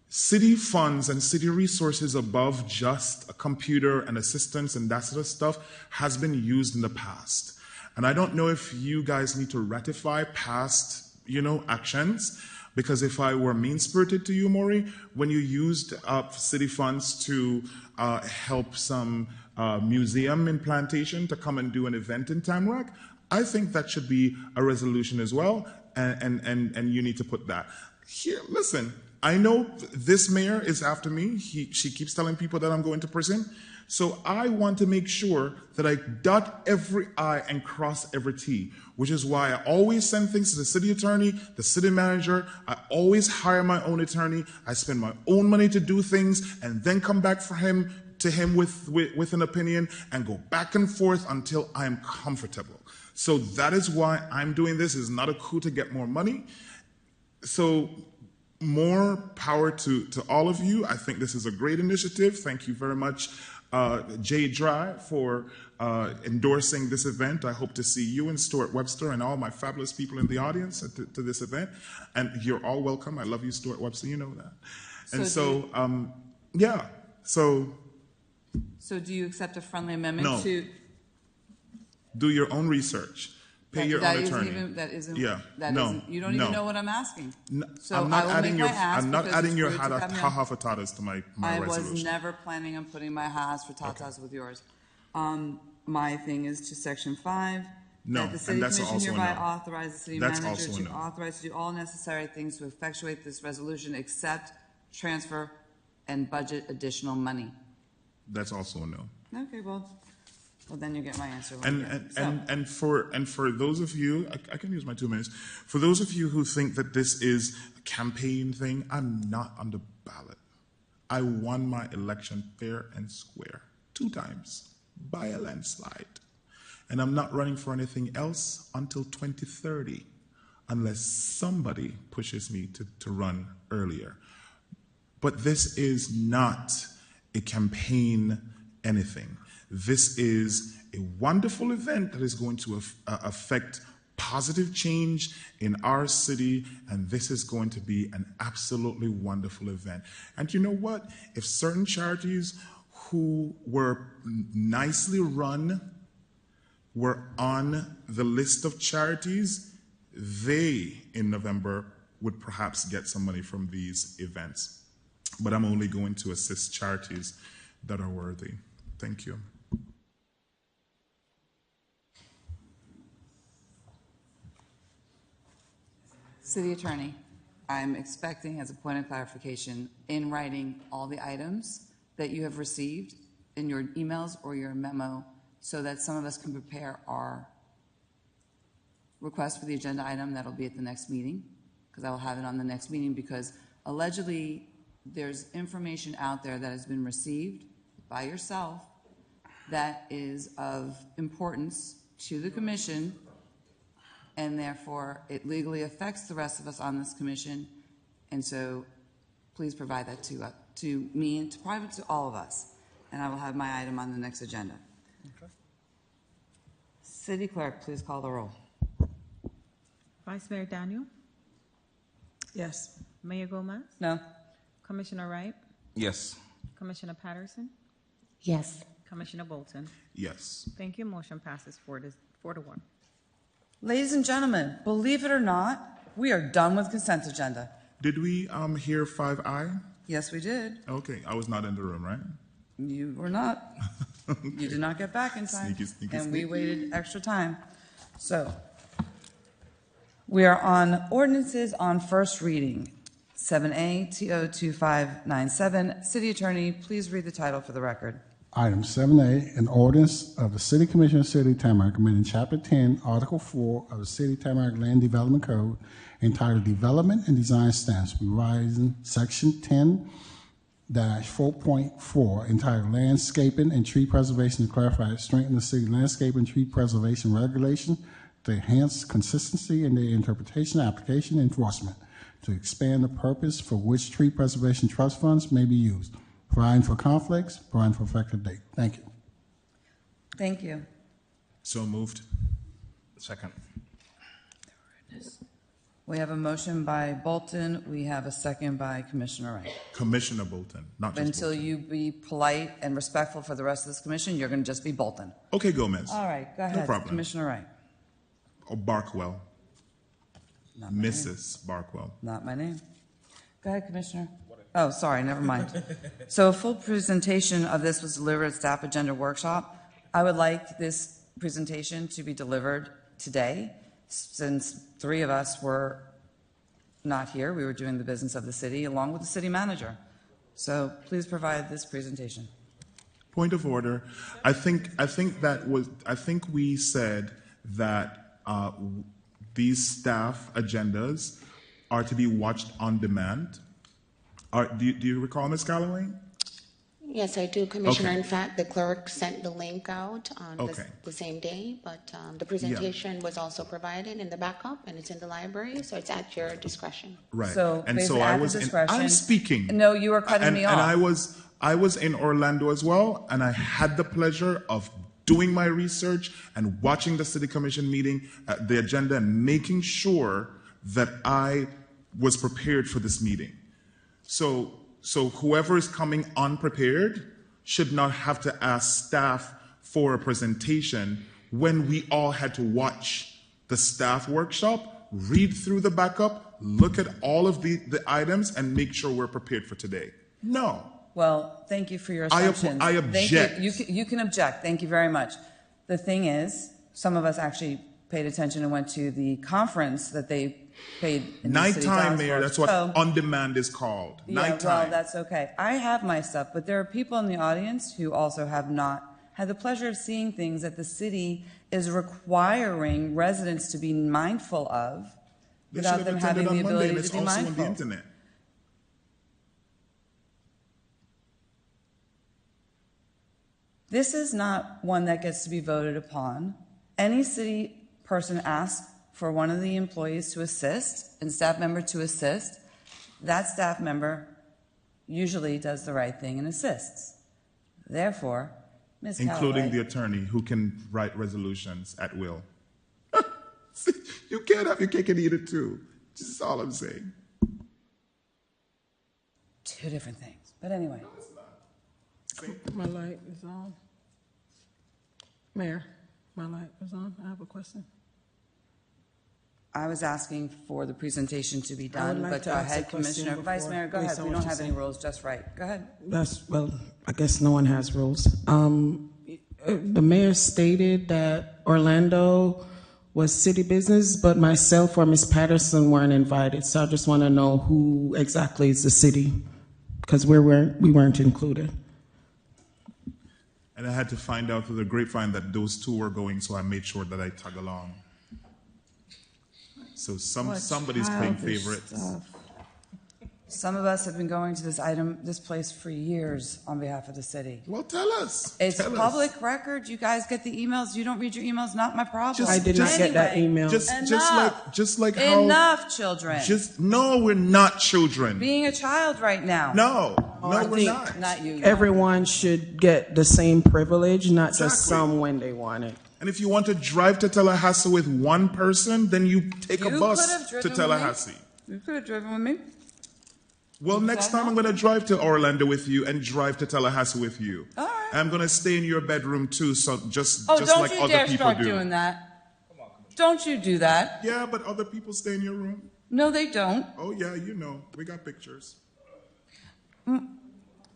city funds and city resources above just a computer and assistance and that sort of stuff has been used in the past. And I don't know if you guys need to ratify past, actions, because if I were mean-spirited to you, Maury, when you used city funds to help some museum in Plantation to come and do an event in Tamarac, I think that should be a resolution as well, and you need to put that. Here, listen, I know this mayor is after me. She keeps telling people that I'm going to prison. So I want to make sure that I dot every I and cross every T, which is why I always send things to the city attorney, the city manager. I always hire my own attorney. I spend my own money to do things and then come back to him with an opinion and go back and forth until I'm comfortable. So that is why I'm doing this. It's not a coup to get more money. So more power to all of you. I think this is a great initiative. Thank you very much, Jay Dry, for endorsing this event. I hope to see you and Stuart Webster and all my fabulous people in the audience to this event. And you're all welcome. I love you, Stuart Webster. You know that. And So do you accept a friendly amendment to? Do your own research. Pay your own attorney. You don't even know what I'm asking. No, so I'm not adding your haha fatatas to my resolution. I was never planning on putting my hahas fatatas with yours. my thing is to section 5. No, That the city and that's commission also a hereby no. authorize the city That's manager also a to no. authorize to do all necessary things to effectuate this resolution except transfer and budget additional money. That's also a no. Okay, well then you get my answer. And for those of you, I can use my 2 minutes. For those of you who think that this is a campaign thing, I'm not on the ballot. I won my election fair and square 2 times by a landslide. And I'm not running for anything else until 2030, unless somebody pushes me to run earlier. But this is not a campaign anything. This is a wonderful event that is going to affect positive change in our city, and this is going to be an absolutely wonderful event. And you know what? If certain charities who were nicely run were on the list of charities, they, in November, would perhaps get some money from these events. But I'm only going to assist charities that are worthy. Thank you. City Attorney, I'm expecting, as a point of clarification, in writing all the items that you have received in your emails or your memo so that some of us can prepare our request for the agenda item that'll be at the next meeting, because I will have it on the next meeting, because allegedly there's information out there that has been received by yourself that is of importance to the commission, and therefore it legally affects the rest of us on this commission. And so please provide that to me and to all of us, and I will have my item on the next agenda. Okay. City Clerk, please call the roll. Vice Mayor Daniel? Yes. Mayor Gomez? No. Commissioner Wright? Yes. Commissioner Patterson? Yes. Commissioner Bolton? Yes. Thank you. Motion passes 4-1. Ladies and gentlemen, believe it or not, we are done with consent agenda. Did we hear 5I? Yes, we did. Okay, I was not in the room, right? You were not. Okay. You did not get back in time. Sneaky. We waited extra time. So, we are on ordinances on first reading. 7A, TO 2597. City Attorney, please read the title for the record. Item 7A, an ordinance of the City Commission of the City of Tamarac amending Chapter 10, Article 4 of the City of Tamarac Land Development Code entitled Development and Design Standards, revising Section 10-4.4 entitled Landscaping and Tree Preservation to clarify and strengthen the city landscape and tree preservation regulation to enhance consistency in their interpretation, application, and enforcement, to expand the purpose for which tree preservation trust funds may be used, providing for conflicts, providing for effective date. Thank you. Thank you. So moved. Second. We have a motion by Bolton. We have a second by Commissioner Wright. Commissioner Bolton, not just Until Bolton. you be polite and respectful for the rest of this commission, you're going to just be Bolton. Okay, Gomez. All right, go ahead. No problem. Commissioner Wright. Or Barkwell. Not my name. Mrs. Barkwell. Not my name. Go ahead, Commissioner. Oh, sorry, never mind. So a full presentation of this was delivered at Staff Agenda Workshop. I would like this presentation to be delivered today, since 3 of us were not here. We were doing the business of the city along with the city manager. So please provide this presentation. Point of order. I think we said that these staff agendas are to be watched on demand. Do you recall, Ms. Galloway? Yes, I do, Commissioner. Okay. In fact, the clerk sent the link out on Okay. the same day, but the presentation was also provided in the backup, and it's in the library, so it's at your discretion. Right. So, and based so at I the was. discretion- I'm speaking. No, you were cutting me off. And I was in Orlando as well, and I had the pleasure of doing my research and watching the city commission meeting, the agenda, and making sure that I was prepared for this meeting. So whoever is coming unprepared should not have to ask staff for a presentation when we all had to watch the staff workshop, read through the backup, look at all of the items, and make sure we're prepared for today. No. Well, thank you for your assumptions. I Thank object. you. You can object. Thank you very much. The thing is, some of us actually paid attention and went to the conference that they paid in the city Nighttime, dollars Mayor, for. that's what So- on demand is called. Yeah, well, Nighttime. that's okay. I have my stuff, but there are people in the audience who also have not had the pleasure of seeing things that the city is requiring residents to be mindful of They should without have them attended having on the Monday, ability and to it's be also on mindful. the internet. This is not one that gets to be voted upon. Any city person asks for one of the employees to assist and staff member to assist. That staff member usually does the right thing and assists. Therefore, Ms. Including Callaway, the attorney who can write resolutions at will. You can't have your cake and eat it too. Just all I'm saying. two different things. But anyway. My light is on. Mayor, my light is on. I have a question. I was asking for the presentation to be I would done, like but to go ask a ahead, question Commissioner. Vice before- Mayor, go based ahead. on We what don't you have any said. rules just right. Go ahead. Well, I guess no one has rules. The mayor stated that Orlando was city business, but myself or Ms. Patterson weren't invited. So I just want to know who exactly is the city, because we weren't included. And I had to find out through the grapevine that those two were going, so I made sure that I tag along. So somebody's playing childish favorites. stuff. Some of us have been going to this place for years on behalf of the city. Well, tell us. It's Tell us. public record. You guys get the emails. You don't read your emails. Not my problem. I did not get that email. Just like how. Enough, children. No, we're not children. Being a child right now. No, I we're think not. Not you. Everyone should get the same privilege, not just Exactly. some when they want it. And if you want to drive to Tallahassee with one person, then you take a You could bus have to driven with Tallahassee. me. You could have driven with me. Well, next time I'm going to drive to Orlando with you and drive to Tallahassee with you. All right. I'm going to stay in your bedroom too, so just Oh, don't like you other dare people start do. doing that. Don't you do that. Yeah, but other people stay in your room. No, they don't. Oh yeah, you know, we got pictures.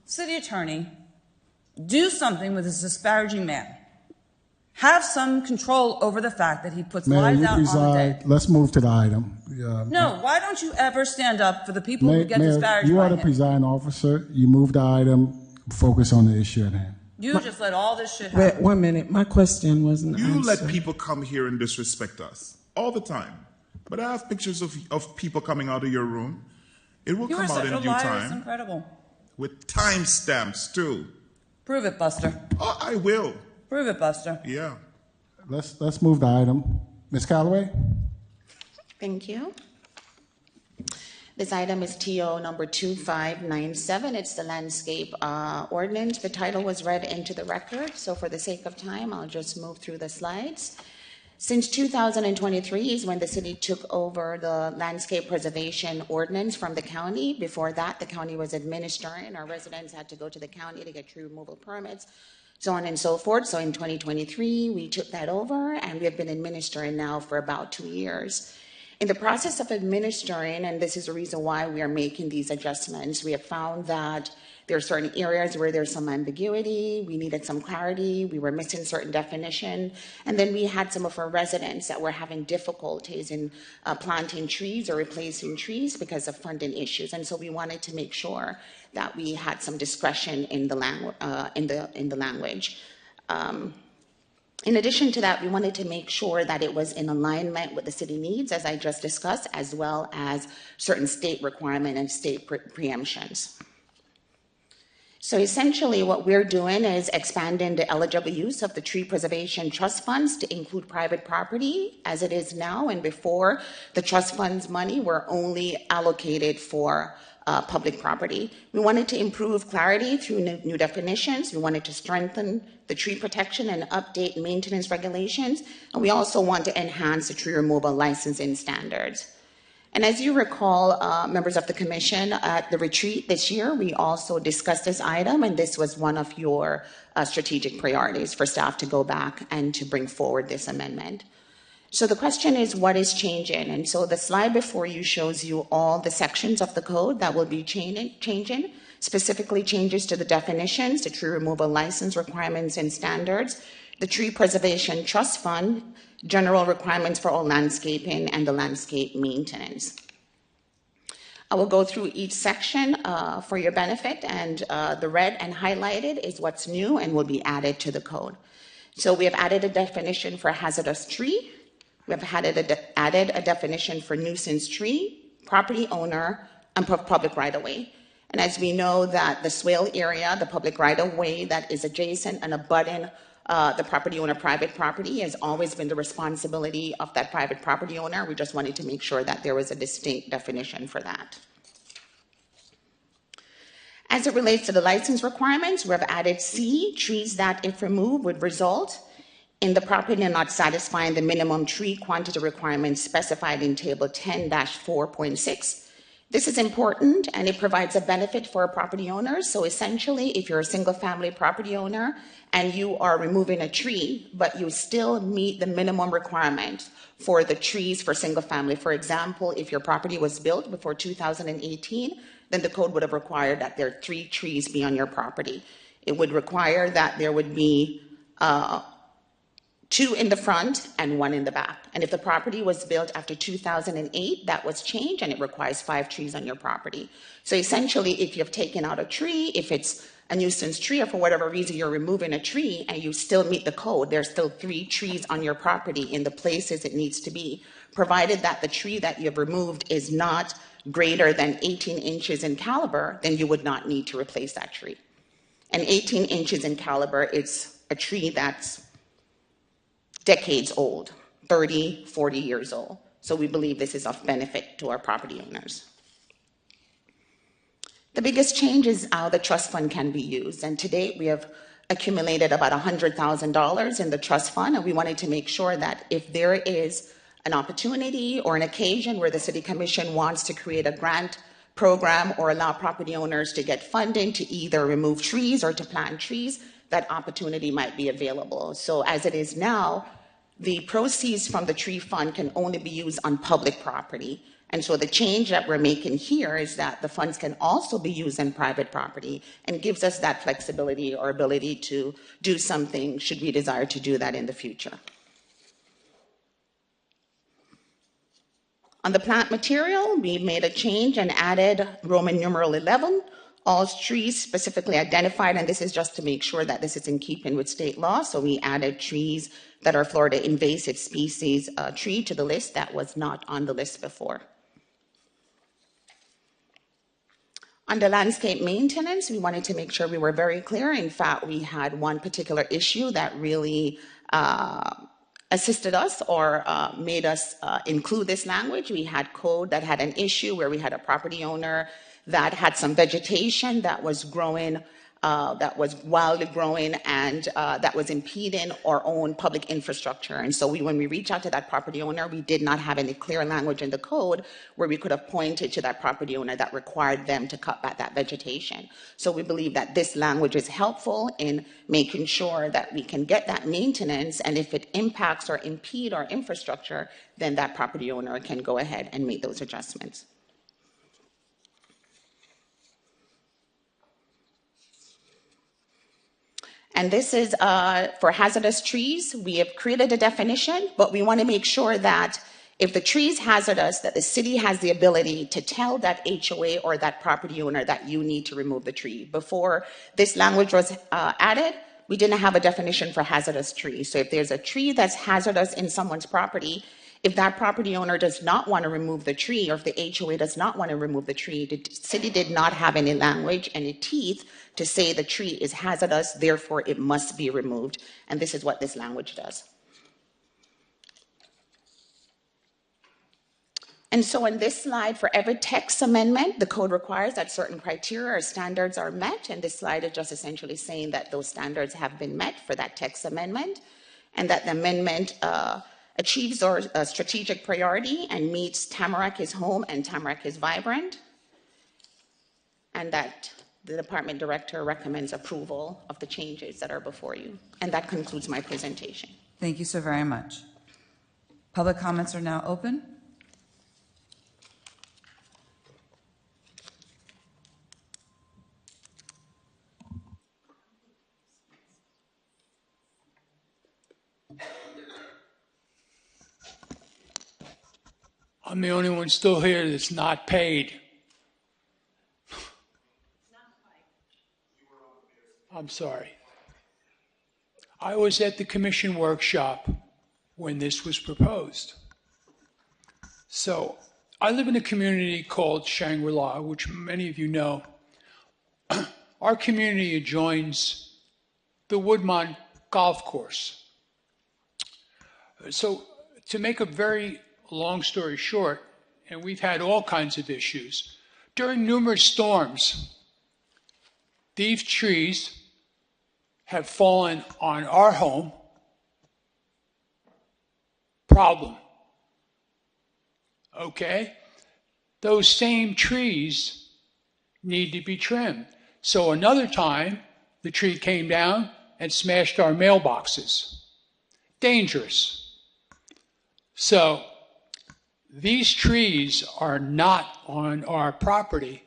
City attorney, do something with this disparaging man. Have some control over the fact that he puts Mayor, lives you out on the preside. dead. Let's move to the item. No, why don't you ever stand up for the people who get Mayor, disparaged you by are the him? presiding officer. You move the item. Focus on the issue at hand. You just let all this shit Wait, happen. 1 minute. My question wasn't You answered. let people come here and disrespect us all the time. But I have pictures of people coming out of your room. It will You are come out such a in due liar. It's time incredible. with timestamps too. Prove it, Buster. Oh, I will. Prove it, Buster. Yeah. Let's move the item. Ms. Callaway? Thank you. This item is TO number 2597. It's the landscape ordinance. The title was read into the record, so for the sake of time, I'll just move through the slides. Since 2023 is when the city took over the landscape preservation ordinance from the county. Before that, the county was administering. Our residents had to go to the county to get tree removal permits, so on and so forth. So in 2023, we took that over, and we have been administering now for about 2 years. In the process of administering, and this is the reason why we are making these adjustments, we have found that there are certain areas where there's some ambiguity, we needed some clarity, we were missing certain definition, and then we had some of our residents that were having difficulties in planting trees or replacing trees because of funding issues, and so we wanted to make sure that we had some discretion in the language. In addition to that, we wanted to make sure that it was in alignment with the city needs, as I just discussed, as well as certain state requirement and state preemptions. So essentially what we're doing is expanding the eligible use of the tree preservation trust funds to include private property as it is now, and before the trust funds money were only allocated for public property. We wanted to improve clarity through new definitions. We wanted to strengthen the tree protection and update maintenance regulations. And we also want to enhance the tree removal licensing standards. And as you recall, members of the commission, at the retreat this year, we also discussed this item, and this was one of your strategic priorities for staff to go back and to bring forward this amendment. So the question is, what is changing? And so the slide before you shows you all the sections of the code that will be changing, specifically changes to the definitions, the tree removal license requirements and standards, the Tree Preservation Trust Fund, general requirements for all landscaping, and the landscape maintenance. I will go through each section for your benefit, and the red and highlighted is what's new and will be added to the code. So we have added a definition for hazardous tree. We have added a definition for nuisance tree, property owner, and public right-of-way. And as we know that the swale area, the public right-of-way that is adjacent and abutting the property owner private property has always been the responsibility of that private property owner. We just wanted to make sure that there was a distinct definition for that. As it relates to the license requirements, we have added C, trees that if removed would result in the property not satisfying the minimum tree quantity requirements specified in table 10-4.6. This is important and it provides a benefit for property owners. So essentially, if you're a single family property owner and you are removing a tree, but you still meet the minimum requirements for the trees for single family. For example, if your property was built before 2018, then the code would have required that there are 3 trees be on your property. It would require that there would be 2 in the front and 1 in the back. And if the property was built after 2008, that was changed and it requires 5 trees on your property. So essentially, if you've taken out a tree, if it's a nuisance tree or for whatever reason you're removing a tree and you still meet the code, there's still 3 trees on your property in the places it needs to be, provided that the tree that you've removed is not greater than 18 inches in caliber, then you would not need to replace that tree. And 18 inches in caliber is a tree that's decades old, 30, 40 years old. So we believe this is of benefit to our property owners. The biggest change is how the trust fund can be used. And to date, we have accumulated about $100,000 in the trust fund. And we wanted to make sure that if there is an opportunity or an occasion where the City Commission wants to create a grant program or allow property owners to get funding to either remove trees or to plant trees, that opportunity might be available. So as it is now, the proceeds from the tree fund can only be used on public property. And so the change that we're making here is that the funds can also be used on private property and gives us that flexibility or ability to do something should we desire to do that in the future. On the plant material, we made a change and added Roman numeral 11, all trees specifically identified, and this is just to make sure that this is in keeping with state law. So we added trees that are Florida invasive species tree to the list that was not on the list before. Under landscape maintenance, we wanted to make sure we were very clear. In fact, we had one particular issue that really assisted us or made us include this language. We had code that had an issue where we had a property owner that had some vegetation that was growing, that was wildly growing, and that was impeding our own public infrastructure. And so when we reached out to that property owner, we did not have any clear language in the code where we could have pointed to that property owner that required them to cut back that vegetation. So we believe that this language is helpful in making sure that we can get that maintenance, and if it impacts or impede our infrastructure, then that property owner can go ahead and make those adjustments. And this is for hazardous trees. We have created a definition, but we want to make sure that if the tree is hazardous, that the city has the ability to tell that HOA or that property owner that you need to remove the tree. Before this language was added, we didn't have a definition for hazardous trees. So if there's a tree that's hazardous in someone's property, if that property owner does not want to remove the tree, or if the HOA does not want to remove the tree, the city did not have any language, any teeth to say the tree is hazardous, therefore it must be removed. And this is what this language does. And so in this slide, for every text amendment, the code requires that certain criteria or standards are met. And this slide is just essentially saying that those standards have been met for that text amendment, and that the amendment achieves our strategic priority and meets Tamarac is home and Tamarac is vibrant, and that the department director recommends approval of the changes that are before you. And that concludes my presentation. Thank you so very much. Public comments are now open. I'm the only one still here that's not paid. I'm sorry. I was at the commission workshop when this was proposed. So I live in a community called Shangri-La, which many of you know. Our community adjoins the Woodmont Golf Course. So to make a very long story short, and we've had all kinds of issues, during numerous storms, these trees have fallen on our home. Problem. Okay? Those same trees need to be trimmed. So another time, the tree came down and smashed our mailboxes. Dangerous. So these trees are not on our property,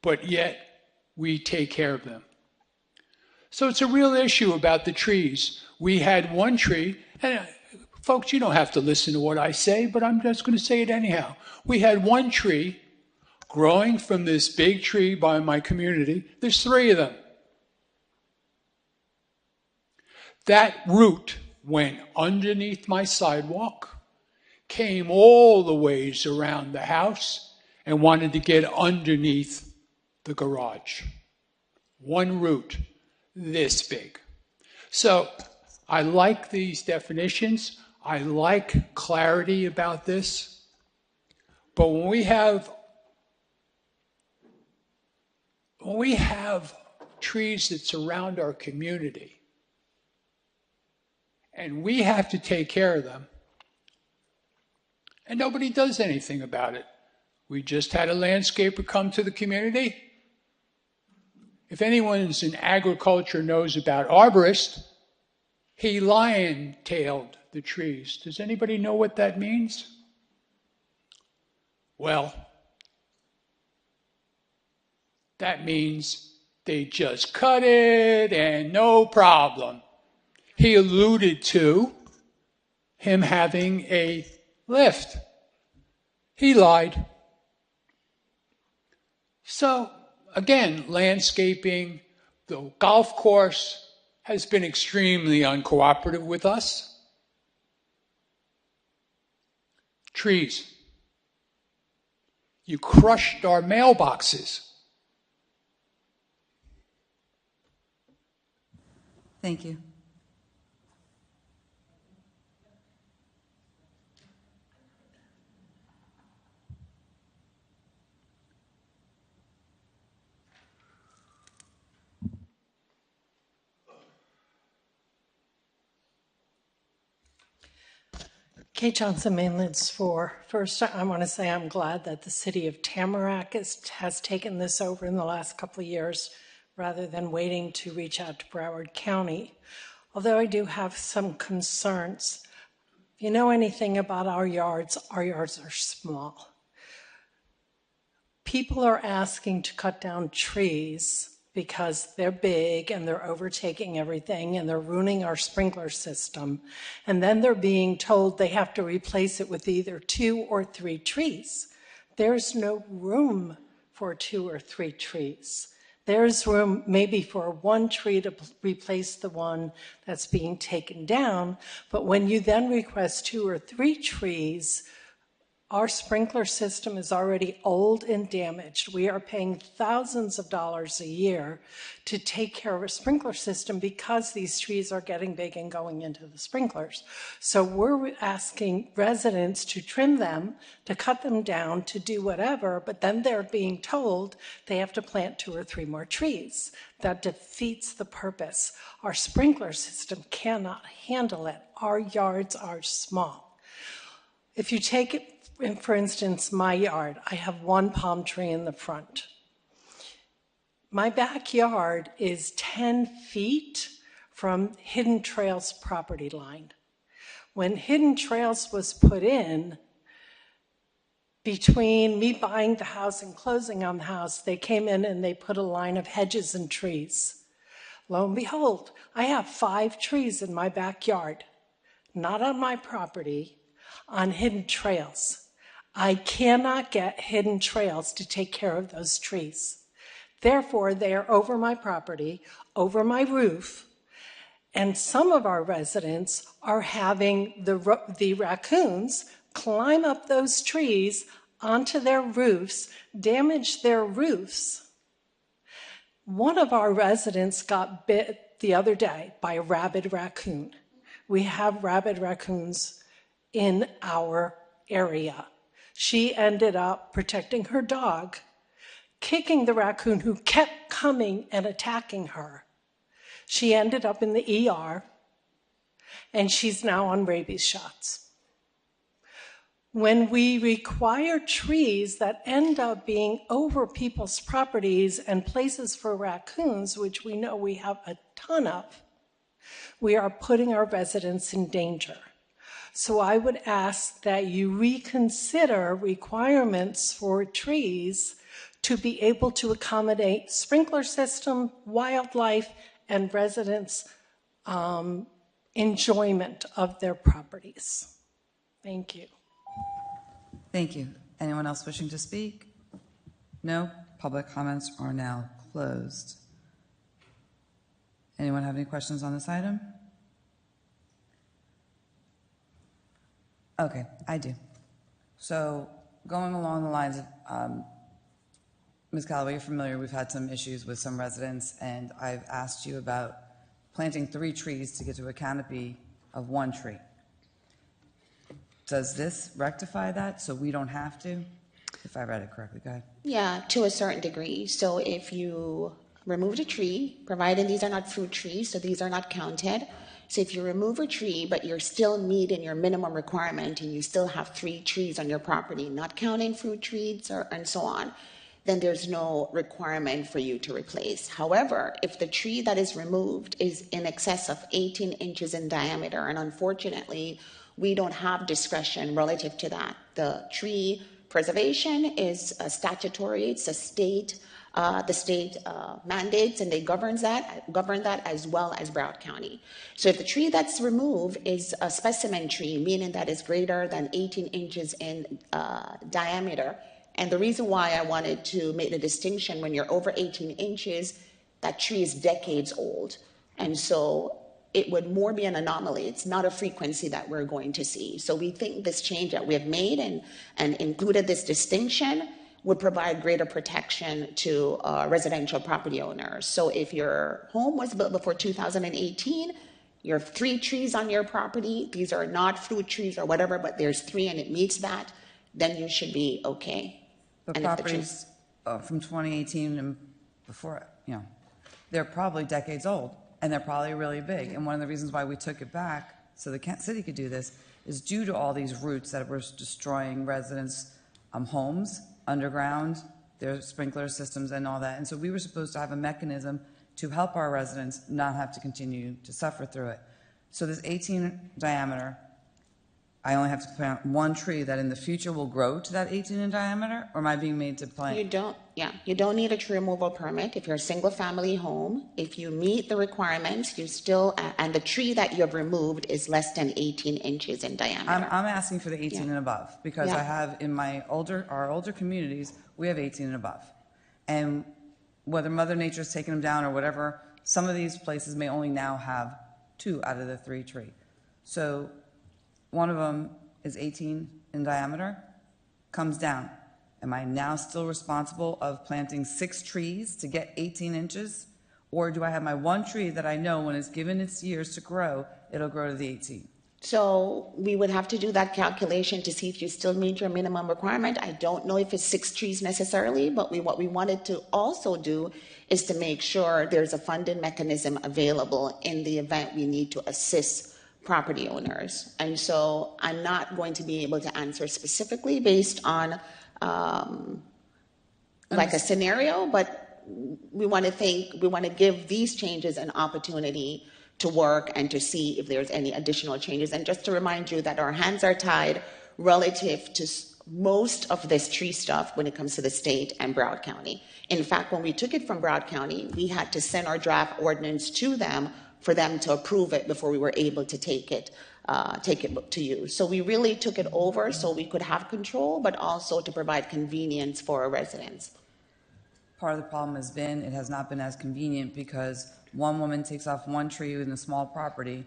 but yet we take care of them. So it's a real issue about the trees. We had one tree, and folks, you don't have to listen to what I say, but I'm just going to say it anyhow. We had one tree growing from this big tree by my community. There's 3 of them. That root went underneath my sidewalk, came all the ways around the house, and wanted to get underneath the garage. One root, this big. So I like these definitions. I like clarity about this. But when we have trees that surround our community, and we have to take care of them, and nobody does anything about it. We just had a landscaper come to the community. If anyone's in agriculture knows about arborist, he lion-tailed the trees. Does anybody know what that means? Well, that means they just cut it and no problem. He alluded to him having a lift. He lied. So, again, landscaping, the golf course has been extremely uncooperative with us. Trees. You crushed our mailboxes. Thank you. Kate Johnson, Mainlands 4. First, I want to say I'm glad that the city of Tamarac has taken this over in the last couple of years rather than waiting to reach out to Broward County. Although I do have some concerns. If you know anything about our yards are small. People are asking to cut down trees because they're big and they're overtaking everything and they're ruining our sprinkler system. And then they're being told they have to replace it with either 2 or 3 trees. There's no room for 2 or 3 trees. There's room maybe for 1 tree to replace the one that's being taken down. But when you then request 2 or 3 trees, our sprinkler system is already old and damaged. We are paying thousands of dollars a year to take care of a sprinkler system because these trees are getting big and going into the sprinklers. So we're asking residents to trim them, to cut them down, to do whatever, but then they're being told they have to plant 2 or 3 more trees. That defeats the purpose. Our sprinkler system cannot handle it. Our yards are small. If you take it, for instance, my yard, I have 1 palm tree in the front. My backyard is 10 feet from Hidden Trails property line. When Hidden Trails was put in, between me buying the house and closing on the house, they came in and they put a line of hedges and trees. Lo and behold, I have 5 trees in my backyard, not on my property, on Hidden Trails. I cannot get hidden trails to take care of those trees. Therefore, they are over my property, over my roof, and some of our residents are having the raccoons climb up those trees onto their roofs, damage their roofs. One of our residents got bit the other day by a rabid raccoon. We have rabid raccoons in our area. She ended up protecting her dog, kicking the raccoon who kept coming and attacking her. She ended up in the ER, and she's now on rabies shots. When we require trees that end up being over people's properties and places for raccoons, which we know we have a ton of, we are putting our residents in danger. So I would ask that you reconsider requirements for trees to be able to accommodate sprinkler system, wildlife, and residents' enjoyment of their properties. Thank you. Thank you. Anyone else wishing to speak? No? Public comments are now closed. Anyone have any questions on this item? Okay, I do. So going along the lines of, Ms. Calloway, you're familiar, we've had some issues with some residents, and I've asked you about planting 3 trees to get to a canopy of 1 tree. Does this rectify that so we don't have to? If I read it correctly, go ahead. Yeah, to a certain degree. So if you removed a tree, provided these are not fruit trees, so these are not counted. So if you remove a tree, but you're still meeting your minimum requirement and you still have 3 trees on your property, not counting fruit trees and so on, then there's no requirement for you to replace. However, if the tree that is removed is in excess of 18 inches in diameter, and unfortunately, we don't have discretion relative to that. The tree preservation is statutory, it's a state, the state mandates, and they govern that as well as Broward County. So if the tree that's removed is a specimen tree, meaning that is greater than 18 inches in diameter, and the reason why I wanted to make the distinction, when you're over 18 inches, that tree is decades old. And so it would more be an anomaly. It's not a frequency that we're going to see. So we think this change that we have made and included this distinction would provide greater protection to residential property owners. So if your home was built before 2018, you have 3 trees on your property, these are not fruit trees or whatever, but there's 3 and it meets that, then you should be okay. The properties from 2018 and before, they're probably decades old, and they're probably really big. And one of the reasons why we took it back, so the city could do this, is due to all these roots that were destroying residents' homes, underground, their sprinkler systems and all that. And so we were supposed to have a mechanism to help our residents not have to continue to suffer through it. So this 18 diameter, I only have to plant 1 tree that in the future will grow to that 18 in diameter, or am I being made to plant? You don't need a tree removal permit if you're a single family home. If you meet the requirements, you still, and the tree that you have removed is less than 18 inches in diameter. I'm asking for the 18 and above, because I have in our older communities, we have 18 and above. And whether Mother Nature's taking them down or whatever, some of these places may only now have 2 out of the 3 tree. So one of them is 18 in diameter, comes down. Am I now still responsible of planting 6 trees to get 18 inches? Or do I have my 1 tree that I know when it's given its years to grow, it'll grow to the 18? So we would have to do that calculation to see if you still meet your minimum requirement. I don't know if it's 6 trees necessarily, but what we wanted to also do is to make sure there's a funding mechanism available in the event we need to assist property owners. And so I'm not going to be able to answer specifically based on like a scenario, but we want to give these changes an opportunity to work and to see if there's any additional changes. And just to remind you that our hands are tied relative to most of this tree stuff when it comes to the state and Broward County. In fact, when we took it from Broward County, we had to send our draft ordinance to them for them to approve it before we were able to take it to use. So we really took it over so we could have control, but also to provide convenience for our residents. Part of the problem has been it has not been as convenient because one woman takes off one tree in a small property,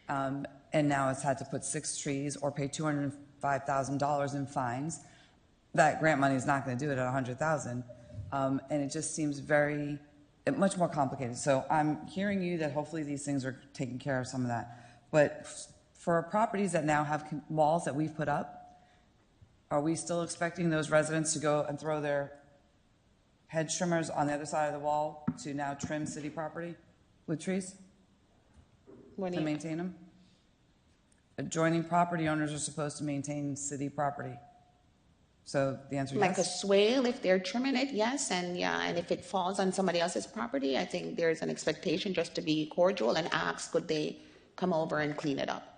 and now it's had to put 6 trees or pay $205,000 in fines. That grant money is not going to do it at $100,000, and it just seems much more complicated. So I'm hearing you that hopefully these things are taking care of some of that. But for properties that now have walls that we've put up, are we still expecting those residents to go and throw their hedge trimmers on the other side of the wall to now trim city property with trees to maintain them? Adjoining property owners are supposed to maintain city property. So the answer is like yes. a swale, if they're trimming it, yes, and if it falls on somebody else's property, I think there's an expectation just to be cordial and ask, could they come over and clean it up?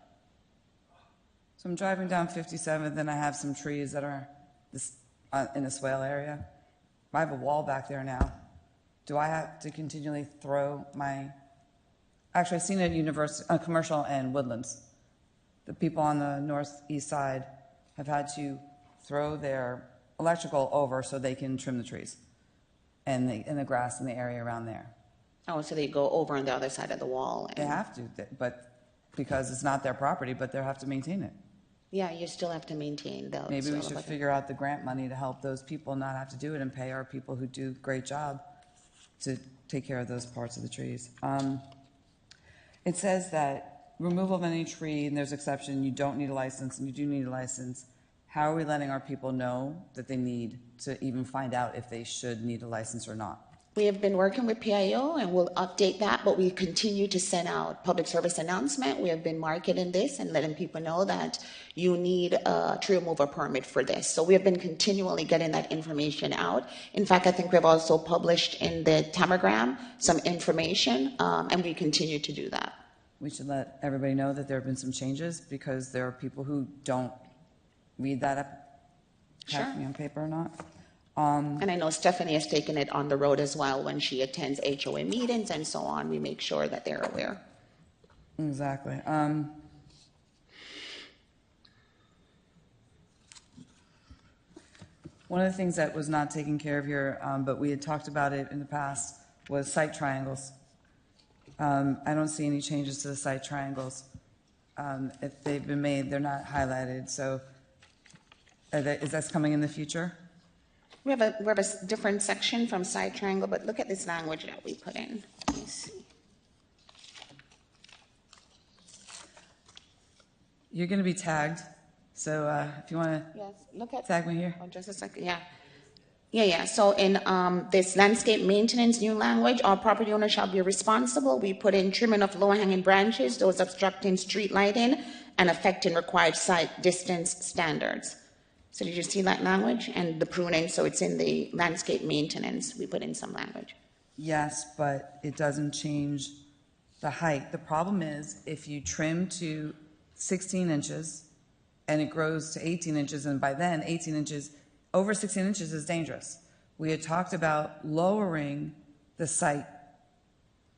So I'm driving down 57th and I have some trees that are in the swale area. I have a wall back there now. Do I have to continually throw my... Actually, I've seen it at Commercial and Woodlands. The people on the northeast side have had to throw their electrical over so they can trim the trees and the grass in the area around there. Oh, so they go over on the other side of the wall. They have to, but because it's not their property, but they have to maintain it. Yeah, you still have to maintain those. Maybe we should figure out the grant money to help those people not have to do it and pay our people who do a great job to take care of those parts of the trees. It says that removal of any tree, and there's exception, you don't need a license, and you do need a license. How are we letting our people know that they need to even find out if they should need a license or not? We have been working with PIO and we'll update that, but we continue to send out public service announcement. We have been marketing this and letting people know that you need a tree removal permit for this. So we have been continually getting that information out. In fact, I think we've also published in the Tamarac some information, and we continue to do that. We should let everybody know that there have been some changes because there are people who don't read that up, on paper or not. And I know Stephanie has taken it on the road as well when she attends HOA meetings and so on. We make sure that they're aware. Exactly. One of the things that was not taken care of here, but we had talked about it in the past, was site triangles. I don't see any changes to the site triangles. If they've been made, they're not highlighted. So is that coming in the future? We have a different section from side triangle, but look at this language that we put in. Let me see. You're going to be tagged. So if you want to tag me here. Oh, just a second. Yeah. So in this landscape maintenance new language, all property owners shall be responsible. We put in trimming of low-hanging branches, those obstructing street lighting and affecting required site distance standards. So did you see that language? And the pruning, so it's in the landscape maintenance, we put in some language. Yes, but it doesn't change the height. The problem is if you trim to 16 inches and it grows to 18 inches, and by then 18 inches, over 16 inches is dangerous. We had talked about lowering the site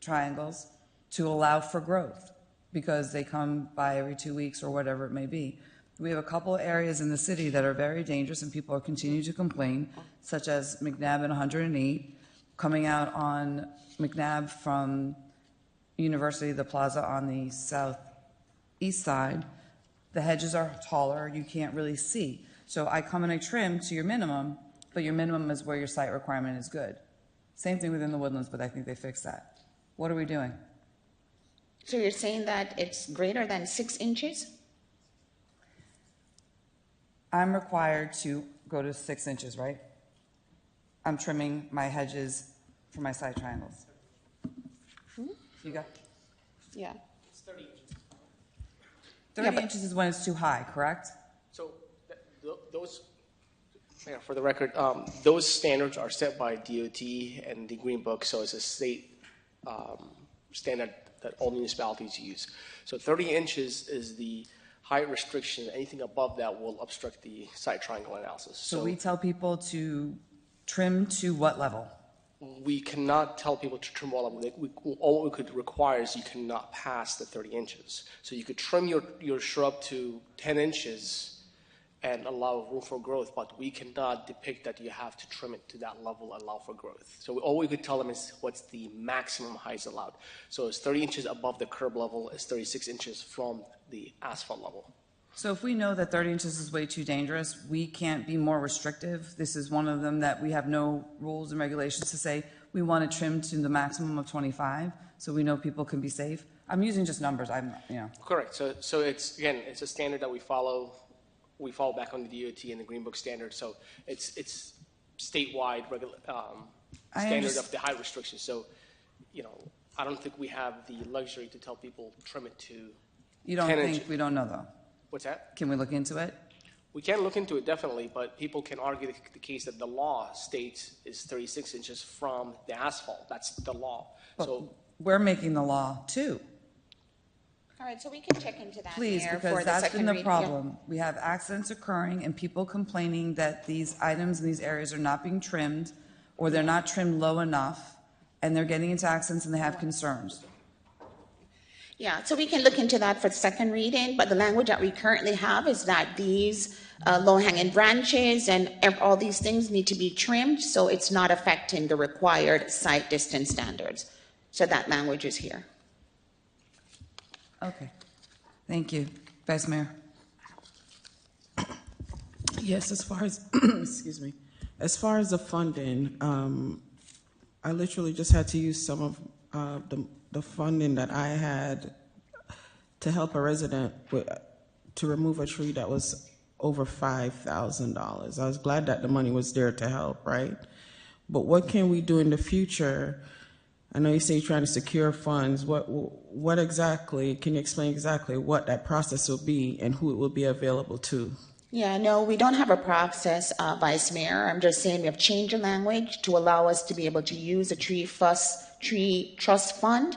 triangles to allow for growth because they come by every 2 weeks or whatever it may be. We have a couple of areas in the city that are very dangerous and people are continuing to complain, such as McNabb and 108, coming out on McNabb from University, the plaza on the southeast side. The hedges are taller, you can't really see. So I come and I trim to your minimum, but your minimum is where your site requirement is good. Same thing within the Woodlands, but I think they fixed that. What are we doing? So you're saying that it's greater than 6 inches? I'm required to go to 6 inches, right? I'm trimming my hedges for my side triangles. You got? Yeah. It's 30 inches. 30 inches is when it's too high, correct? So those, for the record, those standards are set by DOT and the Green Book, so it's a state standard that all municipalities use. So 30 inches is the height restriction, anything above that will obstruct the side triangle analysis. So we tell people to trim to what level? We cannot tell people to trim all of them. All we could require is you cannot pass the 30 inches. So you could trim your shrub to 10 inches and allow room for growth, but we cannot depict that you have to trim it to that level and allow for growth. So all we could tell them is what's the maximum height allowed. So it's 30 inches above the curb level, it's 36 inches from the asphalt level. So if we know that 30 inches is way too dangerous, we can't be more restrictive. This is one of them that we have no rules and regulations to say we want to trim to the maximum of 25, so we know people can be safe. I'm using just numbers. Correct. So it's again, it's a standard that we follow. We fall back on the DOT and the Green Book standard. So it's statewide standard of the height restriction. So I don't think we have the luxury to tell people trim it to. You don't 10 think inches. we don't know though? What's that? Can we look into it? We can look into it definitely, but people can argue the case that the law states is 36 inches from the asphalt. That's the law. But so we're making the law too. All right, so we can check into that, Please, Mayor, because for the that's second been the read. problem. We have accidents occurring and people complaining that these items in these areas are not being trimmed or they're not trimmed low enough and they're getting into accidents and they have concerns. Yeah, so we can look into that for the second reading, but the language that we currently have is that these low-hanging branches and all these things need to be trimmed, so it's not affecting the required site distance standards. So that language is here. Okay. Thank you. Vice Mayor. Yes, as far as, excuse me, as far as the funding, I literally just had to use some of the funding that I had to help a resident to remove a tree that was over $5,000. I was glad that the money was there to help, right? But what can we do in the future? I know you say you're trying to secure funds. What exactly, can you explain exactly what that process will be and who it will be available to? Yeah, no, we don't have a process, Vice Mayor. I'm just saying we have changed the language to allow us to be able to use a tree trust fund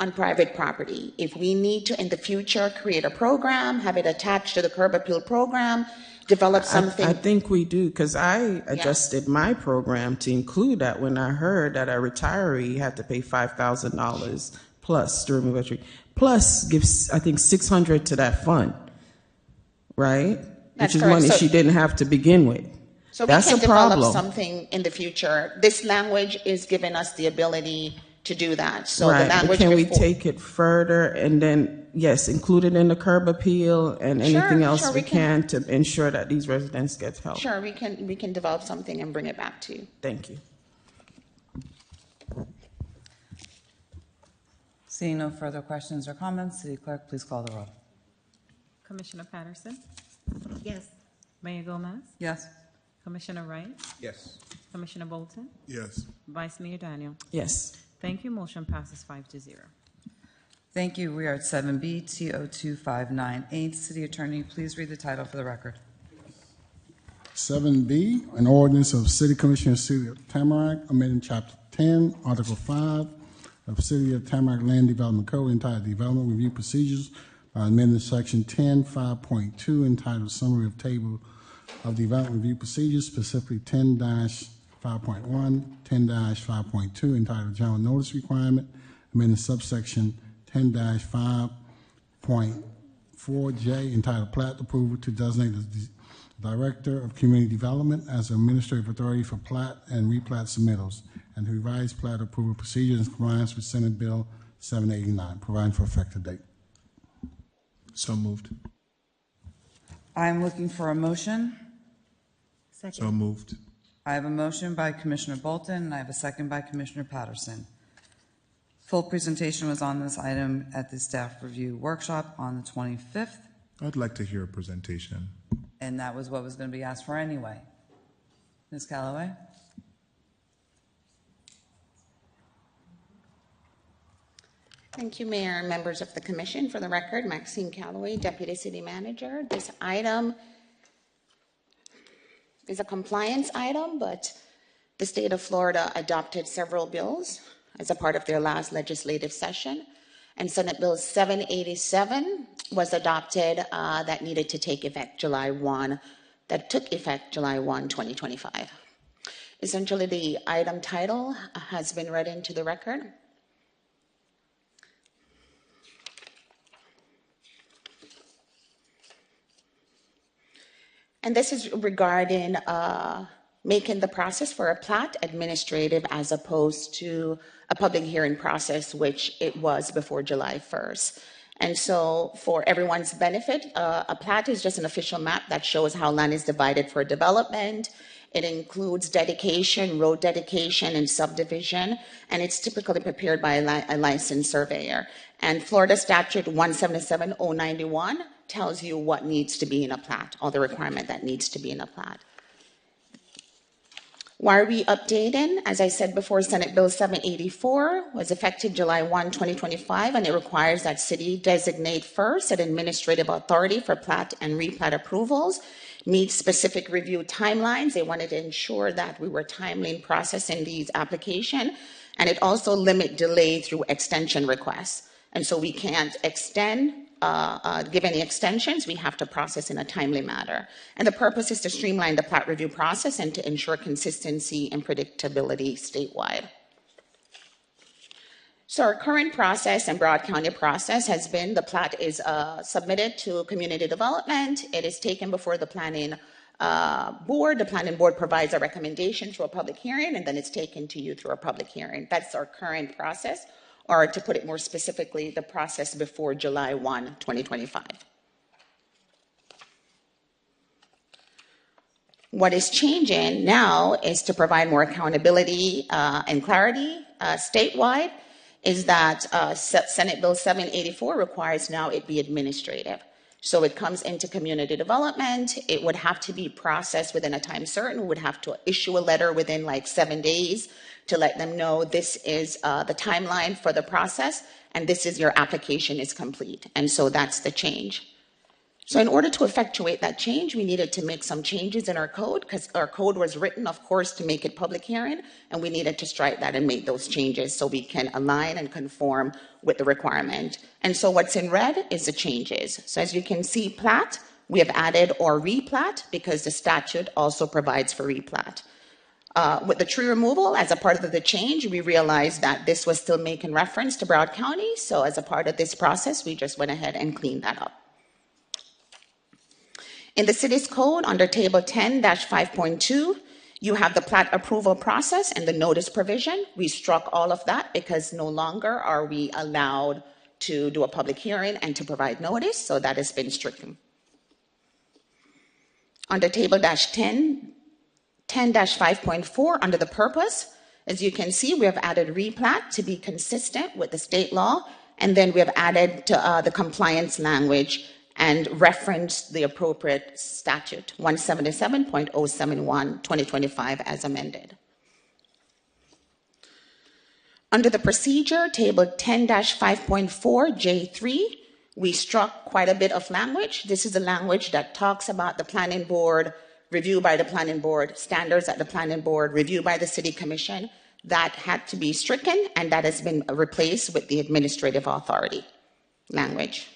on private property. If we need to, in the future, create a program, have it attached to the curb appeal program, develop something. I think we do, because I adjusted my program to include that when I heard that a retiree had to pay $5,000 plus to remove a tree, plus gives, I think, $600 to that fund, right? That's which is correct. money So- she didn't have to begin with. So we That's can a develop problem. something in the future. This language is giving us the ability to do that. So Right, the but language can we before- take it further and then, yes, include it in the curb appeal and anything else sure, we we can. can to ensure that these residents get help? Sure, we can develop something and bring it back to you. Thank you. Seeing no further questions or comments, City Clerk, please call the roll. Commissioner Patterson? Yes. Mayor Gomez? Yes. Commissioner Wright? Yes. Commissioner Bolton? Yes. Vice Mayor Daniel? Yes. Thank you. Motion passes 5-0. Thank you. We are at 7B, T02598. City Attorney, please read the title for the record. 7B, an ordinance of City Commission of City of Tamarac, amending Chapter 10, Article 5 of City of Tamarac Land Development Code entitled Development Review Procedures by amending Section 10.5.2 entitled Summary of Table of Development Review Procedures, specifically 10-5.1, 10-5.2 entitled General Notice Requirement, amending subsection 10-5.4J entitled Plat Approval to designate the Director of Community Development as administrative authority for plat and replat submittals, and to revise plat approval procedures in compliance with Senate Bill 789, providing for effective date. So moved. I'm looking for a motion. So moved. I have a motion by Commissioner Bolton, and I have a second by Commissioner Patterson. Full presentation was on this item at the staff review workshop on the 25th, I'd like to hear a presentation. and that was what was going to be asked for anyway. Ms. Callaway? Thank you, Mayor and members of the Commission. For the record, Maxine Callaway, Deputy City Manager. This item is a compliance item, but the state of Florida adopted several bills as a part of their last legislative session. And Senate Bill 787 was adopted that needed to take effect July 1, that took effect July 1, 2025. Essentially, the item title has been read into the record. And this is regarding making the process for a plat administrative as opposed to a public hearing process, which it was before July 1st. And so for everyone's benefit, a plat is just an official map that shows how land is divided for development. It includes dedication, road dedication, and subdivision, and it's typically prepared by a licensed surveyor. And Florida Statute 177-091 tells you what needs to be in a plat, all the requirement that needs to be in a plat. Why are we updating? As I said before, Senate Bill 784 was effective July 1, 2025, and it requires that city designate first an administrative authority for plat and replat approvals, meet specific review timelines. They wanted to ensure that we were timely in processing these applications, and it also limit delay through extension requests. And so we can't give any extensions. We have to process in a timely manner. And the purpose is to streamline the plat review process and to ensure consistency and predictability statewide. So our current process and Broward County process has been the plat is submitted to community development. It is taken before the planning board. The planning board provides a recommendation through a public hearing, and then it's taken to you through a public hearing. That's our current process, or to put it more specifically, the process before July 1, 2025. What is changing now is to provide more accountability and clarity statewide, is that Senate Bill 784 requires now it be administrative. So it comes into community development. It would have to be processed within a time certain. We would have to issue a letter within like 7 days to let them know this is the timeline for the process, and this is your application is complete. And so that's the change. So in order to effectuate that change, we needed to make some changes in our code, because our code was written, of course, to make it public hearing, and we needed to strike that and make those changes so we can align and conform with the requirement. And so what's in red is the changes. So as you can see, plat, we have added or replat, because the statute also provides for replat. With the tree removal, as a part of the change, we realized that this was still making reference to Broward County. So as a part of this process, we just went ahead and cleaned that up. In the city's code, under table 10-5.2, you have the plat approval process and the notice provision. We struck all of that because no longer are we allowed to do a public hearing and to provide notice, so that has been stricken. Under table 10-5.4, under the purpose, as you can see, we have added replat to be consistent with the state law, and then we have added the compliance language and referenced the appropriate statute, 177.071, 2025, as amended. Under the procedure, table 10-5.4, J3, we struck quite a bit of language. This is the language that talks about the planning board, review by the planning board, standards at the planning board, review by the city commission. That had to be stricken, and that has been replaced with the administrative authority language.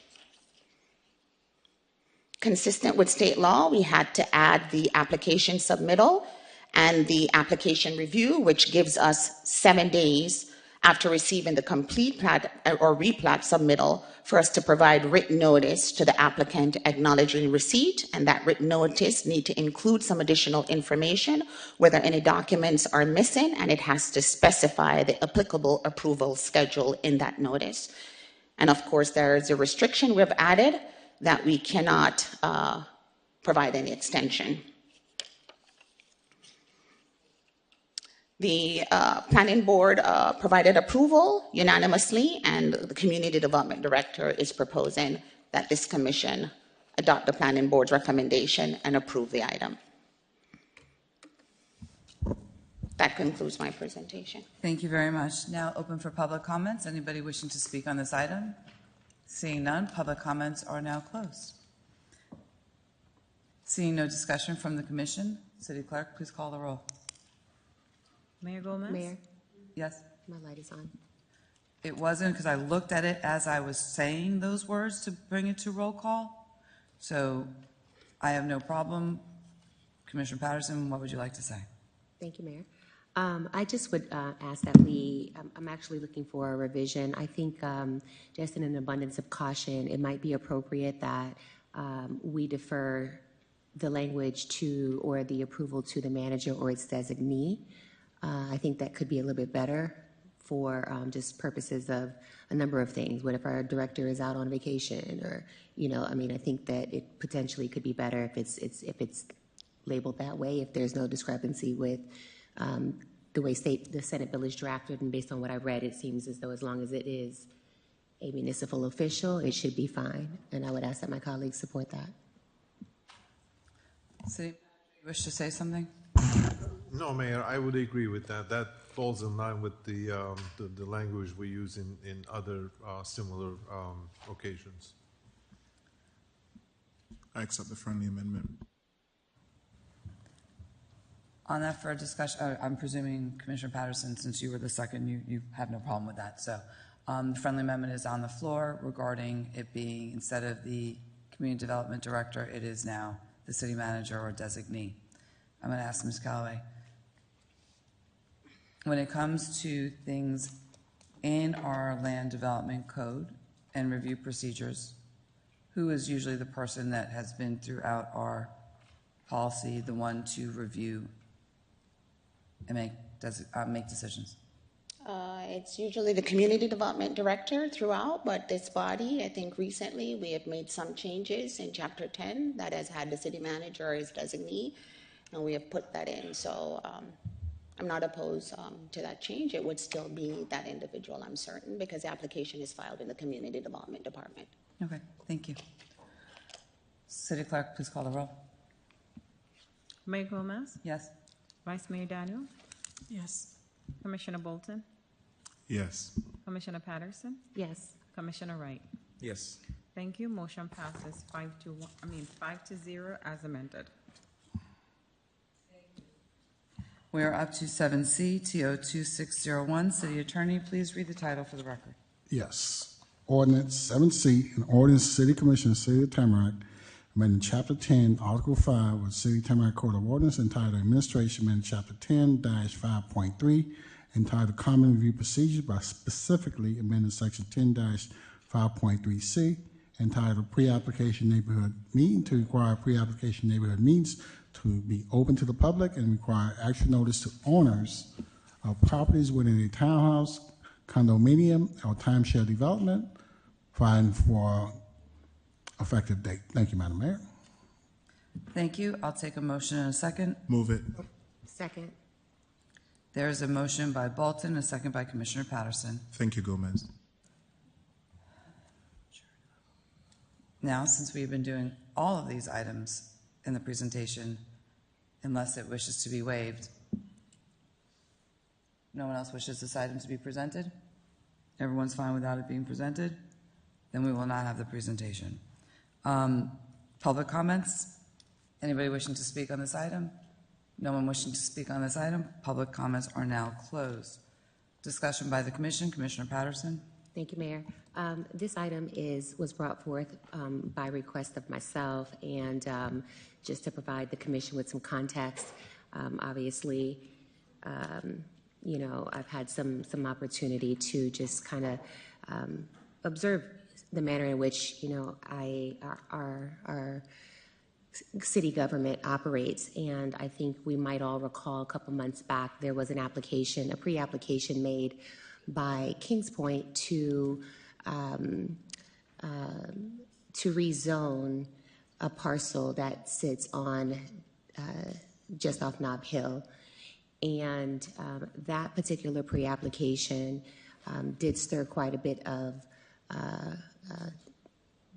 Consistent with state law, we had to add the application submittal and the application review, which gives us 7 days after receiving the complete plat or replat submittal for us to provide written notice to the applicant acknowledging receipt, and that written notice need to include some additional information, whether any documents are missing, and it has to specify the applicable approval schedule in that notice. And of course, there is a restriction we've added that we cannot provide any extension. The planning board provided approval unanimously, and the community development director is proposing that this commission adopt the planning board's recommendation and approve the item. That concludes my presentation. Thank you very much. Now open for public comments. Anybody wishing to speak on this item? Seeing none, public comments are now closed. Seeing no discussion from the commission, City Clerk, please call the roll. Mayor Gomez? Mayor, Yes. my light is on. It wasn't, because I looked at it as I was saying those words to bring it to roll call. So I have no problem. Commissioner Patterson, what would you like to say? Thank you, Mayor. I just would ask that I'm actually looking for a revision. I think just in an abundance of caution, it might be appropriate that we defer the language to or the approval to the manager or its designee. I think that could be a little bit better for just purposes of a number of things. What if our director is out on vacation, or I think that it potentially could be better if it's labeled that way. If there's no discrepancy with the way the Senate bill is drafted, and based on what I read, it seems as though as long as it is a municipal official, it should be fine. And I would ask that my colleagues support that. City, you wish to say something? No, Mayor, I would agree with that. That falls in line with the language we use in other similar occasions. I accept the friendly amendment. On that for a discussion, I'm presuming Commissioner Patterson, since you were the second, you have no problem with that. So the friendly amendment is on the floor regarding it being, instead of the community development director, it is now the city manager or designee. I'm going to ask Ms. Callaway. When it comes to things in our land development code and review procedures, who is usually the person that has been throughout our policy, the one to review and make decisions? It's usually the community development director throughout, but this body, I think recently we have made some changes in Chapter 10 that has had the city manager as designee, and we have put that in. So I'm not opposed to that change. It would still be that individual, I'm certain, because the application is filed in the community development department. Okay, thank you. City Clerk, please call the roll. Mayor Gomez? Yes. Vice Mayor Daniel? Yes. Commissioner Bolton? Yes. Commissioner Patterson? Yes. Commissioner Wright? Yes. Thank you. Motion passes 5-0 as amended. We are up to 7C, TO 2601. City Attorney, please read the title for the record. Yes. Ordinance 7C, an ordinance City Commission, City of Tamarac, amending Chapter 10, Article 5 of City of Tamarac Code of Ordinance entitled Administration, amending Chapter 10-5.3, entitled Common Review Procedures by specifically amending Section 10-5.3C, entitled Pre-Application Neighborhood Meeting, to require pre-application neighborhood meetings to be open to the public and require actual notice to owners of properties within a townhouse, condominium, or timeshare development, providing for effective date. Thank you, Madam Mayor. Thank you. I'll take a motion in a second. Move it. Second. There is a motion by Bolton, a second by Commissioner Patterson. Thank you, Gomez. Now, since we've been doing all of these items in the presentation, unless it wishes to be waived, no one else wishes this item to be presented? Everyone's fine without it being presented? Then we will not have the presentation. Public comments? Anybody wishing to speak on this item? No one wishing to speak on this item? Public comments are now closed. Discussion by the Commission. Commissioner Patterson. Thank you, Mayor. This item was brought forth by request of myself, and just to provide the Commission with some context, obviously, I've had some opportunity to just kind of observe the manner in which our city government operates, and I think we might all recall a couple months back there was a pre-application made by Kings Point to rezone a parcel that sits on just off Nob Hill, and that particular pre-application did stir quite a bit of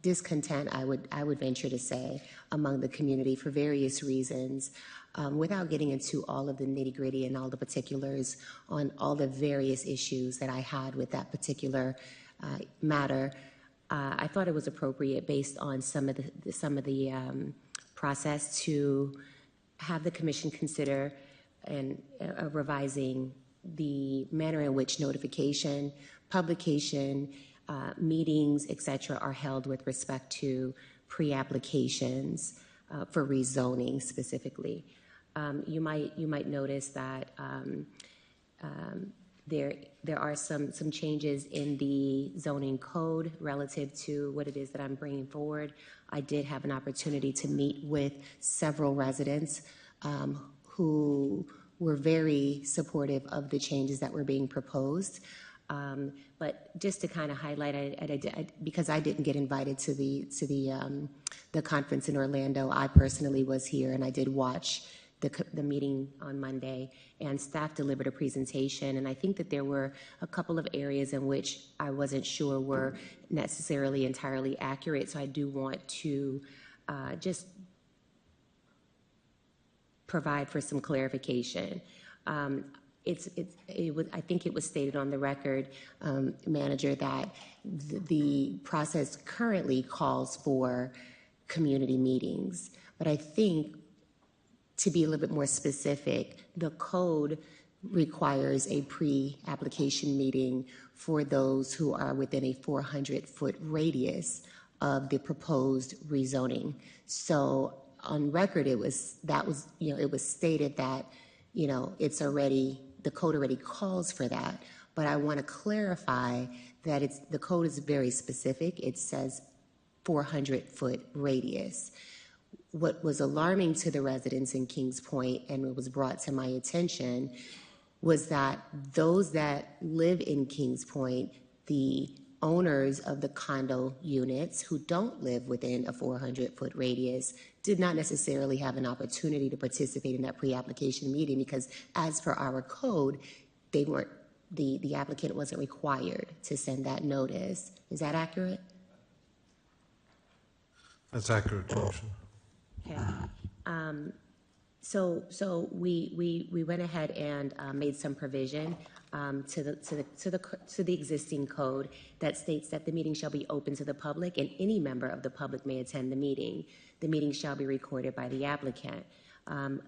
discontent, I would venture to say, among the community for various reasons. Without getting into all of the nitty-gritty and all the particulars on all the various issues that I had with that particular matter, I thought it was appropriate, based on some of the process, to have the Commission consider revising the manner in which notification publication, meetings, etc., are held with respect to pre-applications for rezoning specifically. You might notice that there are some changes in the zoning code relative to what it is that I'm bringing forward. I did have an opportunity to meet with several residents who were very supportive of the changes that were being proposed. But just to kind of highlight, because I didn't get invited to the conference in Orlando, I personally was here and I did watch the meeting on Monday, and staff delivered a presentation, and I think that there were a couple of areas in which I wasn't sure were necessarily entirely accurate, so I do want to just provide for some clarification. I think it was stated on the record, Manager, that the process currently calls for community meetings, but I think, to be a little bit more specific, the code requires a pre-application meeting for those who are within a 400-foot radius of the proposed rezoning. So on record, it was stated that, the code already calls for that. But I want to clarify that the code is very specific. It says 400-foot radius. What was alarming to the residents in Kings Point, and it was brought to my attention, was that those that live in Kings Point, the owners of the condo units who don't live within a 400-foot radius, did not necessarily have an opportunity to participate in that pre-application meeting because, as per our code, the applicant wasn't required to send that notice. Is that accurate? That's accurate, Commissioner. Okay. So we went ahead and made some provision to the existing code that states that the meeting shall be open to the public and any member of the public may attend the meeting. The meeting shall be recorded by the applicant.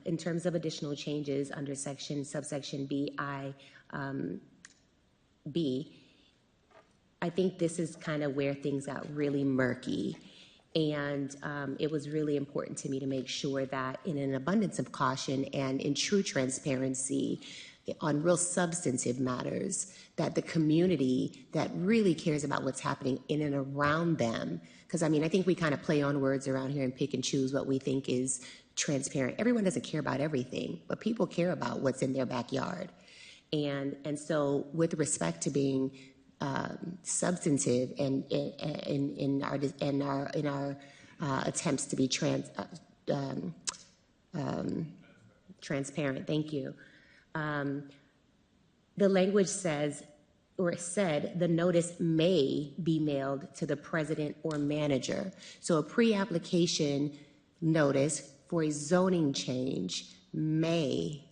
In terms of additional changes under subsection B, I think this is kind of where things got really murky. And it was really important to me to make sure that in an abundance of caution and in true transparency on real substantive matters, that the community that really cares about what's happening in and around them, because I think we kind of play on words around here and pick and choose what we think is transparent. Everyone doesn't care about everything, but people care about what's in their backyard. And so with respect to being substantive and in our attempts to be transparent. Thank you. The language said the notice may be mailed to the president or manager. So a pre-application notice for a zoning change may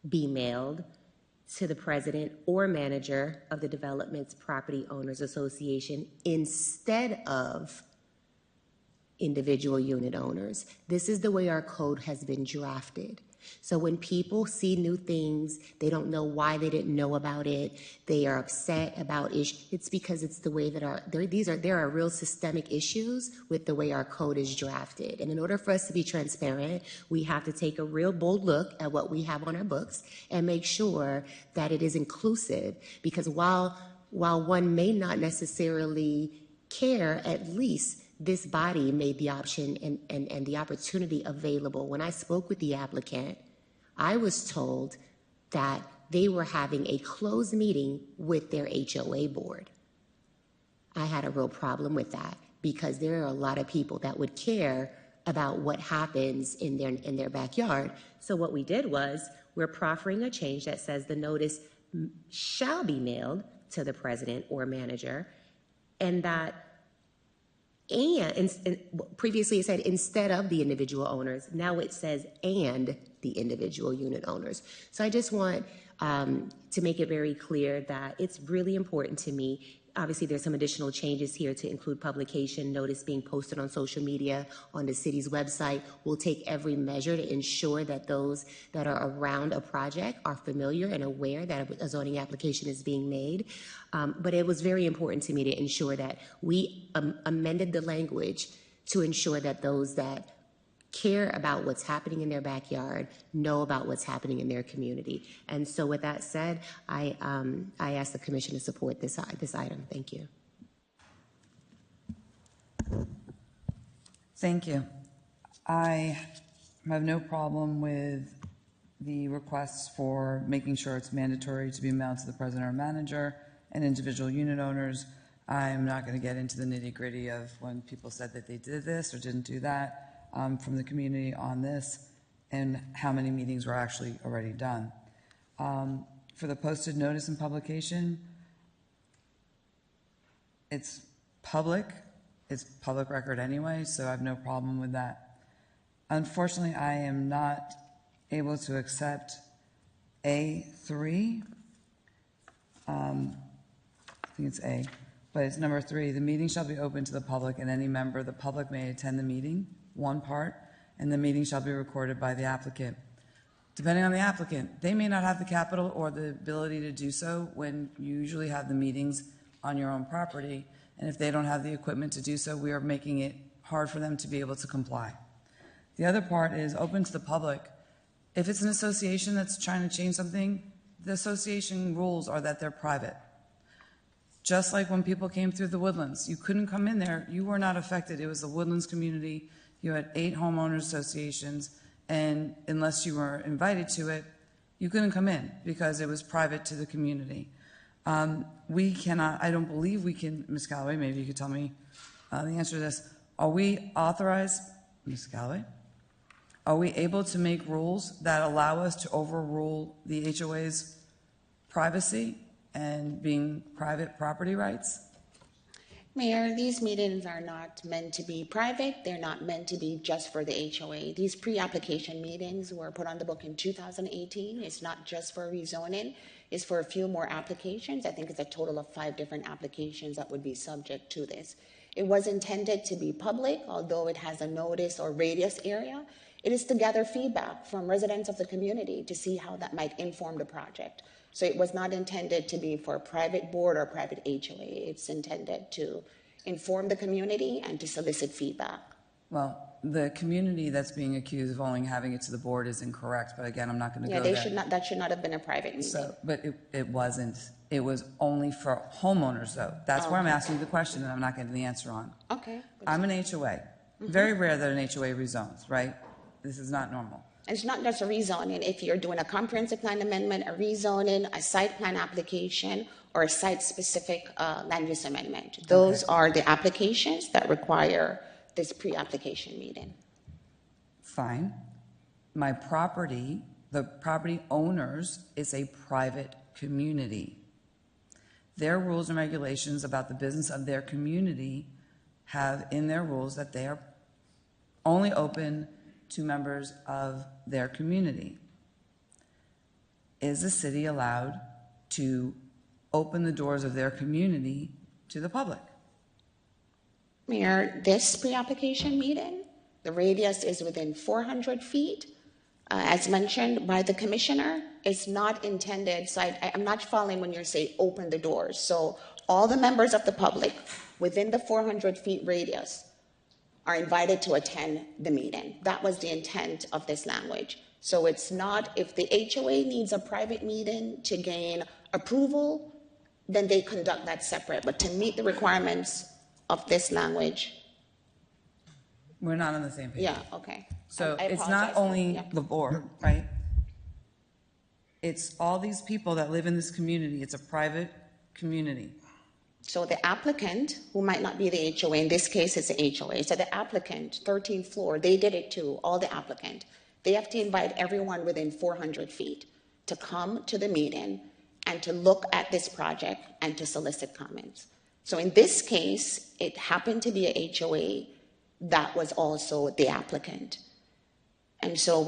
be mailed to the president or manager of the Development's Property Owners Association instead of individual unit owners. This is the way our code has been drafted. So when people see new things, they don't know why they didn't know about it, they are upset about it, it's because it's the way that there are real systemic issues with the way our code is drafted. And in order for us to be transparent, we have to take a real bold look at what we have on our books and make sure that it is inclusive. Because while one may not necessarily care, at least this body made the option and the opportunity available. When I spoke with the applicant, I was told that they were having a closed meeting with their HOA board. I had a real problem with that because there are a lot of people that would care about what happens in their backyard. So what we did was we're proffering a change that says the notice shall be mailed to the president or manager, and that and previously it said instead of the individual owners, now it says and the individual unit owners. So I just want to make it very clear that it's really important to me Obviously, there's some additional changes here to include publication, notice being posted on social media, on the city's website. We'll take every measure to ensure that those that are around a project are familiar and aware that a zoning application is being made. But it was very important to me to ensure that we amended the language to ensure that those that care about what's happening in their backyard know about what's happening in their community. And so with that said, I ask the commission to support this item. Thank you. Thank you. I have no problem with the requests for making sure it's mandatory to be mailed to the president or manager and individual unit owners. I'm not going to get into the nitty-gritty of when people said that they did this or didn't do that. From the community on this and how many meetings were actually already done. For the posted notice and publication, it's public record anyway, so I have no problem with that. Unfortunately, I am not able to accept A3. I think it's A, but it's number 3. The meeting shall be open to the public and any member of the public may attend the meeting. One part, and the meeting shall be recorded by the applicant. Depending on the applicant, they may not have the capital or the ability to do so when you usually have the meetings on your own property, and if they don't have the equipment to do so, we are making it hard for them to be able to comply. The other part is open to the public. If it's an association that's trying to change something, the association rules are that they're private. Just like when people came through the Woodlands, you couldn't come in there, you were not affected. It was the Woodlands community. You had 8 homeowners associations, and unless you were invited to it, you couldn't come in because it was private to the community. We cannot, I don't believe we can, Ms. Calloway, maybe you could tell me the answer to this. Are we authorized, Ms. Calloway, are we able to make rules that allow us to overrule the HOA's privacy and being private property rights? Mayor, these meetings are not meant to be private. They're not meant to be just for the HOA. These pre-application meetings were put on the book in 2018. It's not just for rezoning. It's for a few more applications. I think it's a total of 5 different applications that would be subject to this. It was intended to be public, although it has a notice or radius area. It is to gather feedback from residents of the community to see how that might inform the project. So it was not intended to be for a private board or private HOA. It's intended to inform the community and to solicit feedback. Well, the community that's being accused of only having it to the board is incorrect, but again, I'm not going to go they there. should not. That should not have been a private meeting. So, but it wasn't. It was only for homeowners, though. That's where I'm asking the question, and I'm not getting the answer on. Okay. I'm an HOA. Very rare that an HOA rezones, right? This is not normal. It's not just a rezoning. If you're doing a comprehensive plan amendment, a rezoning, a site plan application, or a site-specific land use amendment, those are the applications that require this pre-application meeting. Fine. My property, the property owners, is a private community. Their rules and regulations about the business of their community have in their rules that they are only open to members of their community. Is the city allowed to open the doors of their community to the public? Mayor, this pre-application meeting, the radius is within 400 feet. As mentioned by the commissioner, it's not intended, so I'm not following when you say open the doors. So all the members of the public within the 400 feet radius are invited to attend the meeting. That was the intent of this language. So it's not, if the HOA needs a private meeting to gain approval, then they conduct that separate. But to meet the requirements of this language. We're not on the same page. Yeah, okay. So I it's not apologize. only Yeah. the board, right? It's all these people that live in this community. It's a private community. So the applicant, who might not be the HOA, in this case it's the HOA, so the applicant, 13th floor, they did it too, all the applicant. They have to invite everyone within 400 feet to come to the meeting and to look at this project and to solicit comments. So in this case, it happened to be a HOA that was also the applicant. And so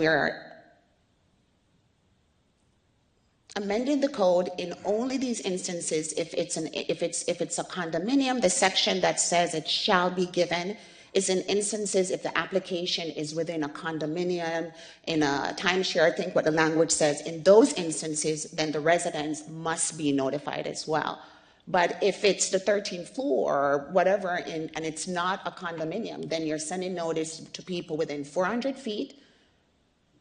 amending the code in only these instances if it's a condominium. The section that says it shall be given is in instances if the application is within a condominium, in a timeshare. I think what the language says in those instances, then the residents must be notified as well. But if it's the 13th floor or whatever, and it's not a condominium, then you're sending notice to people within 400 feet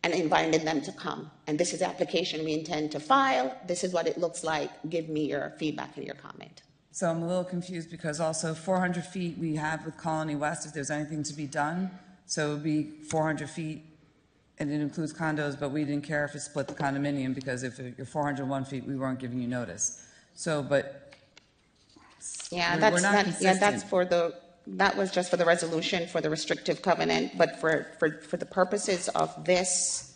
and inviting them to come. And this is the application we intend to file. This is what it looks like. Give me your feedback and your comment. So I'm a little confused because also 400 feet we have with Colony West if there's anything to be done. So it would be 400 feet and it includes condos, but we didn't care if it split the condominium because if you're 401 feet, we weren't giving you notice. So, but yeah, we're not consistent. That was just for the resolution for the restrictive covenant, but for the purposes of this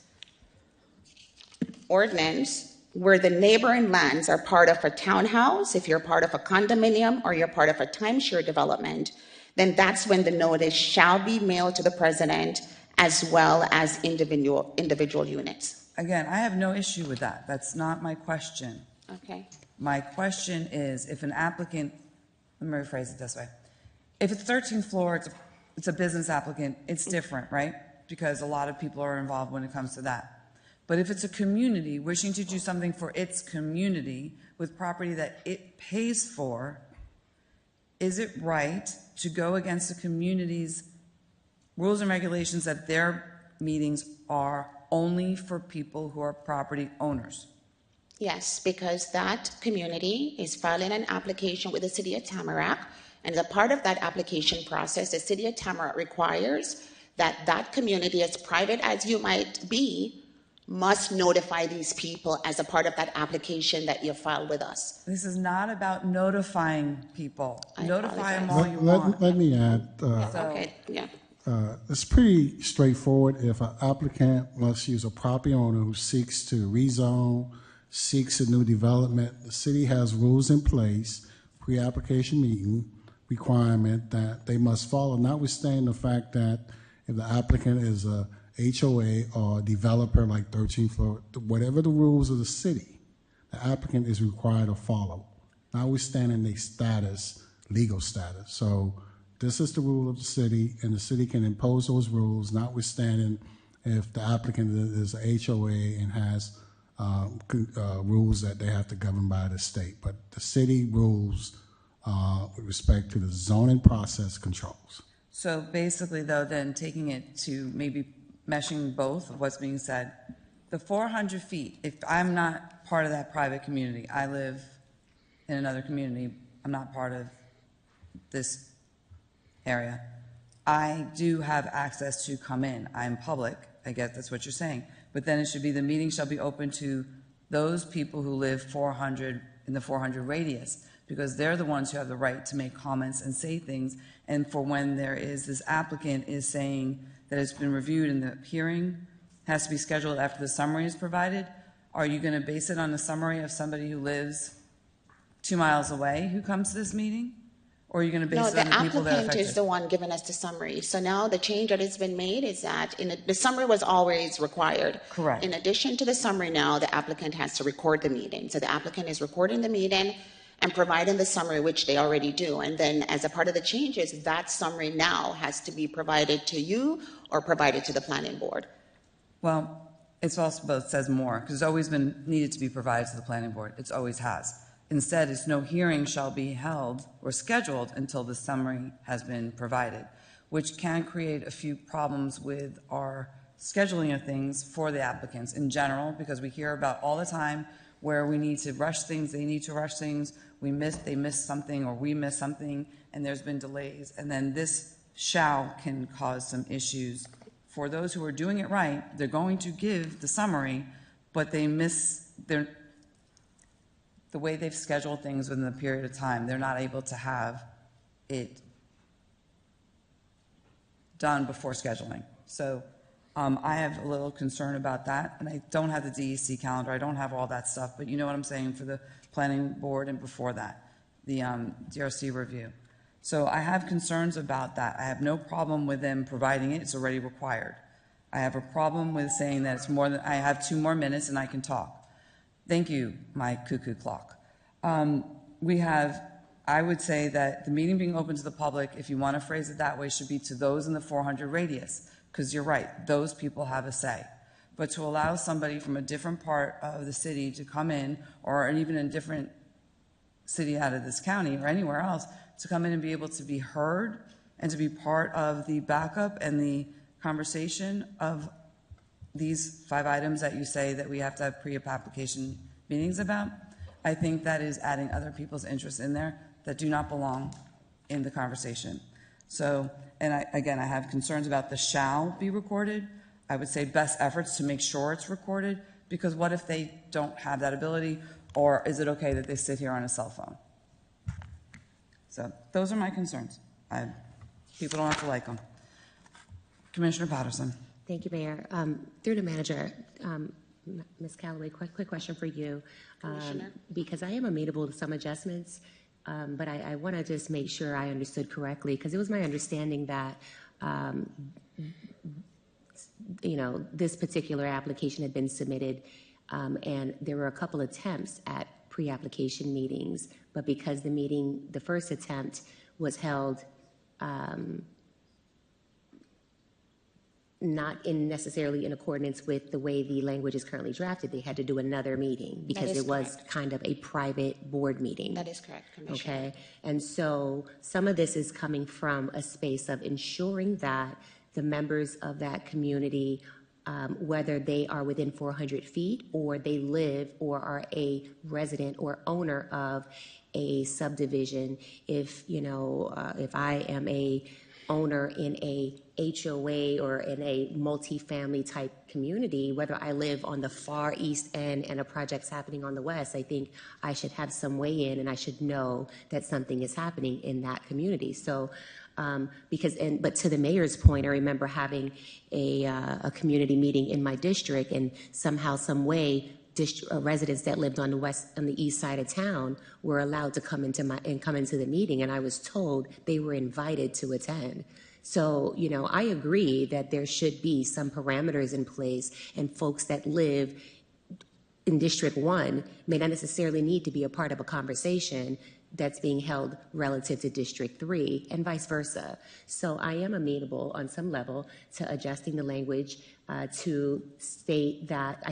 ordinance, where the neighboring lands are part of a townhouse, if you're part of a condominium or you're part of a timeshare development, then that's when the notice shall be mailed to the president as well as individual units. Again, I have no issue with that. That's not my question. Okay. My question is if an applicant, let me rephrase it this way. If it's 13th floor, it's a business applicant, it's different, right? Because a lot of people are involved when it comes to that. But if it's a community wishing to do something for its community with property that it pays for, is it right to go against the community's rules and regulations that their meetings are only for people who are property owners? Yes, because that community is filing an application with the City of Tamarac, and as a part of that application process, the City of Tamarac requires that that community, as private as you might be, must notify these people as a part of that application that you filed with us. This is not about notifying people. Notify them all you want. Let me add. Okay, yeah. It's pretty straightforward. If an applicant, let's use a property owner who seeks to rezone, seeks a new development, the city has rules in place, pre-application meeting requirement that they must follow, notwithstanding the fact that if the applicant is a HOA or developer like 13th floor, whatever the rules of the city, the applicant is required to follow, notwithstanding their status, legal status. So this is the rule of the city, and the city can impose those rules, notwithstanding if the applicant is a HOA and has rules that they have to govern by the state. But the city rules with respect to the zoning process controls. So basically, though, then taking it to maybe meshing both of what's being said, the 400 feet, if I'm not part of that private community, I live in another community, I'm not part of this area, I do have access to come in. I'm public, I guess that's what you're saying. But then it should be the meeting shall be open to those people who live 400 in the 400 radius, because they're the ones who have the right to make comments and say things. And for when there is this applicant is saying that it's been reviewed and the hearing has to be scheduled after the summary is provided, are you going to base it on the summary of somebody who lives 2 miles away who comes to this meeting? Or are you going to base it on the people that are affected? No, the applicant is the one giving us the summary. So now the change that has been made is that the summary was always required. Correct. In addition to the summary now, the applicant has to record the meeting. So the applicant is recording the meeting and providing the summary, which they already do. And then as a part of the changes, that summary now has to be provided to you or provided to the planning board. Well, it's also both says more, because it's always been needed to be provided to the planning board. It always has. Instead, it's no hearing shall be held or scheduled until the summary has been provided, which can create a few problems with our scheduling of things for the applicants in general, because we hear about all the time where we need to rush things, they need to rush things, they miss something or we miss something, and there's been delays. And then this shall can cause some issues. For those who are doing it right, they're going to give the summary, but they miss the way they've scheduled things within a period of time. They're not able to have it done before scheduling. So I have a little concern about that, and I don't have the DEC calendar. I don't have all that stuff, but you know what I'm saying for the planning board and before that, the DRC review. So I have concerns about that. I have no problem with them providing it. It's already required. I have a problem with saying that it's more than, I have 2 more minutes and I can talk. Thank you, my cuckoo clock. I would say that the meeting being open to the public, if you want to phrase it that way, should be to those in the 400 radius, because you're right, those people have a say. But to allow somebody from a different part of the city to come in, or even a different city out of this county or anywhere else, to come in and be able to be heard and to be part of the backup and the conversation of these 5 items that you say that we have to have pre-application meetings about, I think that is adding other people's interests in there that do not belong in the conversation. So, and I have concerns about the shall be recorded. I would say best efforts to make sure it's recorded, because what if they don't have that ability, or is it okay that they sit here on a cell phone? So those are my concerns. People don't have to like them. Commissioner Patterson. Thank you, Mayor. Through the manager, Ms. Callaway, quick question for you. Because I am amenable to some adjustments, but I want to just make sure I understood correctly, because it was my understanding that this particular application had been submitted, and there were a couple attempts at pre-application meetings, but because the first attempt was held not necessarily in accordance with the way the language is currently drafted, they had to do another meeting because it was kind of a private board meeting. That is correct, Commissioner. Okay, and so some of this is coming from a space of ensuring that the members of that community, whether they are within 400 feet or they live or are a resident or owner of a subdivision, if I am a owner in a HOA or in a multifamily type community, whether I live on the far east end and a project's happening on the west, I think I should have some way in, and I should know that something is happening in that community. So, but to the mayor's point, I remember having a community meeting in my district, and somehow, some way, residents that lived on the east side of town were allowed to come into the meeting, and I was told they were invited to attend. So, I agree that there should be some parameters in place, and folks that live in District 1 may not necessarily need to be a part of a conversation that's being held relative to District 3, and vice versa. So I am amenable on some level to adjusting the language to state that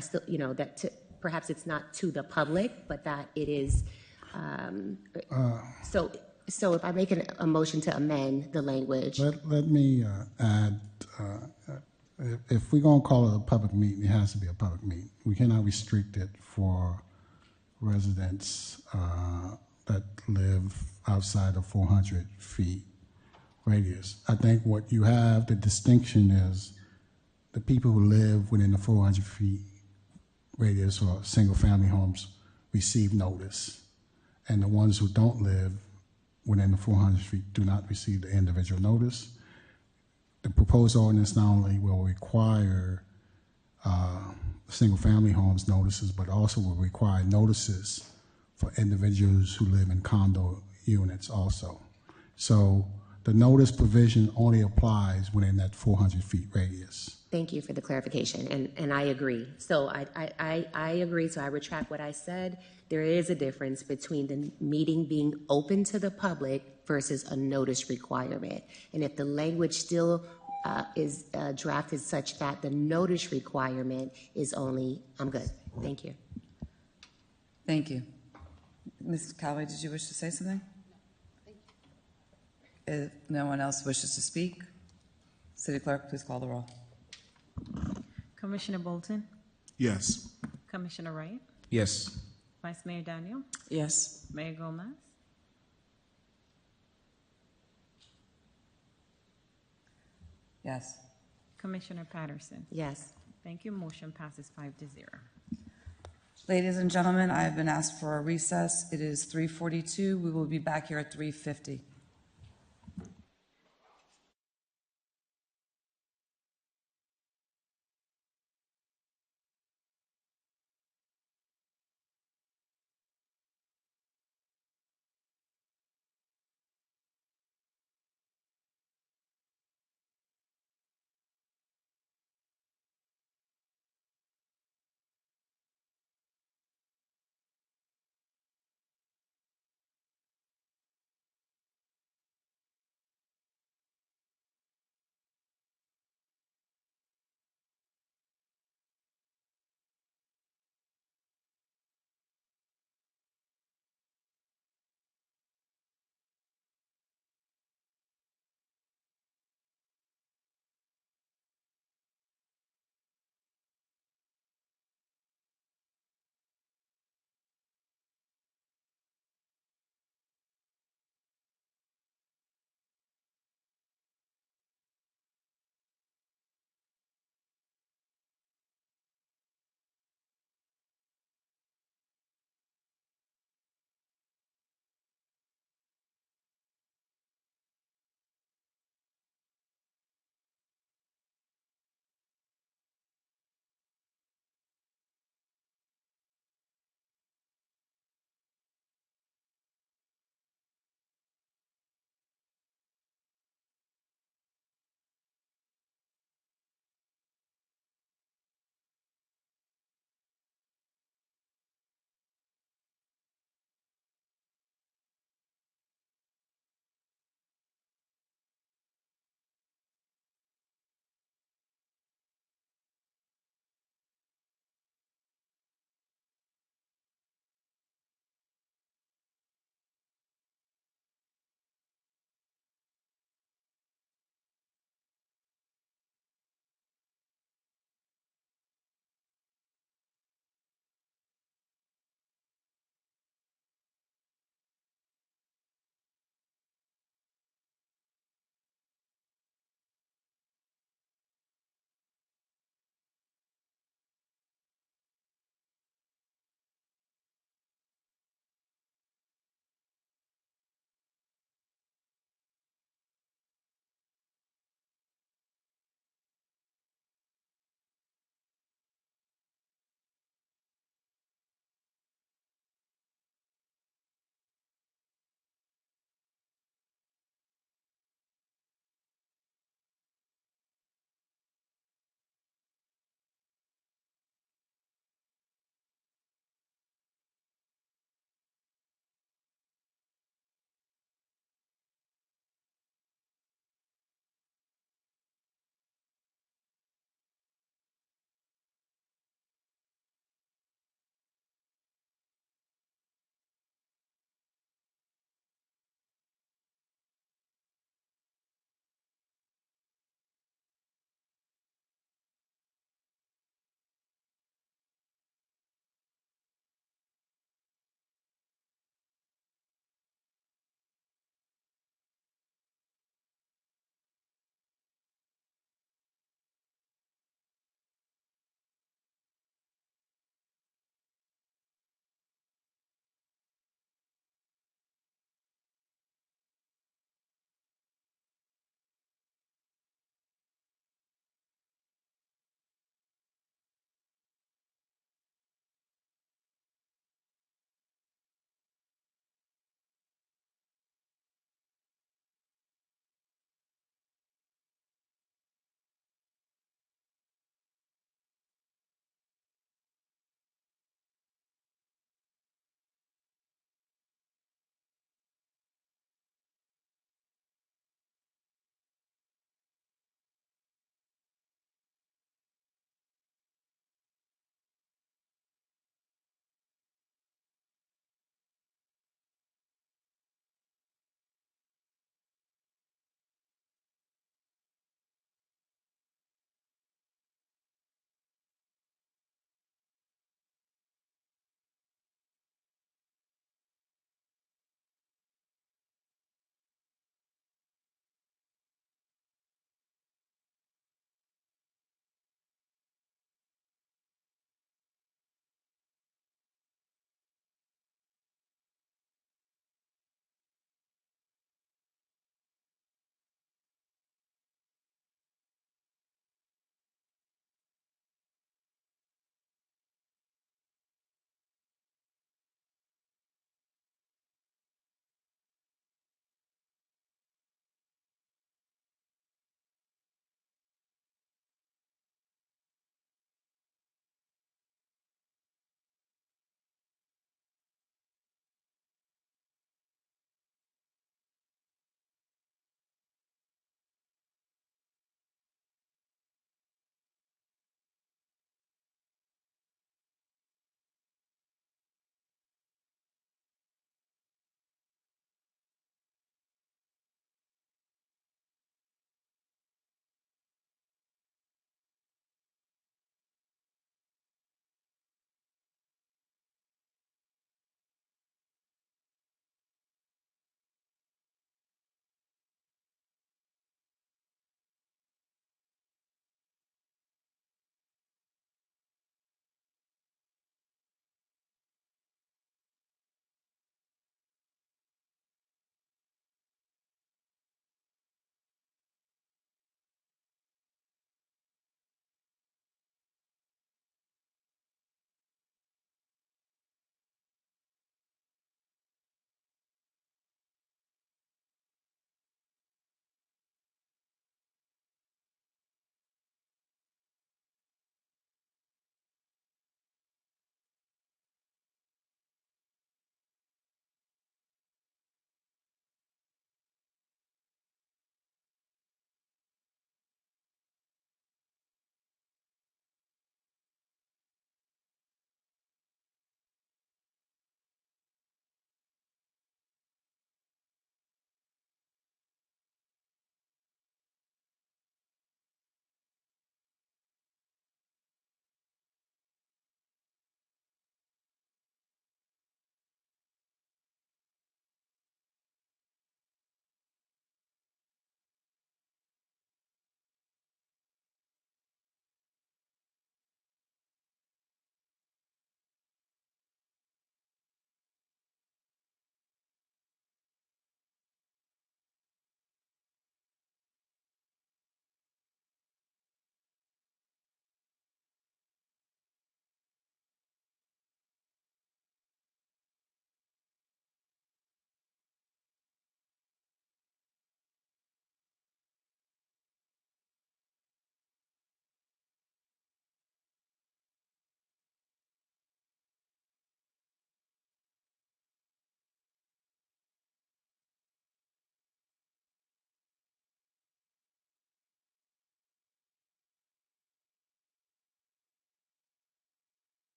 perhaps it's not to the public, but that it is. So if I make a motion to amend the language. Let me add, if we're going to call it a public meeting, it has to be a public meeting. We cannot restrict it for residents that live outside of 400 feet radius. I think what you have, the distinction is the people who live within the 400 feet radius or single-family homes receive notice, and the ones who don't live within the 400 feet do not receive the individual notice. The proposed ordinance not only will require single-family homes notices, but also will require notices for individuals who live in condo units also. So the notice provision only applies within that 400 feet radius. Thank you for the clarification, and I agree. So I agree, so I retract what I said. There is a difference between the meeting being open to the public versus a notice requirement. And if the language still is drafted such that the notice requirement is only, I'm good. Thank you. Thank you. Ms. Callaway, did you wish to say something? If no one else wishes to speak, City Clerk, please call the roll. Commissioner Bolton? Yes. Commissioner Wright? Yes. Vice Mayor Daniel? Yes. Mayor Gomez? Yes. Commissioner Patterson? Yes. Thank you. Motion passes 5-0. Ladies and gentlemen, I have been asked for a recess. It is 3:42. We will be back here at 3:50.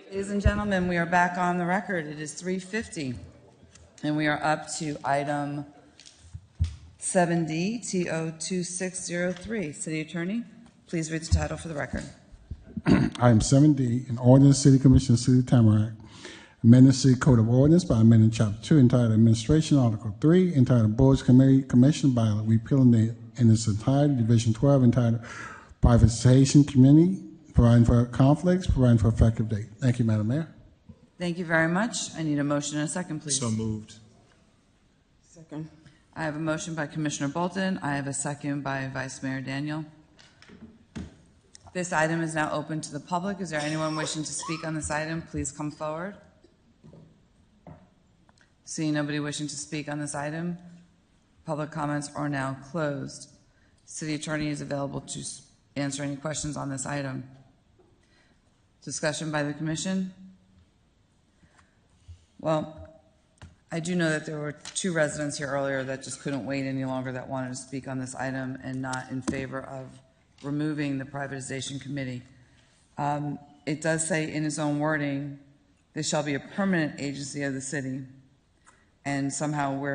Ladies and gentlemen, we are back on the record. It is 3:50, and we are up to item 7D, TO 2603. City Attorney, please read the title for the record. Item 7D, an ordinance, City Commission, City of Tamarac, amending City Code of Ordinance by amending Chapter 2 entitled Administration, Article 3 entitled Boards Commission by repealing in its entirety Division 12 entitled Privatization Committee, providing for conflicts, providing for effective date. Thank you, Madam Mayor. Thank you very much. I need a motion and a second, please. So moved. Second. I have a motion by Commissioner Bolton. I have a second by Vice Mayor Daniel. This item is now open to the public. Is there anyone wishing to speak on this item? Please come forward. Seeing nobody wishing to speak on this item, public comments are now closed. City Attorney is available to answer any questions on this item. Discussion by the Commission? Well, I do know that there were two residents here earlier that just couldn't wait any longer that wanted to speak on this item and not in favor of removing the privatization committee. It does say in its own wording, this shall be a permanent agency of the city, and somehow we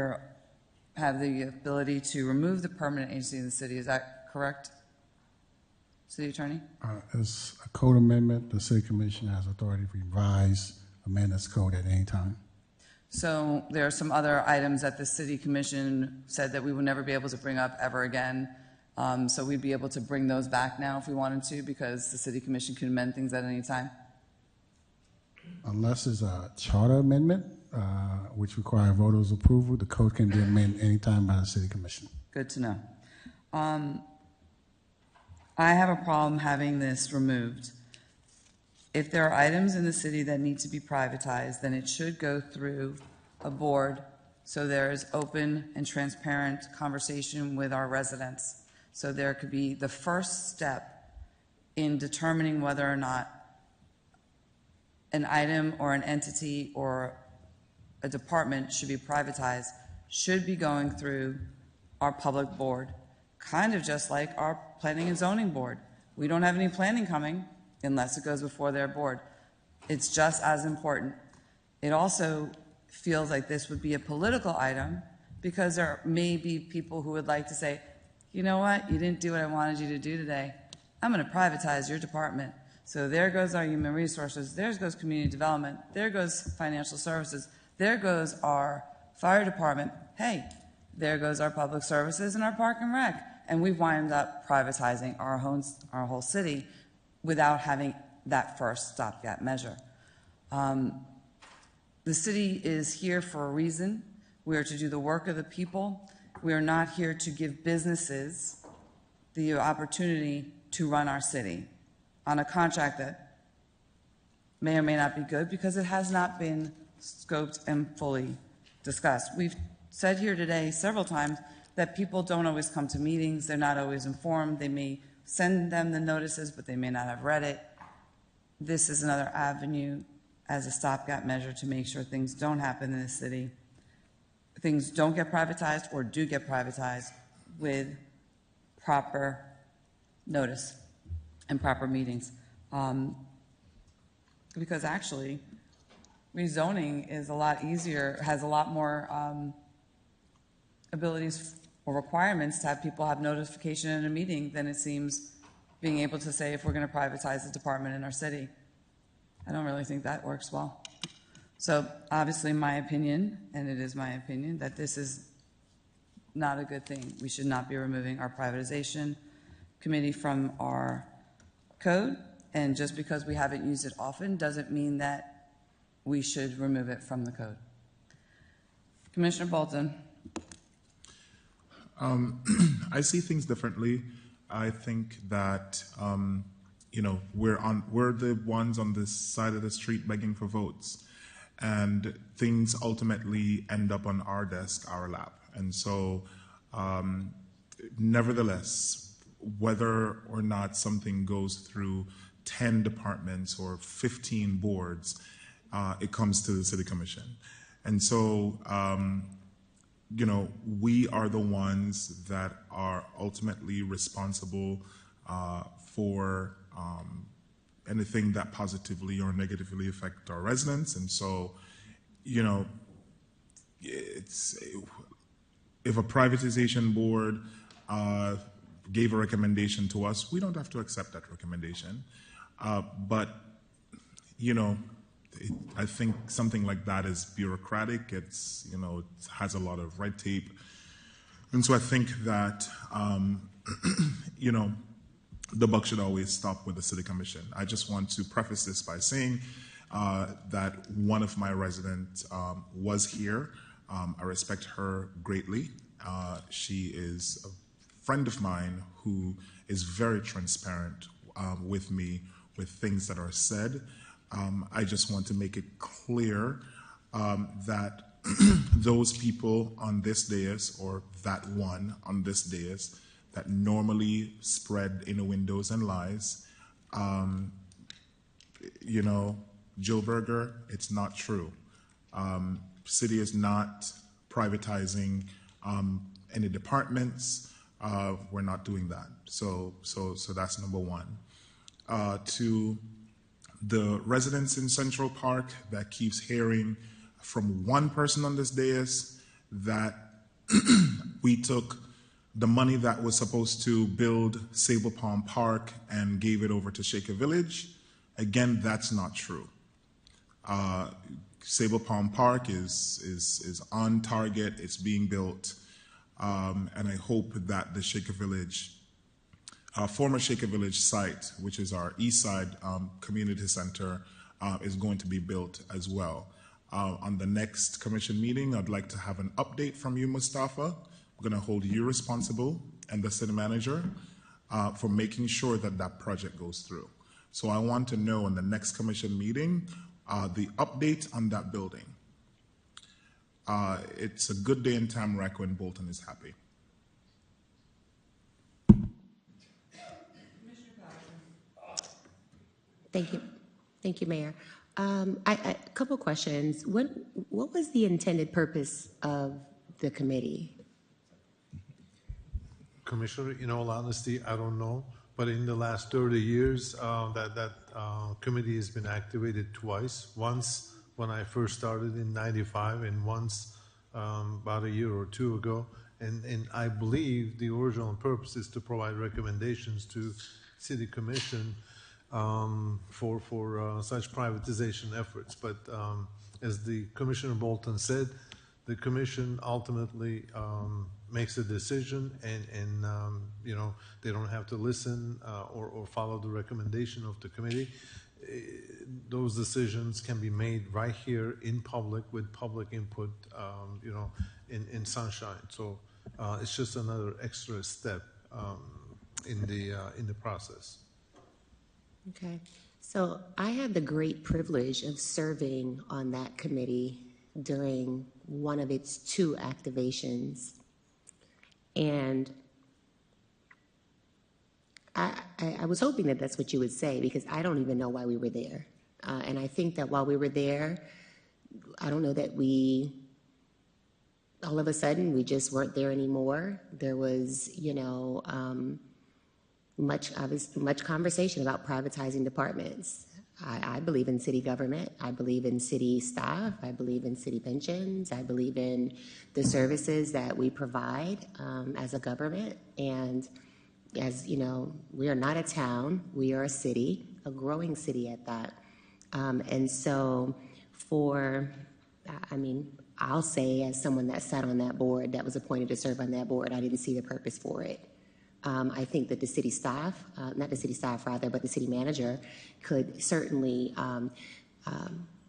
have the ability to remove the permanent agency of the city. Is that correct, City Attorney? As a code amendment, the City Commission has authority to revise, amend its code at any time. So there are some other items that the City Commission said that we would never be able to bring up ever again. So we'd be able to bring those back now if we wanted to, because the City Commission can amend things at any time. Unless it's a charter amendment, which requires voters' approval, the code can be amended anytime by the City Commission. Good to know. I have a problem having this removed. If there are items in the city that need to be privatized, then it should go through a board so there is open and transparent conversation with our residents. So there could be the first step in determining whether or not an item or an entity or a department should be privatized, should be going through our public board, kind of just like our planning and zoning board. We don't have any planning coming unless it goes before their board. It's just as important. It also feels like this would be a political item because there may be people who would like to say, you know what, you didn't do what I wanted you to do today. I'm going to privatize your department. So there goes our human resources, there goes community development, there goes financial services, there goes our fire department. Hey, there goes our public services and our park and rec. And we've wound up privatizing our whole city without having that first stopgap measure. The city is here for a reason. We are to do the work of the people. We are not here to give businesses the opportunity to run our city on a contract that may or may not be good because it has not been scoped and fully discussed. We've said here today several times that people don't always come to meetings. They're not always informed. They may send them the notices, but they may not have read it. This is another avenue as a stopgap measure to make sure things don't happen in the city. Things don't get privatized or do get privatized with proper notice and proper meetings. Because actually, rezoning is a lot easier, has a lot more abilities or requirements to have people have notification in a meeting than it seems being able to say if we're going to privatize a department in our city. I don't really think that works well. So obviously my opinion, and it is my opinion, that this is not a good thing. We should not be removing our privatization committee from our code, and just because we haven't used it often doesn't mean that we should remove it from the code. Commissioner Bolton. I see things differently. I think that we're the ones on this side of the street begging for votes, and things ultimately end up on our desk, our lap. And so, nevertheless, whether or not something goes through 10 departments or 15 boards, it comes to the City Commission. And so, we are the ones that are ultimately responsible for anything that positively or negatively affect our residents. And so, if a privatization board gave a recommendation to us, we don't have to accept that recommendation. But I think something like that is bureaucratic. It has a lot of red tape. And so I think that, the buck should always stop with the City Commission. I just want to preface this by saying that one of my residents was here. I respect her greatly. She is a friend of mine who is very transparent with me with things that are said. I just want to make it clear that those people on this dais, or that one on this dais, that normally spread innuendos and lies, Joe Berger, it's not true. City is not privatizing any departments. We're not doing that. So that's number one. To the residents in Central Park that keeps hearing from one person on this dais that we took the money that was supposed to build Sable Palm Park and gave it over to Shaker Village. Again, that's not true. Sable Palm Park is on target. It's being built. And I hope that the Shaker Village, former Shaker Village site, which is our East Side Community Center, is going to be built as well. On the next commission meeting, I'd like to have an update from you, Mustafa. I'm going to hold you responsible and the city manager for making sure that that project goes through. So I want to know in the next commission meeting the update on that building. It's a good day in Tamarac when Bolton is happy. Thank you. Thank you, Mayor. A couple questions. What was the intended purpose of the committee? Commissioner, in all honesty, I don't know. But in the last 30 years, that committee has been activated twice. Once when I first started in '95, and once about a year or two ago. And I believe the original purpose is to provide recommendations to City Commission for such privatization efforts. But as the Commissioner Bolton said, the Commission ultimately makes a decision, and they don't have to listen or follow the recommendation of the committee. Those decisions can be made right here in public with public input, in sunshine. So it's just another extra step in the process. Okay. So I had the great privilege of serving on that committee during one of its 2 activations. And I was hoping that that's what you would say, because I don't even know why we were there. And I think that while we were there, I don't know that all of a sudden, we just weren't there anymore. There was, much conversation about privatizing departments. I believe in city government. I believe in city staff. I believe in city pensions. I believe in the services that we provide as a government. And as you know, we are not a town. We are a city, a growing city at that. And so I'll say, as someone that sat on that board, that was appointed to serve on that board, I didn't see the purpose for it. I think that the city staff, not the city staff rather, but the city manager could certainly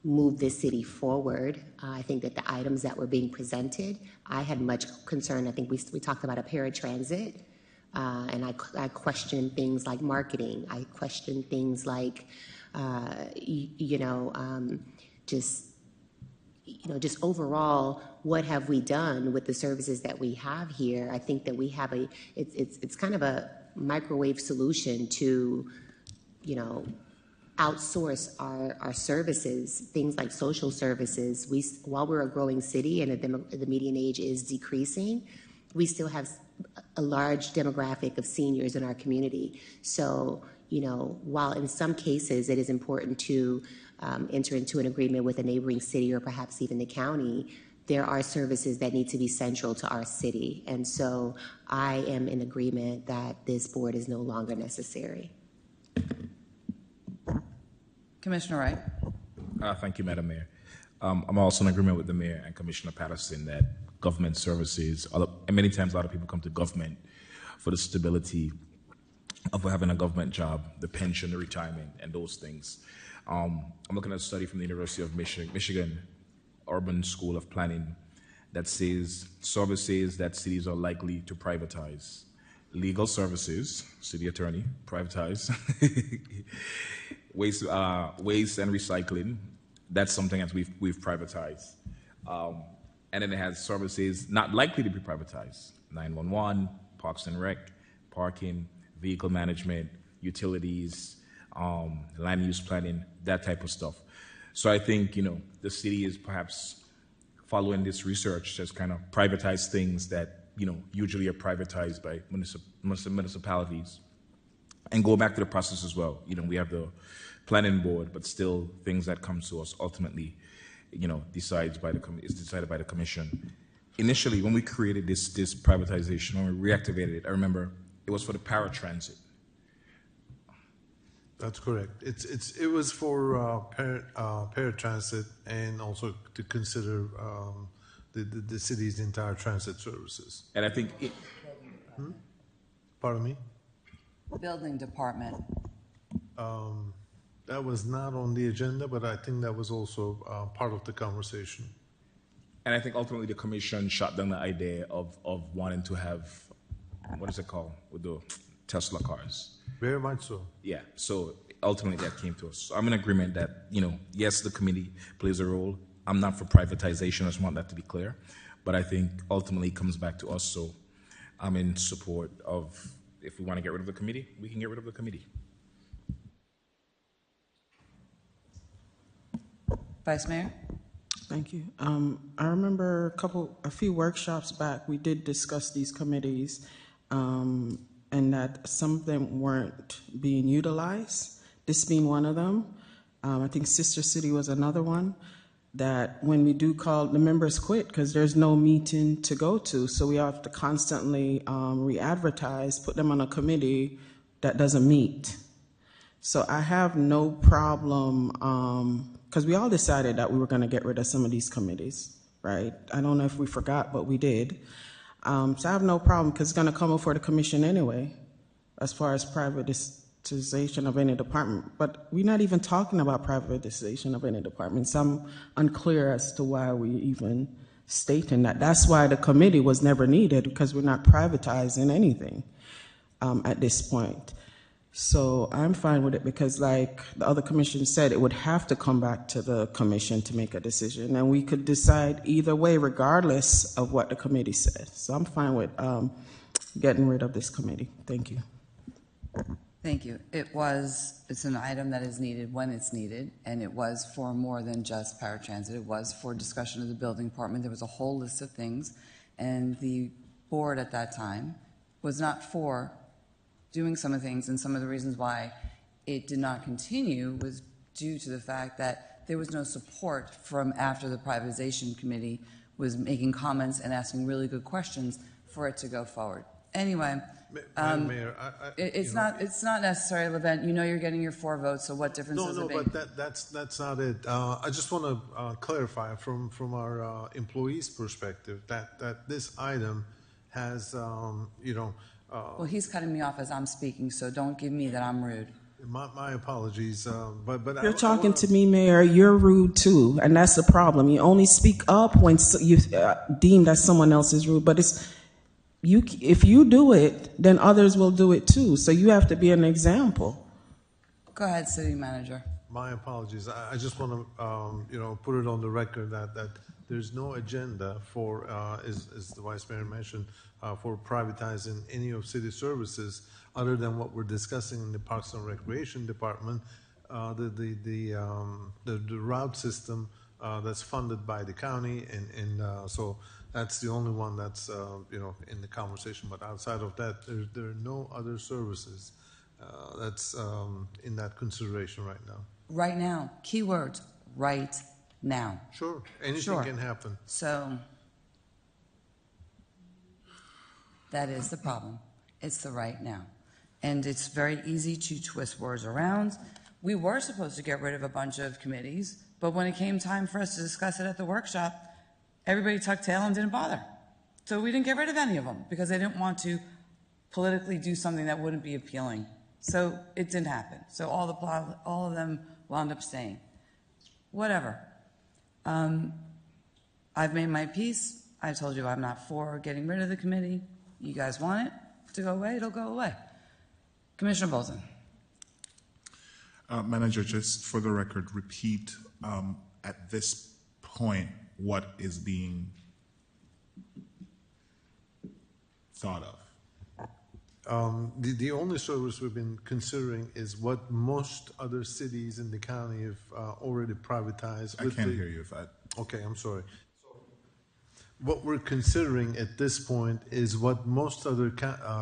move this city forward. I think that the items that were being presented, I had much concern. I think we talked about a paratransit, and I questioned things like marketing. I questioned things like, just overall, what have we done with the services that we have here? I think that we have it's kind of a microwave solution to, outsource our services, things like social services. While we're a growing city and the median age is decreasing, we still have a large demographic of seniors in our community. So, while in some cases it is important to enter into an agreement with a neighboring city or perhaps even the county, there are services that need to be central to our city. And so I am in agreement that this board is no longer necessary. Commissioner Wright. Thank you, Madam Mayor. I'm also in agreement with the Mayor and Commissioner Patterson that government services, and many times a lot of people come to government for the stability of having a government job, the pension, the retirement, and those things. I'm looking at a study from the University of Michigan Urban School of Planning that says services that cities are likely to privatize. Legal services, city attorney, privatize. Waste and recycling, that's something that we've privatized. And then it has services not likely to be privatized. 911, Parks and Rec, parking, vehicle management, utilities, land use planning, that type of stuff. So I think, the city is perhaps following this research, just kind of privatize things that, usually are privatized by municipalities. And go back to the process as well. We have the planning board, but still things that come to us ultimately, decided by the commission. Initially, when we created this privatization, when we reactivated it, I remember it was for the paratransit. That's correct. It was for paratransit and also to consider the city's entire transit services. And I think Pardon me? Building department. That was not on the agenda, but I think that was also part of the conversation. And I think ultimately the commission shot down the idea of wanting to have, what is it called, with the Tesla cars. Very much so. Yeah, so ultimately that came to us. So I'm in agreement that, yes, the committee plays a role. I'm not for privatization, I just want that to be clear. But I think ultimately it comes back to us, so I'm in support of, if we want to get rid of the committee, we can get rid of the committee. Vice Mayor? Thank you. I remember a few workshops back, we did discuss these committees, and that some of them weren't being utilized, this being one of them. I think Sister City was another one, that when we do call, the members quit because there's no meeting to go to, so we have to constantly re-advertise, put them on a committee that doesn't meet. So I have no problem, because we all decided that we were going to get rid of some of these committees, right? I don't know if we forgot, but we did. So I have no problem, because it's going to come before the commission anyway, as far as privatization of any department. But we're not even talking about privatization of any department. So I'm unclear as to why we even stating that. That's why the committee was never needed, because we're not privatizing anything at this point. So I'm fine with it, because like the other commission said, it would have to come back to the commission to make a decision, and we could decide either way regardless of what the committee said. So I'm fine with getting rid of this committee. Thank you. Thank you. It's an item that is needed when it's needed, and it was for more than just paratransit. It was for discussion of the building department. There was a whole list of things, and the board at that time was not for doing some of the things, and some of the reasons why it did not continue was due to the fact that there was no support from after the privatization committee was making comments and asking really good questions for it to go forward. Anyway, Mayor, it's not necessary, Levent. You're getting your 4 votes, so what difference does it make? But that's not it. I just want to clarify from our employees' perspective that this item has, well, he's cutting me off as I'm speaking, so don't give me that I'm rude. My apologies, but you're talking to me, Mayor. You're rude too, and that's the problem. You only speak up when you deem that someone else is rude. But if you do it, then others will do it too. So you have to be an example. Go ahead, City Manager. My apologies. I just want to put it on the record that there's no agenda for, as the Vice Mayor mentioned, for privatizing any of city services other than what we're discussing in the Parks and Recreation Department, the route system that's funded by the county, and so that's the only one that's in the conversation. But outside of that, there are no other services that's in that consideration right now. Right now, keywords, right now. Sure, anything Sure. can happen. So that is the problem. It's the right now. And it's very easy to twist words around. We were supposed to get rid of a bunch of committees, but when it came time for us to discuss it at the workshop, everybody tucked tail and didn't bother. So we didn't get rid of any of them because they didn't want to politically do something that wouldn't be appealing. So it didn't happen. So all of them wound up staying. Whatever. I've made my peace. I told you I'm not for getting rid of the committee. You guys want it to go away, it'll go away. Commissioner Bolton. Manager, just for the record, repeat at this point what is being thought of. The only service we've been considering is what most other cities in the county have already privatized. I can't hear you if I... Okay, I'm sorry. What we're considering at this point is what most other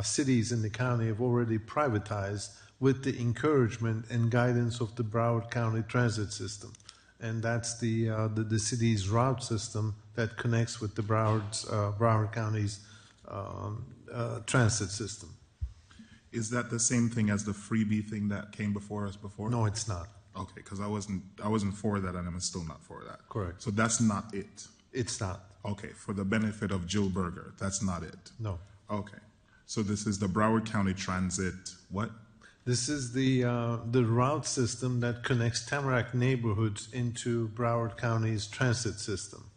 cities in the county have already privatized with the encouragement and guidance of the Broward County Transit System. And that's the city's route system that connects with the Broward County's transit system. Is that the same thing as the freebie thing that came before us before? No, it's not. Okay, because I wasn't for that, and I'm still not for that. Correct. So that's not it. It's not. Okay, for the benefit of Jill Berger, that's not it. No. Okay, so this is the Broward County Transit. What? This is the route system that connects Tamarac neighborhoods into Broward County's transit system.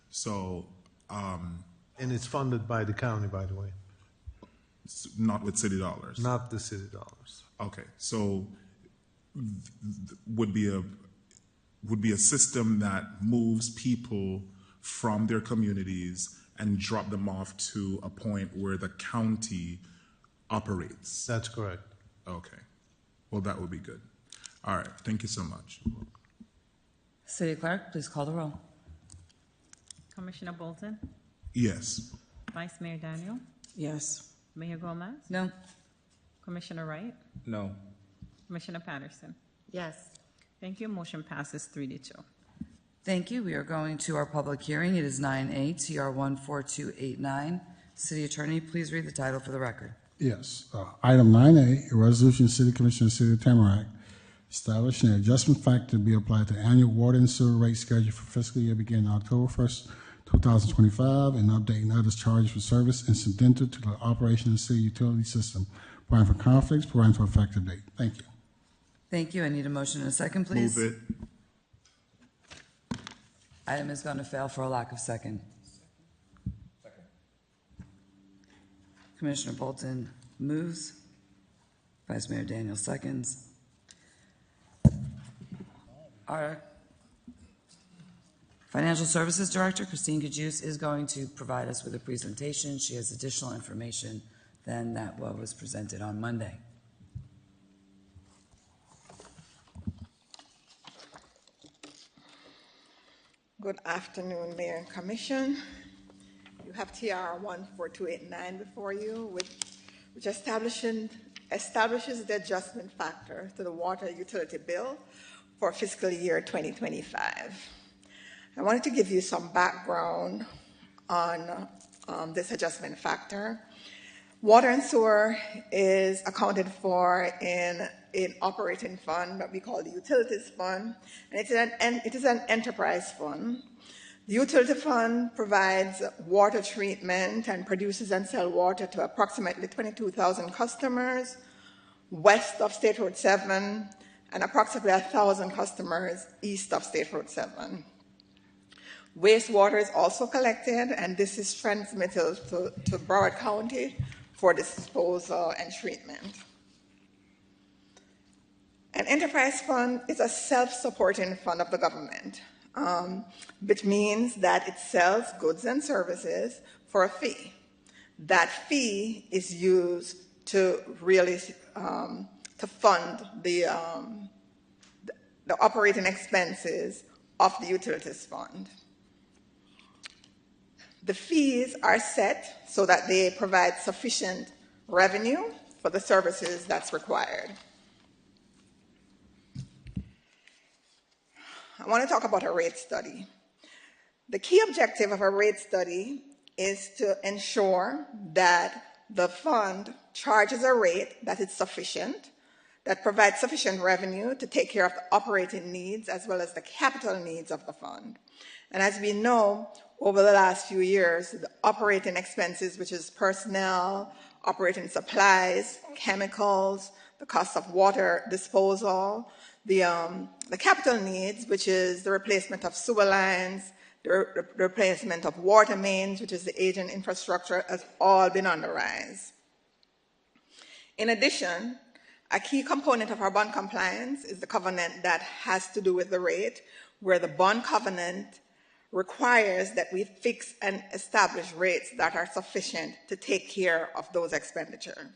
So, and it's funded by the county, by the way. Not with city dollars. Not the city dollars. Okay, so would be a system that moves people from their communities and drop them off to a point where the county operates. That's correct. Okay. Well, that would be good. All right. Thank you so much. City Clerk, please call the roll. Commissioner Bolton? Yes. Vice Mayor Daniel? Yes. Mayor Gomez? No. Commissioner Wright? No. Commissioner Patterson? Yes. Thank you. Motion passes 3-2. Thank you. We are going to our public hearing. It is 9A, TR 14289. City Attorney, please read the title for the record. Yes. Item 9A, a resolution of the City Commission of the City of Tamarac establishing an adjustment factor to be applied to the annual water and sewer rate schedule for fiscal year beginning October 1st, 2025, and updating other charges for service incidental to the operation of the city utility system, providing for conflicts, providing for effective date. Thank you. Thank you. I need a motion and a second, please. Move it. Item is going to fail for a lack of second. Commissioner Bolton moves. Vice Mayor Daniel seconds. Our Financial Services Director, Christine Kajus, is going to provide us with a presentation. She has additional information than that what was presented on Monday. Good afternoon, Mayor and Commission. You have TR 14289 before you, which establishes the adjustment factor to the water utility bill for fiscal year 2025. I wanted to give you some background on this adjustment factor. Water and sewer is accounted for in an operating fund that we call the utilities fund, and it is an enterprise fund. The utility fund provides water treatment and produces and sells water to approximately 22,000 customers west of State Road 7 and approximately 1,000 customers east of State Road 7. Wastewater is also collected, and this is transmitted to Broward County for disposal and treatment. An enterprise fund is a self-supporting fund of the government, which means that it sells goods and services for a fee. That fee is used to really to fund the operating expenses of the utilities fund. The fees are set so that they provide sufficient revenue for the services that's required. I want to talk about a rate study. The key objective of a rate study is to ensure that the fund charges a rate that is sufficient, that provides sufficient revenue to take care of the operating needs as well as the capital needs of the fund. And as we know, over the last few years, the operating expenses, which is personnel, operating supplies, chemicals, the cost of water disposal, the capital needs, which is the replacement of sewer lines, the replacement of water mains, which is the aging infrastructure, has all been on the rise. In addition, a key component of our bond compliance is the covenant that has to do with the rate, where the bond covenant requires that we fix and establish rates that are sufficient to take care of those expenditures.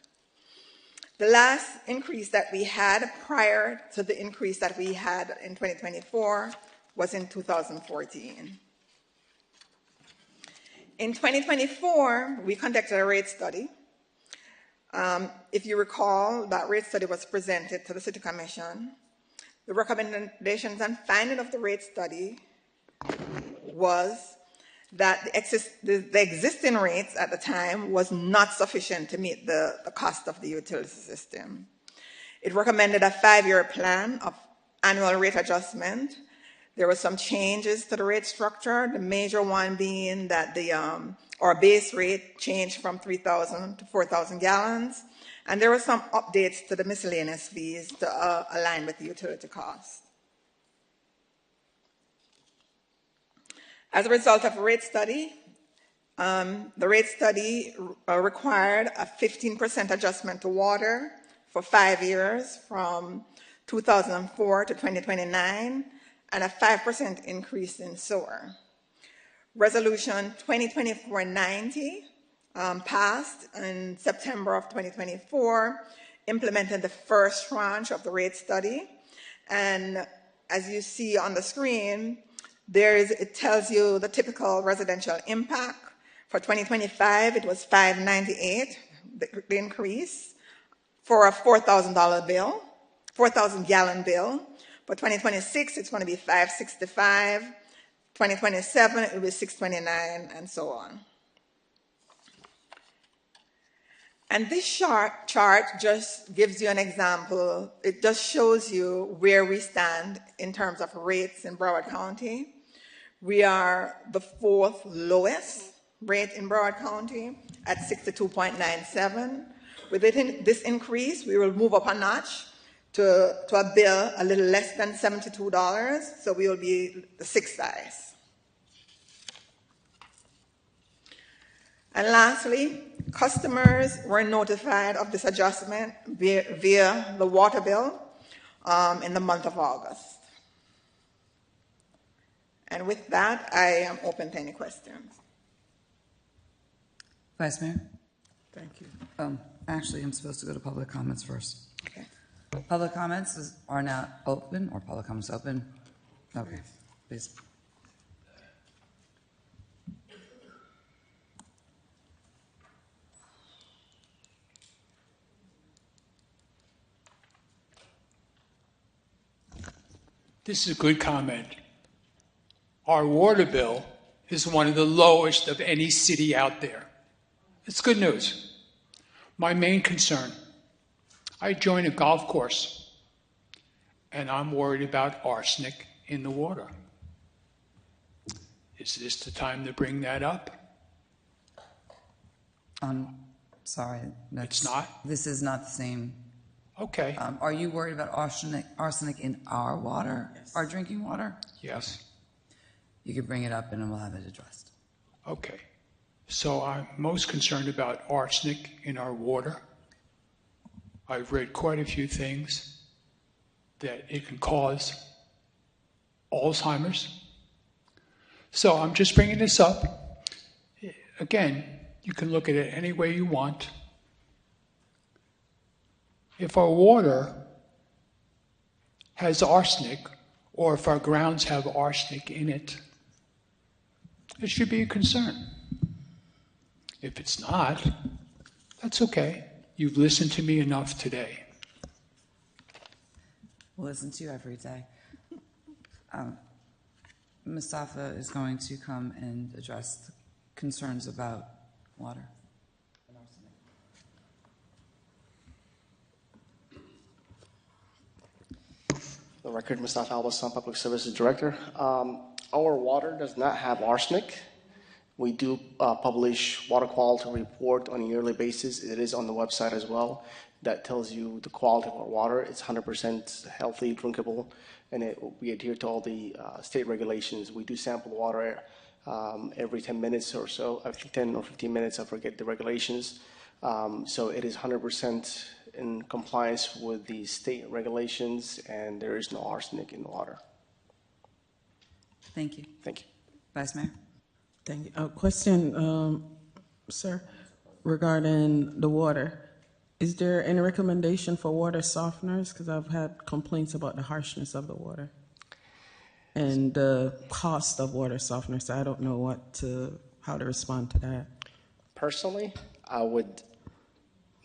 The last increase that we had prior to the increase that we had in 2024 was in 2014. In 2024, we conducted a rate study. If you recall, that rate study was presented to the City Commission. The recommendations and finding of the rate study was that the existing rates at the time was not sufficient to meet the cost of the utility system. It recommended a 5-year plan of annual rate adjustment. There were some changes to the rate structure, the major one being that our base rate changed from 3,000 to 4,000 gallons, and there were some updates to the miscellaneous fees to align with the utility costs. As a result of a rate study, the rate study required a 15% adjustment to water for 5 years from 2004 to 2029, and a 5% increase in sewer. Resolution 2024-90 passed in September of 2024, implemented the first tranche of the rate study, and as you see on the screen, it tells you the typical residential impact. For 2025, it was $598, the increase, for a $4,000 bill, 4,000 gallon bill. For 2026, it's going to be $565. 2027, it will be $629, and so on. And this chart just gives you an example. It just shows you where we stand in terms of rates in Broward County. We are the 4th lowest rate in Broward County at 62.97. With this increase, we will move up a notch to a bill a little less than $72, so we will be the 6th highest. And lastly, customers were notified of this adjustment via the water bill in the month of August. And with that, I am open to any questions. Vice Mayor? Thank you. Actually, I'm supposed to go to public comments first. Okay. Public comments are now open, or public comments open? Okay, please. This is a good comment. Our water bill is one of the lowest of any city out there. It's good news. My main concern, I joined a golf course, and I'm worried about arsenic in the water. Is this the time to bring that up? I'm sorry. It's not? This is not the same. Okay. Are you worried about arsenic in our water, our drinking water? Yes. You can bring it up and we'll have it addressed. Okay. So I'm most concerned about arsenic in our water. I've read quite a few things that it can cause Alzheimer's. So I'm just bringing this up. Again, you can look at it any way you want. If our water has arsenic, or if our grounds have arsenic in it, it should be a concern. If it's not, that's okay. You've listened to me enough today. We'll listen to you every day. Mustafa is going to come and address concerns about water. The record, Mustafa Al-Bassam, Public Services Director. Our water does not have arsenic. We do publish water quality report on a yearly basis. It is on the website as well. That tells you the quality of our water. It's 100% healthy, drinkable, and we adhere to all the state regulations. We do sample the water every 10 minutes or so, 10 or 15 minutes, I forget the regulations. So it is 100% in compliance with the state regulations, and there is no arsenic in the water. Thank you. Thank you. Vice Mayor? Thank you. Question, sir, regarding the water. Is there any recommendation for water softeners? Because I've had complaints about the harshness of the water and the cost of water softeners. So I don't know how to respond to that. Personally, I would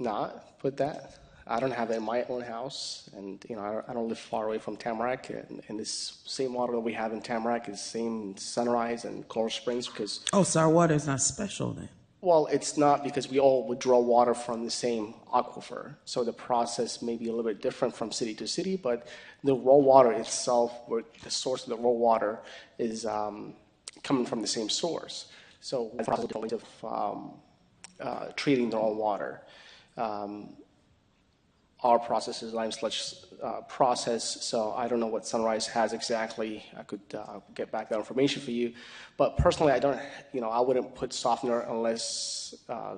not put that. I don't have it in my own house, and I don't live far away from Tamarac, and this same water that we have in Tamarac is same in Sunrise and Coral Springs because. Oh, so our water is not special then? Well, it's not because we all withdraw water from the same aquifer, so the process may be a little bit different from city to city, but the raw water itself, where the source of the raw water is coming from the same source. So the process of treating their own water. Our process is lime sludge process, so I don't know what Sunrise has exactly. I could get back that information for you. But personally, I wouldn't put softener unless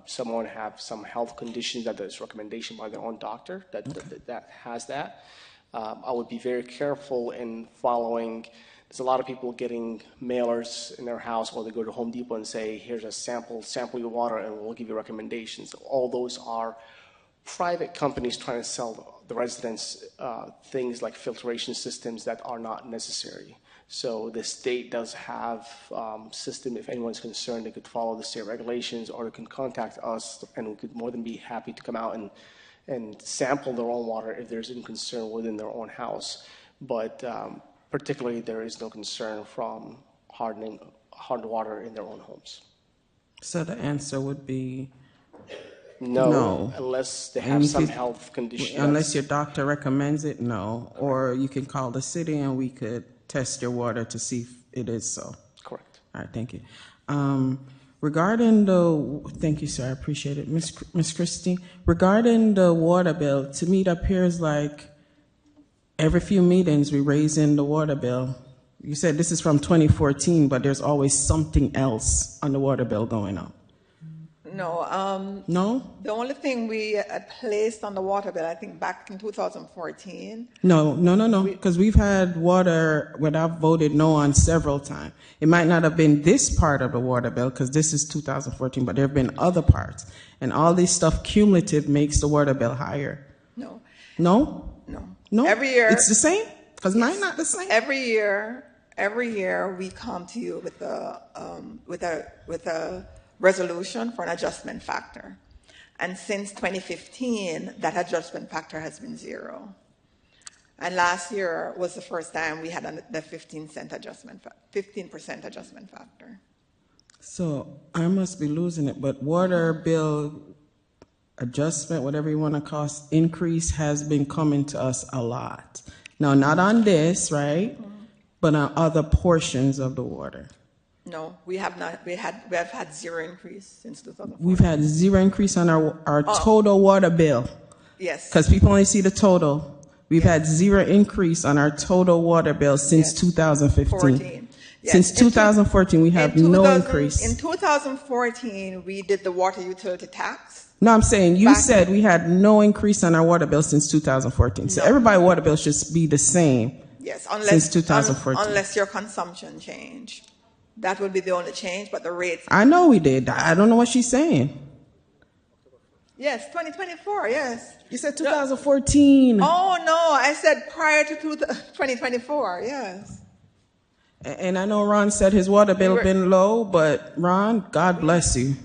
someone have some health conditions that there's recommendation by their own doctor that has that. I would be very careful in following. There's a lot of people getting mailers in their house, or they go to Home Depot and say, here's a sample your water and we'll give you recommendations. All those are private companies trying to sell the residents things like filtration systems that are not necessary. So the state does have system. If anyone's concerned, they could follow the state regulations, or they can contact us, and we could more than be happy to come out and sample their own water if there's any concern within their own house. But particularly, there is no concern from hard water in their own homes. So the answer would be no, unless they have some health condition. Unless your doctor recommends it, no. Or you can call the city and we could test your water to see if it is so. Correct. All right, thank you. Thank you, sir, I appreciate it. Miss Christie, regarding the water bill, to me it appears like every few meetings we raise in the water bill. You said this is from 2014, but there's always something else on the water bill going on. No. No? The only thing we had placed on the water bill, I think back in 2014. No, because we've had water where I've voted no on several times. It might not have been this part of the water bill because this is 2014, but there have been other parts. And all this stuff cumulative makes the water bill higher. No. No? No? Every year. It's the same? Because mine's not the same? Every year we come to you with a resolution for an adjustment factor. And since 2015, that adjustment factor has been 0. And last year was the first time we had the 15% adjustment factor. So I must be losing it, but water bill adjustment, whatever you want to call it, increase has been coming to us a lot. Now, not on this, right? Mm-hmm. But on other portions of the water. No, we have not. We have had 0 increase since 2004. We've had 0 increase on our total water bill. Yes. Because people only see the total. We've had 0 increase on our total water bill since 2015. Yes. Since 2014, we have no increase. In 2014, we did the water utility tax. No, I'm saying you said we had no increase on our water bill since 2014. So everybody's water bill should be the same. Yes, since 2014. Unless your consumption changed. That would be the only change, but the rates. I know we did. I don't know what she's saying. Yes, 2024, yes. You said 2014. Oh, no, I said prior to 2024, yes. And I know Ron said his water bill been low, but Ron, God bless you.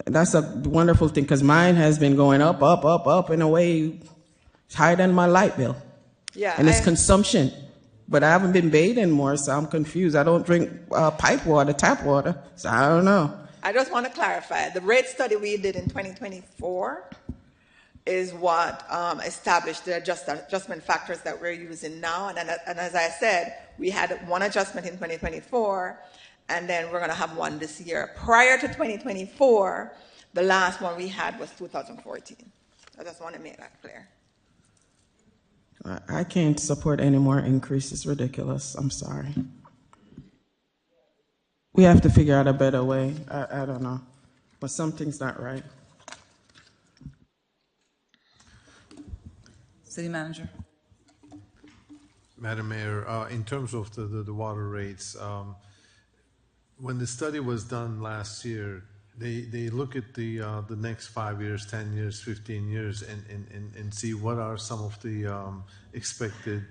That's a wonderful thing, because mine has been going up, up, up, up in a way higher than my light bill. Yeah, And it's consumption. But I haven't been bathing more, so I'm confused. I don't drink pipe water, tap water, so I don't know. I just want to clarify. The rate study we did in 2024 is what established the adjustment factors that we're using now. And as I said, we had one adjustment in 2024, and then we're going to have one this year. Prior to 2024, the last one we had was 2014. I just want to make that clear. I can't support any more increase. It's ridiculous. I'm sorry. We have to figure out a better way. I don't know. But something's not right. City Manager. Madam Mayor, in terms of the water rates, when the study was done last year, they look at the next 5 years, 10 years, 15 years, and see what are some of the expected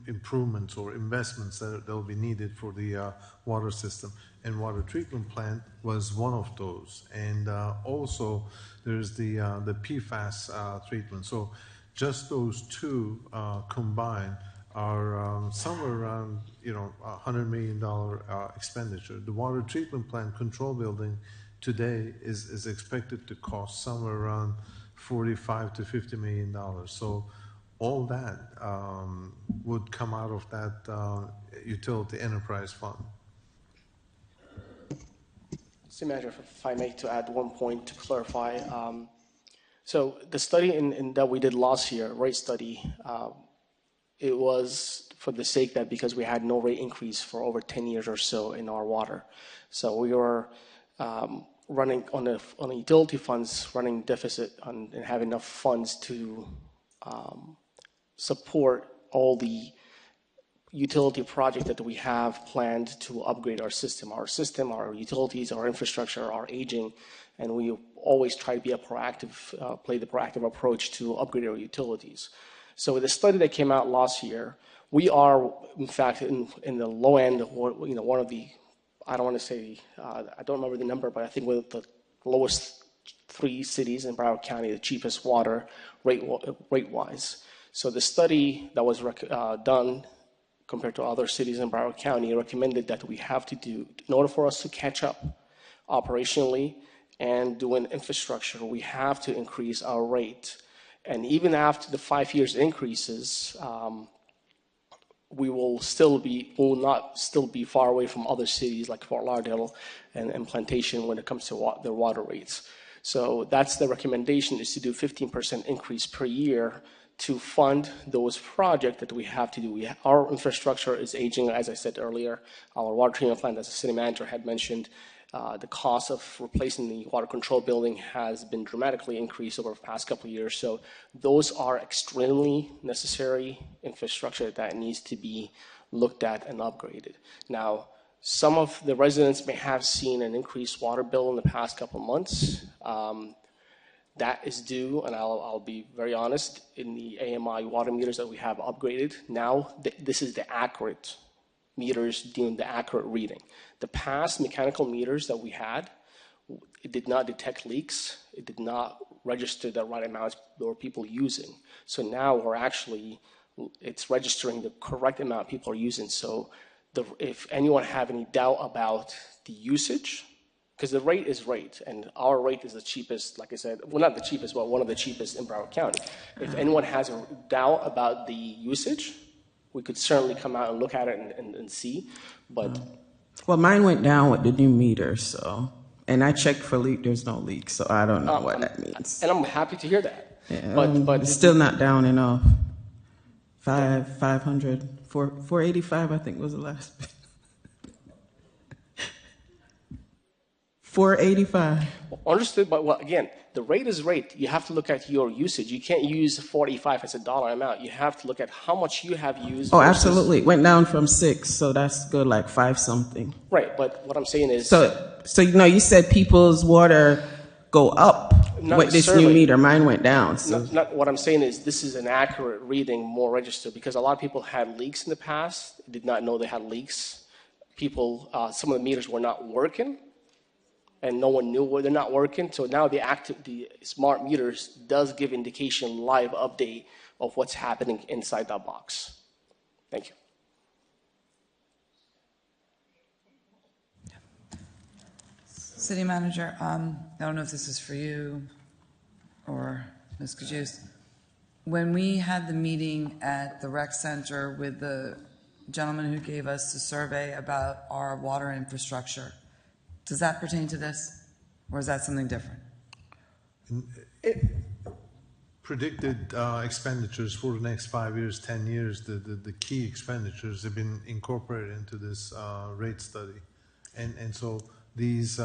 improvements or investments that will be needed for the water system. And water treatment plant was one of those. And also there's the PFAS treatment. So just those two combined are somewhere around $100 million expenditure. The water treatment plant control building today is expected to cost somewhere around $45 to $50 million. So all that would come out of that utility enterprise fund. City Manager, if I may, to add one point to clarify. So the study that we did last year, rate study, it was for the sake that because we had no rate increase for over 10 years or so in our water. So we were running on the utility funds, running deficit and have enough funds to support all the utility projects that we have planned to upgrade our system. Our system, our utilities, our infrastructure are aging, and we always try to be play the proactive approach to upgrade our utilities. So with the study that came out last year, we are, in fact, in the low end, or one of the, I don't want to say, I don't remember the number, but I think one of the lowest 3 cities in Broward County, the cheapest water rate-wise. So the study that was done compared to other cities in Broward County recommended that we have to do, in order for us to catch up operationally and doing infrastructure, we have to increase our rate. And even after the 5 years increases, we will not still be far away from other cities like Fort Lauderdale and Plantation when it comes to their water rates. So that's the recommendation, is to do 15% increase per year to fund those projects that we have to do. Our infrastructure is aging, as I said earlier. Our water treatment plant, as the city manager had mentioned, the cost of replacing the water control building has been dramatically increased over the past couple of years. So those are extremely necessary infrastructure that needs to be looked at and upgraded. Now, some of the residents may have seen an increased water bill in the past couple of months. That is due, and I'll be very honest, in the AMI water meters that we have upgraded. Now, this is the accurate meters doing the accurate reading. The past mechanical meters that we had, it did not detect leaks. It did not register the right amount that were people using. So now it's registering the correct amount people are using. So if anyone have any doubt about the usage, because the rate is rate, and our rate is the cheapest, like I said, well, not the cheapest, but one of the cheapest in Broward County. If anyone has a doubt about the usage, we could certainly come out and look at it and see, but... Well, mine went down with the new meter, so, and I checked for leak, there's no leak, so I don't know what that means. And I'm happy to hear that. Yeah, but it's still not down enough. 500, 485, I think was the last. 485. Understood, but well, again, the rate is rate. You have to look at your usage. You can't use 45 as a dollar amount. You have to look at how much you have used. Oh, absolutely. It went down from 6, so that's good, like 5 something. Right, but what I'm saying is... So you said people's water go up with this new meter. Mine went down. So. Not what I'm saying is this is an accurate reading, more registered, because a lot of people had leaks in the past, did not know they had leaks. Some of the meters were not working. and no one knew where they're not working. So now the smart meters does give indication, live update of what's happening inside that box. Thank you. City Manager, I don't know if this is for you or Ms. Kajus. When we had the meeting at the rec center with the gentleman who gave us the survey about our water infrastructure, does that pertain to this, or is that something different? Predicted expenditures for the next 5 years, 10 years, the key expenditures have been incorporated into this rate study. And so these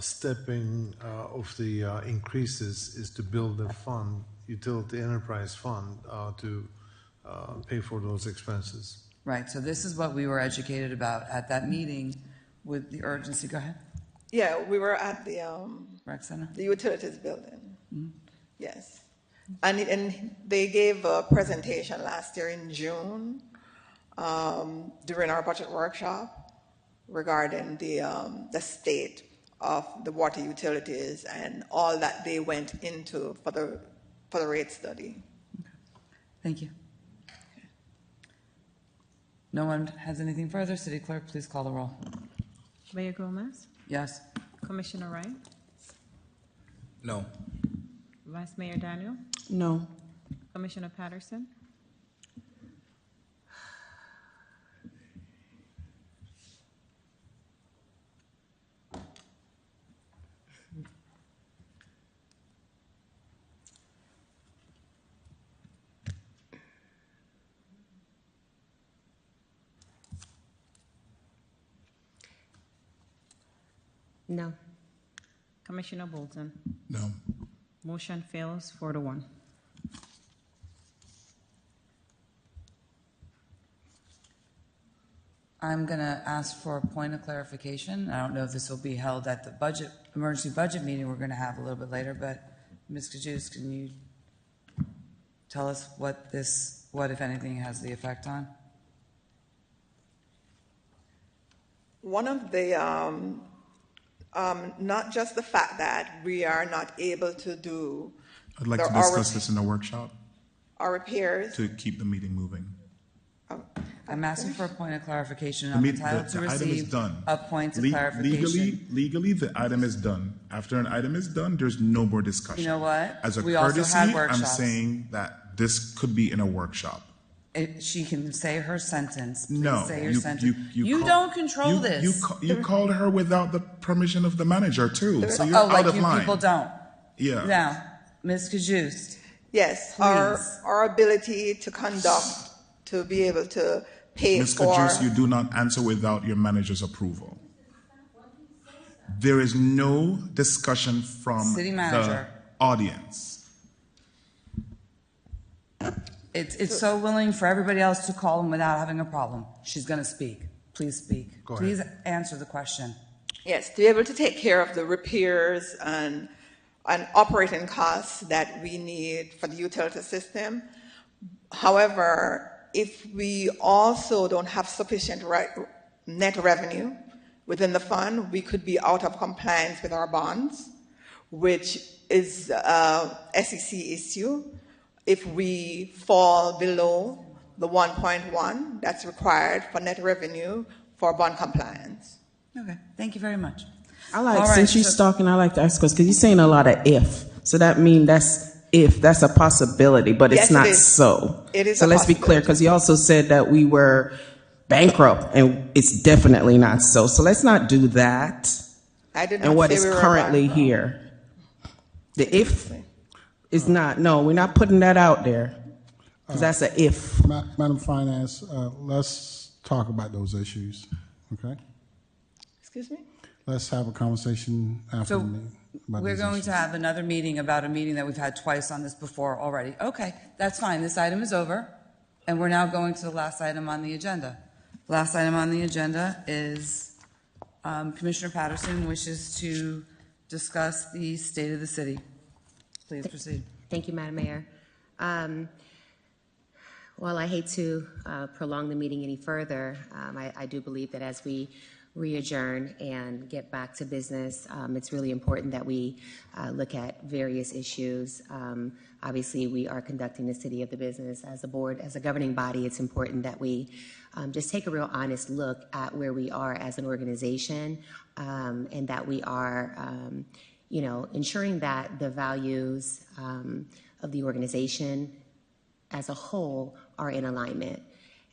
stepping of the increases is to build a fund, utility enterprise fund, to pay for those expenses. Right, so this is what we were educated about at that meeting with the urgency. Go ahead. Yeah, we were at the rec center, the utilities building. Mm-hmm. Yes, and they gave a presentation last year in June during our budget workshop regarding the state of the water utilities and all that they went into for the rate study. Okay. Thank you. No one has anything further. City Clerk, please call the roll. Mayor Gomez? Yes. Commissioner Wright? No. Vice Mayor Daniel? No. Commissioner Patterson? No. Commissioner Bolton? No. Motion fails 4-1. I'm going to ask for a point of clarification. I don't know if this will be held at the emergency budget meeting we're going to have a little bit later, but Ms. Kajus, can you tell us what, if anything, has the effect on? One of the, not just the fact that we are not able to do I'd like to discuss this in the workshop our repairs. to keep the meeting moving. I'm asking for a point of clarification. I'm entitled to the item is receive done. a point of clarification. Legally, the item is done. After an item is done, there's no more discussion. You know what? As a We also courtesy, had I'm workshops. saying that this could be in a workshop. She can say her sentence. Please No, say your sentence. you don't control this. You called her without the permission of the manager too, so you're like out of you line. people don't. Yeah. Now, Ms. Kajus. Yes, please. our ability to conduct, to be able to pay Ms. for. Kajus, you do not answer without your manager's approval. There is no discussion from City manager. the audience. It's so willing for everybody else to call him without having a problem. She's going to speak. Please speak. Go ahead. Please answer the question. Yes, to be able to take care of the repairs and operating costs that we need for the utility system. However, if we also don't have sufficient net revenue within the fund, we could be out of compliance with our bonds, which is a SEC issue. If we fall below the 1.1 that's required for net revenue for bond compliance. Okay, thank you very much. I like, All right, since she's talking, I like to ask questions, because you're saying a lot of if. So that means that's a possibility, but Yes, it's not it is. so. It is so a let's be clear, because you also said that we were bankrupt, and it's definitely not so. So let's not do that. I did not And what say is we were currently bankrupt. here. The if is not, no, we're not putting that out there. Because that's a if. Madam Finance, let's talk about those issues, okay? Excuse me? Let's have a conversation after So the meeting. about we're these going issues. to have another meeting about a meeting that we've had twice on this before already. Okay, that's fine. This item is over, and we're now going to the last item on the agenda. Last item on the agenda is Commissioner Patterson wishes to discuss the state of the city. Please proceed. Thank you, Madam Mayor. While I hate to prolong the meeting any further, I do believe that as we re-adjourn and get back to business. It's really important that we look at various issues. Obviously, we are conducting the city of the business as a board, as a governing body. It's important that we just take a real honest look at where we are as an organization, and that we are, ensuring that the values of the organization as a whole are in alignment.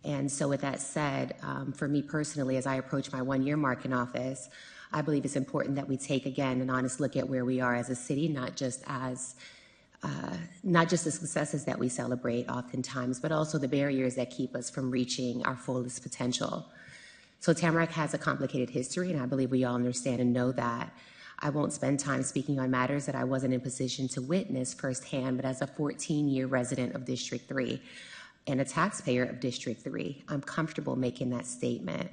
And so with that said, for me personally, as I approach my one-year mark in office, I believe it's important that we take, again, an honest look at where we are as a city, not just the successes that we celebrate oftentimes, but also the barriers that keep us from reaching our fullest potential. So Tamarac has a complicated history, and I believe we all understand and know that. I won't spend time speaking on matters that I wasn't in position to witness firsthand, but as a 14-year resident of District 3, and a taxpayer of District 3, I'm comfortable making that statement.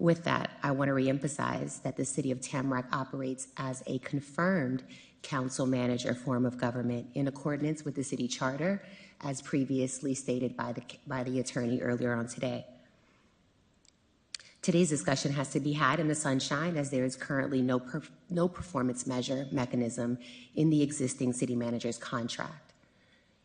With that, I want to reemphasize that the City of Tamarac operates as a confirmed council manager form of government in accordance with the city charter, as previously stated by the attorney earlier on today. Today's discussion has to be had in the sunshine, as there is currently no performance measure mechanism in the existing city manager's contract.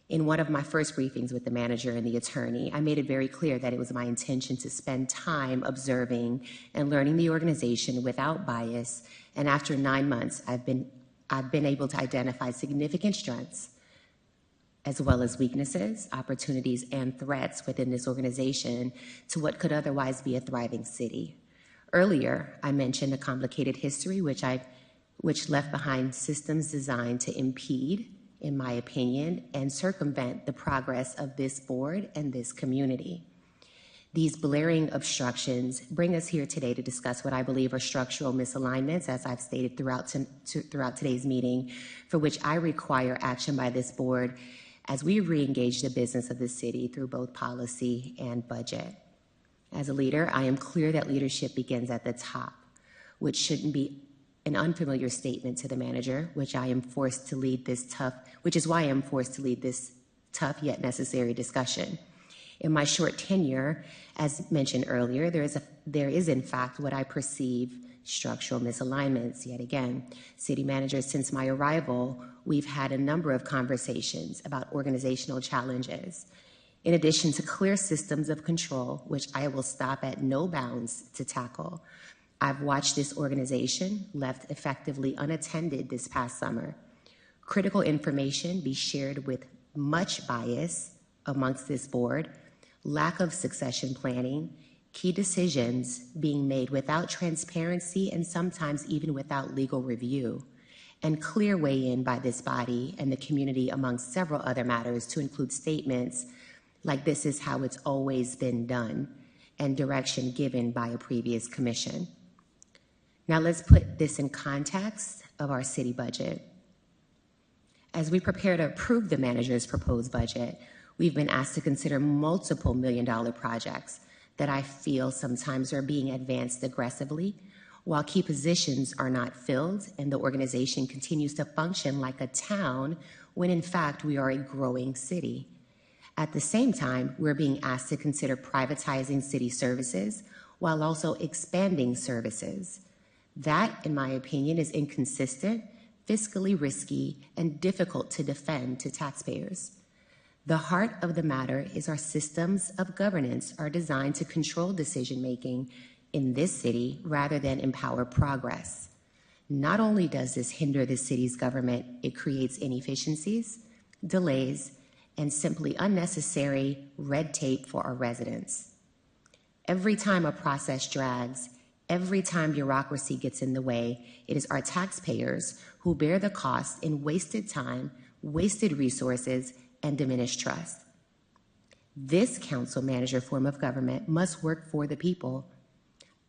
In one of my first briefings with the manager and the attorney, I made it very clear that it was my intention to spend time observing and learning the organization without bias, and after 9 months, I've been able to identify significant strengths as well as weaknesses, opportunities, and threats within this organization to what could otherwise be a thriving city. Earlier, I mentioned a complicated history which left behind systems designed to impede, in my opinion, and circumvent the progress of this board and this community. These blaring obstructions bring us here today to discuss what I believe are structural misalignments, as I've stated throughout today's meeting, for which I require action by this board as we re-engage the business of the city through both policy and budget. As a leader, I am clear that leadership begins at the top, which shouldn't be an unfamiliar statement to the manager, which is why I am forced to lead this tough yet necessary discussion. In my short tenure, as mentioned earlier, there is in fact what I perceive structural misalignments. Yet again, city managers, since my arrival, we've had a number of conversations about organizational challenges. In addition to clear systems of control, which I will stop at no bounds to tackle, I've watched this organization left effectively unattended this past summer. Critical information be shared with much bias amongst this board, lack of succession planning, key decisions being made without transparency and sometimes even without legal review, and clear weigh-in by this body and the community amongst several other matters to include statements like "this is how it's always been done" and direction given by a previous commission. Now let's put this in context of our city budget. As we prepare to approve the manager's proposed budget, we've been asked to consider multiple million-dollar projects that I feel sometimes are being advanced aggressively, while key positions are not filled and the organization continues to function like a town when in fact we are a growing city. At the same time, we're being asked to consider privatizing city services while also expanding services. That, in my opinion, is inconsistent, fiscally risky, and difficult to defend to taxpayers. The heart of the matter is our systems of governance are designed to control decision-making in this city rather than empower progress. Not only does this hinder the city's government, it creates inefficiencies, delays, and simply unnecessary red tape for our residents. Every time a process drags, every time bureaucracy gets in the way, it is our taxpayers who bear the cost in wasted time, wasted resources, and diminished trust. This council manager form of government must work for the people.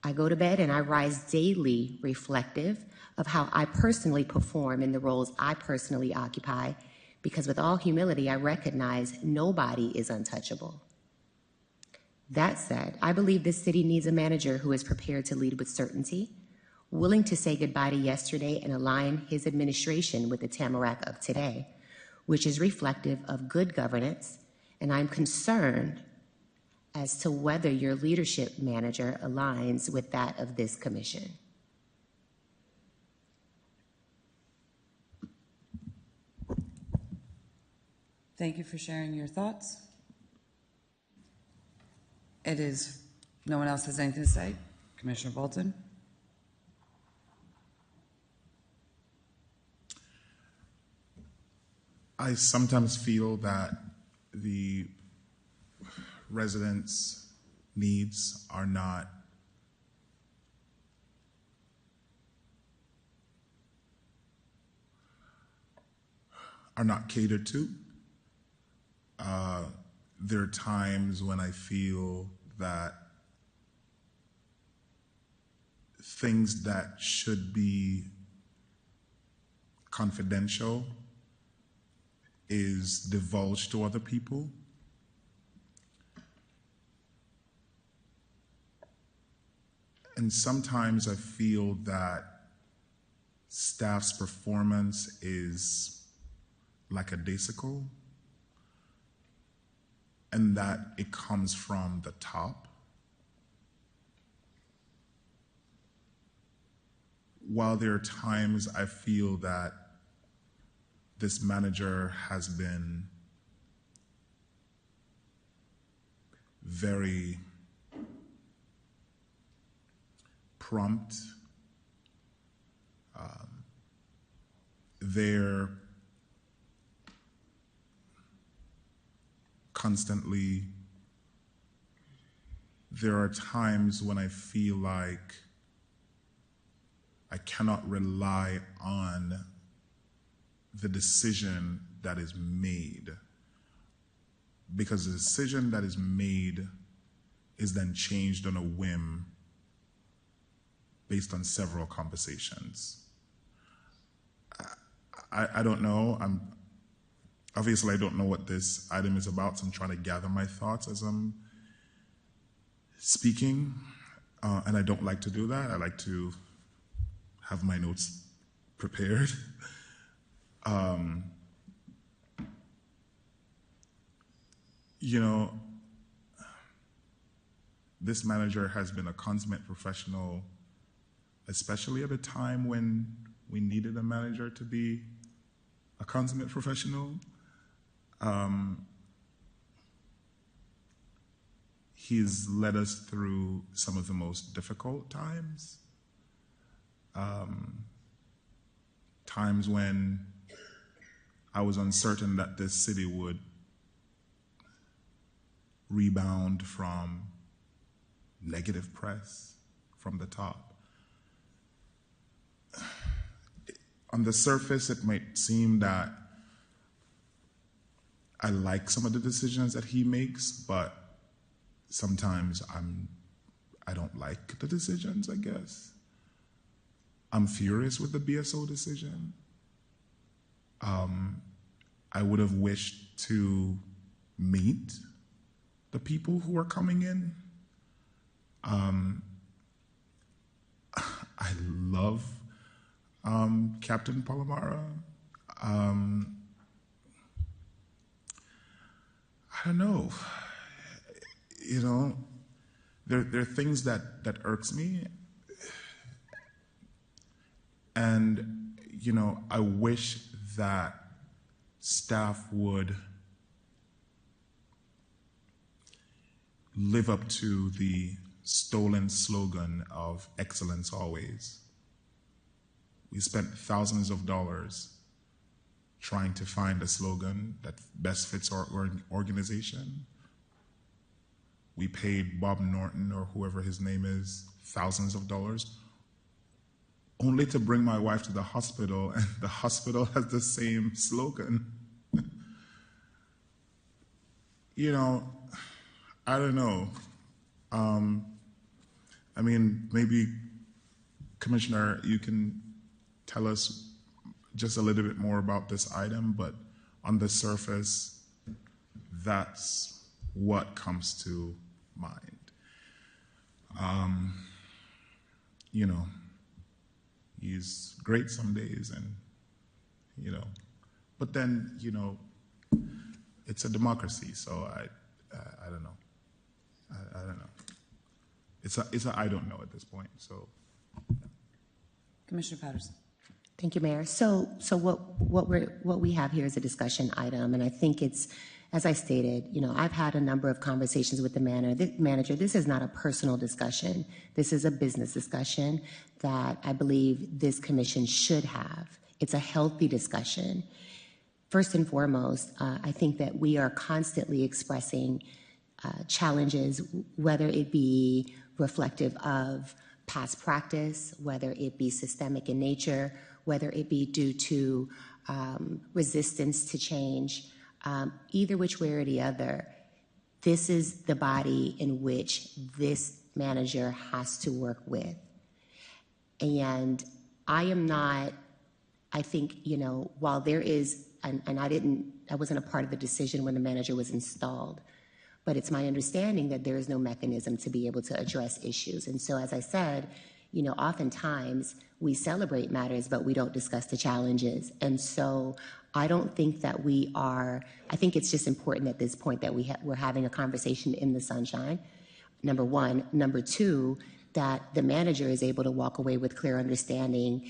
I go to bed and I rise daily reflective of how I personally perform in the roles I personally occupy, because with all humility, I recognize nobody is untouchable. That said, I believe this city needs a manager who is prepared to lead with certainty, willing to say goodbye to yesterday and align his administration with the Tamarac of today, which is reflective of good governance, and I'm concerned as to whether your leadership manager aligns with that of this commission. Thank you for sharing your thoughts. No one else has anything to say? Commissioner Bolton? I sometimes feel that the residents' needs are not catered to. There are times when I feel that things that should be confidential is divulged to other people. And sometimes I feel that staff's performance is like a daisical, and that it comes from the top. While there are times I feel that this manager has been very prompt, they're constantly, there are times when I feel like I cannot rely on the decision that is made, because the decision that is made is then changed on a whim based on several conversations. I don't know. Obviously, I don't know what this item is about, so I'm trying to gather my thoughts as I'm speaking, and I don't like to do that. I like to have my notes prepared. You know, this manager has been a consummate professional, especially at a time when we needed a manager to be a consummate professional. He's led us through some of the most difficult times. Times when I was uncertain that this city would rebound from negative press from the top. On the surface, it might seem that I like some of the decisions that he makes, but sometimes I don't like the decisions, I guess. I'm furious with the BSO decision. I would have wished to meet the people who are coming in. I love Captain Palomara. I don't know. You know, there are things that irks me. And, you know, I wish that staff would live up to the stolen slogan of excellence always. We spent thousands of dollars trying to find a slogan that best fits our organization. We paid Bob Norton, or whoever his name is, thousands of dollars, only to bring my wife to the hospital, and the hospital has the same slogan. You know, I don't know. I mean, maybe, Commissioner, you can tell us just a little bit more about this item, but on the surface, that's what comes to mind. You know, he's great some days, and, you know, but then, you know, it's a democracy, so I don't know. I don't know. It's a I don't know at this point. So, Commissioner Patterson. Thank you, Mayor. So what we have here is a discussion item, and I think it's, as I stated, I've had a number of conversations with the manager. This is not a personal discussion. This is a business discussion that I believe this commission should have. It's a healthy discussion. First and foremost, I think that we are constantly expressing challenges, whether it be reflective of past practice, whether it be systemic in nature, whether it be due to resistance to change, either which way or the other. This is the body in which this manager has to work with. And I am not, I think, while there is, and I wasn't a part of the decision when the manager was installed, but it's my understanding that there is no mechanism to be able to address issues. And so, as I said, oftentimes we celebrate matters, but we don't discuss the challenges. And so I don't think that I think it's just important at this point that we're having a conversation in the sunshine, number one. Number two, that the manager is able to walk away with clear understanding,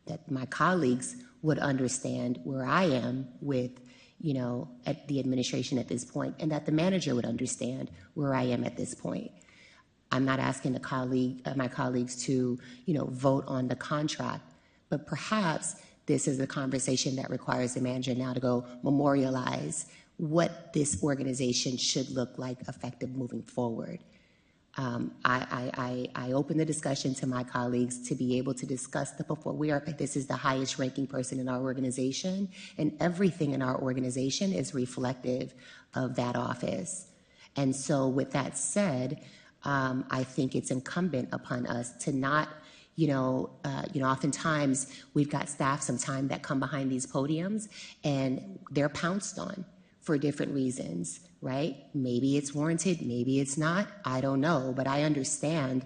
that my colleagues would understand where I am with, at the administration at this point, and that the manager would understand where I am at this point. I'm not asking my colleagues to, vote on the contract, but perhaps this is a conversation that requires the manager now to go memorialize what this organization should look like effective moving forward. I open the discussion to my colleagues to be able to discuss this is the highest ranking person in our organization, and everything in our organization is reflective of that office. And so with that said, I think it's incumbent upon us to not, oftentimes we've got staff sometimes that come behind these podiums and they're pounced on for different reasons, right? Maybe it's warranted, maybe it's not, I don't know, but I understand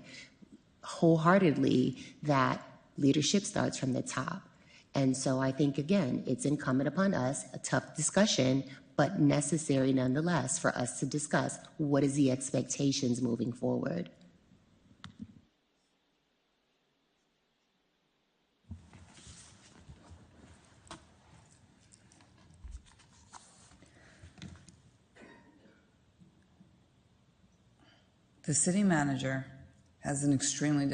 wholeheartedly that leadership starts from the top. And so I think, again, it's incumbent upon us, a tough discussion, but necessary nonetheless for us to discuss what is the expectations moving forward. The city manager has an extremely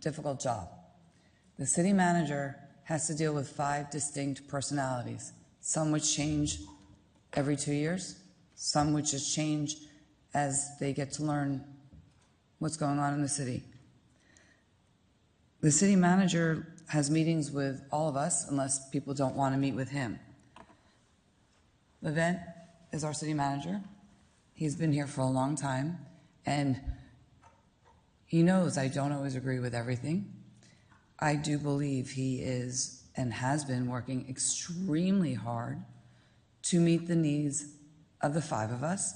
difficult job. The city manager has to deal with 5 distinct personalities, some which change every 2 years, some which just change as they get to learn what's going on in the city. The city manager has meetings with all of us unless people don't want to meet with him. Levent is our city manager. He's been here for a long time, and he knows I don't always agree with everything. I do believe he is and has been working extremely hard to meet the needs of the 5 of us,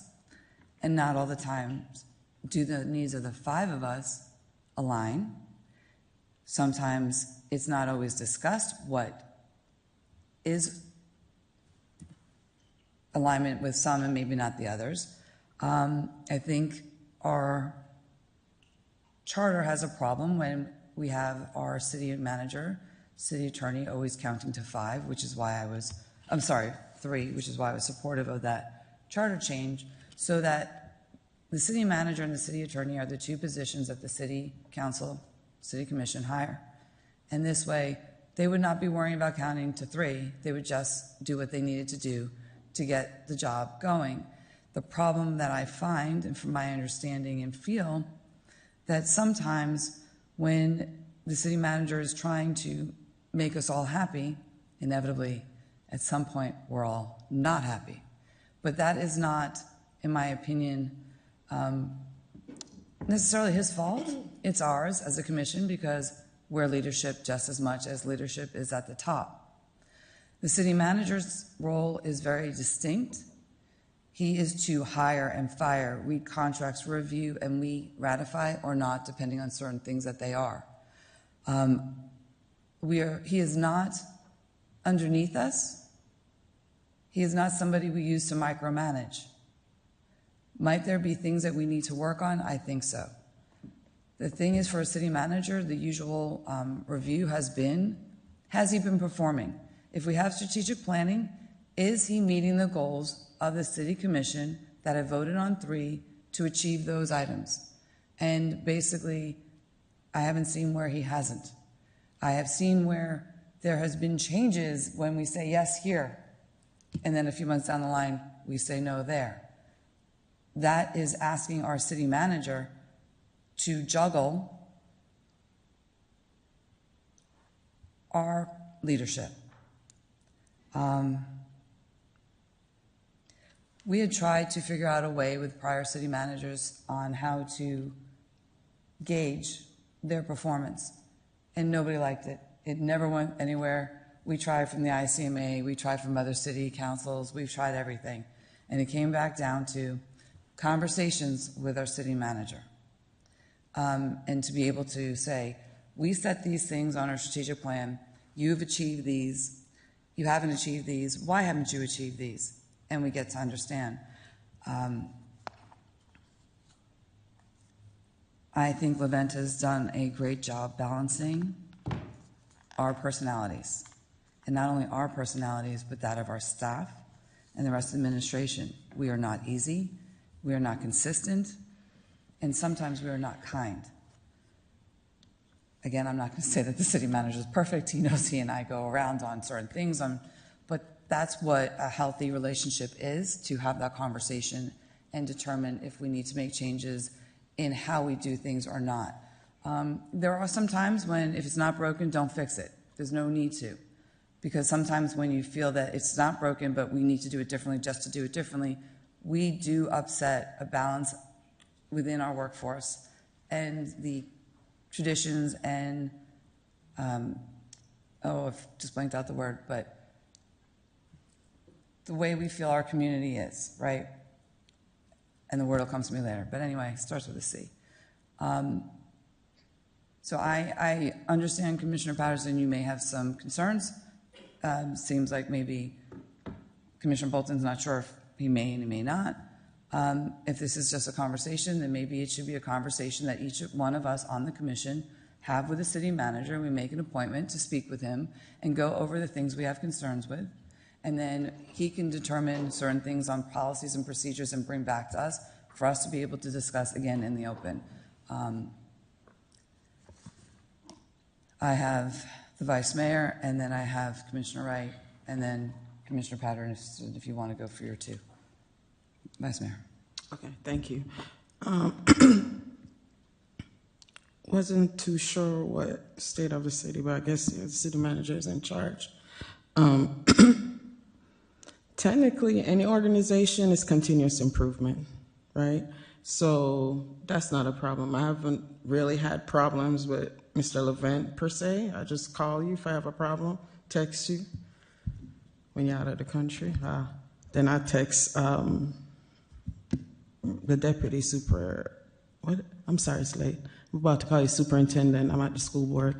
and not all the time do the needs of the 5 of us align. Sometimes it's not always discussed what is alignment with some and maybe not the others. I think our charter has a problem when we have our city manager, city attorney always counting to 5, which is why 3, which is why I was supportive of that charter change, so that the city manager and the city attorney are the 2 positions that the city council, city commission hire. And this way, they would not be worrying about counting to 3. They would just do what they needed to do to get the job going. The problem that I find, and from my understanding and feel, that sometimes when the city manager is trying to make us all happy, inevitably, at some point, we're all not happy. But that is not, in my opinion, necessarily his fault. It's ours as a commission because we're leadership just as much as leadership is at the top. The city manager's role is very distinct. He is to hire and fire, read contracts, review, and we ratify or not, depending on certain things that they are. He is not underneath us. He is not somebody we use to micromanage. Might there be things that we need to work on? I think so. The thing is, for a city manager, the usual review has he been performing? If we have strategic planning, is he meeting the goals of the city commission that have voted on 3 to achieve those items? And basically, I haven't seen where he hasn't. I have seen where there has been changes when we say yes here, and then a few months down the line, we say no there. That is asking our city manager to juggle our leadership. We had tried to figure out a way with prior city managers on how to gauge their performance, and nobody liked it. It never went anywhere. We tried from the ICMA, we tried from other city councils, we've tried everything. And it came back down to conversations with our city manager. And to be able to say, we set these things on our strategic plan, you've achieved these, you haven't achieved these, why haven't you achieved these? And we get to understand. I think Levent has done a great job balancing our personalities. And not only our personalities, but that of our staff and the rest of the administration. We are not easy, we are not consistent, and sometimes we are not kind. Again, I'm not going to say that the city manager is perfect. He knows he and I go around on certain things, but that's what a healthy relationship is, to have that conversation and determine if we need to make changes in how we do things or not. There are some times when if it's not broken, don't fix it. There's no need to. Because sometimes when you feel that it's not broken, but we need to do it differently just to do it differently, we do upset a balance within our workforce and the traditions and, I've just blanked out the word, but the way we feel our community is, right? And the word will come to me later. But anyway, it starts with a C. So I understand, Commissioner Patterson, you may have some concerns. Seems like maybe Commissioner Bolton's not sure if he may and he may not. If this is just a conversation, then maybe it should be a conversation that each one of us on the commission have with the city manager. We make an appointment to speak with him and go over the things we have concerns with. And then he can determine certain things on policies and procedures and bring back to us for us to be able to discuss again in the open. I have the Vice Mayor, and then I have Commissioner Wright, and then Commissioner Patterson, if you want to go for your 2. Vice Mayor. Okay, thank you. Wasn't too sure what state of the city, but I guess the city manager is in charge. Technically, any organization is continuous improvement, right? So that's not a problem. I haven't really had problems with Mr. Levent per se. I just call you if I have a problem, text you when you're out of the country. Then I text the deputy super, what? I'm sorry, it's late. I'm about to call you superintendent. I'm at the school board.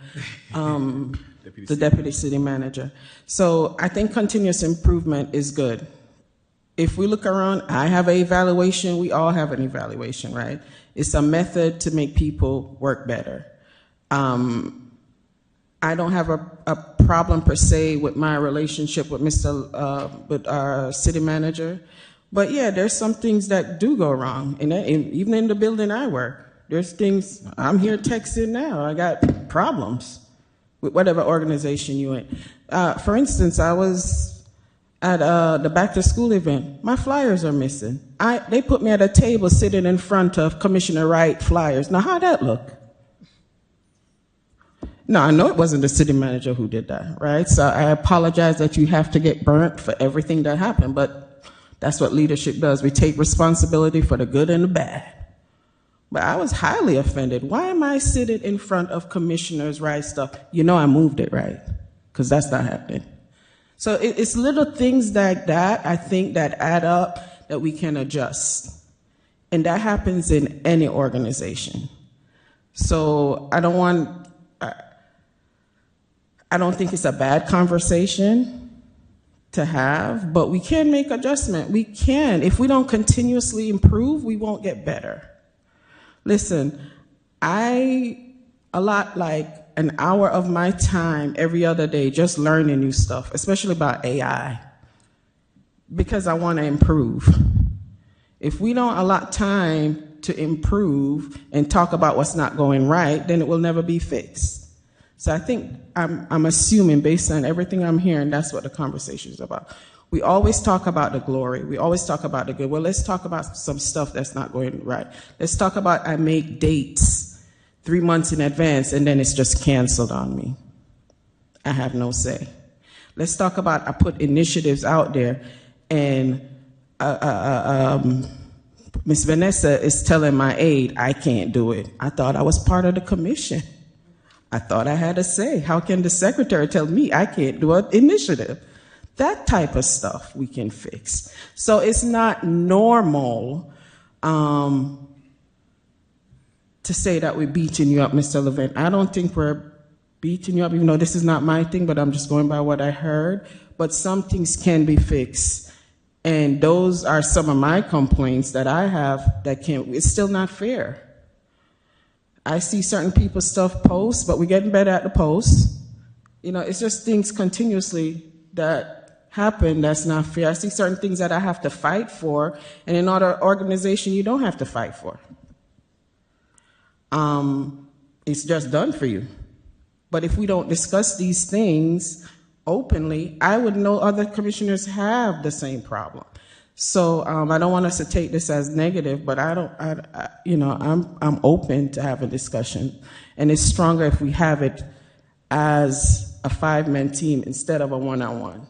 The deputy city manager. So I think continuous improvement is good. If we look around, I have an evaluation, we all have an evaluation, right? It's a method to make people work better. I don't have a problem per se with my relationship with with our city manager, but yeah, there's some things that do go wrong, and even in the building I work, there's things. I'm here texting now. I got problems with whatever organization you're in. For instance, I was at the back to school event. My flyers are missing. They put me at a table sitting in front of Commissioner Wright flyers. Now, how'd that look? No, I know it wasn't the city manager who did that, right? So I apologize that you have to get burnt for everything that happened, but that's what leadership does. We take responsibility for the good and the bad. But I was highly offended. Why am I sitting in front of Commissioner's Wright stuff? You know I moved it, right? Because that's not happening. So it's little things like that, I think, that add up that we can adjust. And that happens in any organization. So I don't think it's a bad conversation, to have, but we can make adjustment. We can. If we don't continuously improve, we won't get better. Listen, I allot like an hour of my time every other day just learning new stuff, especially about AI, because I want to improve. If we don't allot time to improve and talk about what's not going right, then it will never be fixed. So I think I'm assuming, based on everything I'm hearing, that's what the conversation is about. We always talk about the glory. We always talk about the good. Well, let's talk about some stuff that's not going right. Let's talk about I make dates 3 months in advance and then it's just canceled on me. I have no say. Let's talk about I put initiatives out there and Miss Vanessa is telling my aide I can't do it. I thought I was part of the commission. I thought I had a say. How can the secretary tell me I can't do an initiative? That type of stuff we can fix. So it's not normal to say that we're beating you up, Mr. Levin. I don't think we're beating you up, even though this is not my thing, but I'm just going by what I heard. But some things can be fixed. And those are some of my complaints that I have that can't, it's still not fair. I see certain people's stuff post, but we're getting better at the posts. You know, it's just things continuously that happen that's not fair. I see certain things that I have to fight for, and in other organization you don't have to fight for. It's just done for you. But if we don't discuss these things openly, I would know other commissioners have the same problem. So I don't want us to take this as negative, but I'm open to have a discussion, and it's stronger if we have it as a 5-man team instead of a one-on-one.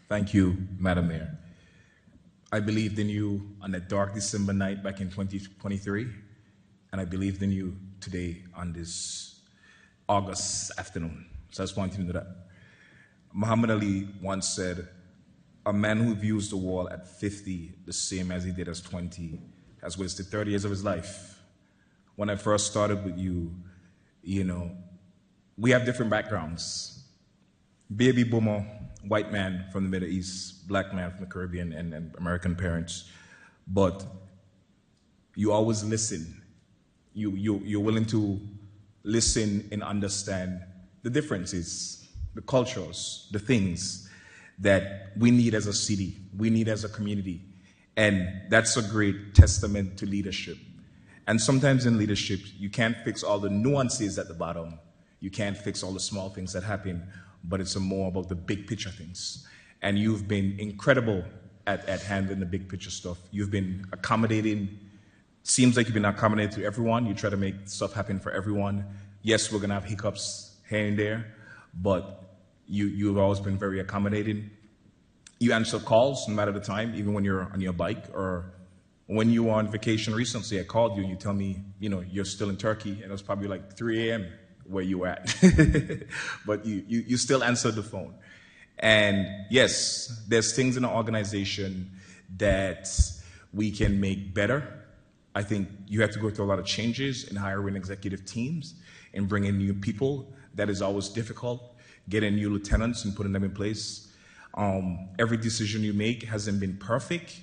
Thank you, Madam Mayor. I believed in you on that dark December night back in 2023, and I believed in you today on this August afternoon. So I just want you to know that. Muhammad Ali once said, a man who views the world at 50 the same as he did as 20 has wasted 30 years of his life. When I first started with you, we have different backgrounds. Baby boomer, white man from the Middle East, black man from the Caribbean, and American parents. But you always listen. You're willing to listen and understand the differences, the cultures, the things that we need as a city, we need as a community. And that's a great testament to leadership. And sometimes in leadership, you can't fix all the nuances at the bottom. You can't fix all the small things that happen, but it's more about the big picture things. And you've been incredible at handling the big picture stuff. You've been accommodating. Seems like you've been accommodating to everyone. You try to make stuff happen for everyone. Yes, we're going to have hiccups here and there, but you've always been very accommodating. You answer calls no matter the time, even when you're on your bike, or when you were on vacation recently, I called you and you tell me, you're still in Turkey, and it was probably like 3 a.m. where you were at. But you still answered the phone. And yes, there's things in the organization that we can make better. I think you have to go through a lot of changes in hiring executive teams and bringing new people. That is always difficult, getting new lieutenants and putting them in place. Every decision you make hasn't been perfect,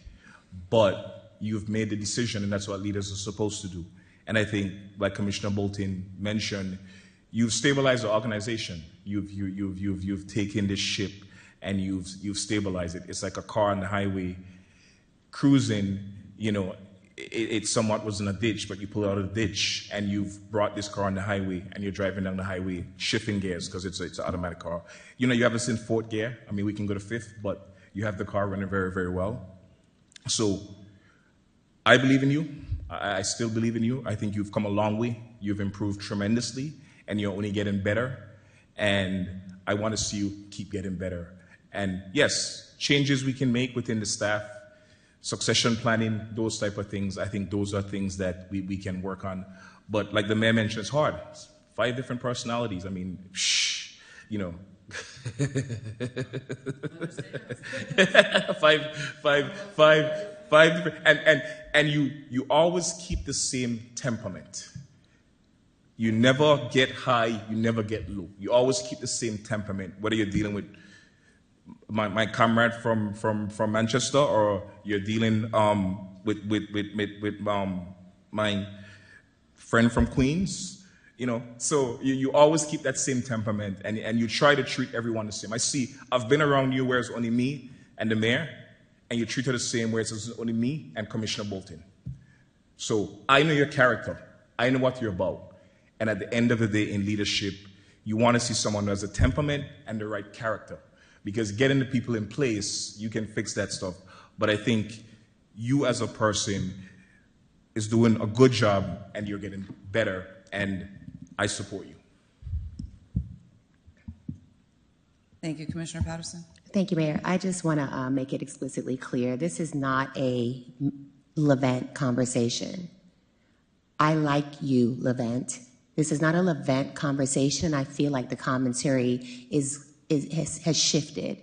but you've made the decision, and that's what leaders are supposed to do. And I think, like Commissioner Bolton mentioned, you've stabilized the organization. You've taken this ship and you've stabilized it. It's like a car on the highway cruising, it somewhat was in a ditch, but you pull out of the ditch and you've brought this car on the highway and you're driving down the highway, shifting gears because it's an automatic car. You have us in 4th gear. I mean, we can go to 5th, but you have the car running very, very well. So I believe in you. I still believe in you. I think you've come a long way. You've improved tremendously, and you're only getting better. And I want to see you keep getting better. And yes, changes we can make within the staff, succession planning, those type of things, I think those are things that we can work on. But like the mayor mentioned, it's hard. It's 5 different personalities. I mean, five different, and you always keep the same temperament. You never get high, you never get low. You always keep the same temperament, whether you're dealing with my comrade from Manchester or you're dealing with my friend from Queens. So you always keep that same temperament and you try to treat everyone the same. I've been around you where it's only me and the mayor, and you treat her the same where it's only me and Commissioner Bolton. So I know your character. I know what you're about. And at the end of the day in leadership, you want to see someone who has a temperament and the right character. Because getting the people in place, you can fix that stuff. But I think you as a person is doing a good job and you're getting better, and I support you. Thank you, Commissioner Patterson. Thank you, Mayor. I just want to make it explicitly clear. This is not a Levant conversation. I like you, Levant. This is not a Levant conversation. I feel like the commentary has shifted.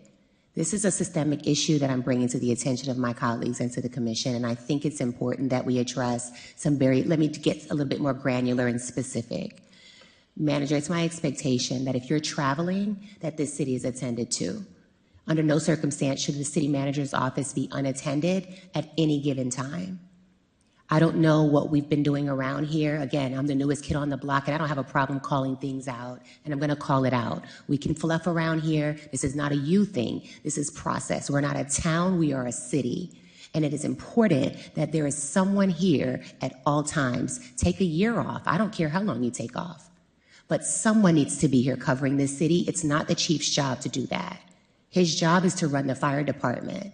This is a systemic issue that I'm bringing to the attention of my colleagues and to the commission, and I think it's important that we address let me get a little bit more granular and specific. Manager, it's my expectation that if you're traveling, that this city is attended to. Under no circumstance should the city manager's office be unattended at any given time. I don't know what we've been doing around here. Again, I'm the newest kid on the block, and I don't have a problem calling things out, and I'm going to call it out. We can fluff around here. This is not a you thing. This is process. We're not a town. We are a city. And it is important that there is someone here at all times. Take a year off. I don't care how long you take off. But someone needs to be here covering this city. It's not the chief's job to do that. His job is to run the fire department.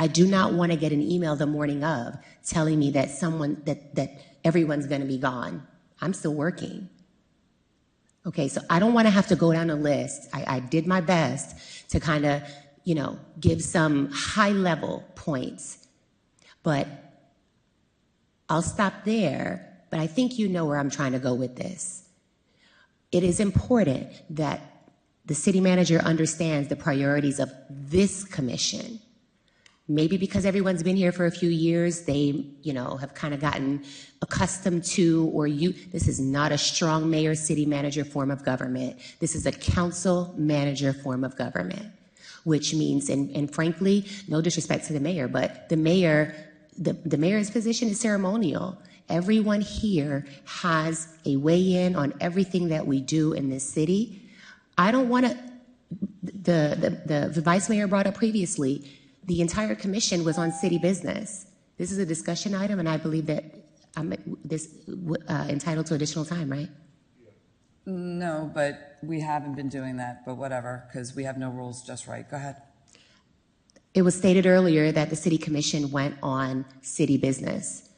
I do not want to get an email the morning of telling me that that everyone's going to be gone. I'm still working. Okay, so I don't want to have to go down a list. I did my best to kind of, give some high-level points. But I'll stop there, but I think you know where I'm trying to go with this. It is important that the city manager understands the priorities of this commission. Maybe because everyone's been here for a few years, they, have kind of gotten accustomed to, this is not a strong mayor, city manager form of government. This is a council manager form of government, which means, and frankly, no disrespect to the mayor, but the mayor's position is ceremonial. Everyone here has a weigh-in on everything that we do in this city. I don't want to, the vice mayor brought up previously, the entire commission was on city business. This is a discussion item, and I believe that I'm entitled to additional time, right? No, but we haven't been doing that, but whatever, because we have no rules just right. Go ahead. It was stated earlier that the city commission went on city business.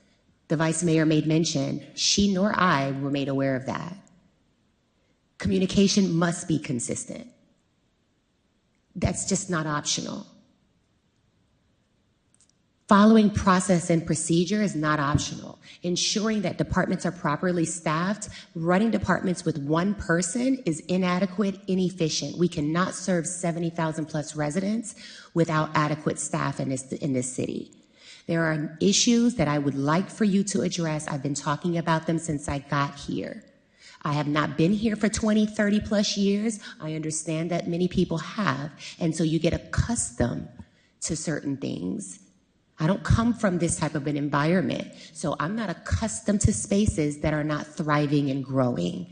The vice mayor made mention, she nor I were made aware of that. Communication must be consistent. That's just not optional. Following process and procedure is not optional. Ensuring that departments are properly staffed, running departments with one person is inadequate, inefficient. We cannot serve 70,000 plus residents without adequate staff in this city. There are issues that I would like for you to address. I've been talking about them since I got here. I have not been here for 20, 30 plus years. I understand that many people have, and so you get accustomed to certain things. I don't come from this type of an environment, so I'm not accustomed to spaces that are not thriving and growing.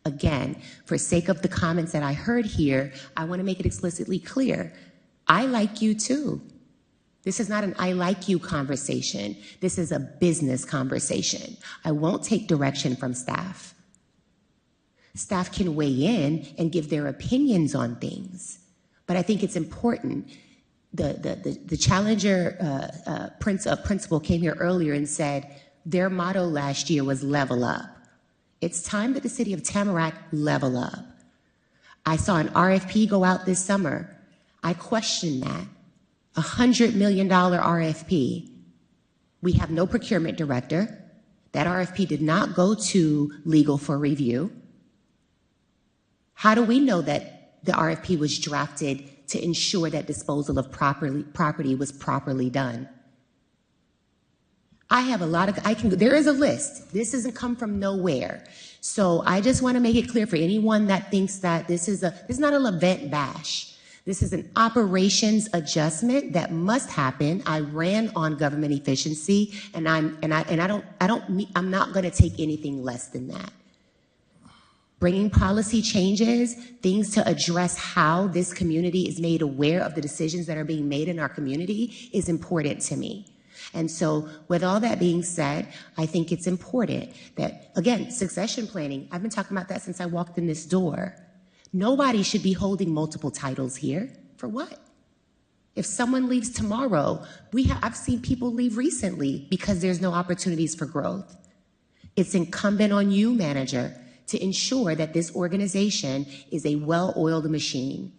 Again, for sake of the comments that I heard here, I want to make it explicitly clear. I like you too. This is not an I like you conversation. This is a business conversation. I won't take direction from staff. Staff can weigh in and give their opinions on things, but I think it's important. The Challenger principal came here earlier and said their motto last year was level up. It's time that the city of Tamarac level up. I saw an RFP go out this summer. I questioned that. $100 million RFP. We have no procurement director. That RFP did not go to legal for review. How do we know that the RFP was drafted to ensure that disposal of property was properly done? I have a lot of, there is a list. This doesn't come from nowhere. So I just want to make it clear for anyone that thinks that this is not an event bash. This is an operations adjustment that must happen. I ran on government efficiency, and I'm not going to take anything less than that. Bringing policy changes, things to address how this community is made aware of the decisions that are being made in our community is important to me. And so with all that being said, I think it's important that, again, succession planning, I've been talking about that since I walked in this door. Nobody should be holding multiple titles here. For what? If someone leaves tomorrow, I've seen people leave recently because there's no opportunities for growth. It's incumbent on you, manager, to ensure that this organization is a well-oiled machine.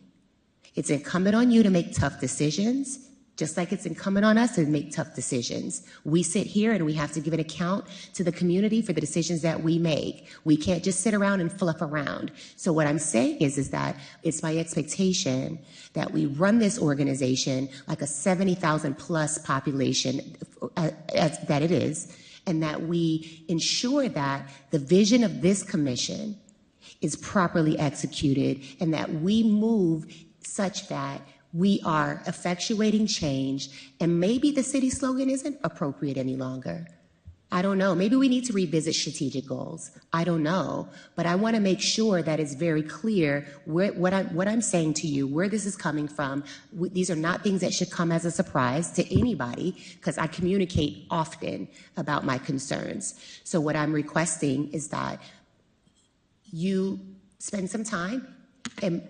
It's incumbent on you to make tough decisions, just like it's incumbent on us to make tough decisions. We sit here and we have to give an account to the community for the decisions that we make. We can't just sit around and fluff around. So what I'm saying is that it's my expectation that we run this organization like a 70,000 plus population that it is, and that we ensure that the vision of this commission is properly executed and that we move such that we are effectuating change, and maybe the city slogan isn't appropriate any longer. I don't know. Maybe we need to revisit strategic goals. I don't know. But I want to make sure that it's very clear what I'm saying to you, where this is coming from. These are not things that should come as a surprise to anybody, because I communicate often about my concerns. So what I'm requesting is that you spend some time and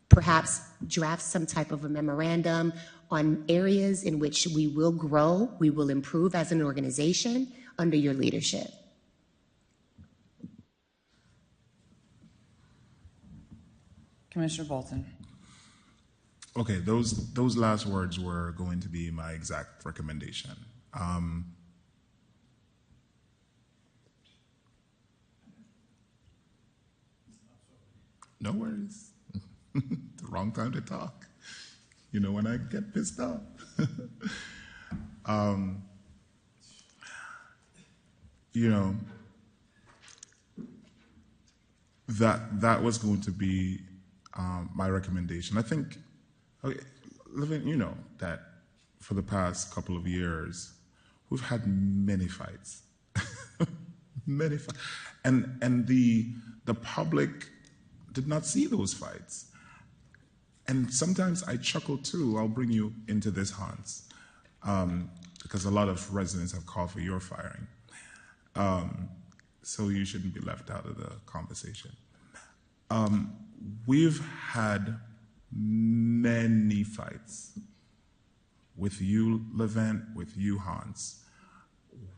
perhaps draft some type of a memorandum on areas in which we will grow, we will improve as an organization under your leadership. Commissioner Bolton. Okay, those last words were going to be my exact recommendation. No worries. The wrong time to talk. You know when I get pissed off. You know, that was going to be my recommendation. I think, okay, you know that for the past couple of years, we've had many fights, many fights, and the public did not see those fights. And sometimes I chuckle too. I'll bring you into this, Hans, because a lot of residents have called for your firing. So you shouldn't be left out of the conversation. We've had many fights with you, Levent, with you, Hans.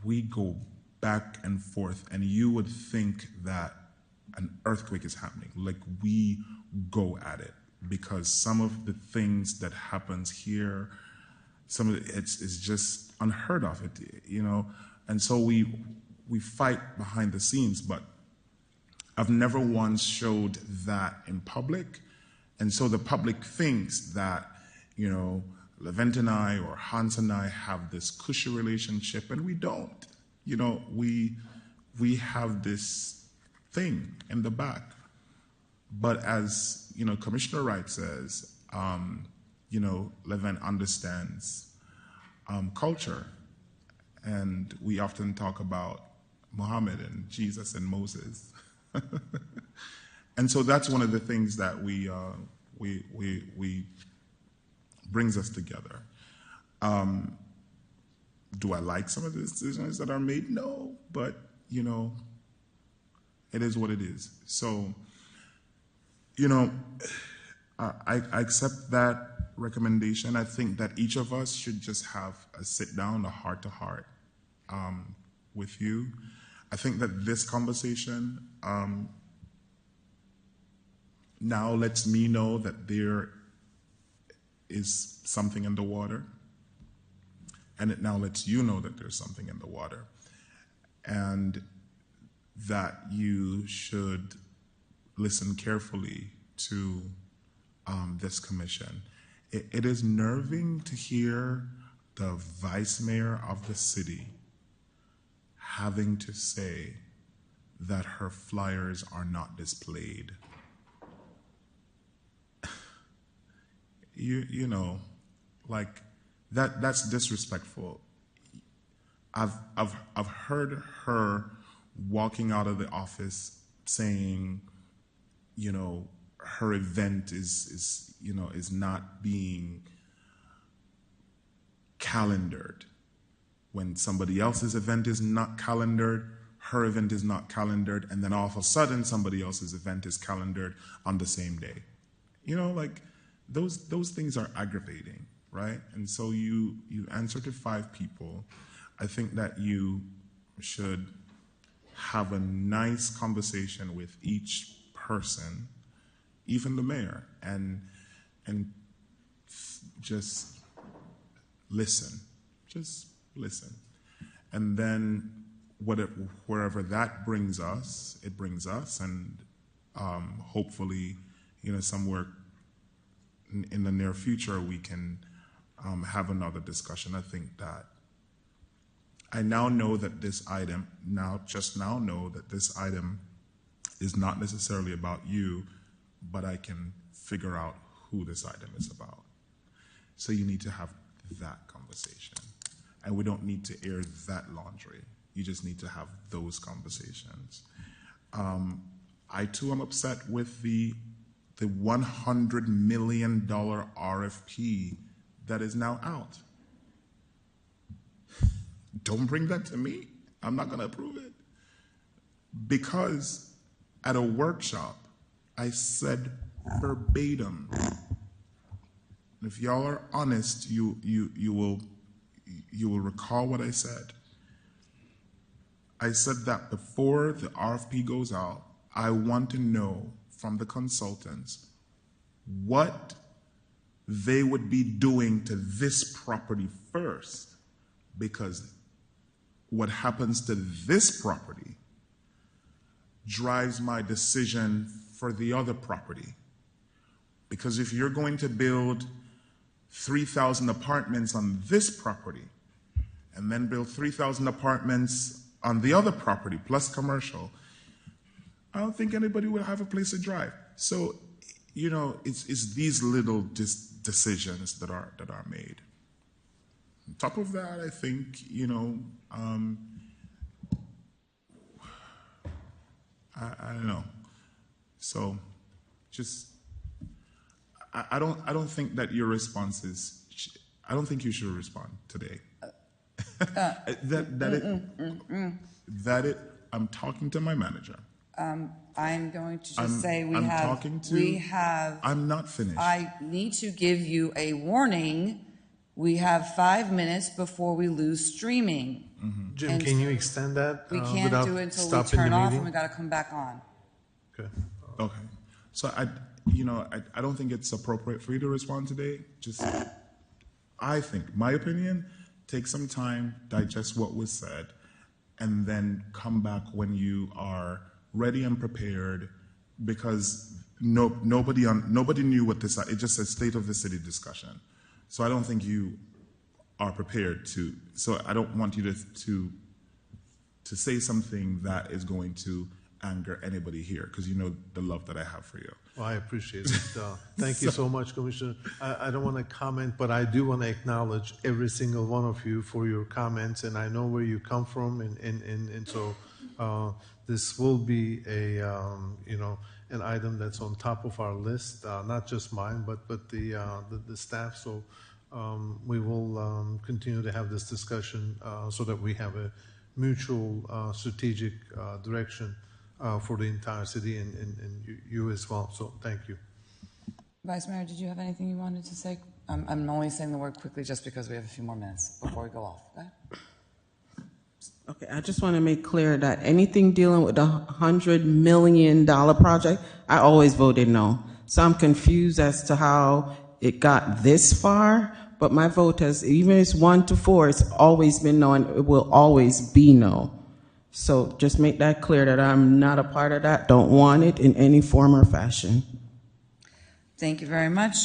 We go back and forth, and you would think that an earthquake is happening. Like, we go at it. Because some of the things that happens here, some of it's just unheard of, you know. And so we fight behind the scenes, but I've never once showed that in public. And so the public thinks that, you know, Levent and I or Hans and I have this cushy relationship, and we don't. You know, we have this thing in the back. But as, you know, Commissioner Wright says, you know, Levent understands culture. And we often talk about Muhammad and Jesus and Moses. And so that's one of the things that we brings us together. Do I like some of the decisions that are made? No, but, you know, it is what it is. So, you know, I accept that recommendation. I think that each of us should just have a sit down, a heart-to-heart with you. I think that this conversation now lets me know that there is something in the water, and it now lets you know that there's something in the water, and that you should listen carefully to this commission. It is nerving to hear the vice mayor of the city having to say that her flyers are not displayed. You know, like that's disrespectful. I've heard her walking out of the office saying, you know, her event is not being calendared. When somebody else's event is not calendared, her event is not calendared, and then all of a sudden somebody else's event is calendared on the same day. You know, like those things are aggravating, right? And so you answer to 5 people. I think that you should have a nice conversation with each person, even the mayor, and just listen. Just listen. And then wherever that brings us, it brings us, and hopefully, you know, somewhere in the near future we can have another discussion. I think that I now know that this item, just now know that this item is not necessarily about you, but I can figure out who this item is about. So you need to have that conversation. And we don't need to air that laundry. You just need to have those conversations. I too am upset with the $100 million RFP that is now out. Don't bring that to me. I'm not going to approve it. Because at a workshop, I said verbatim, if y'all are honest, you will recall what I said. I said that before the RFP goes out, I want to know from the consultants what they would be doing to this property first, because what happens to this property drives my decision for the other property. Because if you're going to build 3,000 apartments on this property and then build 3,000 apartments on the other property plus commercial, I don't think anybody will have a place to drive. So, you know, it's these little decisions that are made. On top of that, I think, you know, I don't know. So, just I don't think that your response is. I don't think you should respond today. I'm talking to my manager. I'm going to just say I'm not finished. I need to give you a warning. We have 5 minutes before we lose streaming. Mm-hmm. Jim, And can you extend that? We can't do it until we turn off, and we got to come back on. Okay. Okay. So I don't think it's appropriate for you to respond today. Just, I think, my opinion, take some time, digest what was said, and then come back when you are ready and prepared, because nobody knew what this. It just said state of the city discussion. So I don't think you are prepared to. So I don't want you to say something that is going to anger anybody here, because you know the love that I have for you. Well, I appreciate it. Thank you so much, Commissioner. I don't want to comment, but I do want to acknowledge every single one of you for your comments, and I know where you come from, and so this will be a an item that's on top of our list, not just mine, but the staff. So we will continue to have this discussion so that we have a mutual strategic direction for the entire city and you as well. So thank you. Vice Mayor, did you have anything you wanted to say? I'm only saying the word quickly just because we have a few more minutes before we go off. Go ahead. Okay, I just want to make clear that anything dealing with the $100 million project, I always voted no. So I'm confused as to how it got this far, but my vote has, even if it's 1 to 4, it's always been no, and it will always be no. So just make that clear that I'm not a part of that, don't want it in any form or fashion. Thank you very much.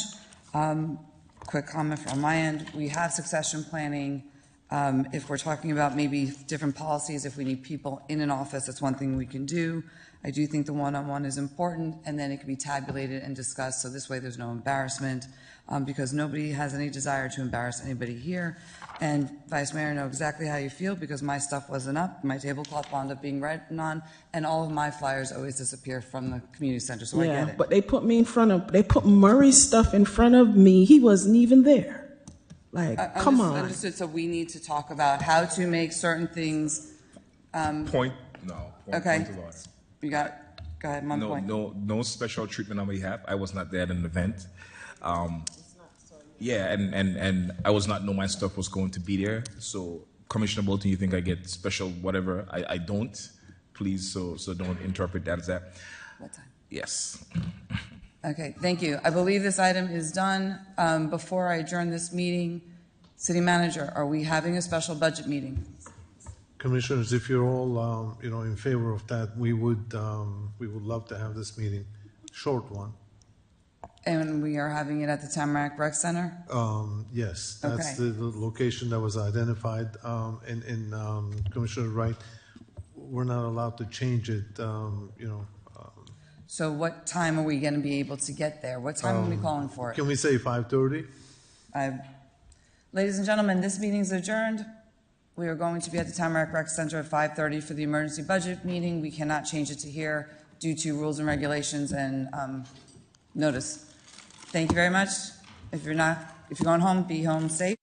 Quick comment from my end. We have succession planning If we're talking about maybe different policies, if we need people in an office, that's one thing we can do. I do think the one-on-one is important, and then it can be tabulated and discussed, so this way there's no embarrassment, because nobody has any desire to embarrass anybody here. And Vice Mayor, I know exactly how you feel, because my stuff wasn't up, my tablecloth wound up being written on, and all of my flyers always disappear from the community center, so I get it. But they put Murray's stuff in front of me. He wasn't even there. Like, come on. Understood, so we need to talk about how to make certain things. Point of order. You got, go ahead, my point. No special treatment on my behalf. I was not there at an event. And I was not know my stuff was going to be there. So, Commissioner Bolton, you think I get special whatever? I don't. Please, so don't interpret that as that. What time? Yes. Okay, thank you. I believe this item is done. Before I adjourn this meeting, City Manager, are we having a special budget meeting? Commissioners, if you're all in favor of that, we would love to have this meeting, short one. And we are having it at the Tamarac Rec Center? Yes, that's Okay. the location that was identified. And Commissioner Wright, we're not allowed to change it. So what time are we going to be able to get there? What time are we calling for it? Can we say 5:30? Ladies and gentlemen, this meeting is adjourned. We are going to be at the Tamarac Rec Center at 5:30 for the emergency budget meeting. We cannot change it to here due to rules and regulations and notice. Thank you very much. If you're going home, be home safe.